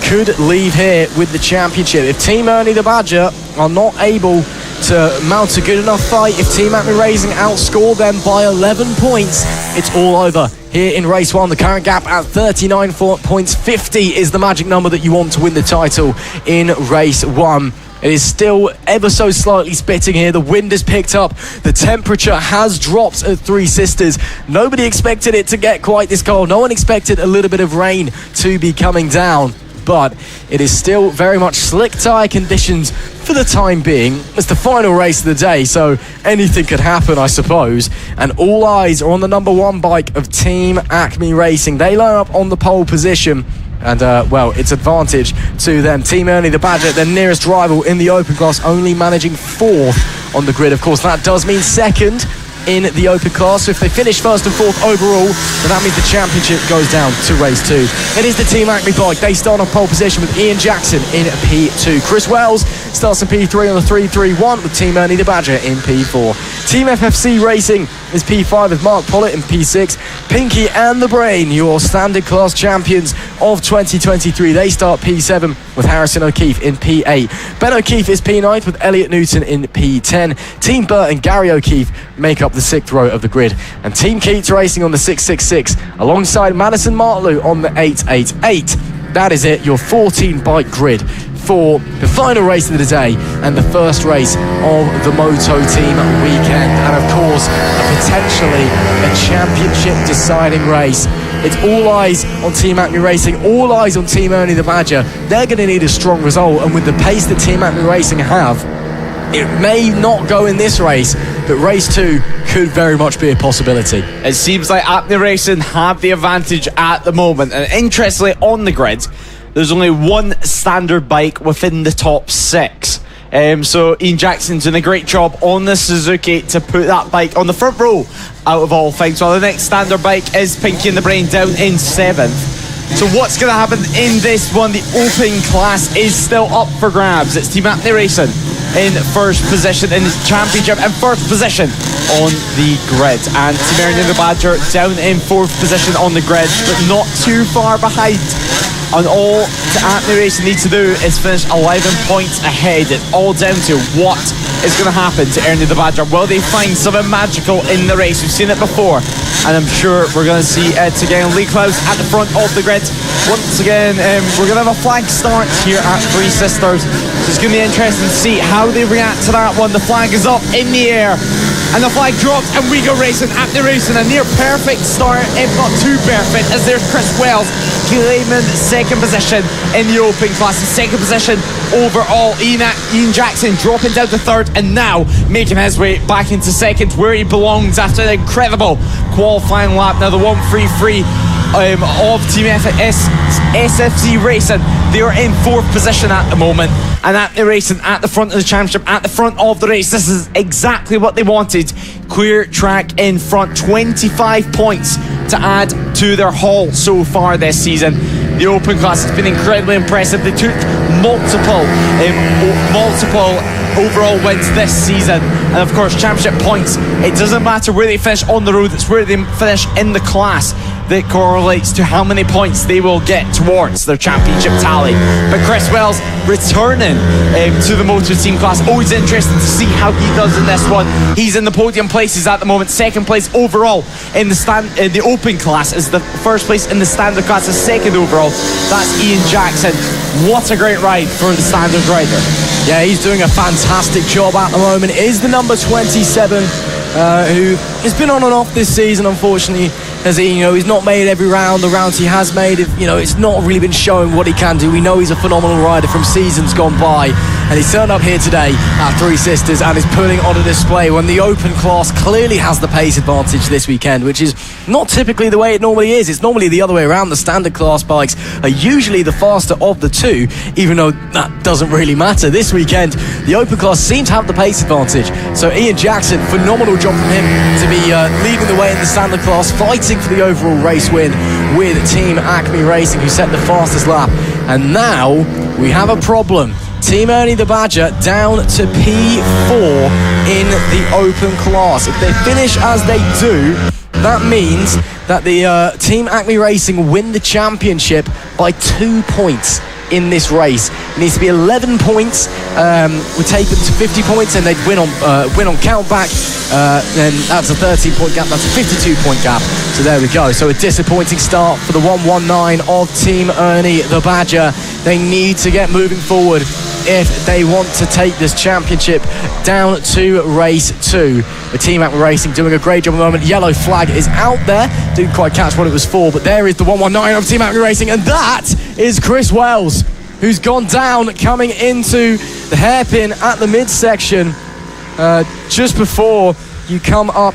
could leave here with the championship if Team Ernie the Badger are not able to mount a good enough fight. If Team Acme Racing outscore them by 11 points, it's all over here in race 1. The current gap at 39 points. 50 is the magic number that you want to win the title in race 1. It is still ever so slightly spitting here. The wind has picked up. The temperature has dropped at Three Sisters. Nobody expected it to get quite this cold. No one expected a little bit of rain to be coming down. But it is still very much slick tyre conditions for the time being. It's the final race of the day, so anything could happen, I suppose. And all eyes are on the number 1 bike of Team Acme Racing. They line up on the pole position, and well, it's advantage to them. Team Ernie the Badger, their nearest rival in the open class, only managing 4th on the grid. Of course, that does mean 2nd in the open class. So if they finish 1st and 4th overall, then that means the championship goes down to race 2. It is the Team Acme bike. They start on pole position with Ian Jackson in P2. Chris Wells starts in P3 on the 331 with Team Ernie the Badger in P4. Team FFC Racing is P5 with Mark Pollitt in P6. Pinky and the Brain, your standard class champions of 2023. They start P7 with Harrison O'Keefe in P8. Ben O'Keefe is P9 with Elliot Newton in P10. Team Burt and Gary O'Keefe make up the 6th row of the grid. And Team Keats Racing on the 666 alongside Madison Martlew on the 888. That is it, your 14 bike grid for the final race of the day and the first race of the Moto team weekend, and of course potentially a championship deciding race. It's all eyes on Team Acme Racing, all eyes on Team Ernie the Badger. They're going to need a strong result, and with the pace that Team Acme Racing have, it may not go in this race, but race 2 could very much be a possibility. It seems like Acme Racing have the advantage at the moment, and interestingly on the grid there's only 1 standard bike within the top 6. So Ian Jackson's doing a great job on the Suzuki to put that bike on the front row out of all things. Well, the next standard bike is Pinky and the Brain down in 7th. So what's going to happen in this one? The open class is still up for grabs. It's Team Acme Racing in first position in the championship and first position on the grid. And Team Ernie the Badger down in fourth position on the grid, but not too far behind. And all Acme Racing need to do is finish 11 points ahead. It's all down to what is going to happen to Ernie the Badger. Will they find something magical in the race? We've seen it before, and I'm sure we're going to see it again. Lee Klaus at the front of the grid. Once again, we're going to have a flag start here at Three Sisters. It's going to be interesting to see how they react to that one. The flag is up in the air, and the flag drops, and we go racing. Acme Racing, a near perfect start, if not too perfect, as there's Chris Wells claiming second position in the open class. Second position overall. Ian Jackson dropping down to third, and now making his way back into second, where he belongs after an incredible qualifying lap. Now the 133 of Team SFC Racing, they are in fourth position at the moment, and Acme Racing at the front of the championship, at the front of the race. This is exactly what they wanted. Clear track in front, 25 points to add to their haul so far this season. The open class has been incredibly impressive. They took multiple overall wins this season, and of course championship points. It doesn't matter where they finish on the road, it's where they finish in the class that correlates to how many points they will get towards their championship tally. But Chris Wells returning to the Moto team class. Always interesting to see how he does in this one. He's in the podium places at the moment. Second place overall in the open class, is the first place in the standard class, the second overall. That's Ian Jackson. What a great ride for the standard rider. Yeah, he's doing a fantastic job at the moment. Is the number 27 who has been on and off this season, unfortunately. As he's not made every round. The rounds he has made, it's not really been showing what he can do. We know he's a phenomenal rider from seasons gone by, and he's turned up here today at Three Sisters and is putting on a display when the open class clearly has the pace advantage this weekend, which is not typically the way it normally is. It's normally the other way around. The standard class bikes are usually the faster of the two, even though that doesn't really matter. This weekend, the open class seems to have the pace advantage. So Ian Jackson, phenomenal job from him to be leading the way in the standard class, fighting for the overall race win with Team Acme Racing, who set the fastest lap. And now we have a problem. Team Ernie the Badger down to P4 in the open class. If they finish as they do, that means that the Team Acme Racing win the championship by 2 points in this race. It needs to be 11 points. We take them to 50 points, and they'd win on countback. Then that's a 13-point gap. That's a 52-point gap. So there we go. So a disappointing start for the 119 of Team Ernie the Badger. They need to get moving forward if they want to take this championship down to race 2. The Team Acme Racing doing a great job at the moment. Yellow flag is out there. Didn't quite catch what it was for, but there is the 119 of Team Acme Racing, and that is Chris Wells, who's gone down coming into the hairpin at the midsection just before you come up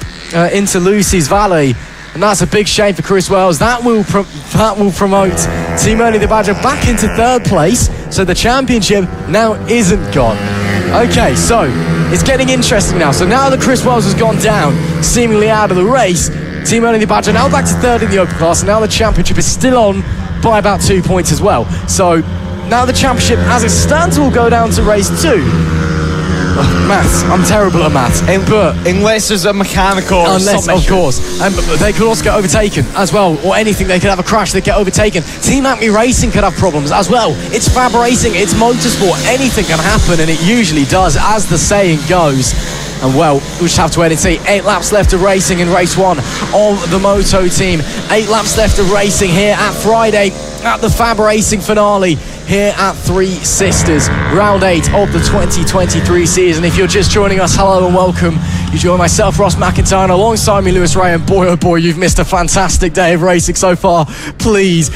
into Lucy's Valley. And that's a big shame for Chris Wells. That will promote Team Ernie the Badger back into third place, so the championship now isn't gone. Okay, so it's getting interesting now. So now that Chris Wells has gone down, seemingly out of the race, Team Ernie the Badger now back to third in the open class, and now the championship is still on by about 2 points as well. So now the championship, as it stands, will go down to race 2. Maths. I'm terrible at maths. Unless there's a mechanical or unless, of course. They could also get overtaken as well, or anything. They could have a crash, they get overtaken. Team Acme Racing could have problems as well. It's FAB-Racing, it's motorsport. Anything can happen, and it usually does, as the saying goes. And well, we'll just have to wait and see. 8 laps left of racing in race 1 of the Moto team. 8 laps left of racing here at Friday at the FAB-Racing finale here at Three Sisters, round 8 of the 2023 season. If you're just joining us, hello and welcome. You join myself, Ross McIntyre, and alongside me, Lewis Ray, and boy, oh boy, you've missed a fantastic day of racing so far. Please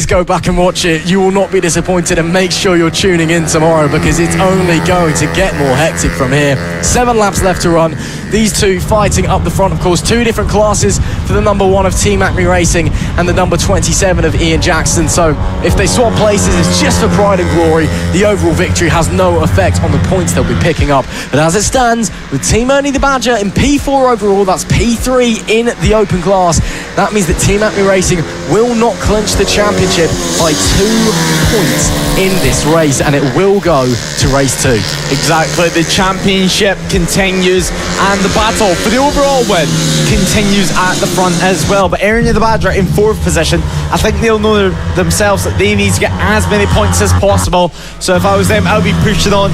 go back and watch it. You will not be disappointed, and make sure you're tuning in tomorrow, because it's only going to get more hectic from here. 7 laps left to run. These two fighting up the front, of course. 2 different classes for the number 1 of Team Acme Racing and the number 27 of Ian Jackson. So if they swap places, it's just for pride and glory. The overall victory has no effect on the points they'll be picking up. But as it stands, with Team Ernie the Badger in P4 overall, that's P3 in the open class, That means that Team Acme Racing will not clinch the championship by 2 points in this race, and it will go to race 2. Exactly, the championship continues and the battle for the overall win continues at the front as well. But Ernie the Badger in 4th position, I think they'll know themselves that they need to get as many points as possible. So if I was them, I would be pushing on,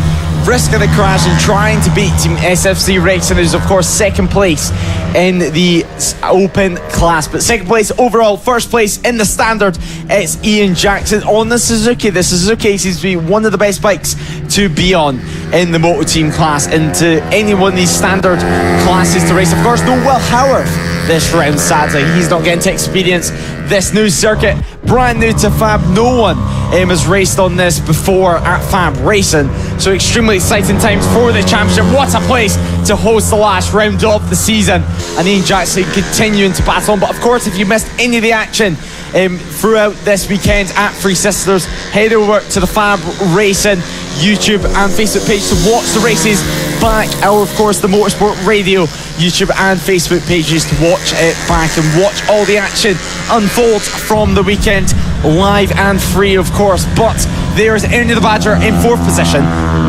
risking a crash and trying to beat Team SFC Racing, who's of course 2nd place in the open class, but 2nd place overall. 1st place in the standard, it's Ian Jackson on the Suzuki. The Suzuki seems to be one of the best bikes to be on in the Moto team class, and to any one of these standard classes to race. Of course, no Will Howarth this round, sadly. He's not getting to experience this new circuit, brand new to Fab. No one has raced on this before at FAB-Racing, so extremely exciting times for the championship. What a place to host the last round of the season, and Ian Jackson continuing to battle on. But of course, if you missed any of the action throughout this weekend at Three Sisters, head over to the FAB-Racing YouTube and Facebook page to watch the races back, or of course the Motorsport Radio YouTube and Facebook pages to watch it back and watch all the action unfold from the weekend live and free, of course. But there's Ernie the Badger in 4th position,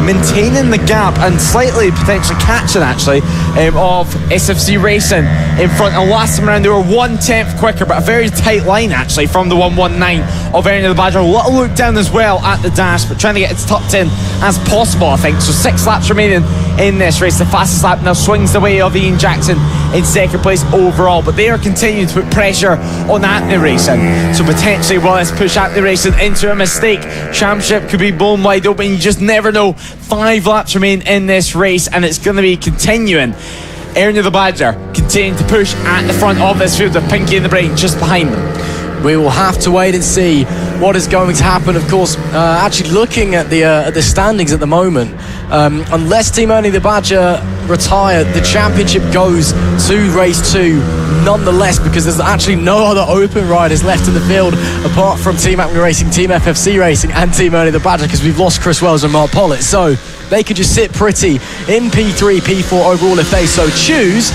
maintaining the gap and slightly potentially catching actually of SFC Racing in front. And last time around they were 1/10 quicker, but a very tight line actually from the 119 of Ernie the Badger. A little look down as well at the dash, but trying to get it tucked in as possible, I think. So 6 laps remaining in this race. The fastest lap now swings the way of Ian Jackson in 2nd place overall, but they are continuing to put pressure on Acme Racing. So potentially, well, let's push Acme Racing into a mistake. Championship could be blown wide open. You just never know. 5 laps remain in this race, and it's going to be continuing. Ernie the Badger continuing to push at the front of this field with Pinky in the Brain just behind them. We will have to wait and see what is going to happen. Of course, actually looking at the standings at the moment, unless Team Ernie the Badger retire, the championship goes to race 2 nonetheless, because there's actually no other open riders left in the field apart from Team Acme Racing, Team FFC Racing and Team Ernie the Badger, because we've lost Chris Wells and Mark Pollitt. So they could just sit pretty in P3, P4 overall if they so choose.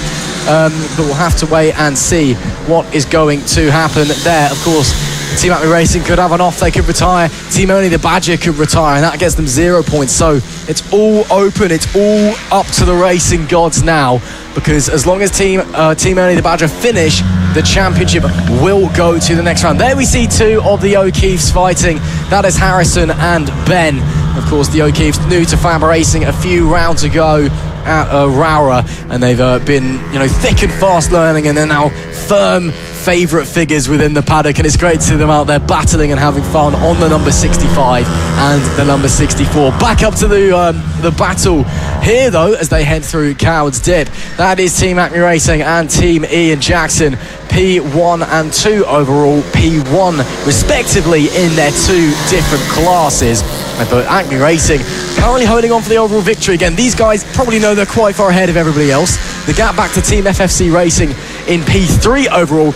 But we'll have to wait and see what is going to happen there. Of course, Team Acme Racing could have an off, they could retire. Team Ernie the Badger could retire, and that gets them 0 points. So it's all open, it's all up to the racing gods now, because as long as Team Ernie the Badger finish, the championship will go to the next round. There we see 2 of the O'Keeffes fighting. That is Harrison and Ben. Of course, the O'Keeffes new to FAB-Racing a few rounds ago at Rowra, and they've been, thick and fast learning, and they're now firm favourite figures within the paddock, and it's great to see them out there battling and having fun on the number 65 and the number 64. Back up to the battle here though, as they head through Coward's Dip. That is Team Acme Racing and Team Ian Jackson, P1 and 2 overall, P1 respectively in their 2 different classes. But Acme Racing currently holding on for the overall victory. Again, these guys probably know they're quite far ahead of everybody else. The gap back to Team FFC Racing in P3 overall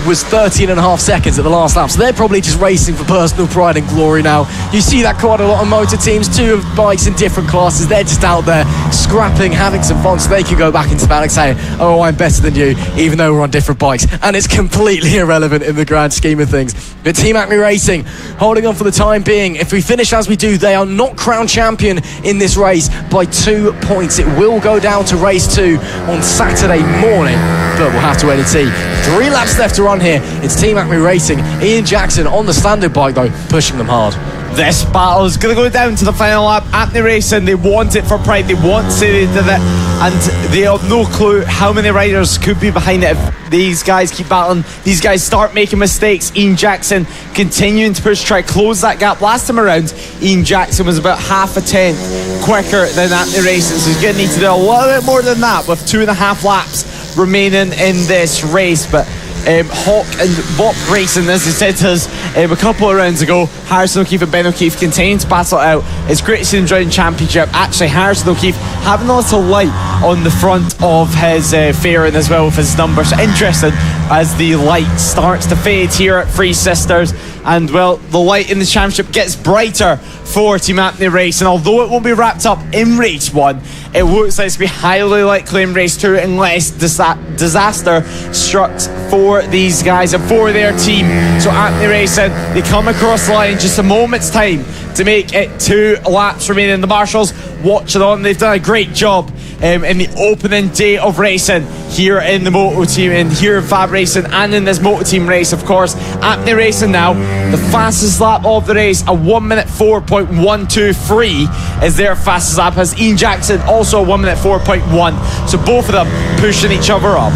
was 13.5 seconds at the last lap, so they're probably just racing for personal pride and glory now. You see that quite a lot of motor teams, 2 of bikes in different classes. They're just out there scrapping, having some fun, so they can go back into paddock saying, oh, I'm better than you, even though we're on different bikes. And it's completely irrelevant in the grand scheme of things. But Team Acme Racing holding on for the time being. If we finish as we do, they are not crowned champion in this race by 2 points. It will go down to race 2 on Saturday morning, but we'll have to wait and see. 3 laps left to run here. It's Team Acme Racing. Ian Jackson on the standard bike though, pushing them hard. This battle is going to go down to the final lap. Acme Racing, they want it for pride, they want to say they did it, and they have no clue how many riders could be behind it if these guys keep battling. These guys start making mistakes. Ian Jackson continuing to push, try close that gap. Last time around, Ian Jackson was about half a tenth quicker than Acme Racing, so he's going to need to do a little bit more than that with 2.5 laps remaining in this race. But Hawk and Bop Racing, as he said to us a couple of rounds ago, Harrison O'Keefe and Ben O'Keefe continue to battle it out. It's great to see them join the championship. Actually, Harrison O'Keefe having a little light on the front of his fairing as well with his number. So interesting as the light starts to fade here at Three Sisters. And well, the light in the championship gets brighter for Team Acme Racing. Although it won't be wrapped up in race 1, it looks like it's going to be highly likely in race 2 unless disaster strikes for these guys and for their team. So Acme Racing, they come across the line in just a moment's time to make it 2 laps remaining. The marshals watching on, they've done a great job in the opening day of racing here in the Moto team and here in FAB Racing and in this Moto team race, of course. Acme Racing now, the fastest lap of the race, a 1 minute 4.123 is their fastest lap, as Ian Jackson also a 1 minute 4.1. So both of them pushing each other up.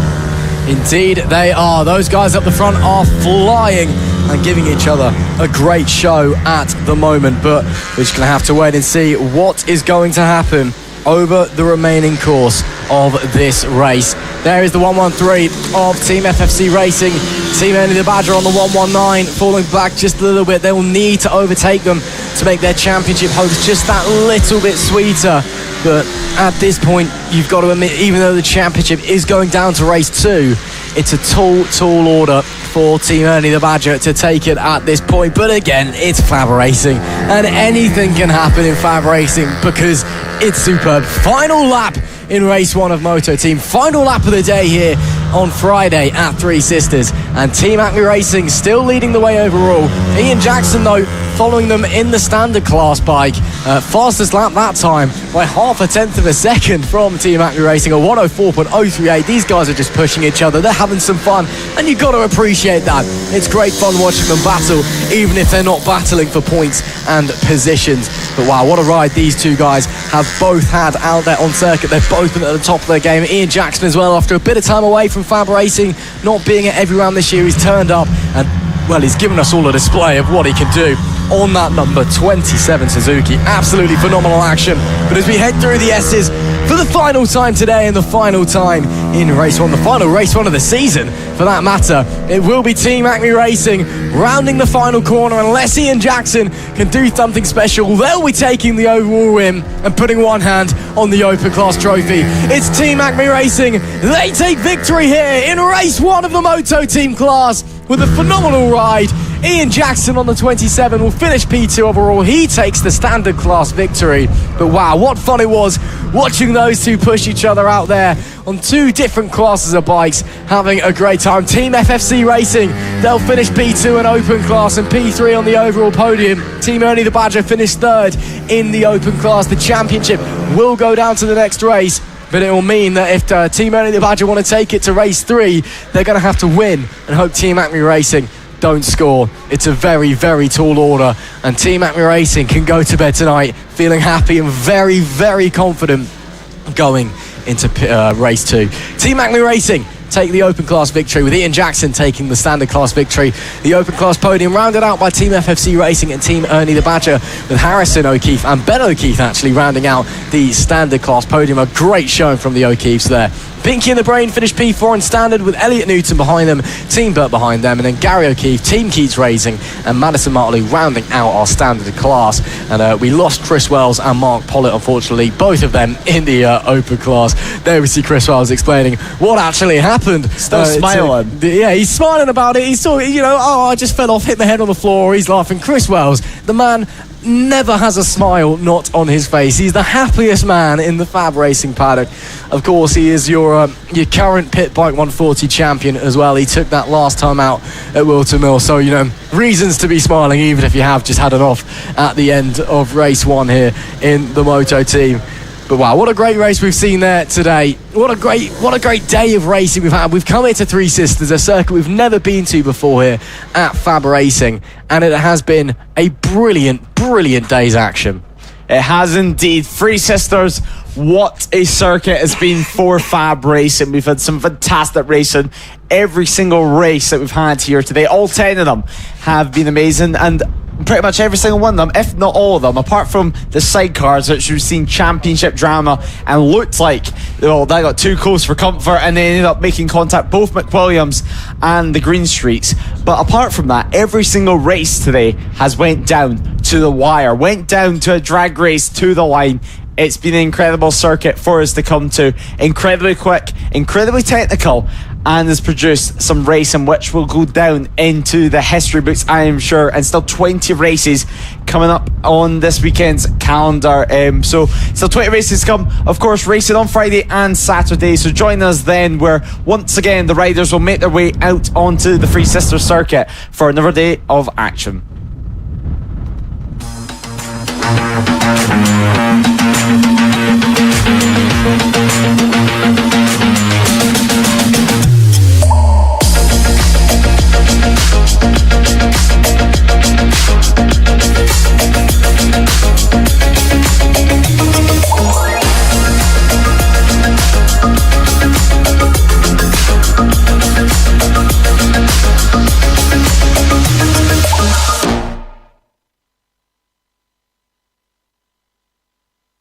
Indeed they are. Those guys up the front are flying and giving each other a great show at the moment, but we're just going to have to wait and see what is going to happen over the remaining course of this race. There is the 113 of Team FFC Racing. Team Ernie the Badger on the 119, falling back just a little bit. They will need to overtake them to make their championship hopes just that little bit sweeter. But at this point, you've got to admit, even though the championship is going down to race 2, it's a tall order for Team Ernie the Badger to take it at this point. But again, it's FAB Racing, and anything can happen in FAB Racing because it's superb. Final lap in race 1 of Moto Team. Final lap of the day here on Friday at Three Sisters, and Team Acme Racing still leading the way overall. Ian Jackson, though, following them in the standard class bike. Fastest lap that time by 0.5 of a second from Team Acme Racing, a 104.038. These guys are just pushing each other. They're having some fun, and you've got to appreciate that. It's great fun watching them battle, even if they're not battling for points and positions. But wow, what a ride these two guys have both had out there on circuit. They've both been at the top of their game. Ian Jackson as well, after a bit of time away from FAB Racing, not being at every round this year, he's turned up and, well, he's given us all a display of what he can do on that number 27 Suzuki. Absolutely phenomenal action. But as we head through the S's for the final time today and the final time in race 1, the final race 1 of the season for that matter, it will be Team Acme Racing rounding the final corner. Unless Ian Jackson can do something special, they'll be taking the overall win and putting one hand on the Open Class trophy. It's Team Acme Racing. They take victory here in race 1 of the Moto Team class with a phenomenal ride. Ian Jackson on the 27 will finish P2 overall. He takes the standard class victory. But wow, what fun it was watching those two push each other out there on 2 different classes of bikes, having a great time. Team FFC Racing, they'll finish P2 in Open Class and P3 on the overall podium. Team Ernie the Badger finished 3rd in the Open Class. The championship will go down to the next race, but it will mean that if Team Ernie the Badger want to take it to race 3, they're going to have to win and hope Team Acme Racing don't score. It's a very, very tall order, and Team Acme Racing can go to bed tonight feeling happy and very, very confident going into race 2. Team Acme Racing take the Open Class victory, with Ian Jackson taking the Standard Class victory. The Open Class podium rounded out by Team FFC Racing and Team Ernie the Badger, with Harrison O'Keefe and Ben O'Keefe actually rounding out the Standard Class podium. A great showing from the O'Keefes there. Pinky and the Brain finished P4 in Standard, with Elliot Newton behind them, Team Burt behind them, and then Gary O'Keefe, Team Keats Racing, and Madison Martley rounding out our Standard Class. And we lost Chris Wells and Mark Pollitt, unfortunately, both of them in the Open Class. There we see Chris Wells explaining what actually happened. Still smiling. Yeah, he's smiling about it. He's sort of, I just fell off, hit my head on the floor. He's laughing. Chris Wells, the man, never has a smile not on his face. He's the happiest man in the FAB Racing paddock. Of course, he is your current Pit Bike 140 champion as well. He took that last time out at Wilton Mill. So, reasons to be smiling, even if you have just had an off at the end of race 1 here in the Moto team. But wow, what a great race we've seen there today. What a great day of racing we've had. We've come here to Three Sisters, a circuit we've never been to before here at FAB Racing, and it has been a brilliant, brilliant day's action. It has indeed. Three Sisters, what a circuit has been for FAB Racing. We've had some fantastic racing. Every single race that we've had here today, all 10 of them have been amazing, and pretty much every single one of them, if not all of them, apart from the sidecars, which we've seen championship drama and looked like, they got too close for comfort and they ended up making contact, both McWilliams and the Green Streets. But apart from that, every single race today has went down to the wire, went down to a drag race to the line. It's been an incredible circuit for us to come to. Incredibly quick, incredibly technical, and has produced some racing which will go down into the history books, I am sure, and still 20 races coming up on this weekend's calendar. So still 20 races to come, of course, racing on Friday and Saturday, so join us then, where once again the riders will make their way out onto the Three Sisters circuit for another day of action.